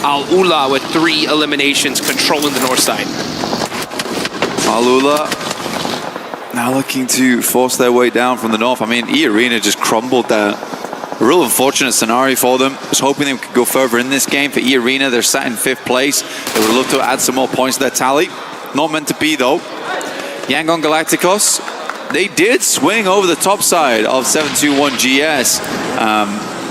Al-Ula with 3 eliminations, controlling the north side. Al-Ula now looking to force their way down from the north. I mean, E-Arena just crumbled there. A real unfortunate scenario for them. I was hoping they could go further in this game. For E-Arena, they're sat in 5th place. They would love to add some more points to their tally. Not meant to be, though. yangongalacticos, they did swing over the top side of 721 GS.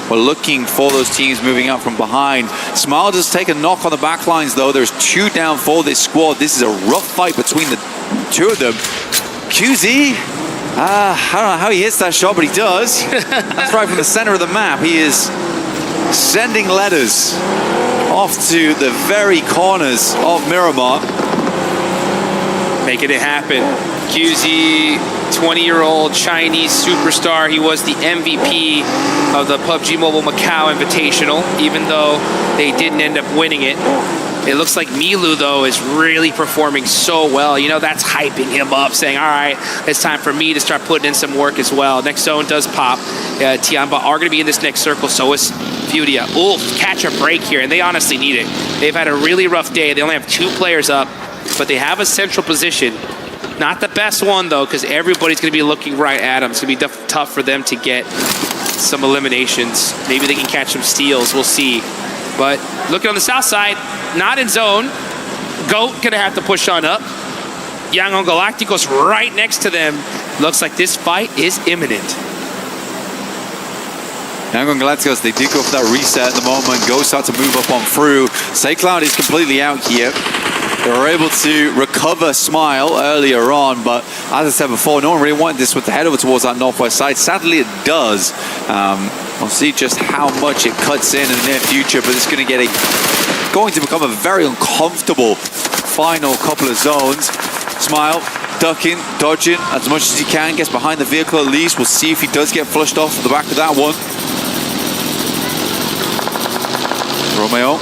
We're looking for those teams moving up from behind. Smile does take a knock on the back lines, though. There's 2 down for this squad. This is a rough fight between the 2 of them. QZ, I don't know how he hits that shot, but he does. That's right from the center of the map. He is sending letters off to the very corners of Miramar. Making it happen. QZ, 20-year-old Chinese superstar. He was the MVP of the PUBG Mobile Macau Invitational, even though they didn't end up winning it. It looks like Milu, though, is really performing so well. You know, that's hyping him up, saying, all right, it's time for me to start putting in some work as well. Next zone does pop. Tianba are going to be in this next circle, so is FURIA. Ooh, catch a break here, and they honestly need it. They've had a really rough day. They only have 2 players up, but they have a central position. Not the best one, though, because everybody's going to be looking right at them. It's going to be tough for them to get some eliminations. Maybe they can catch some steals. We'll see. But looking on the south side, not in zone. Goat gonna have to push on up. yangongalacticos right next to them. Looks like this fight is imminent. yangongalacticos, they did go for that reset at the moment. Go start to move up on through. Cloud is completely out here. They were able to recover Smile earlier on, but as I said before, no one really wanted this with the head over towards that northwest side. Sadly, it does. We'll see just how much it cuts in the near future, but it's going to become a very uncomfortable final couple of zones. Smile ducking, dodging as much as he can, gets behind the vehicle at least. We'll see if he does get flushed off the back of that one. Romeo.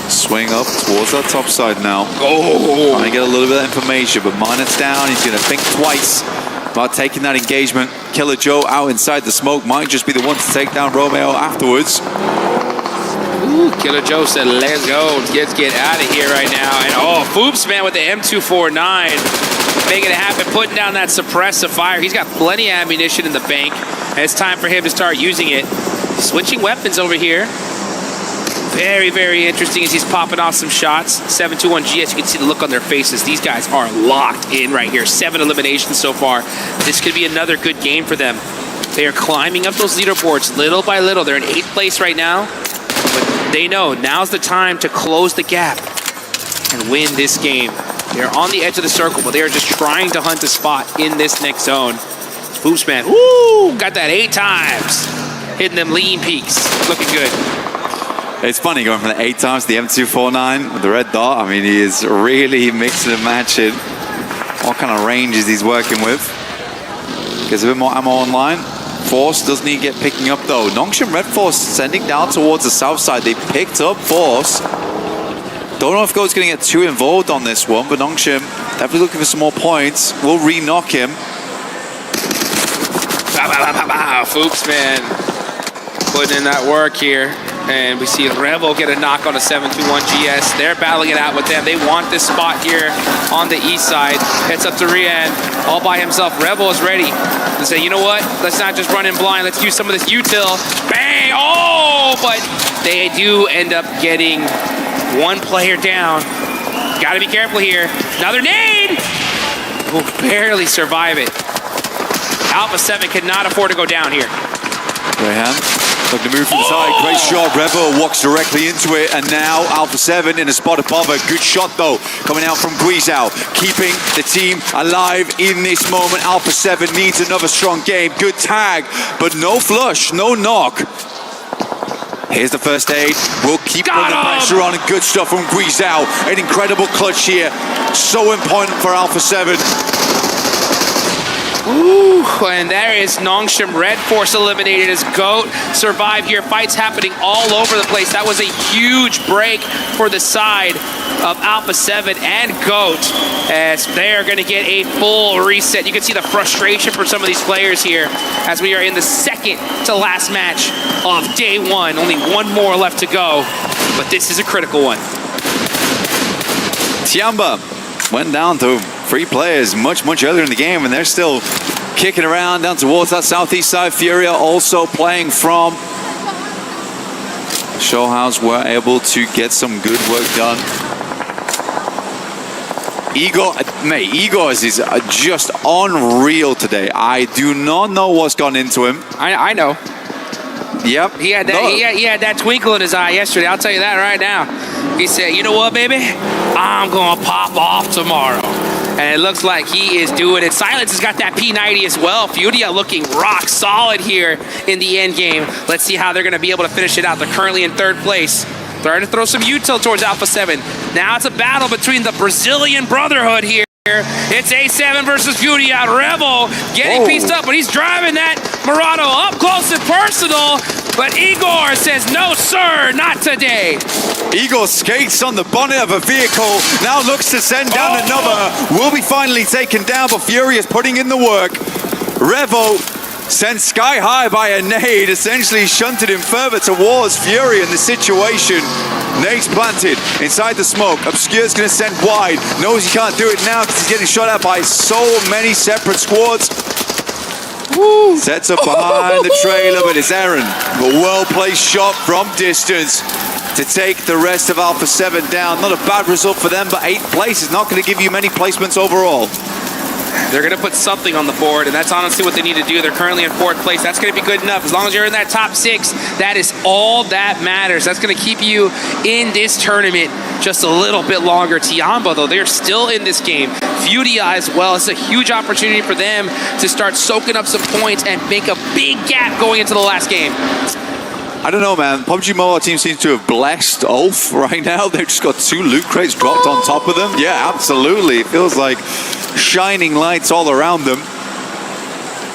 Swing up towards that top side now. Oh! Trying to get a little bit of information, but Minot's down. He's going to think twice about taking that engagement. Killer Joe out inside the smoke might just be the one to take down Romeo afterwards. Ooh, Killer Joe said, let's go. Let's get out of here right now. And oh, Foops, man, with the M249. Making it happen, putting down that suppressive fire. He's got plenty of ammunition in the bank. And it's time for him to start using it. Switching weapons over here. Very, very interesting as he's popping off some shots. 721 GS, you can see the look on their faces. These guys are locked in right here. 7 eliminations so far. This could be another good game for them. They are climbing up those leaderboards little by little. They're in 8th place right now. But they know now's the time to close the gap. and win this game. They're on the edge of the circle, but they are just trying to hunt a spot in this next zone. FUBGMESPORTS, woo! Got that 8 times. Hitting them lean peaks. Looking good. It's funny going from the 8 times to the M249 with the red dot. I mean, he is really mixing and matching. What kind of range is he working with? Gets a bit more ammo online. Force does need to get picking up though. Nongshim Red Force sending down towards the south side. They picked up Force. Don't know if Goat's going to get too involved on this one, but Nongshim definitely looking for some more points. Will re-knock him. Fuchs, man, putting in that work here. And we see Revo get a knock on a 721 GS. They're battling it out with them. They want this spot here on the east side. Heads up to Rian, all by himself. Revo is ready to say, you know what? Let's not just run in blind. Let's use some of this util. Bang! Oh, but they do end up getting one player down. Got to be careful here. Another nade! Will barely survive it. Alpha 7 cannot afford to go down here. Graham looking to move from the side. Great shot. Revo walks directly into it. And now Alpha 7 in a spot above her. Good shot, though, coming out from Guizhou. Keeping the team alive in this moment. Alpha 7 needs another strong game. Good tag, but no flush, no knock. Here's the first aid. We'll keep putting the pressure on. And good stuff from Guizhou. An incredible clutch here. So important for Alpha 7. Ooh, and there is Nongshim Red Force eliminated as GOAT survived here. Fights happening all over the place. That was a huge break for the side of Alpha 7 and GOAT as they are going to get a full reset. You can see the frustration for some of these players here as we are in the second to last match of day 1. Only one more left to go, but this is a critical one. Tiamba went down to 3 players much earlier in the game, and they're still kicking around down towards that southeast side. Furia also playing from. Showhouse were able to get some good work done. Igor, mate, Igor is just unreal today. I do not know what's gone into him. I know. Yep. He had that twinkle in his eye yesterday. I'll tell you that right now. He said, you know what, baby? I'm going to pop off tomorrow. And it looks like he is doing it. Silence has got that P90 as well. FURIA looking rock solid here in the end game. Let's see how they're going to be able to finish it out. They're currently in 3rd place. Trying to throw some util towards Alpha 7. Now it's a battle between the Brazilian Brotherhood here. It's A7 versus FURIA. Revo getting pieced up, but he's driving that Murado up close and personal. But Igor says, no, sir, not today. Igor skates on the bonnet of a vehicle, now looks to send down another. Will be finally taken down, but Fury is putting in the work. Revo sent sky high by a nade, essentially shunted him further towards Fury in the situation. Nade's planted inside the smoke. Obscure's going to send wide. Knows he can't do it now because he's getting shot at by so many separate squads. Woo. Sets up behind the trailer, but it's Aaron. A well-placed shot from distance to take the rest of Alpha 7 down. Not a bad result for them, but 8th place is not going to give you many placements overall. They're going to put something on the board, and that's honestly what they need to do. They're currently in 4th place. That's going to be good enough. As long as you're in that top 6, that is all that matters. That's going to keep you in this tournament just a little bit longer. Tiamba, though, they're still in this game. FURIA as well. It's a huge opportunity for them to start soaking up some points and make a big gap going into the last game. I don't know, man. PUBG Mobile team seems to have blessed Ulf right now. They've just got 2 loot crates dropped on top of them. Yeah, absolutely. It feels like shining lights all around them.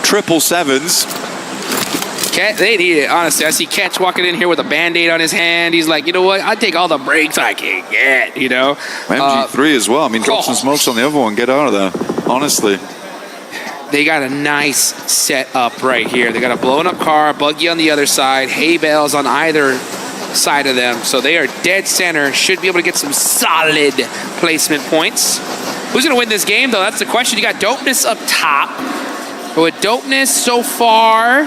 777s. They need it, honestly. I see Catch walking in here with a Band-Aid on his hand. He's like, you know what? I take all the breaks I can get, you know? MG3 as well. I mean, drop some smokes on the other one. Get out of there, honestly. They got a nice setup right here. They got a blown up car, buggy on the other side, hay bales on either side of them. So they are dead center. Should be able to get some solid placement points. Who's going to win this game, though? That's the question. You got Dopeness up top. But with Dopeness so far,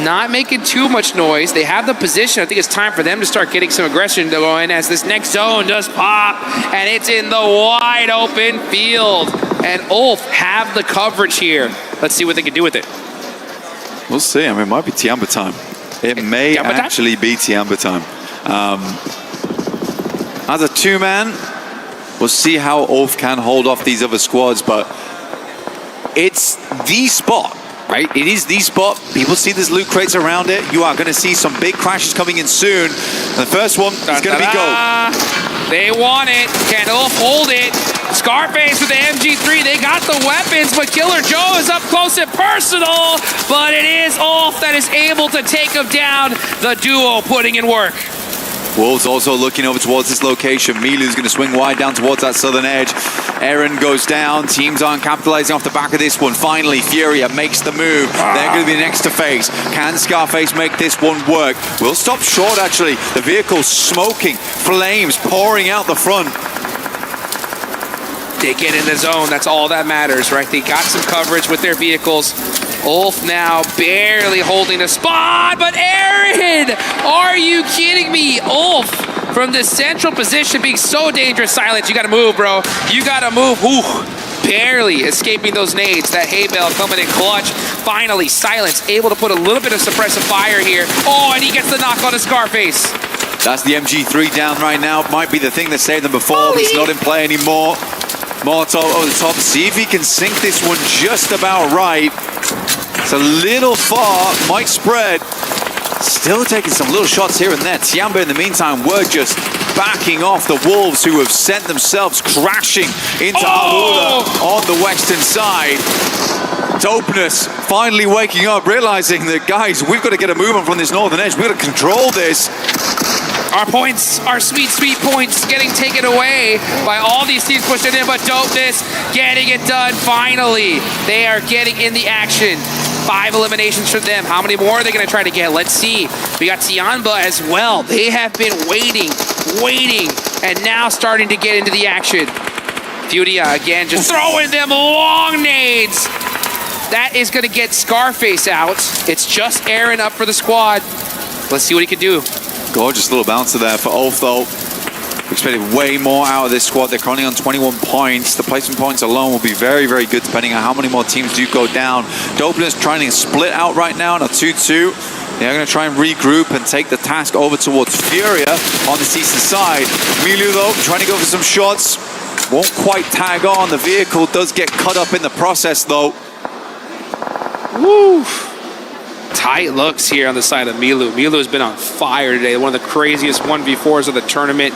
not making too much noise. They have the position. I think it's time for them to start getting some aggression going as this next zone does pop. And it's in the wide open field. And Ulf have the coverage here. Let's see what they can do with it. We'll see. I mean, it might be Tiamba time. It may actually be Tiamba time. As a 2-man, We'll see how Ulf can hold off these other squads, but it's the spot, right? It is the spot. People see there's loot crates around it. You are going to see some big crashes coming in soon. And the first one is going to be gold. They want it. Can Ulf hold it? Scarface with the MG3. They got the weapons, but Killer Joe is up close and personal. But it is Ulf that is able to take him down. The duo putting in work. Wolves also looking over towards this location. Milu's going to swing wide down towards that southern edge. Aaron goes down. Teams aren't capitalizing off the back of this one. Finally, Furia makes the move. They're going to be next to face. Can Scarface make this one work? We'll stop short, actually. The vehicle's smoking. Flames pouring out the front. They get in the zone. That's all that matters, right? They got some coverage with their vehicles. Ulf now barely holding the spot, but Aaron, are you kidding me? Ulf from the central position being so dangerous. Silence, you gotta move, bro. You gotta move. Ooh, barely escaping those nades. That hay bale coming in clutch. Finally, Silence able to put a little bit of suppressive fire here. Oh, and he gets the knock on a Scarface. That's the MG3 down right now. Might be the thing that saved them before, but it's not in play anymore. Molotov over the top. See if he can sink this one just about right. It's a little far. Might spread. Still taking some little shots here and there. Tiamba, in the meantime, were just backing off the Wolves, who have sent themselves crashing into Alula on the western side. Dopeness finally waking up, realizing that, guys, we've got to get a move on from this northern edge. We've got to control this. Our points, our sweet, sweet points getting taken away by all these teams pushing in, but Dopeness getting it done finally. They are getting in the action. 5 eliminations for them. How many more are they going to try to get? Let's see. We got Tianba as well. They have been waiting, and now starting to get into the action. Furia again, just throwing them long nades. That is going to get Scarface out. It's just Aaron up for the squad. Let's see what he can do. Gorgeous little bouncer there for Ulf, though. We expected way more out of this squad. They're currently on 21 points. The placement points alone will be very, very good, depending on how many more teams do go down. Dopeness trying to split out right now in a 2-2. They're going to try and regroup and take the task over towards Furia on the eastern side. Milu, though, trying to go for some shots. Won't quite tag on. The vehicle does get cut up in the process, though. Woo! Tight looks here on the side of Milu. Milu has been on fire today. One of the craziest 1v4s of the tournament.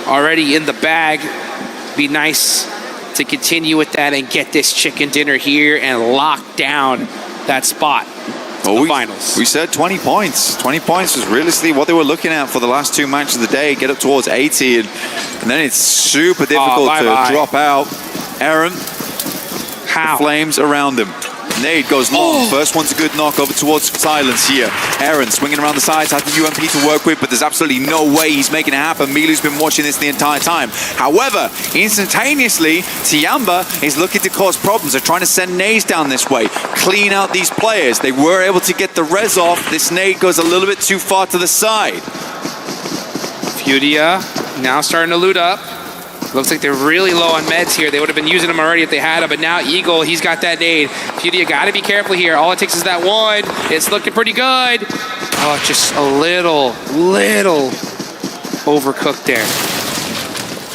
Already in the bag. Be nice to continue with that and get this chicken dinner here and lock down that spot. The finals. We said 20 points. 20 points was realistically what they were looking at for the last 2 matches of the day. Get up towards 80, and then it's super difficult to drop out. Aaron, how? Flames around him. Nade goes long. First one's a good knock over towards Silence here. Aaron swinging around the sides, has the UMP to work with, but there's absolutely no way he's making it happen. Milu's been watching this the entire time. However, instantaneously, Tiamba is looking to cause problems. They're trying to send nades down this way, clean out these players. They were able to get the res off. This nade goes a little bit too far to the side. Furia now starting to loot up. Looks like they're really low on meds here. They would have been using them already if they had them, but now Eagle, he's got that nade. Furia got to be careful here. All it takes is that one. It's looking pretty good. Oh, just a little overcooked there.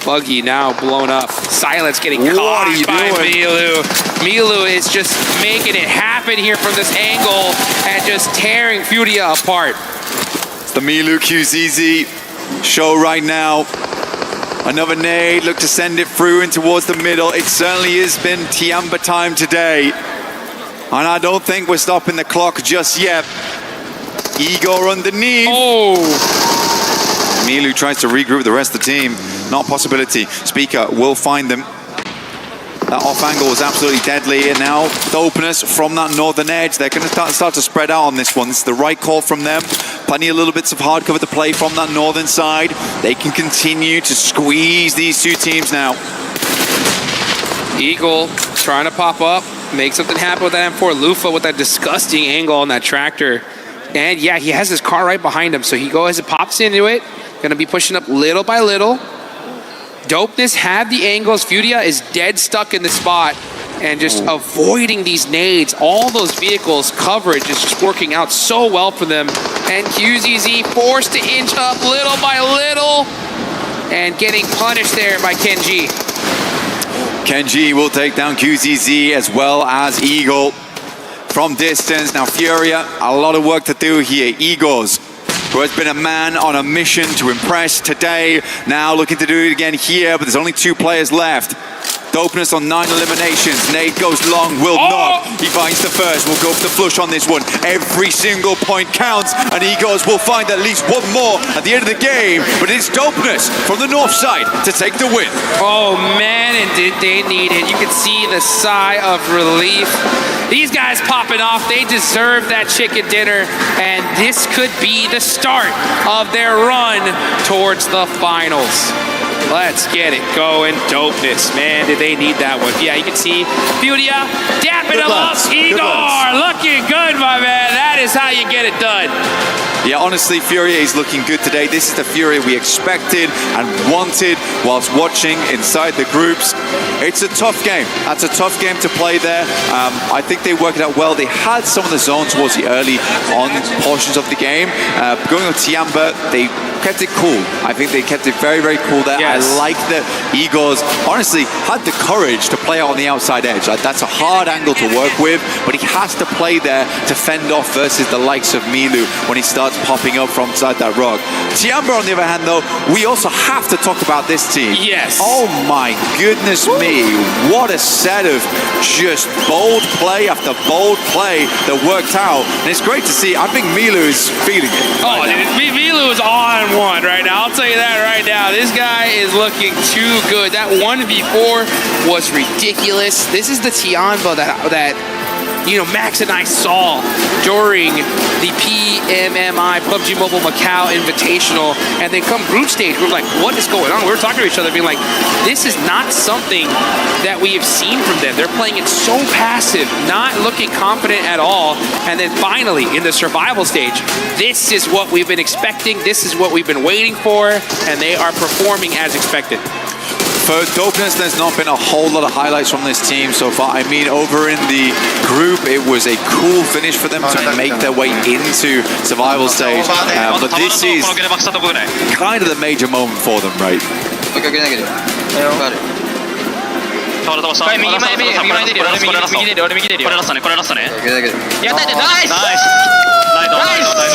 Buggy now blown up. Silence getting caught by Milu. Milu is just making it happen here from this angle and just tearing Furia apart. It's the Milu QZZ show right now. Another nade, look to send it through and towards the middle. It certainly has been Tiamba time today. And I don't think we're stopping the clock just yet. Igor underneath. Milu tries to regroup the rest of the team. Not a possibility. Speaker will find them. That off angle was absolutely deadly, and now Dopeness from that northern edge. They're going to start to spread out on this one. It's the right call from them. Plenty of little bits of hard cover to play from that northern side. They can continue to squeeze these two teams now. Eagle trying to pop up, make something happen with that M4. Lufa with that disgusting angle on that tractor. And yeah, he has his car right behind him, so he goes and pops into it. Going to be pushing up little by little. Dopeness have the angles. Furia is dead stuck in the spot and just avoiding these nades. All those vehicles coverage is just working out so well for them. And QZZ forced to inch up little by little. and getting punished there by Kenji. Kenji will take down QZZ as well as Eagle from distance. Now Furia, a lot of work to do here. Eagles, who has been a man on a mission to impress today, now looking to do it again here, but there's only 2 players left. Dopeness on 9 eliminations. Nade goes long, will not. He finds the first. We'll go for the flush on this one. Every single point counts, and Egos will find at least one more at the end of the game. But it's Dopeness from the north side to take the win. Oh man, and did they need it. You can see the sigh of relief. These guys popping off, they deserve that chicken dinner, and this could be the start of their run towards the finals. Let's get it going. Dopeness, man, did they need that one? Yeah, you can see Furia dapping him up. Igor looking good, my man. That is how you get it done. Yeah, honestly, Furia is looking good today. This is the Furia we expected and wanted whilst watching inside the groups. It's a tough game. That's a tough game to play there. I think they worked it out well. They had some of the zone towards the early on portions of the game. Going on Tiamba, they kept it cool. I think they kept it very, very cool there. Yes. I like that Igors, honestly, had the courage to play out on the outside edge. Like, that's a hard angle to work with, but he has to play there to fend off versus the likes of Milu when he starts popping up from inside that rock. Tiamba, on the other hand, though, we also have to talk about this team. Yes. Oh my goodness me. What a set of just bold play after bold play that worked out. And it's great to see. I think Milu is feeling it. Oh, Milu is on one right now. I'll tell you that right now. This guy is looking too good. That 1v4 was ridiculous. This is the Tianbo that you know, Max and I saw during the PMMI PUBG Mobile Macau Invitational, and then come group stage, we're like, what is going on? We were talking to each other, being like, this is not something that we have seen from them. They're playing it so passive, not looking confident at all, and then finally, in the survival stage, this is what we've been expecting, this is what we've been waiting for, and they are performing as expected. For Dopeness, there's not been a whole lot of highlights from this team so far. I mean, over in the group, it was a cool finish for them to make their way into survival stage. But this is kind of the major moment for them, right?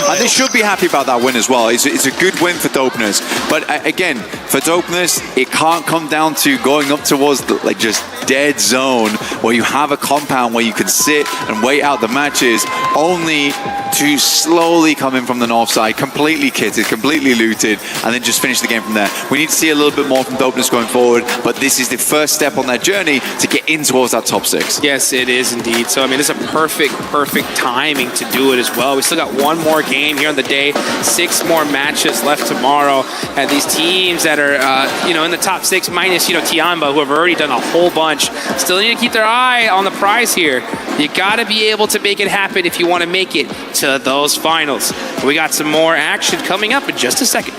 And they should be happy about that win as well. It's a good win for Dopeness. But again, for Dopeness, it can't come down to going up towards the, like, just dead zone where you have a compound where you can sit and wait out the matches, only to slowly come in from the north side, completely kitted, completely looted, and then just finish the game from there. We need to see a little bit more from Dopeness going forward, but this is the first step on their journey to get in towards that top 6. Yes, it is indeed. So, I mean, it's a perfect timing to do it as well. We still got one more game here on the day, 6 more matches left tomorrow, and these teams that are, you know, in the top 6, minus, you know, Tiamba, who have already done a whole bunch, still need to keep their eye on the prize here. You gotta be able to make it happen if you want to make it to those finals. We got some more action coming up in just a second.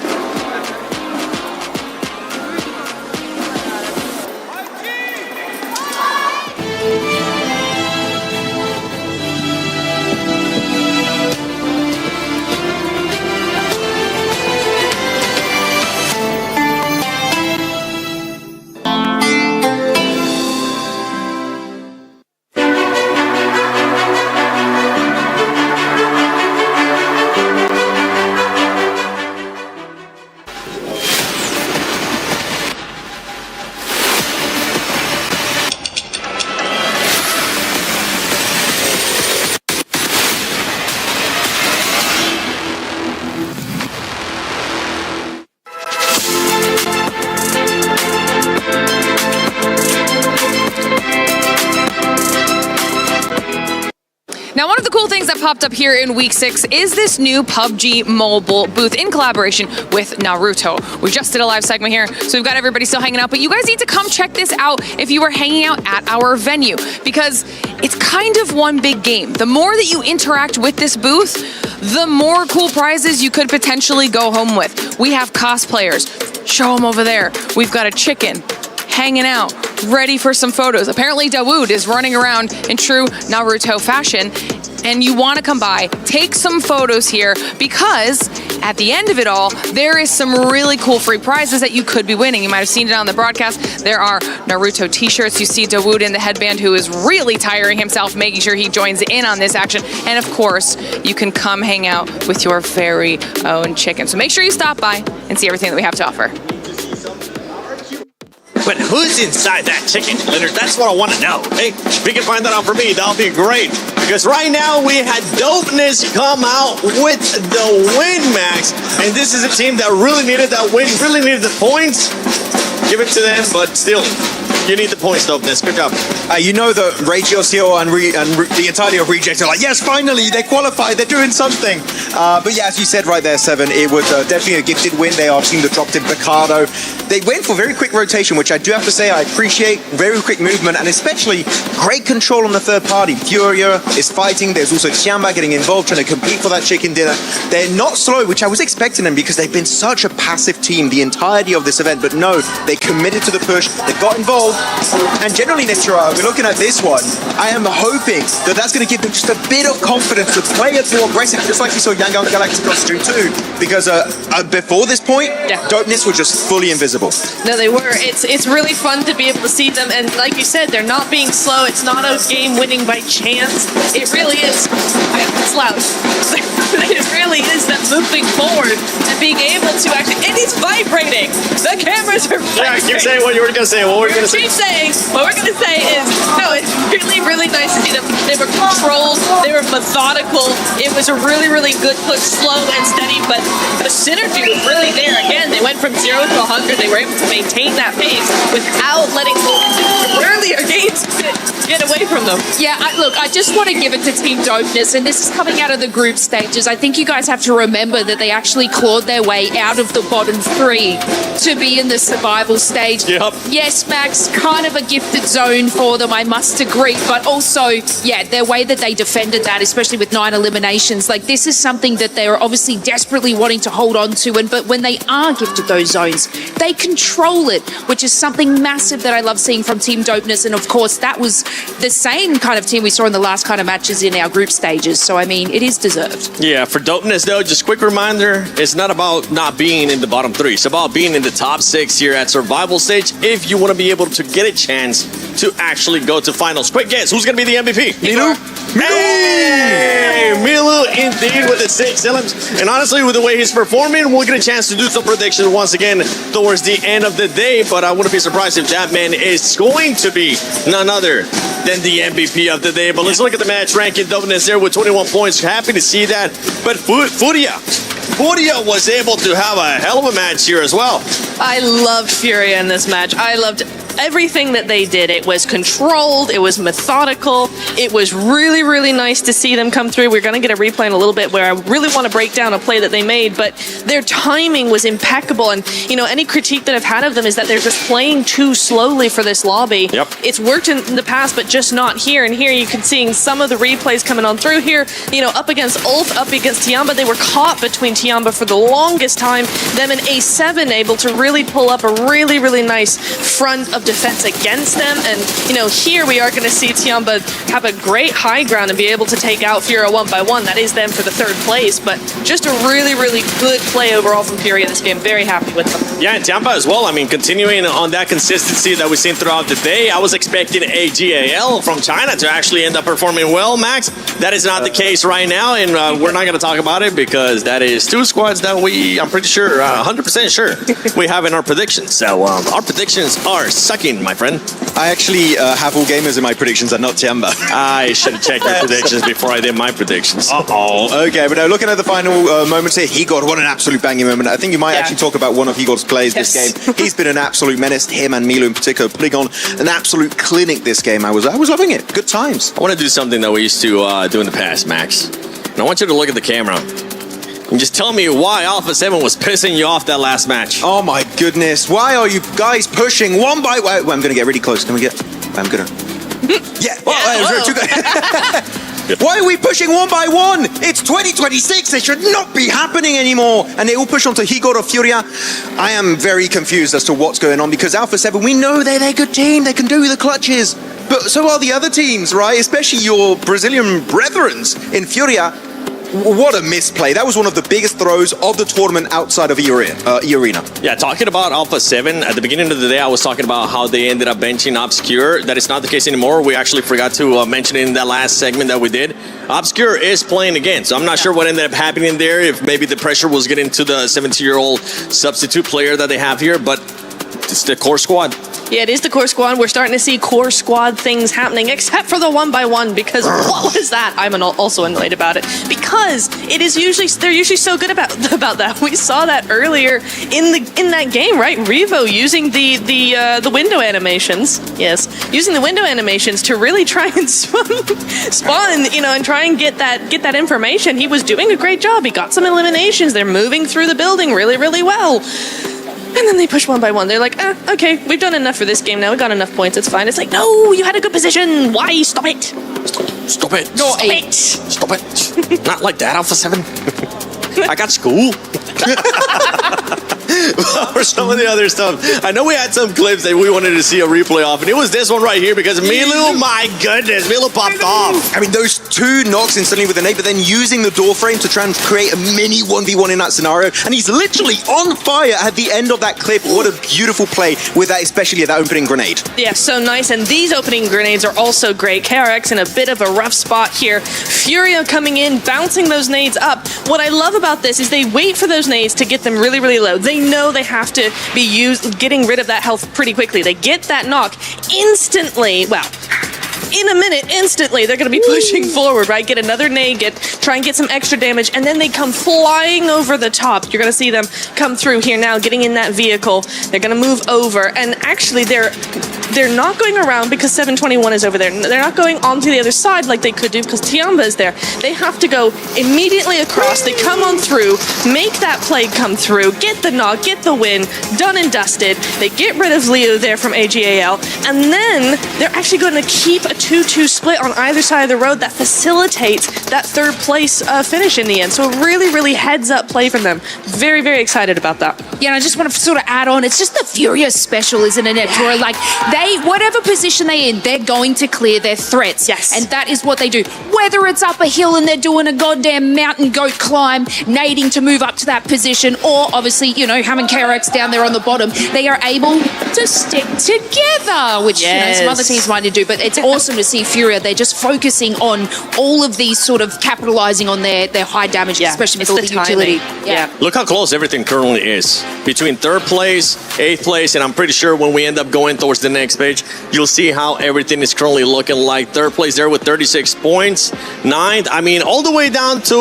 Now, one of the cool things that popped up here in week 6 is this new PUBG Mobile booth in collaboration with Naruto. We just did a live segment here, so we've got everybody still hanging out, but you guys need to come check this out if you are hanging out at our venue, because it's kind of one big game. The more that you interact with this booth, the more cool prizes you could potentially go home with. We have cosplayers. Show them over there. We've got a chicken hanging out, ready for some photos. Apparently Dawood is running around in true Naruto fashion, and you want to come by, take some photos here, because at the end of it all, there is some really cool free prizes that you could be winning. You might have seen it on the broadcast. There are Naruto t-shirts. You see Dawood in the headband, who is really tiring himself, making sure he joins in on this action. And of course, you can come hang out with your very own chicken. So make sure you stop by and see everything that we have to offer. But who's inside that chicken, Leonard? That's what I want to know. Hey, if you can find that out for me, that'll be great. Because right now we had Dopeness come out with the win, Max. And this is a team that really needed that win, really needed the points. Give it to them, but still, you need the points, Dopeness. Good job. You know that Regio and the entirety of Reject are like, yes, finally, they qualified, they're doing something. But yeah, as you said right there, Seven, it was definitely a gifted win. They are a team that dropped in Picardo. They went for very quick rotation, which I do have to say I appreciate. Very quick movement, and especially great control on the third party. Furia is fighting. There's also Tiamba getting involved, trying to compete for that chicken dinner. They're not slow, which I was expecting them because they've been such a passive team the entirety of this event. But no, they committed to the push. They got involved. And generally, Nestora, we're looking at this one. I am hoping that that's going to give them just a bit of confidence to play it more aggressive, just like we saw yangongalacticos do too. Because before this point, Dopeness were just fully invisible. No, they were. It's really fun to be able to see them, and like you said, they're not being slow. It's not a game winning by chance. It really is. It's loud. It really is that moving forward and being able to actually, and it's vibrating. The cameras are vibrating. Yeah, keep saying what you were going to say. What were you going to say? Keep saying. What we're going to say is, no, it's really, really nice to see them. They were controlled. They were methodical. It was a really, really good push, slow and steady, but the synergy was really there. Again, they went from 0 to 100. They were able to maintain that pace without letting the earlier games get away from them. Yeah, look, I just want to give it to Team Dopeness, and this is coming out of the group stages. I think you guys have to remember that they actually clawed their way out of the bottom 3 to be in the survival stage. Yep. Yes, Max, kind of a gifted zone for them, I must agree, but also, yeah, their way that they defended that, especially with 9 eliminations, like this is something that they're obviously desperately wanting to hold on to, but when they are gifted those zones, they control it, which is something massive that I love seeing from Team Dopeness, and of course that was the same kind of team we saw in the last kind of matches in our group stages, so I mean, it is deserved. Yeah, for Dopeness though, just quick reminder, it's not about not being in the bottom 3, it's about being in the top 6 here at Survival Stage if you want to be able to get a chance to actually go to finals. Quick guess, who's going to be the MVP? Milu? Hey, Milu indeed with the 6 elims. And honestly, with the way he's performing, we'll get a chance to do some predictions once again towards the end of the day, but I wouldn't be surprised if that man is going to be none other than the MVP of the day. But let's look at the match ranking. Dopeness there with 21 points. Happy to see that. But Furia was able to have a hell of a match here as well. I loved Furia in this match. I loved everything that they did. It was controlled, it was methodical, it was really, really nice to see them come through. We're going to get a replay in a little bit where I really want to break down a play that they made, but their timing was impeccable, and you know, any critique that I've had of them is that they're just playing too slowly for this lobby. Yep. It's worked in the past, but just not here, and here you can see some of the replays coming on through here, you know, up against Ulf, up against Tiamba. They were caught between Tiamba for the longest time, them and A7 able to really pull up a really, really nice front of defense against them, and you know, here we are going to see Tiamba have a great high ground and be able to take out Furia 1-by-1. That is them for the 3rd place, but just a really, really good play overall from Furia this game. Very happy with them. Yeah, and Tiamba as well. I mean, continuing on that consistency that we've seen throughout the day, I was expecting AGAL from China to actually end up performing well, Max. That is not the case right now, and we're not going to talk about it because that is 2 squads that I'm pretty sure, 100% sure, we have in our predictions. So our predictions are sucking, my friend. I actually have all gamers in my predictions and not Tiamba. I should have checked your predictions before I did my predictions. Uh-oh. Okay, but now looking at the final moments here, Higor, what an absolute banging moment. I think you might actually talk about one of Higor's plays this game. He's been an absolute menace, him and Milu in particular, putting on an absolute clinic this game. I was loving it. Good times. I want to do something that we used to do in the past, Max. And I want you to look at the camera and just tell me why Alpha 7 was pissing you off that last match. Oh my goodness. Why are you guys pushing one by one? I'm going to get really close. Can we get... I'm going to... Yeah. Why are we pushing one by one? It's 2026. It should not be happening anymore. And they all push onto Higor or Furia. I am very confused as to what's going on because Alpha 7, we know they're a good team. They can do the clutches. But so are the other teams, right? Especially your Brazilian brethrens in Furia. what a misplay. That was one of the biggest throws of the tournament outside of arena. Yeah, talking about Alpha 7, at the beginning of the day, I was talking about how they ended up benching Obscure. That is not the case anymore. We actually forgot to mention it in that last segment that we did. Obscure is playing again, so I'm not sure what ended up happening there, if maybe the pressure was getting to the 17-year-old substitute player that they have here, but it's the core squad. Yeah, it is the core squad. We're starting to see core squad things happening, except for the 1x1, because what was that? I'm also annoyed about it, because they're usually so good about that. We saw that earlier in that game, right? Revo using the window animations. Yes, using the window animations to really try and spawn, and try and get that information. He was doing a great job. He got some eliminations. They're moving through the building really, really well. And then they push 1x1. They're like, okay, we've done enough for this game now. We got enough points. It's fine. It's like, no, you had a good position. Why? Stop it. Stop it. Stop it. Stop it. Not like that, Alpha 7. I got school. For some of the other stuff, I know we had some clips that we wanted to see a replay of, and it was this one right here because Milu, my goodness, Milu popped off. I mean, those two knocks instantly with the nade, but then using the door frame to try and create a mini 1v1 in that scenario, and he's literally on fire at the end of that clip. What a beautiful play with that, especially that opening grenade. Yeah, so nice, and these opening grenades are also great. KRX in a bit of a rough spot here. FURIA coming in, bouncing those nades up. What I love about this is they wait for those nades to get them really, really low. They know they have to be getting rid of that health pretty quickly. They get that knock instantly. Well, in a minute, instantly, they're going to be pushing forward, right? Get another nade, try and get some extra damage, and then they come flying over the top. You're going to see them come through here now, getting in that vehicle. They're going to move over, and actually, they're not going around because 721 is over there. They're not going onto the other side like they could do because Tiamba is there. They have to go immediately across. They come on through, make that play come through, get the knock, get the win, done and dusted. They get rid of Leo there from AGAL, and then they're actually going to keep a 2-2 split on either side of the road that facilitates that third place finish in the end. So a really, really heads up play from them. Very, very excited about that. Yeah, and I just want to sort of add on, it's just the Furia special, isn't it, Troy? Like, whatever position they're in, they're going to clear their threats. Yes. And that is what they do. Whether it's up a hill and they're doing a goddamn mountain goat climb, nading to move up to that position, or obviously, having KRX down there on the bottom, they are able to stick together, which some other teams might do. But it's awesome to see Furia. They're just focusing on all of these sort of capitalizing on their high damage, especially with all the utility. Yeah. Look how close everything currently is. Between third place, 8th place, and I'm pretty sure when we end up going towards the next page, you'll see how everything is currently looking like. Third place there with 36 points. 9th, I mean, all the way down to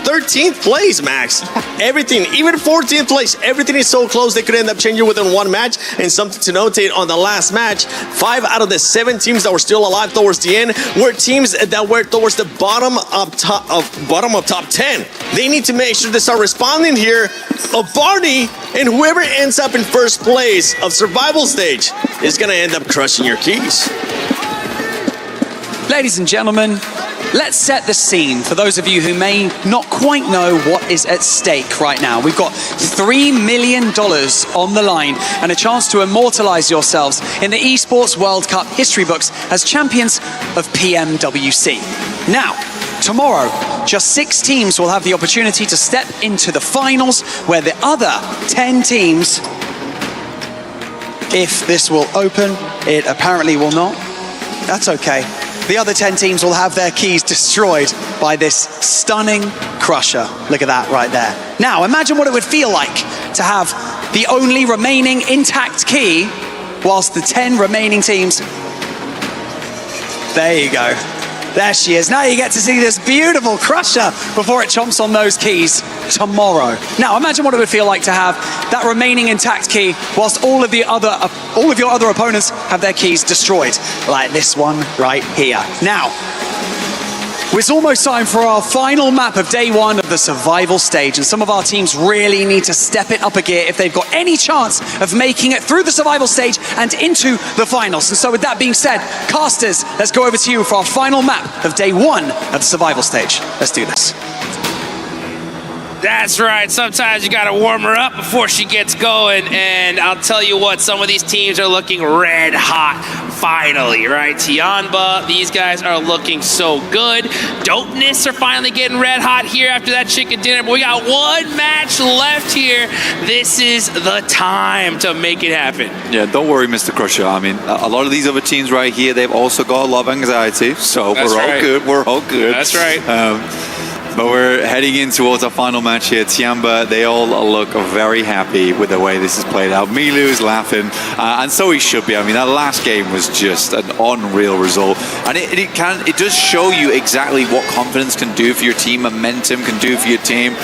13th place, Max. Everything, even 14th place, everything is so close they could end up changing within one match. And something to notate on the last match, 5 out of the 7 teams that were still alive towards the end were teams that were towards the bottom of top 10. They need to make sure they start responding here. A party, and whoever ends up in first place of survival stage is going to end up crushing your keys. Ladies and gentlemen, let's set the scene for those of you who may not quite know what is at stake right now. We've got $3 million on the line and a chance to immortalize yourselves in the Esports World Cup history books as champions of PMWC. Now, tomorrow, just 6 teams will have the opportunity to step into the finals, where the other 10 teams, if this will open, it apparently will not. That's okay. The other 10 teams will have their keys destroyed by this stunning crusher. Look at that right there. Now, imagine what it would feel like to have the only remaining intact key whilst the 10 remaining teams... There you go. There she is. Now you get to see this beautiful crusher before it chomps on those keys tomorrow. Now imagine what it would feel like to have that remaining intact key whilst all of your other opponents have their keys destroyed, like this one right here. Now, it's almost time for our final map of day 1 of the survival stage, and some of our teams really need to step it up a gear if they've got any chance of making it through the survival stage and into the finals. And so with that being said, casters, let's go over to you for our final map of day 1 of the survival stage. Let's do this. That's right. Sometimes you got to warm her up before she gets going. And I'll tell you what, some of these teams are looking red hot finally, right? Tianba, these guys are looking so good. Dopeness are finally getting red hot here after that chicken dinner. But we got one match left here. This is the time to make it happen. Yeah, don't worry, Mr. Crusher. I mean, a lot of these other teams right here, they've also got a lot of anxiety. So That's we're all right. good. We're all good. That's right. But we're heading in towards our final match here. Tianba, they all look very happy with the way this is played out. Milu is laughing, and so he should be. I mean, that last game was just an unreal result. And it does show you exactly what confidence can do for your team, momentum can do for your team.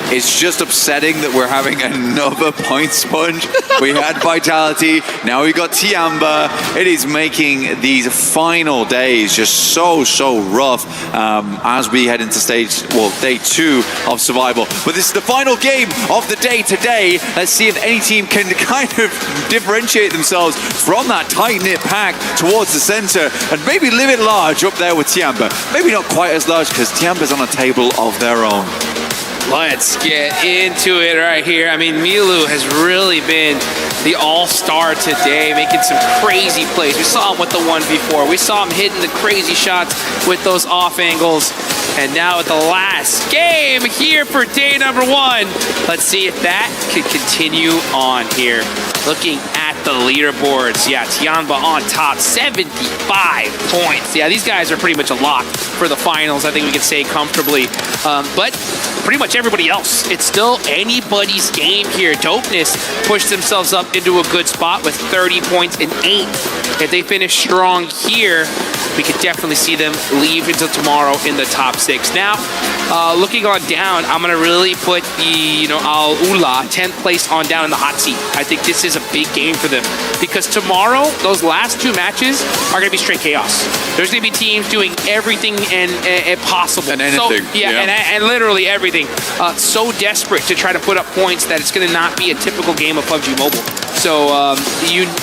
It's just upsetting that we're having another point sponge. We had Vitality, now we got Tianba. It is making these final days just so rough as we head into day 2 of survival. But this is the final game of the day today. Let's see if any team can kind of differentiate themselves from that tight-knit pack towards the center and maybe live it large up there with Tianba. Maybe not quite as large because Tianba's on a table of their own. Let's get into it right here. I mean, Milu has really been the all-star today, making some crazy plays. We saw him with the 1v4. We saw him hitting the crazy shots with those off angles. And now at the last game here for day number 1. Let's see if that could continue on here. Looking at the leaderboards. Yeah, Tianba on top, 75 points. Yeah, these guys are pretty much a lock for the finals. I think we can say comfortably. But pretty much everybody else, it's still anybody's game here. Dopeness pushed themselves up into a good spot with 30 points in 8. If they finish strong here, we could definitely see them leave until tomorrow in the top 6. Now, looking on down, I'm gonna really put the, Al Ula 10th place on down in the hot seat. I think this is a big game for them because tomorrow, those last 2 matches are gonna be straight chaos. There's gonna be teams doing everything and possible. And anything. So, and literally everything. So desperate to try to put up points that it's gonna not be a typical game of PUBG Mobile. So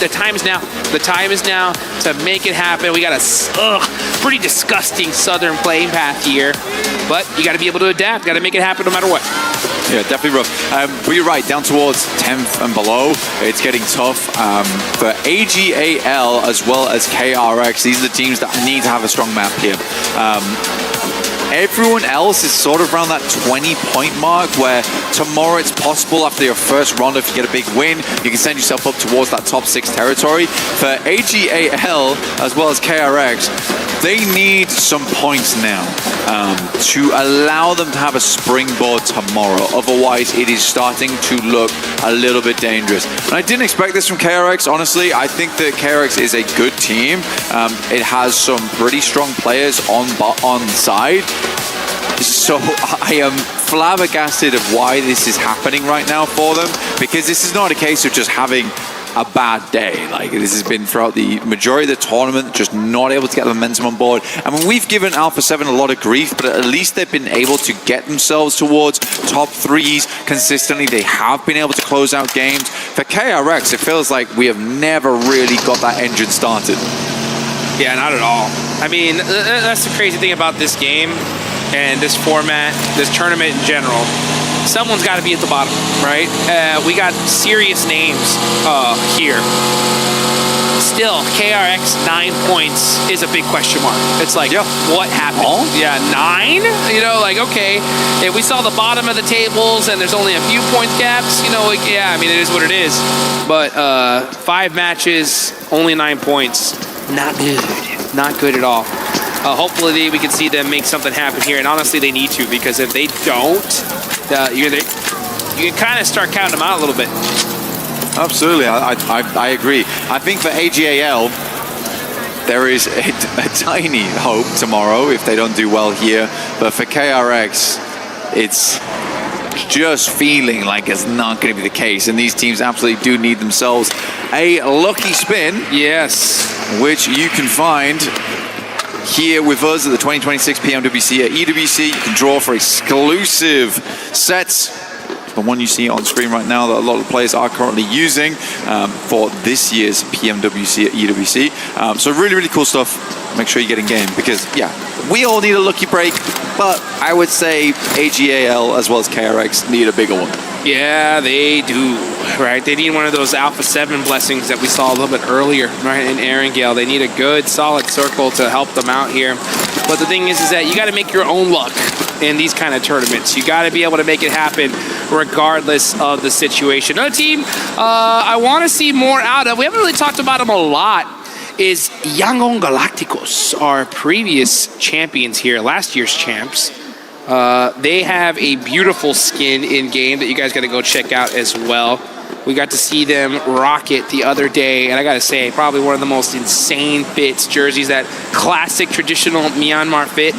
the time is now. The time is now to make it happen. We got a pretty disgusting southern playing path here, but you got to be able to adapt. Got to make it happen no matter what. Yeah, definitely rough. But you're right, down towards 10th and below, it's getting tough. For AGAL as well as KRX, these are the teams that need to have a strong map here. Everyone else is sort of around that 20-point mark where tomorrow it's possible after your first round, if you get a big win, you can send yourself up towards that top 6 territory. For AGAL as well as KRX, they need some points now to allow them to have a springboard tomorrow. Otherwise, it is starting to look a little bit dangerous. And I didn't expect this from KRX, honestly. I think that KRX is a good team. It has some pretty strong players on side. So I am flabbergasted of why this is happening right now for them, because this is not a case of just having a bad day. Like, this has been throughout the majority of the tournament, just not able to get the momentum on board. I mean, we've given Alpha 7 a lot of grief, but at least they've been able to get themselves towards top 3s consistently. They have been able to close out games. For KRX, it feels like we have never really got that engine started. Yeah, not at all. I mean, that's the crazy thing about this game and this format, this tournament in general. Someone's got to be at the bottom, right? We got serious names here. Still, KRX 9 points is a big question mark. It's like, what happened? Yeah, 9? Okay, if we saw the bottom of the tables and there's only a few points gaps, yeah, I mean, it is what it is. But 5 matches, only 9 points. Not good. Not good at all. Hopefully we can see them make something happen here, and honestly they need to, because if they don't, you can kind of start counting them out a little bit. Absolutely, I agree. I think for AGAL, there is a tiny hope tomorrow if they don't do well here, but for KRX, it's just feeling like it's not going to be the case, and these teams absolutely do need themselves a lucky spin. Yes. Which you can find here with us at the 2026 PMWC at EWC. You can draw for exclusive sets, the one you see on screen right now that a lot of players are currently using for this year's PMWC at EWC. So really, really cool stuff. make sure you get in game. Because, yeah, we all need a lucky break, but I would say AGAL as well as KRX need a bigger one. Yeah, they do, right? They need one of those Alpha 7 blessings that we saw a little bit earlier, right, in Erangel. They need a good, solid circle to help them out here. But the thing is that you got to make your own luck in these kind of tournaments. You got to be able to make it happen regardless of the situation. Another team I want to see more out of, we haven't really talked about them a lot, is yangongalacticos, our previous champions here, last year's champs. They have a beautiful skin in game that you guys got to go check out as well. We got to see them rock it the other day, and I got to say, probably one of the most insane fits jerseys. That classic traditional Myanmar fit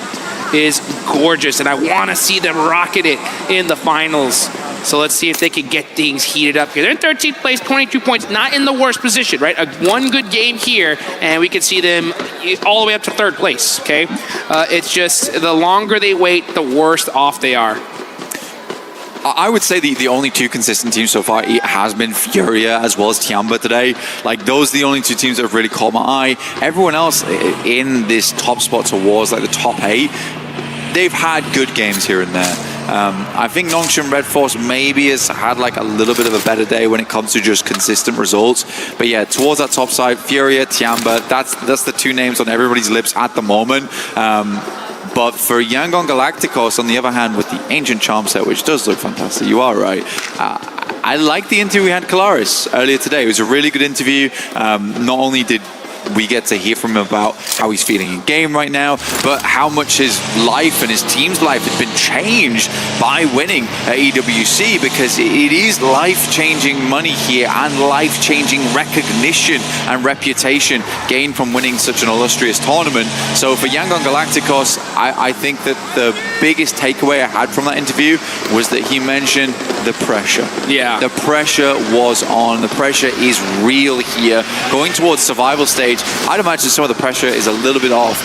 is gorgeous, and I want to see them rocking it in the finals. So let's see if they can get things heated up here. They're in 13th place, 22 points, not in the worst position, right? One good game here, and we can see them all the way up to 3rd place, okay? It's just the longer they wait, the worse off they are. I would say the only 2 consistent teams so far has been FURIA as well as Tianba today. Like, those are the only 2 teams that have really caught my eye. Everyone else in this top spots awards, like the top 8, they've had good games here and there. I think Nongshim Red Force maybe has had like a little bit of a better day when it comes to just consistent results. But yeah, towards that top side, FURIA, Tianba, that's the 2 names on everybody's lips at the moment. But for yangongalacticos, on the other hand, with the Ancient Charm set, which does look fantastic, you are right. I like the interview we had Kalaris earlier today. It was a really good interview. Not only did we get to hear from him about how he's feeling in game right now, but how much his life and his team's life has been changed by winning at EWC, because it is life-changing money here and life-changing recognition and reputation gained from winning such an illustrious tournament. So for yangongalacticos, I think that the biggest takeaway I had from that interview was that he mentioned the pressure. Yeah. The pressure was on. The pressure is real here. Going towards survival stage, I'd imagine some of the pressure is a little bit off.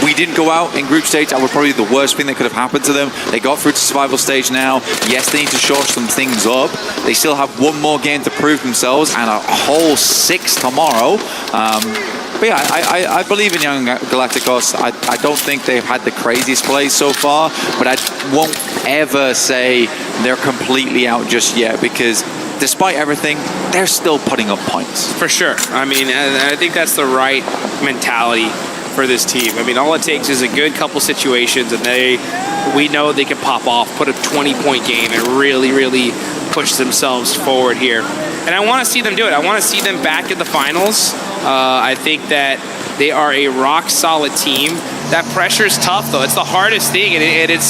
We didn't go out in group stage. That was probably the worst thing that could have happened to them. They got through to survival stage now. Yes, they need to shore some things up. They still have 1 more game to prove themselves and a whole 6 tomorrow. But yeah, I believe in yangongalacticos. I don't think they've had the craziest play so far, but I won't ever say they're completely out just yet, because despite everything, they're still putting up points. For sure. I mean, I think that's the right mentality for this team. I mean, all it takes is a good couple situations, and we know they can pop off, put a 20-point game, and really, really push themselves forward here. And I want to see them do it. I want to see them back in the finals. I think that they are a rock-solid team. That pressure is tough, though. It's the hardest thing, and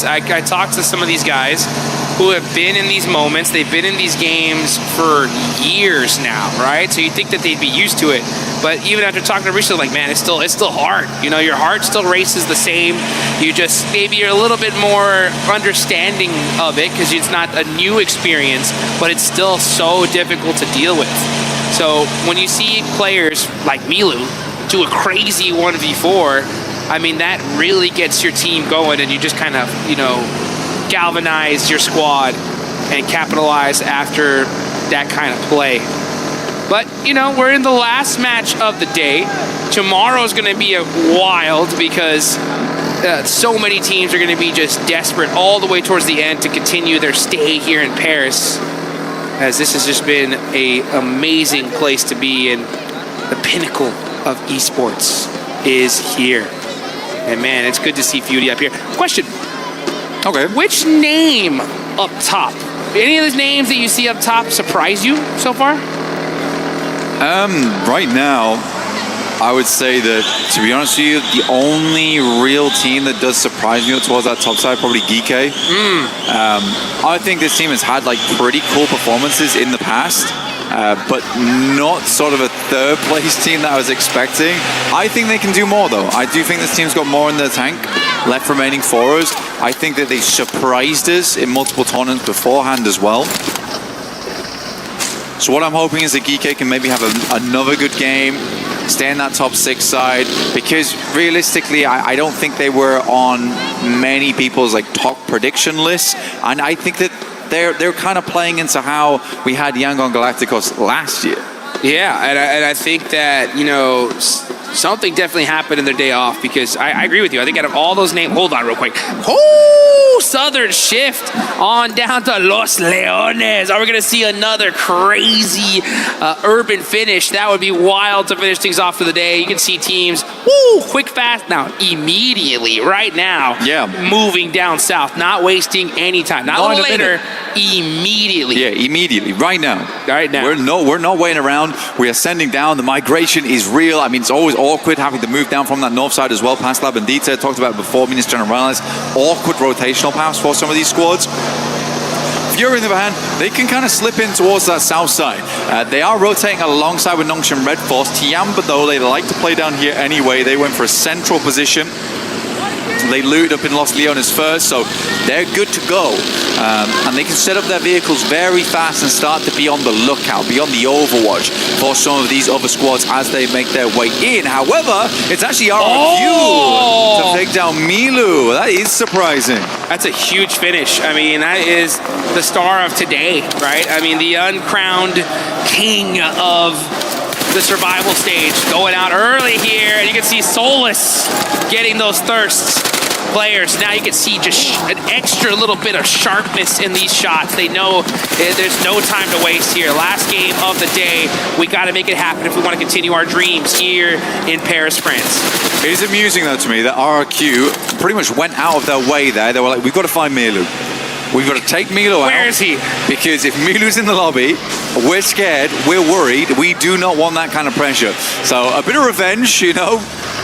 I talked to some of these guys who have been in these moments. They've been in these games for years now, right? So you think that they'd be used to it. But even after talking to Risha, like, man, it's still hard. You know, your heart still races the same. You just, maybe you're a little bit more understanding of it because it's not a new experience, but it's still so difficult to deal with. So when you see players like Milu do a crazy 1v4, I mean, that really gets your team going, and you just kind of, you know, galvanize your squad and capitalize after that kind of play. But, you know, we're in the last match of the day. Tomorrow's going to be wild because so many teams are going to be just desperate all the way towards the end to continue their stay here in Paris, as this has just been an amazing place to be, and the pinnacle of esports is here. And man, it's good to see FURIA up here. Question. Okay. Which name up top? Any of those names that you see up top surprise you so far? Right now, I would say that, to be honest with you, the only real team that does surprise me towards that top side, probably GEEK. I think this team has had like pretty cool performances in the past, but not sort of a 3rd place team that I was expecting. I think they can do more, though. I do think this team's got more in their tank left remaining for us. I think that they surprised us in multiple tournaments beforehand as well. So what I'm hoping is that GEEK can maybe have another good game, stay in that top 6 side, because realistically, I don't think they were on many people's like top prediction lists, and I think that they're kind of playing into how we had yangongalacticos last year. Yeah, and I think that, you know, something definitely happened in their day off, because I agree with you. I think out of all those names, hold on real quick. Oh, Southern shift on down to Los Leones. Are we going to see another crazy urban finish? That would be wild to finish things off for the day. You can see teams, quick, fast, now, immediately, right now, moving down south, not wasting any time. Not a little later, immediately. Yeah, immediately, right now. Right now. We're not waiting around. We are sending down. The migration is real. I mean, it's always awkward having to move down from that north side as well, past La Bendita. Talked about it before, Minas Generales. Awkward rotational paths for some of these squads. Fury, on the other hand, they can kind of slip in towards that south side. They are rotating alongside with Nongshan Red Force. TIAN, but though, they like to play down here anyway. They went for a central position. They looted up in Los Leones first, so they're good to go. And they can set up their vehicles very fast and start to be on the lookout, be on the overwatch for some of these other squads as they make their way in. However, it's actually RRQ to take down Milu. That is surprising. That's a huge finish. I mean, that is the star of today, right? I mean, the uncrowned king of the survival stage going out early here, and you can see Solus getting those thirsts. Players, now you can see just an extra little bit of sharpness in these shots. They know there's no time to waste here. Last game of the day, we got to make it happen if we want to continue our dreams here in Paris, France. It is amusing, though, to me that RRQ pretty much went out of their way there. They were like, we've got to find Milu. We've got to take Milu out. Where is he? Because if Milu's in the lobby, we're scared, we're worried, we do not want that kind of pressure. So a bit of revenge, you know,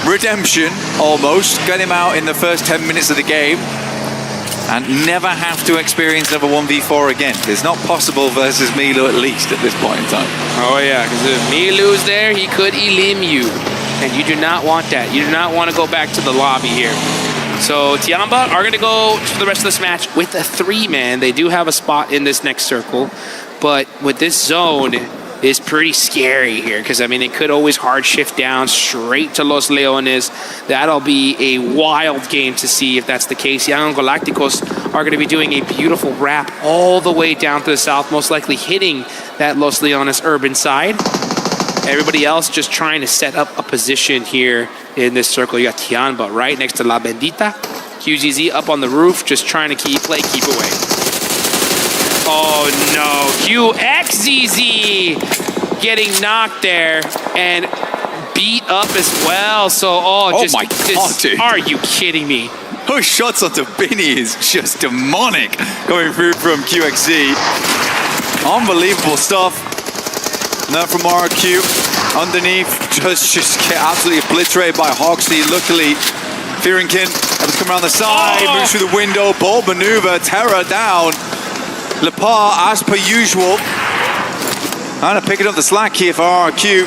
redemption almost. Get him out in the first 10 minutes of the game and never have to experience another 1v4 again. It's not possible versus Milu, at least at this point in time. Oh yeah, because if Milu's there, he could elim you. And you do not want that. You do not want to go back to the lobby here. So Tiamba are going to go for the rest of this match with a 3-man. They do have a spot in this next circle, but with this zone is pretty scary here, because I mean it could always hard shift down straight to Los Leones. That'll be a wild game to see if that's the case. Yangongalacticos are going to be doing a beautiful wrap all the way down to the south, most likely hitting that Los Leones urban side. Everybody else just trying to set up a position here in this circle. You got Tianba right next to La Bendita. QZZ up on the roof, just trying to keep away. Oh no, QXZZ getting knocked there and beat up as well. So, my God, dude. Are you kidding me? Those shots onto Binny is just demonic coming through from QXZ. Unbelievable stuff. Now from RQ, underneath, just get absolutely obliterated by Hoxley. Luckily, Fearingkin able to come around the side, moves through the window, bold maneuver, Terra down. Lepar, as per usual, kind of picking up the slack here for RQ.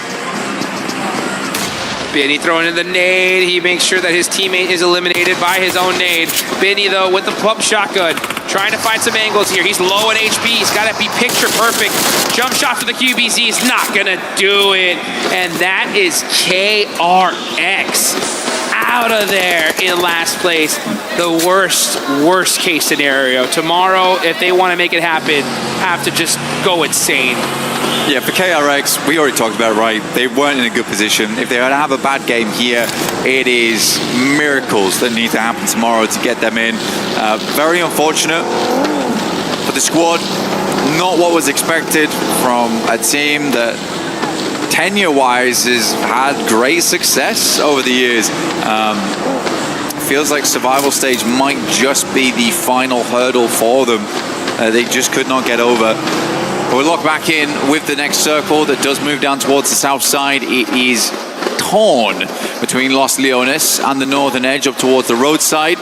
Benny throwing in the nade. He makes sure that his teammate is eliminated by his own nade. Benny, though, with the pump shotgun, trying to find some angles here. He's low in HP. He's got to be picture perfect. Jump shot for the QBZ is not going to do it. And that is KRX out of there in last place. The worst case scenario. Tomorrow, if they want to make it happen, have to just go insane. Yeah, for KRX, we already talked about it, right? They weren't in a good position. If they were to have a bad game here, it is miracles that need to happen tomorrow to get them in. Very unfortunate for the squad. Not what was expected from a team that tenure-wise has had great success over the years. Feels like survival stage might just be the final hurdle for them. They just could not get over. We'll lock back in with the next circle that does move down towards the south side. It is torn between Los Leones and the northern edge up towards the roadside.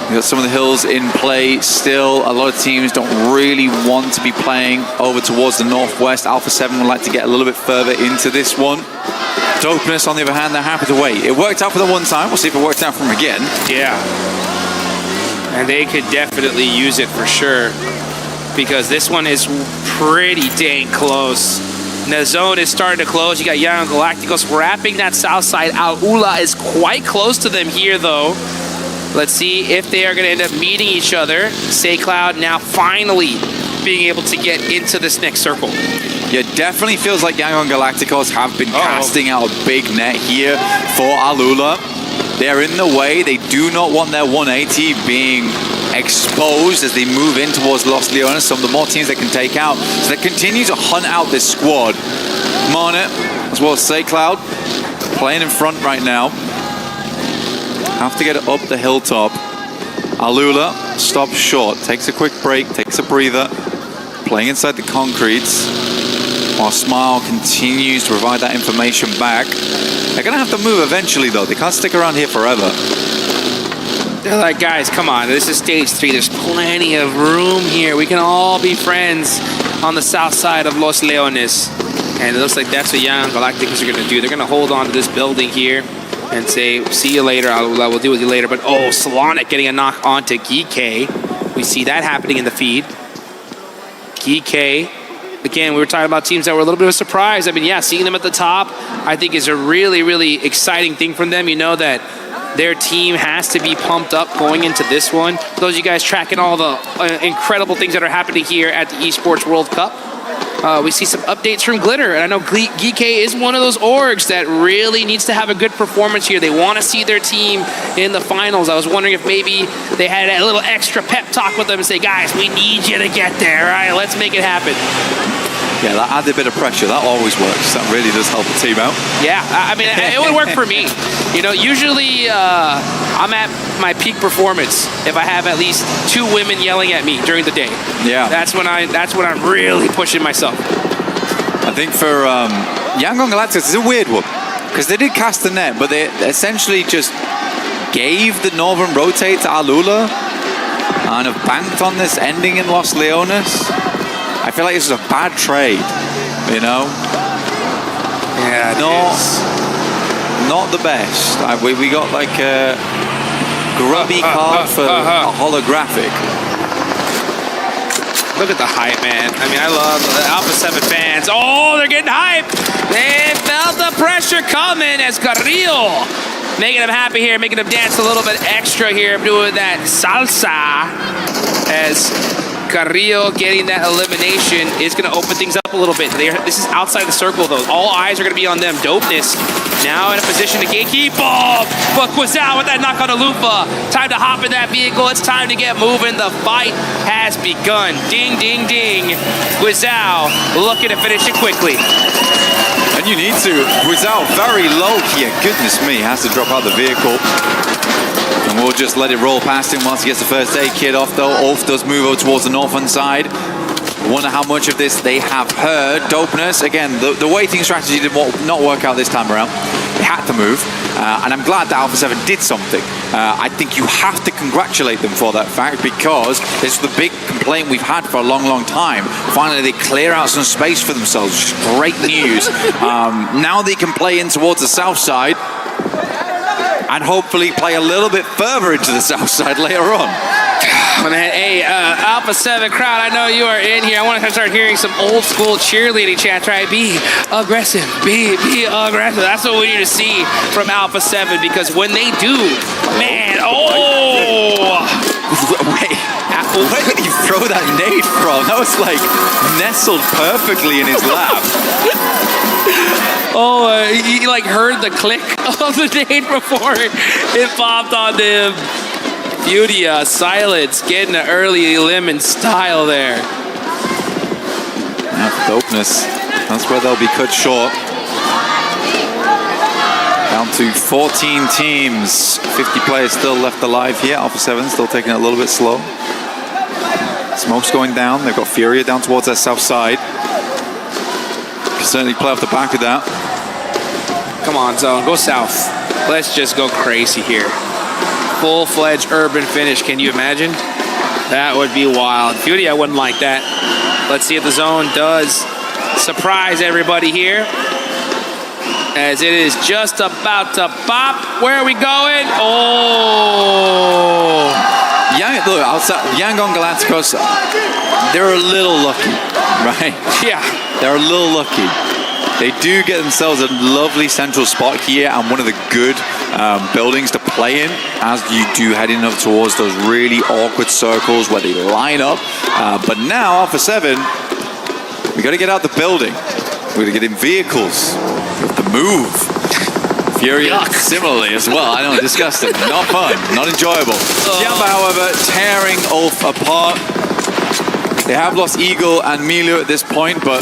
We've got some of the hills in play still. A lot of teams don't really want to be playing over towards the northwest. Alpha 7 would like to get a little bit further into this one. Dopeness, on the other hand, they're happy to wait. It worked out for them one time. We'll see if it works out for them again. Yeah. And they could definitely use it for sure, because this one is pretty dang close. And the zone is starting to close. You got yangongalacticos wrapping that south side. Al-Ula is quite close to them here, though. Let's see if they are going to end up meeting each other. SayCloud now finally being able to get into this next circle. Yeah, definitely feels like yangongalacticos have been casting out a big net here for Alula. They're in the way. They do not want their 180 being exposed as they move in towards Los Leones. Some of the more teams they can take out. So they continue to hunt out this squad. Marnet, as well as SayCloud, playing in front right now. Have to get it up the hilltop. Alula stops short, takes a quick break, takes a breather, playing inside the concretes, while Smile continues to provide that information back. They're going to have to move eventually, though. They can't stick around here forever. They're like, guys, come on. This is stage 3. There's plenty of room here. We can all be friends on the south side of Los Leones. And it looks like that's what yangongalacticos are going to do. They're going to hold on to this building here and say, see you later. I will deal with you later. But, oh, Solonic getting a knock onto GEEK. We see that happening in the feed. GEEK. Again, we were talking about teams that were a little bit of a surprise. I mean, yeah, seeing them at the top, I think is a really, really exciting thing from them. You know that their team has to be pumped up going into this one. For those of you guys tracking all the incredible things that are happening here at the Esports World Cup, we see some updates from Glitter. And I know GEEK is one of those orgs that really needs to have a good performance here. They want to see their team in the finals. I was wondering if maybe they had a little extra pep talk with them and say, guys, we need you to get there. All right, let's make it happen. Yeah, that added a bit of pressure. That always works. That really does help the team out. Yeah, I mean, it would work for me. You know, usually I'm at my peak performance if I have at least 2 women yelling at me during the day. Yeah. That's when I'm really pushing myself. I think for yangongalacticos, it's a weird one. Because they did cast the net, but they essentially just gave the northern rotate to Alula and have banked on this ending in Los Leones. I feel like this is a bad trade, you know? Yeah, not the best. We got like a grubby card for a holographic. Look at the hype, man. I mean, I love the Alpha 7 fans. Oh, they're getting hype. They felt the pressure coming as Carrillo making them happy here, making them dance a little bit extra here, doing that salsa as Carrillo getting that elimination is going to open things up a little bit. This is outside the circle, though. All eyes are going to be on them. Dopeness now in a position to gatekeep. Oh, but Quizal with that knock on the Lufa. Time to hop in that vehicle. It's time to get moving. The fight has begun. Ding, ding, ding. Quizal looking to finish it quickly. And you need to. Quizal very low here. Goodness me, has to drop out the vehicle. And we'll just let it roll past him once he gets the first aid kit off, though. Ulf does move over towards the northern side. Wonder how much of this they have heard. Dopeness, again, the waiting strategy did not work out this time around. They had to move, and I'm glad that Alpha 7 did something. I think you have to congratulate them for that fact, because it's the big complaint we've had for a long, long time. Finally, they clear out some space for themselves. Great news. Now they can play in towards the south side, and hopefully play a little bit further into the south side later on. Hey, Alpha 7 crowd, I know you are in here. I want to start hearing some old school cheerleading chants, right? Be aggressive, be aggressive. That's what we need to see from Alpha 7, because when they do, man, oh! Wait, where did you throw that nade from? That was like nestled perfectly in his lap. Oh, he like heard the click of the nade before it popped on him. FURIA, Silence, getting an early elim in style there. Dopeness. That's where they'll be cut short. Down to 14 teams. 50 players still left alive here. Alpha 7 still taking it a little bit slow. Smoke's going down. They've got FURIA down towards their south side. Can certainly play off the back of that. Come on, Zone. Go south. Let's just go crazy here. Full-fledged urban finish. Can you imagine? That would be wild. FURIA wouldn't like that. Let's see if the Zone does surprise everybody here, as it is just about to pop. Where are we going? Oh! Look, outside, yangongalacticos, they're a little lucky, right? Yeah. They're a little lucky. They do get themselves a lovely central spot here, and one of the good buildings to play in as you do heading up towards those really awkward circles where they line up. But now, Alpha 7, We got to get out the building. We got to get in vehicles. We have to move. FURIA similarly as well. I know, disgusting. Not fun. Not enjoyable. Tiamba, however, tearing Ulf apart. They have lost Eagle and Milu at this point, but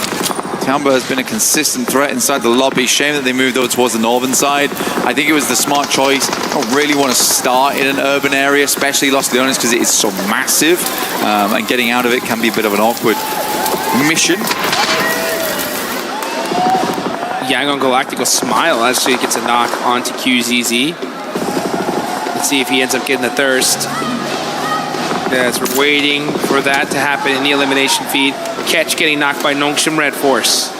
Tiamba has been a consistent threat inside the lobby. Shame that they moved over towards the northern side. I think it was the smart choice. I don't really want to start in an urban area, especially Los Leones, because it is so massive. And getting out of it can be a bit of an awkward mission. yangongalacticos smile as he gets a knock onto QZZ. Let's see if he ends up getting the thirst. As we're waiting for that to happen in the elimination feed. Catch getting knocked by Nongshim Red Force.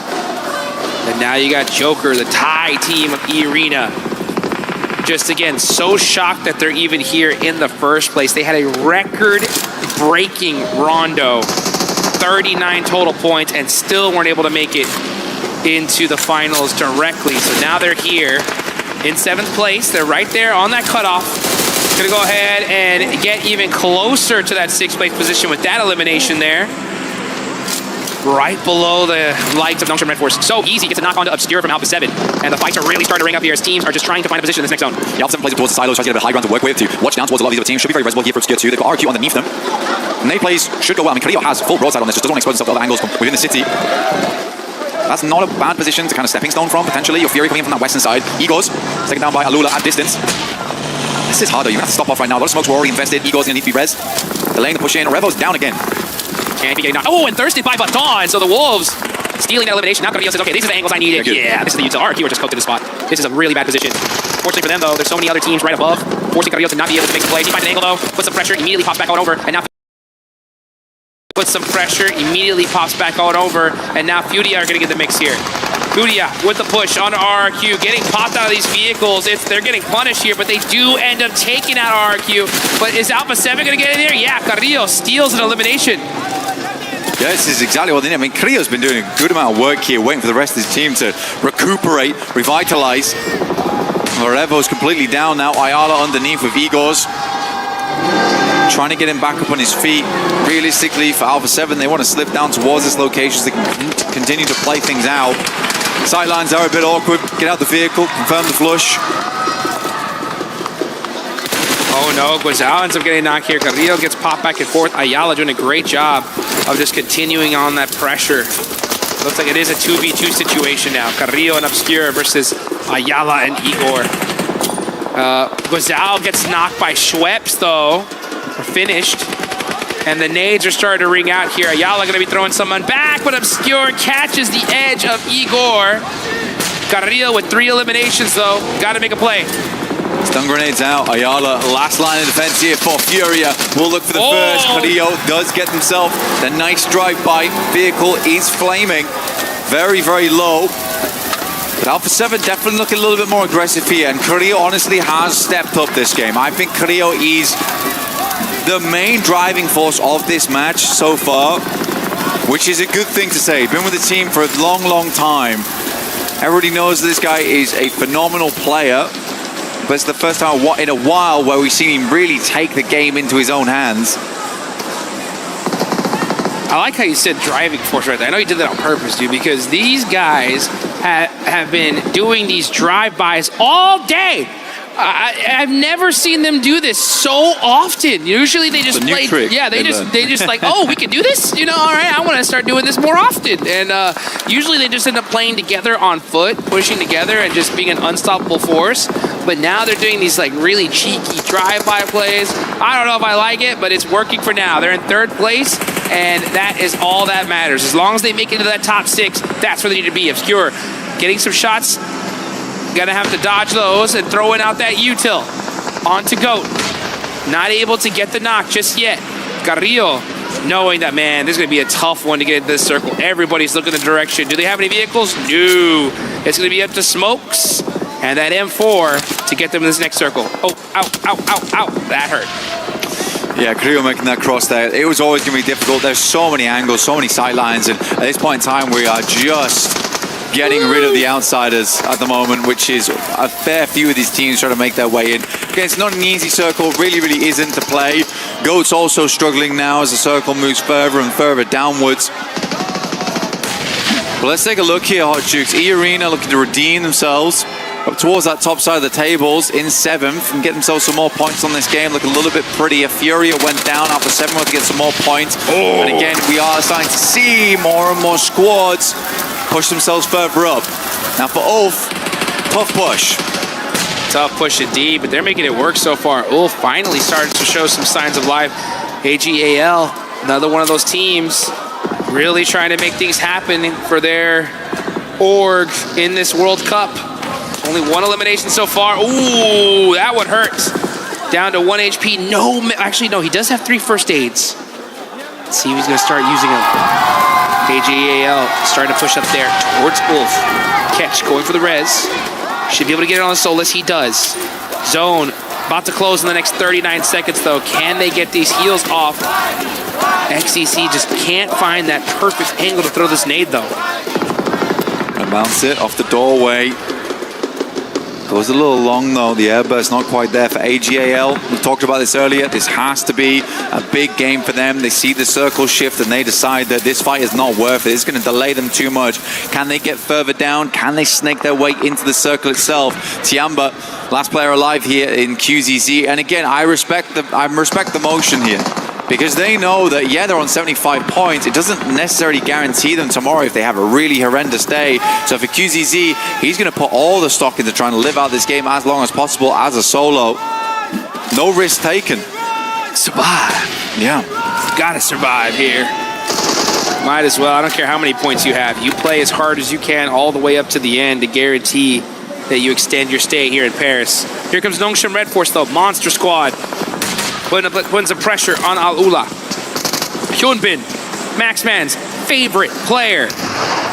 And now you got Joker, the Thai team of E-Arena. Just again, so shocked that they're even here in the first place. They had a record-breaking Rondo. 39 total points and still weren't able to make it into the finals directly. So now they're here in 7th place. They're right there on that cutoff. Gonna go ahead and get even closer to that 6th place position with that elimination there. Right below the likes of Nongshim Red Force. So easy, gets a knock onto Obscure from Alpha 7. And the fights are really starting to ring up here as teams are just trying to find a position in this next zone. The Alpha 7 plays towards the silos, tries to get a bit high ground to work with, to watch down towards a lot of these other teams. Should be very visible here for Obscure too. They've got RQ underneath them. And they plays should go well. I mean, Qiddiya has full broadside on this, just doesn't want to expose himself to other angles from within the city. That's not a bad position to kind of stepping stone from, potentially. Your FURIA coming in from that western side. Egos, taken down by Alula at distance. This is harder. You're going to have to stop off right now. A lot of smokes were already invested. Egos going to need to be res. Delaying the push in. Revo's down again. Can't be getting knocked. Oh, and thirsted by Baton. So the Wolves stealing that elimination. Now Qiddiya says, okay, these are the angles I needed. Yeah, this is the util. RQ are just cooked in the spot. This is a really bad position. Fortunately for them, though, there's so many other teams right above, forcing Qiddiya to not be able to make the play. He finds an angle, though, puts some pressure, immediately pops back out over, and now puts some pressure, immediately pops back out over, and now FURIA are going to get the mix here. FURIA with the push on RRQ, getting popped out of these vehicles. They're getting punished here, but they do end up taking out RRQ. But is Alpha 7 going to get in there? Yeah, Carrillo steals an elimination. Yeah, this is exactly what they need. I mean, Qiddiya's been doing a good amount of work here, waiting for the rest of his team to recuperate, revitalize. Revo's completely down now. Ayala underneath with Egos. Trying to get him back up on his feet. Realistically, for Alpha 7, they want to slip down towards this location so they can continue to play things out. Sightlines are a bit awkward. Get out the vehicle, confirm the flush. Oh no, Guazao ends up getting knocked here. Carrillo gets popped back and forth. Ayala doing a great job of just continuing on that pressure. Looks like it is a 2v2 situation now. Carrillo and Obscure versus Ayala and Igor. Guazao gets knocked by Schweppes though. We're finished. And the nades are starting to ring out here. Ayala gonna be throwing someone back, but Obscure catches the edge of Igor. Carrillo with 3 eliminations though. Gotta make a play. Stun grenades out. Ayala, last line of defense here for FURIA. Will look for the first. Carrillo does get himself the nice drive-by. Vehicle is flaming. Very, very low. But Alpha 7 definitely looking a little bit more aggressive here. And Carrillo honestly has stepped up this game. I think Carrillo is the main driving force of this match so far, which is a good thing to say. Been with the team for a long, long time. Everybody knows this guy is a phenomenal player. But it's the first time in a while where we've seen him really take the game into his own hands. I like how you said driving force right there. I know you did that on purpose, dude, because these guys have been doing these drive-bys all day. I've never seen them do this so often. Usually they just play. Yeah, they just like, oh, we can do this. You know, all right, I want to start doing this more often. And usually they just end up playing together on foot, pushing together, and just being an unstoppable force. But now they're doing these like really cheeky drive-by plays. I don't know if I like it, but it's working for now. They're in 3rd place, and that is all that matters. As long as they make it into that top 6, that's where they need to be. Obscure getting some shots. Gonna have to dodge those and throwing out that util onto Goat. Not able to get the knock just yet. Carrillo knowing that, man, this is gonna be a tough one to get into this circle. Everybody's looking the direction. Do they have any vehicles? No. It's gonna be up to Smokes and that M4 to get them in this next circle. Oh, ow, ow, ow, ow. That hurt. Yeah, Carrillo making that cross there. It was always gonna be difficult. There's so many angles, so many sight lines, and at this point in time, we are just getting rid of the outsiders at the moment, which is a fair few of these teams trying to make their way in. Okay, it's not an easy circle, really isn't to play. Goat's also struggling now as the circle moves further and further downwards. Well, let's take a look here, Hot Jukes. E-Arena looking to redeem themselves up towards that top side of the tables in 7th and get themselves some more points on this game. Look a little bit prettier. Furia went down after 7th to get some more points. And again, we are starting to see more and more squads push themselves further up. Now for Ulf, tough push. Tough push indeed, but they're making it work so far. Ulf finally started to show some signs of life. AGAL, another one of those teams, really trying to make things happen for their org in this World Cup. Only one elimination so far. Ooh, that one hurts. Down to 1 HP. No, actually, no, he does have 3 first aids. Let's see if he's going to start using them. AGAL starting to push up there towards Ulf. Catch, going for the res. Should be able to get it on the Solus. He does. Zone about to close in the next 39 seconds, though. Can they get these heals off? XCC just can't find that perfect angle to throw this nade, though. And bounce it off the doorway. Goes a little long, though. The air burst not quite there for AGAL. We talked about this earlier. This has to be a big game for them. They see the circle shift and they decide that this fight is not worth it. It's going to delay them too much. Can they get further down? Can they snake their way into the circle itself? Tiamba, last player alive here in QZZ. And again, I respect the motion here. Because they know that, yeah, they're on 75 points. It doesn't necessarily guarantee them tomorrow if they have a really horrendous day. So for QZZ, he's going to put all the stock into trying to live out this game as long as possible as a solo. No risk taken. Survive. Yeah. Gotta survive here. Might as well. I don't care how many points you have. You play as hard as you can all the way up to the end to guarantee that you extend your stay here in Paris. Here comes Nongshim Red Force, though. Monster squad. Putting some pressure on Al-Ula. Hyunbin, Maxman's favorite player.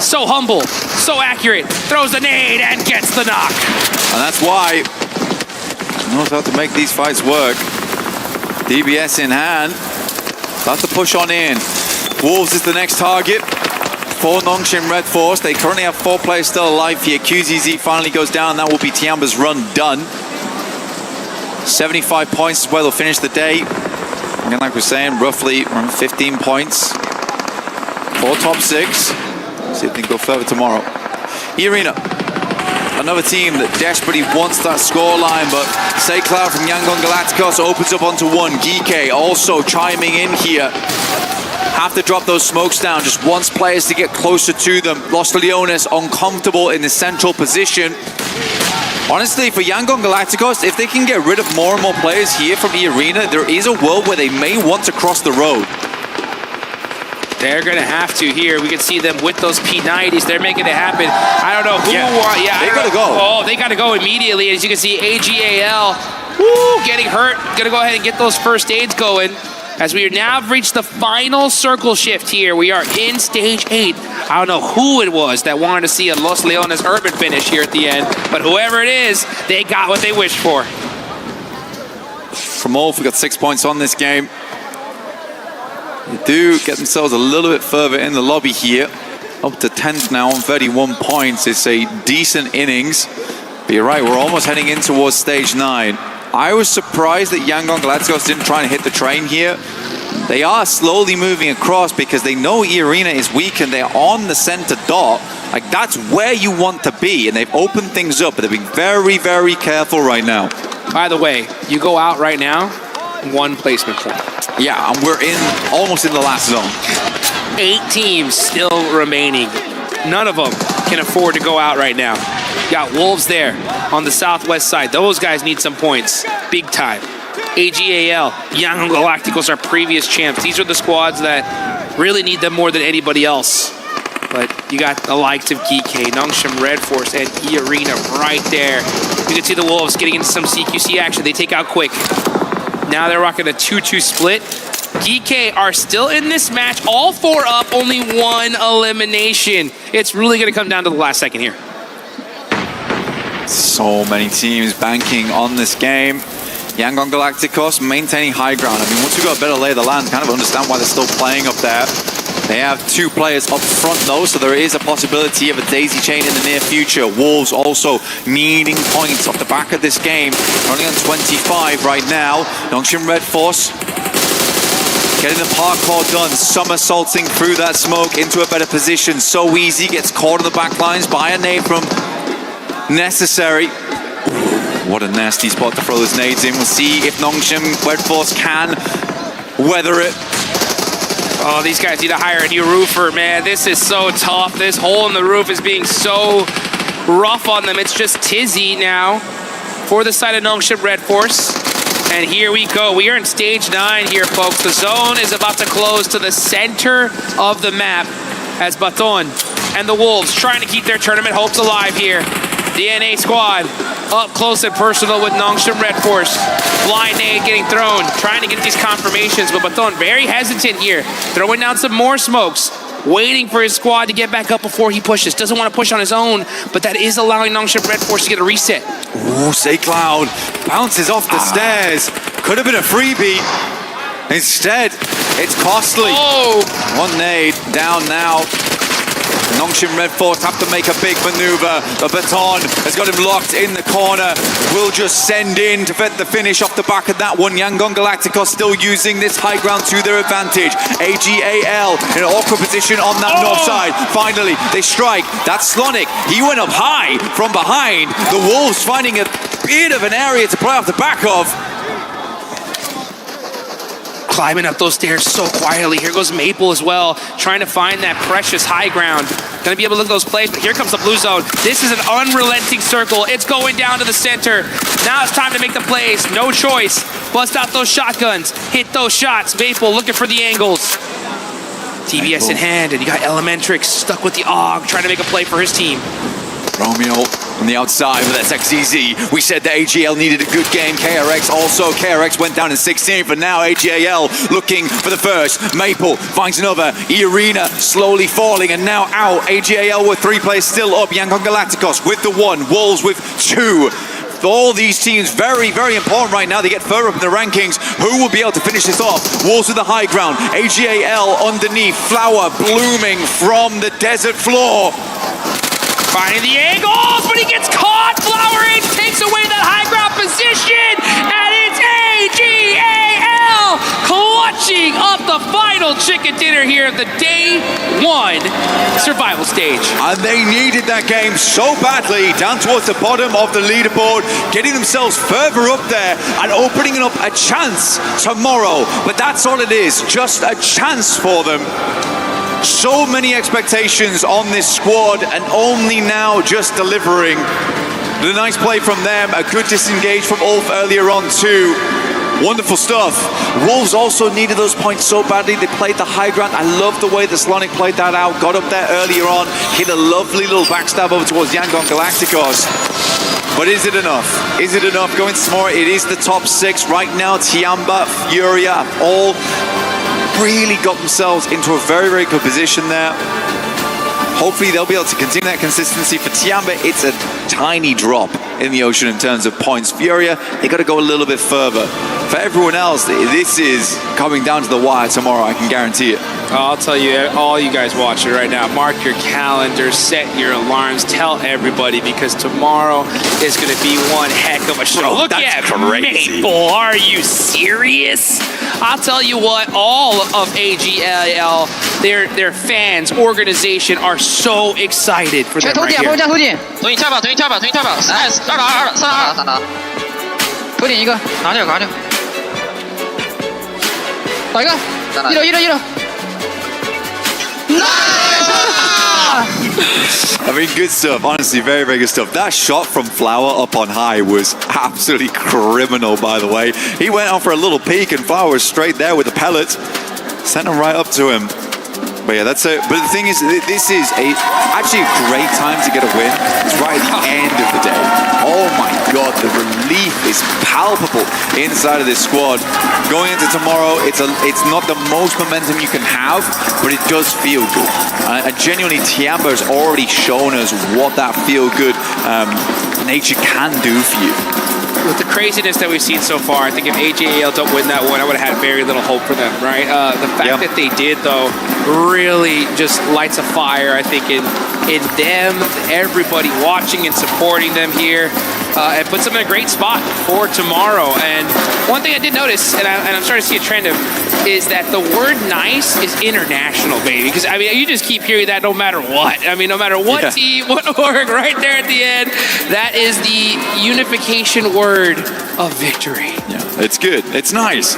So humble, so accurate. Throws the nade and gets the knock. And that's why he knows how to make these fights work. DBS in hand. About to push on in. Wolves is the next target for Nongshim Red Force. They currently have 4 players still alive here. QZZ finally goes down. That will be Tiamba's run done. 75 points is where they'll finish the day. Again, like we're saying, roughly around 15 points for top 6. See if they can go further tomorrow. E-Arena, another team that desperately wants that scoreline, but Say Cloud from yangongalacticos opens up onto 1. GEEK also chiming in here. Have to drop those smokes down. Just wants players to get closer to them. Los Leones uncomfortable in the central position. Honestly, for yangongalacticos, if they can get rid of more and more players here from E-Arena, there is a world where they may want to cross the road. They're going to have to here. We can see them with those P90s. They're making it happen. I don't know who they got to go. Oh, they got to go immediately. As you can see, AGAL getting hurt. Going to go ahead and get those first aids going. As we now have reached the final circle shift here. We are in stage 8. I don't know who it was that wanted to see a Los Leones urban finish here at the end, but whoever it is, they got what they wished for. From Ulf, we got 6 points on this game. They do get themselves a little bit further in the lobby here. Up to 10th now on 31 points. It's a decent innings. But you're right, we're almost heading in towards stage 9. I was surprised that yangongalacticos didn't try and hit the train here. They are slowly moving across because they know E-Arena is weak and they're on the center dot. Like, that's where you want to be. And they've opened things up, but they're being very, very careful right now. By the way, you go out right now, 1 placement point. Yeah, and we're almost in the last zone. 8 teams still remaining. None of them can afford to go out right now. Got Wolves there on the southwest side. Those guys need some points, big time. AGAL, yangongalacticos are previous champs. These are the squads that really need them more than anybody else. But you got the likes of GEEK, Nongshim Red Force, and E-Arena right there. You can see the Wolves getting into some CQC action. They take out quick. Now they're rocking a 2-2 split. GEEK are still in this match. All 4 up, only 1 elimination. It's really going to come down to the last second here. So many teams banking on this game. yangongalacticos maintaining high ground. I mean, once we've got a better lay of the land, kind of understand why they're still playing up there. They have 2 players up front, though, so there is a possibility of a daisy chain in the near future. Wolves also needing points off the back of this game. Running on 25 right now. Nongshim Red Force Getting the parkour done, somersaulting through that smoke into a better position. So easy, gets caught on the back lines by a nade from Necessary. What a nasty spot to throw those nades in. We'll see if Nongshim Red Force can weather it. Oh, these guys need to hire a new roofer, man. This is so tough. This hole in the roof is being so rough on them. It's just tizzy now for the side of Nongshim Red Force. And here we go. We are in stage 9 here, folks. The zone is about to close to the center of the map as Baton and the Wolves trying to keep their tournament hopes alive here. The NA squad up close and personal with Nongshim Red Force. Blind nade getting thrown, trying to get these confirmations, but Baton very hesitant here, throwing down some more smokes, waiting for his squad to get back up before he pushes. Doesn't want to push on his own, but that is allowing Nongshim Red Force to get a reset. Ooh, Say Cloud bounces off the stairs. Could have been a freebie. Instead, it's costly. Oh. One nade down now. Nongshim Red Force have to make a big maneuver. The Baton has got him locked in the corner. Will just send in to get the finish off the back of that one. yangongalacticos still using this high ground to their advantage. AGAL in an awkward position on that north side. Finally, they strike. That's Slonic. He went up high from behind. The Wolves finding a bit of an area to play off the back of. Climbing up those stairs so quietly. Here goes Maple as well, trying to find that precious high ground. Gonna be able to look at those plays, but here comes the blue zone. This is an unrelenting circle. It's going down to the center. Now it's time to make the plays. No choice. Bust out those shotguns. Hit those shots. Maple looking for the angles. TBS in hand, and you got Elementrix stuck with the AUG, trying to make a play for his team. Romeo on the outside with that XEZ. We said that AGL needed a good game. KRX also. KRX went down in 16th, but now AGL looking for the first. Maple finds another. E-Arena slowly falling, and now out. AGL with 3 players still up. yangongalacticos with the 1. Wolves with 2. All these teams very, very important right now. They get further up in the rankings. Who will be able to finish this off? Wolves with the high ground. AGAL underneath. Flower blooming from the desert floor. Finding the angles, but he gets caught. Flower in, takes away that high ground position, and it's AGAL clutching up the final chicken dinner here of the day 1 survival stage. And they needed that game so badly, down towards the bottom of the leaderboard, getting themselves further up there and opening up a chance tomorrow. But that's all it is, just a chance for them. So many expectations on this squad, and only now just delivering. The nice play from them, a good disengage from Ulf earlier on too. Wonderful stuff. Wolves also needed those points so badly. They played the high ground. I love the way the Slonic played that out. Got up there earlier on, hit a lovely little backstab over towards yangongalacticos. But is it enough? Is it enough? Going tomorrow, it is the top 6 right now. Tiamba, Furia, all really got themselves into a very, very good position there. Hopefully they'll be able to continue that consistency. For Tiamba, it's a tiny drop in the ocean in terms of points. Furia, they got to go a little bit further. For everyone else, this is coming down to the wire tomorrow, I can guarantee it. I'll tell you, all you guys watching right now, mark your calendars, set your alarms, tell everybody, because tomorrow is going to be one heck of a show. Bro, Look that's at crazy. Maple, are you serious? I'll tell you what, all of AGL, their fans, organization are so excited for them right here. 从你跳吧，从你跳吧，从你跳吧，来，2打2，3打2，3打。头顶一个，拿掉，拿掉。打一个，1楼。I mean, good stuff. Honestly, very, very good stuff. That shot from Flower up on high was absolutely criminal, by the way. He went on for a little peek, and Flower was straight there with the pellets. Sent him right up to him. But yeah, that's it. But the thing is, this is actually a great time to get a win. It's right at the end of the day. Oh my God, the relief is palpable inside of this squad. Going into tomorrow, it's not the most momentum you can have, but it does feel good. And genuinely, Tiamba has already shown us what that feel-good nature can do for you. With the craziness that we've seen so far, I think if AGAL don't win that one, I would have had very little hope for them, right? The fact that they did, though, really just lights a fire, I think, in them, everybody watching and supporting them here. and puts them in a great spot for tomorrow. And one thing I did notice, and I'm starting to see a trend of, is that the word nice is international, baby. Because, I mean, you just keep hearing that no matter what. I mean, no matter what team, what org, right there at the end, that is the unification word of victory. Yeah, it's good. It's nice.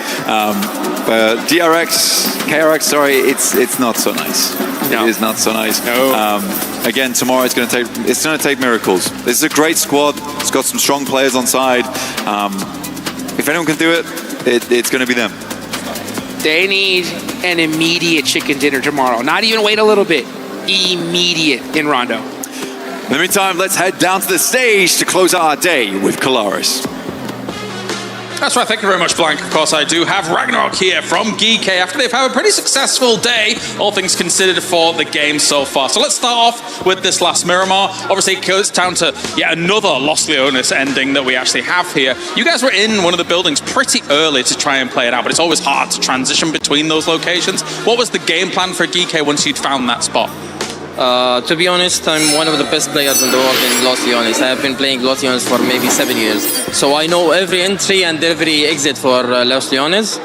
KRX, sorry, it's not so nice. No. It is not so nice. No. Again, tomorrow it's going to take miracles. This is a great squad. It's got some strong players on side. If anyone can do it, it's going to be them. They need an immediate chicken dinner tomorrow. Not even wait a little bit. Immediate in Rondo. In the meantime, let's head down to the stage to close out our day with Kalaris. That's right, thank you very much, Blank. Of course, I do have Ragnarok here from GEEK after they've had a pretty successful day, all things considered, for the game so far. So let's start off with this last Miramar. Obviously, it goes down to yet another Los Leones ending that we actually have here. You guys were in one of the buildings pretty early to try and play it out, but it's always hard to transition between those locations. What was the game plan for GEEK once you'd found that spot? To be honest, I'm one of the best players in the world in Los Leones. I have been playing Los Leones for maybe 7 years. So I know every entry and every exit for Los Leones.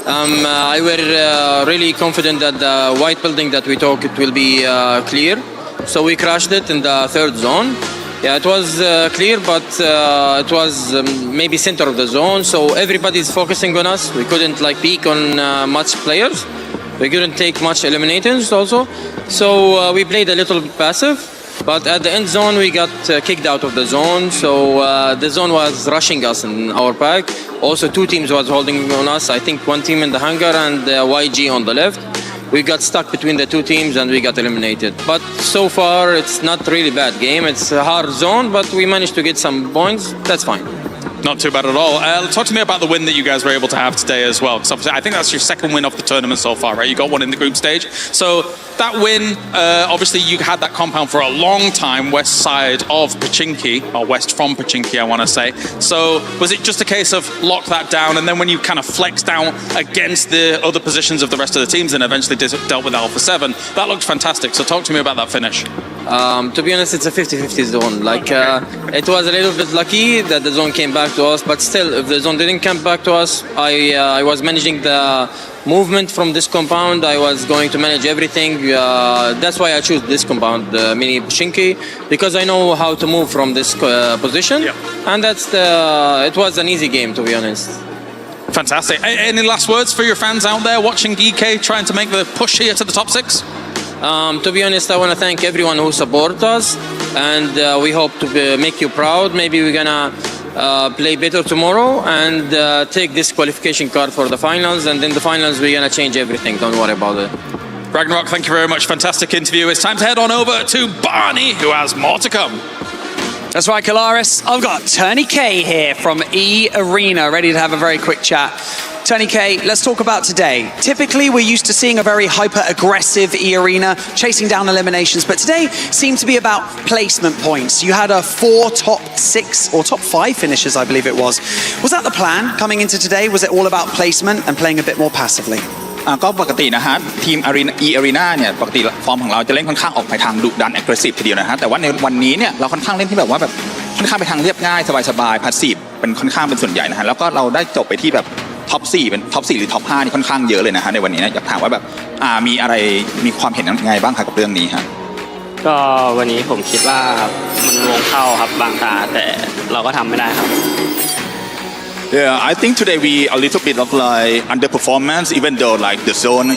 I were really confident that the white building that we took, it will be clear. So we crashed it in the third zone. Yeah, it was clear, but it was maybe center of the zone. So everybody's focusing on us. We couldn't like peek on much players. We couldn't take much eliminations also. So we played a little passive, but at the end zone we got kicked out of the zone. So the zone was rushing us in our pack. Also 2 teams was holding on us. I think 1 team in the hangar and YG on the left. We got stuck between the 2 teams and we got eliminated. But so far it's not really bad game. It's a hard zone, but we managed to get some points. That's fine. Not too bad at all. Talk to me about the win that you guys were able to have today as well. Because obviously, I think that's your second win of the tournament so far, right? You got one in the group stage. So that win, obviously, you had that compound for a long time, west side of Pochinki, or west from Pochinki, I want to say. So was it just a case of lock that down, and then when you kind of flexed out against the other positions of the rest of the teams and eventually dealt with Alpha 7, that looked fantastic. So talk to me about that finish. To be honest, it's a 50-50 zone. Like it was a little bit lucky that the zone came back to us, but still, if the zone didn't come back to us, I was managing the movement from this compound. I was going to manage everything. That's why I chose this compound, mini Pochinki, because I know how to move from this position, and it was an easy game, to be honest. Fantastic. Any last words for your fans out there watching GEEK trying to make the push here to the top 6? To be honest, I want to thank everyone who supports us, and we hope to make you proud. Maybe we're gonna play better tomorrow and take this qualification card for the finals, and in the finals we're gonna change everything. Don't worry about it. Ragnarok, thank you very much. Fantastic interview. It's time to head on over to Barney, who has more to come. That's right, Kalaris. I've got Tony K here from E Arena, ready to have a very quick chat. Tony K, let's talk about today. Typically, we're used to seeing a very hyper-aggressive E Arena, chasing down eliminations, but today seemed to be about placement points. You had 4 top 6 or top 5 finishes, I believe it was. Was that the plan coming into today? Was it all about placement and playing a bit more passively? ก็ปกตินะฮะทีม Arena เนี่ยปกติฟอร์มของเราจะเล่นค่อนข้างออกไปทางดุดัน aggressive ทีเดียวนะฮะแต่ว่าในวันนี้เนี่ยเราค่อนข้างเล่นที่แบบว่าแบบค่อนข้างไปทางเรียบง่ายสบายๆ passive เป็นค่อนข้างเป็นส่วนใหญ่นะฮะแล้วก็เราได้จบไปที่แบบท็อป 4เป็นท็อป 4หรือท็อป 5นี่ค่อนข้างเยอะเลยนะฮะในวันนี้นะอยากถามว่าแบบมีอะไรมีความเห็นยังไงบ้างครับกับเรื่องนี้ฮะก็วันนี้ผมคิดว่ามันวงเข้าครับบางตาแต่เราก็ทำไม่ได้ครับ Yeah, I think today we a little bit of like underperformance, even though like the zone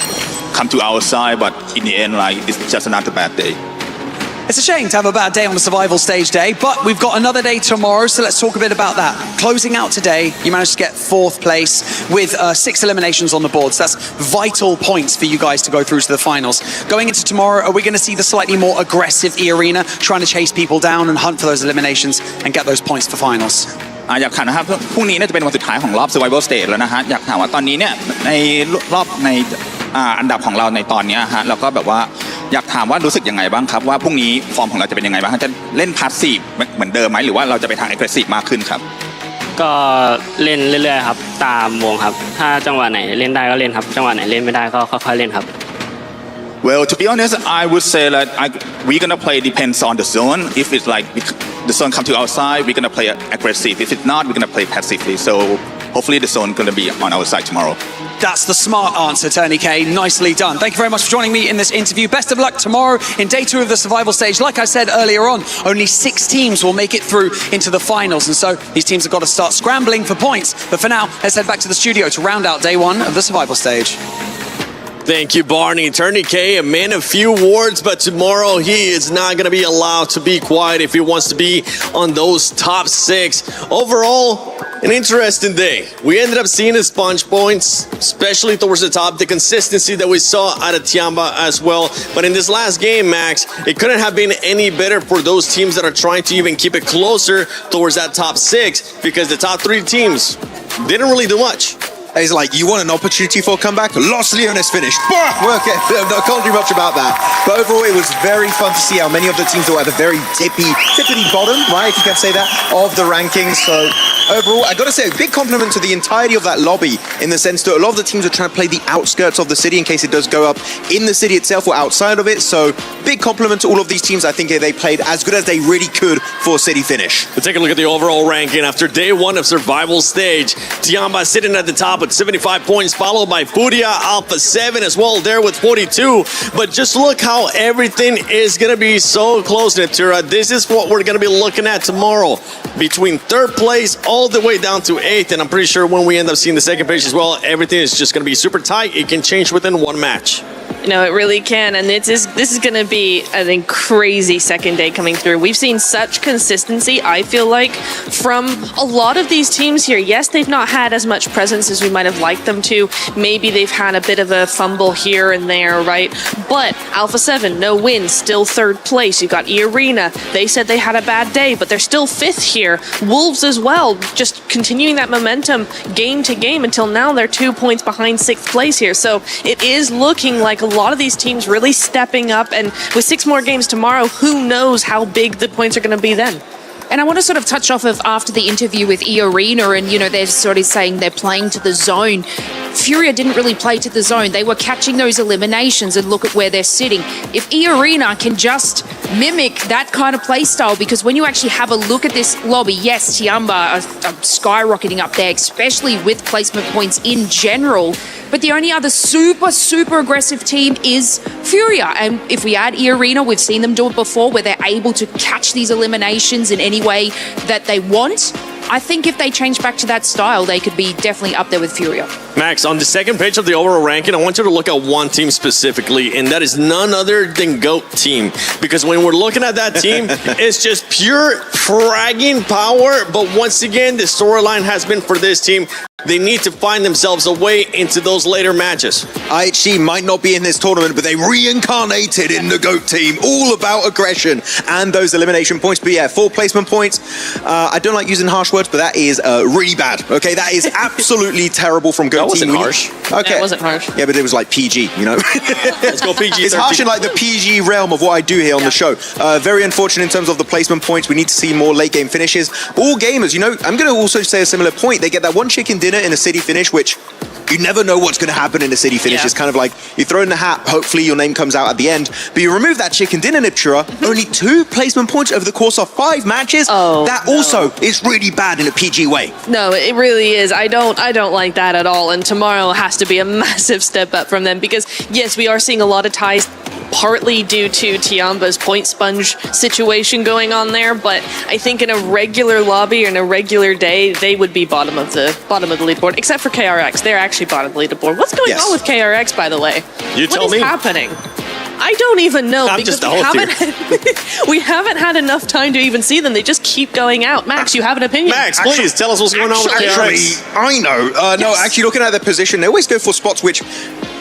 come to our side, but in the end, like it's just another bad day. It's a shame to have a bad day on the survival stage day, but we've got another day tomorrow, so let's talk a bit about that. Closing out today, you managed to get 4th place with 6 eliminations on the board, so that's vital points for you guys to go through to the finals. Going into tomorrow, are we going to see the slightly more aggressive E-Arena, trying to chase people down and hunt for those eliminations and get those points for finals? อยากถามนะครับพรุ่งนี้น่าจะเป็นวันสุดท้ายของรอบ Survival Stage แล้วนะฮะอยากถามว่าตอนนี้เนี่ยในรอบในอันดับของเราในตอนนี้ฮะเราก็แบบว่าอยากถามว่ารู้สึกยังไงบ้างครับว่าพรุ่งนี้ฟอร์มของเราจะเป็นยังไงบ้างจะเล่น Passive เหมือนเดิมไหมหรือว่าเราจะไปทาง Aggressive มากขึ้นครับก็เล่นเรื่อยๆครับตามวงครับถ้าจังหวะไหนเล่นได้ก็เล่นครับจังหวะไหนเล่นไม่ได้ก็ค่อยๆเล่นครับ Well, to be honest, I would say that we're gonna play depends on the zone. If it's like the zone come to our side, we're gonna play aggressive. If it's not, we're gonna play passively. So hopefully the zone gonna be on our side tomorrow. That's the smart answer, Tony K. Nicely done. Thank you very much for joining me in this interview. Best of luck tomorrow in day 2 of the survival stage. Like I said earlier on, only 6 teams will make it through into the finals. And so these teams have got to start scrambling for points. But for now, let's head back to the studio to round out day 1 of the survival stage. Thank you, Barney. Tony K, a man of few words, but tomorrow he is not going to be allowed to be quiet if he wants to be on those top 6. Overall, an interesting day. We ended up seeing the sponge points, especially towards the top, the consistency that we saw out of Tiamba as well. But in this last game, Max, it couldn't have been any better for those teams that are trying to even keep it closer towards that top 6, because the top 3 teams didn't really do much. It's like, you want an opportunity for a comeback? Los Leones finished. Okay, I can't do much about that. But overall, it was very fun to see how many of the teams were at the very tippity bottom, right, if you can say that, of the rankings. So overall, I got to say, a big compliment to the entirety of that lobby, in the sense that a lot of the teams are trying to play the outskirts of the city in case it does go up in the city itself or outside of it. So big compliment to all of these teams. I think they played as good as they really could for a city finish. Let's take a look at the overall ranking after day 1 of survival stage. Tiamba sitting at the top with 75 points, followed by FURIA, Alpha 7 as well there with 42. But just look how everything is going to be so close, Natura. This is what we're going to be looking at tomorrow, between 3rd place all the way down to 8th. And I'm pretty sure when we end up seeing the 2nd page as well, everything is just going to be super tight. It can change within 1 match. No, it really can, and this is going to be a crazy 2nd day coming through. We've seen such consistency, I feel like, from a lot of these teams here. Yes, they've not had as much presence as we might have liked them to. Maybe they've had a bit of a fumble here and there, right? But Alpha 7, no wins, still 3rd place. You've got E-Arena. They said they had a bad day, but they're still 5th here. Wolves as well, just continuing that momentum game to game until now. They're 2 points behind 6th place here. So it is looking like a lot of these teams really stepping up, and with 6 more games tomorrow, who knows how big the points are going to be then. And I want to sort of touch off of after the interview with E-Arena, and, they're sort of saying they're playing to the zone. FURIA didn't really play to the zone. They were catching those eliminations, and look at where they're sitting. If E-Arena can just mimic that kind of play style, because when you actually have a look at this lobby, yes, Tiamba are skyrocketing up there, especially with placement points in general. But the only other super aggressive team is FURIA. And if we add E-Arena, we've seen them do it before, where they're able to catch these eliminations in any way that they want. I think if they change back to that style, they could be definitely up there with FURIA. Max, on the 2nd page of the overall ranking, I want you to look at one team specifically, and that is none other than GOAT team. Because when we're looking at that team, it's just pure fragging power. But once again, the storyline has been for this team, they need to find themselves a way into those later matches. IHG might not be in this tournament, but they reincarnated in the GOAT team. All about aggression and those elimination points. But yeah, 4 placement points. I don't like using harsh words, but that is really bad. Okay, that is absolutely terrible from GOAT team. That wasn't harsh. Okay. That wasn't harsh. Yeah, but it was like PG, Let's go PG. It's harsh in like the PG realm of what I do here on the show. Very unfortunate in terms of the placement points. We need to see more late game finishes. All gamers, I'm going to also say a similar point. They get that one chicken dinner in a city finish, which you never know what's going to happen in a city finish. It's kind of like you throw in the hat, hopefully your name comes out at the end. But you remove that chicken dinner, Niptura, only 2 placement points over the course of 5 matches. That also is really bad in a PG way. No, it really is. I don't like that at all. And tomorrow has to be a massive step up from them, because yes, we are seeing a lot of ties, partly due to Tiamba's point sponge situation going on there, but I think in a regular lobby or in a regular day, they would be bottom of the leaderboard, except for KRX. They're actually bottom of the leaderboard. What's going on with KRX, by the way? You tell me. What is happening? I don't even know, because we haven't had enough time to even see them. They just keep going out. Max, you have an opinion? Max, please tell us what's going on with KRX. I know. No, actually looking at their position, they always go for spots which,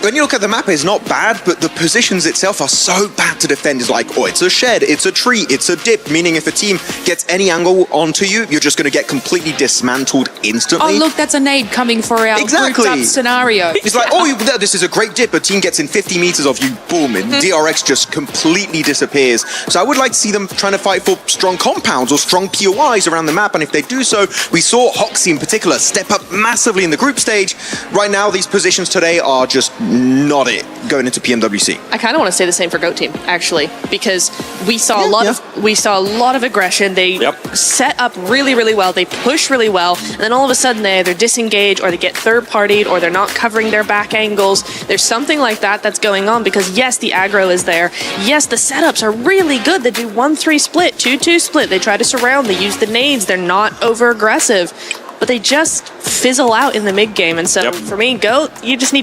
when you look at the map, it's not bad, but the positions itself are so bad to defend. It's like, it's a shed, it's a tree, it's a dip, meaning if a team gets any angle onto you, you're just going to get completely dismantled instantly. Oh, look, that's a nade coming for our grouped up scenario. It's like, this is a great dip. A team gets in 50 meters of you, boom, and DRX just completely disappears. So I would like to see them trying to fight for strong compounds or strong POIs around the map, and if they do so, we saw Hoxie in particular step up massively in the group stage. Right now, these positions today are just not it going into PMWC. I kind of want to say the same for GOAT team, actually, because we saw a lot of aggression. They set up really, really well. They push really well, and then all of a sudden they either disengage or they get third-partied or they're not covering their back angles. There's something like that that's going on because yes, the aggro is there. Yes, the setups are really good. They do 1-3 split, 2-2 split. They try to surround. They use the nades. They're not over aggressive. But they just fizzle out in the mid game. And so for me, GOAT, you just need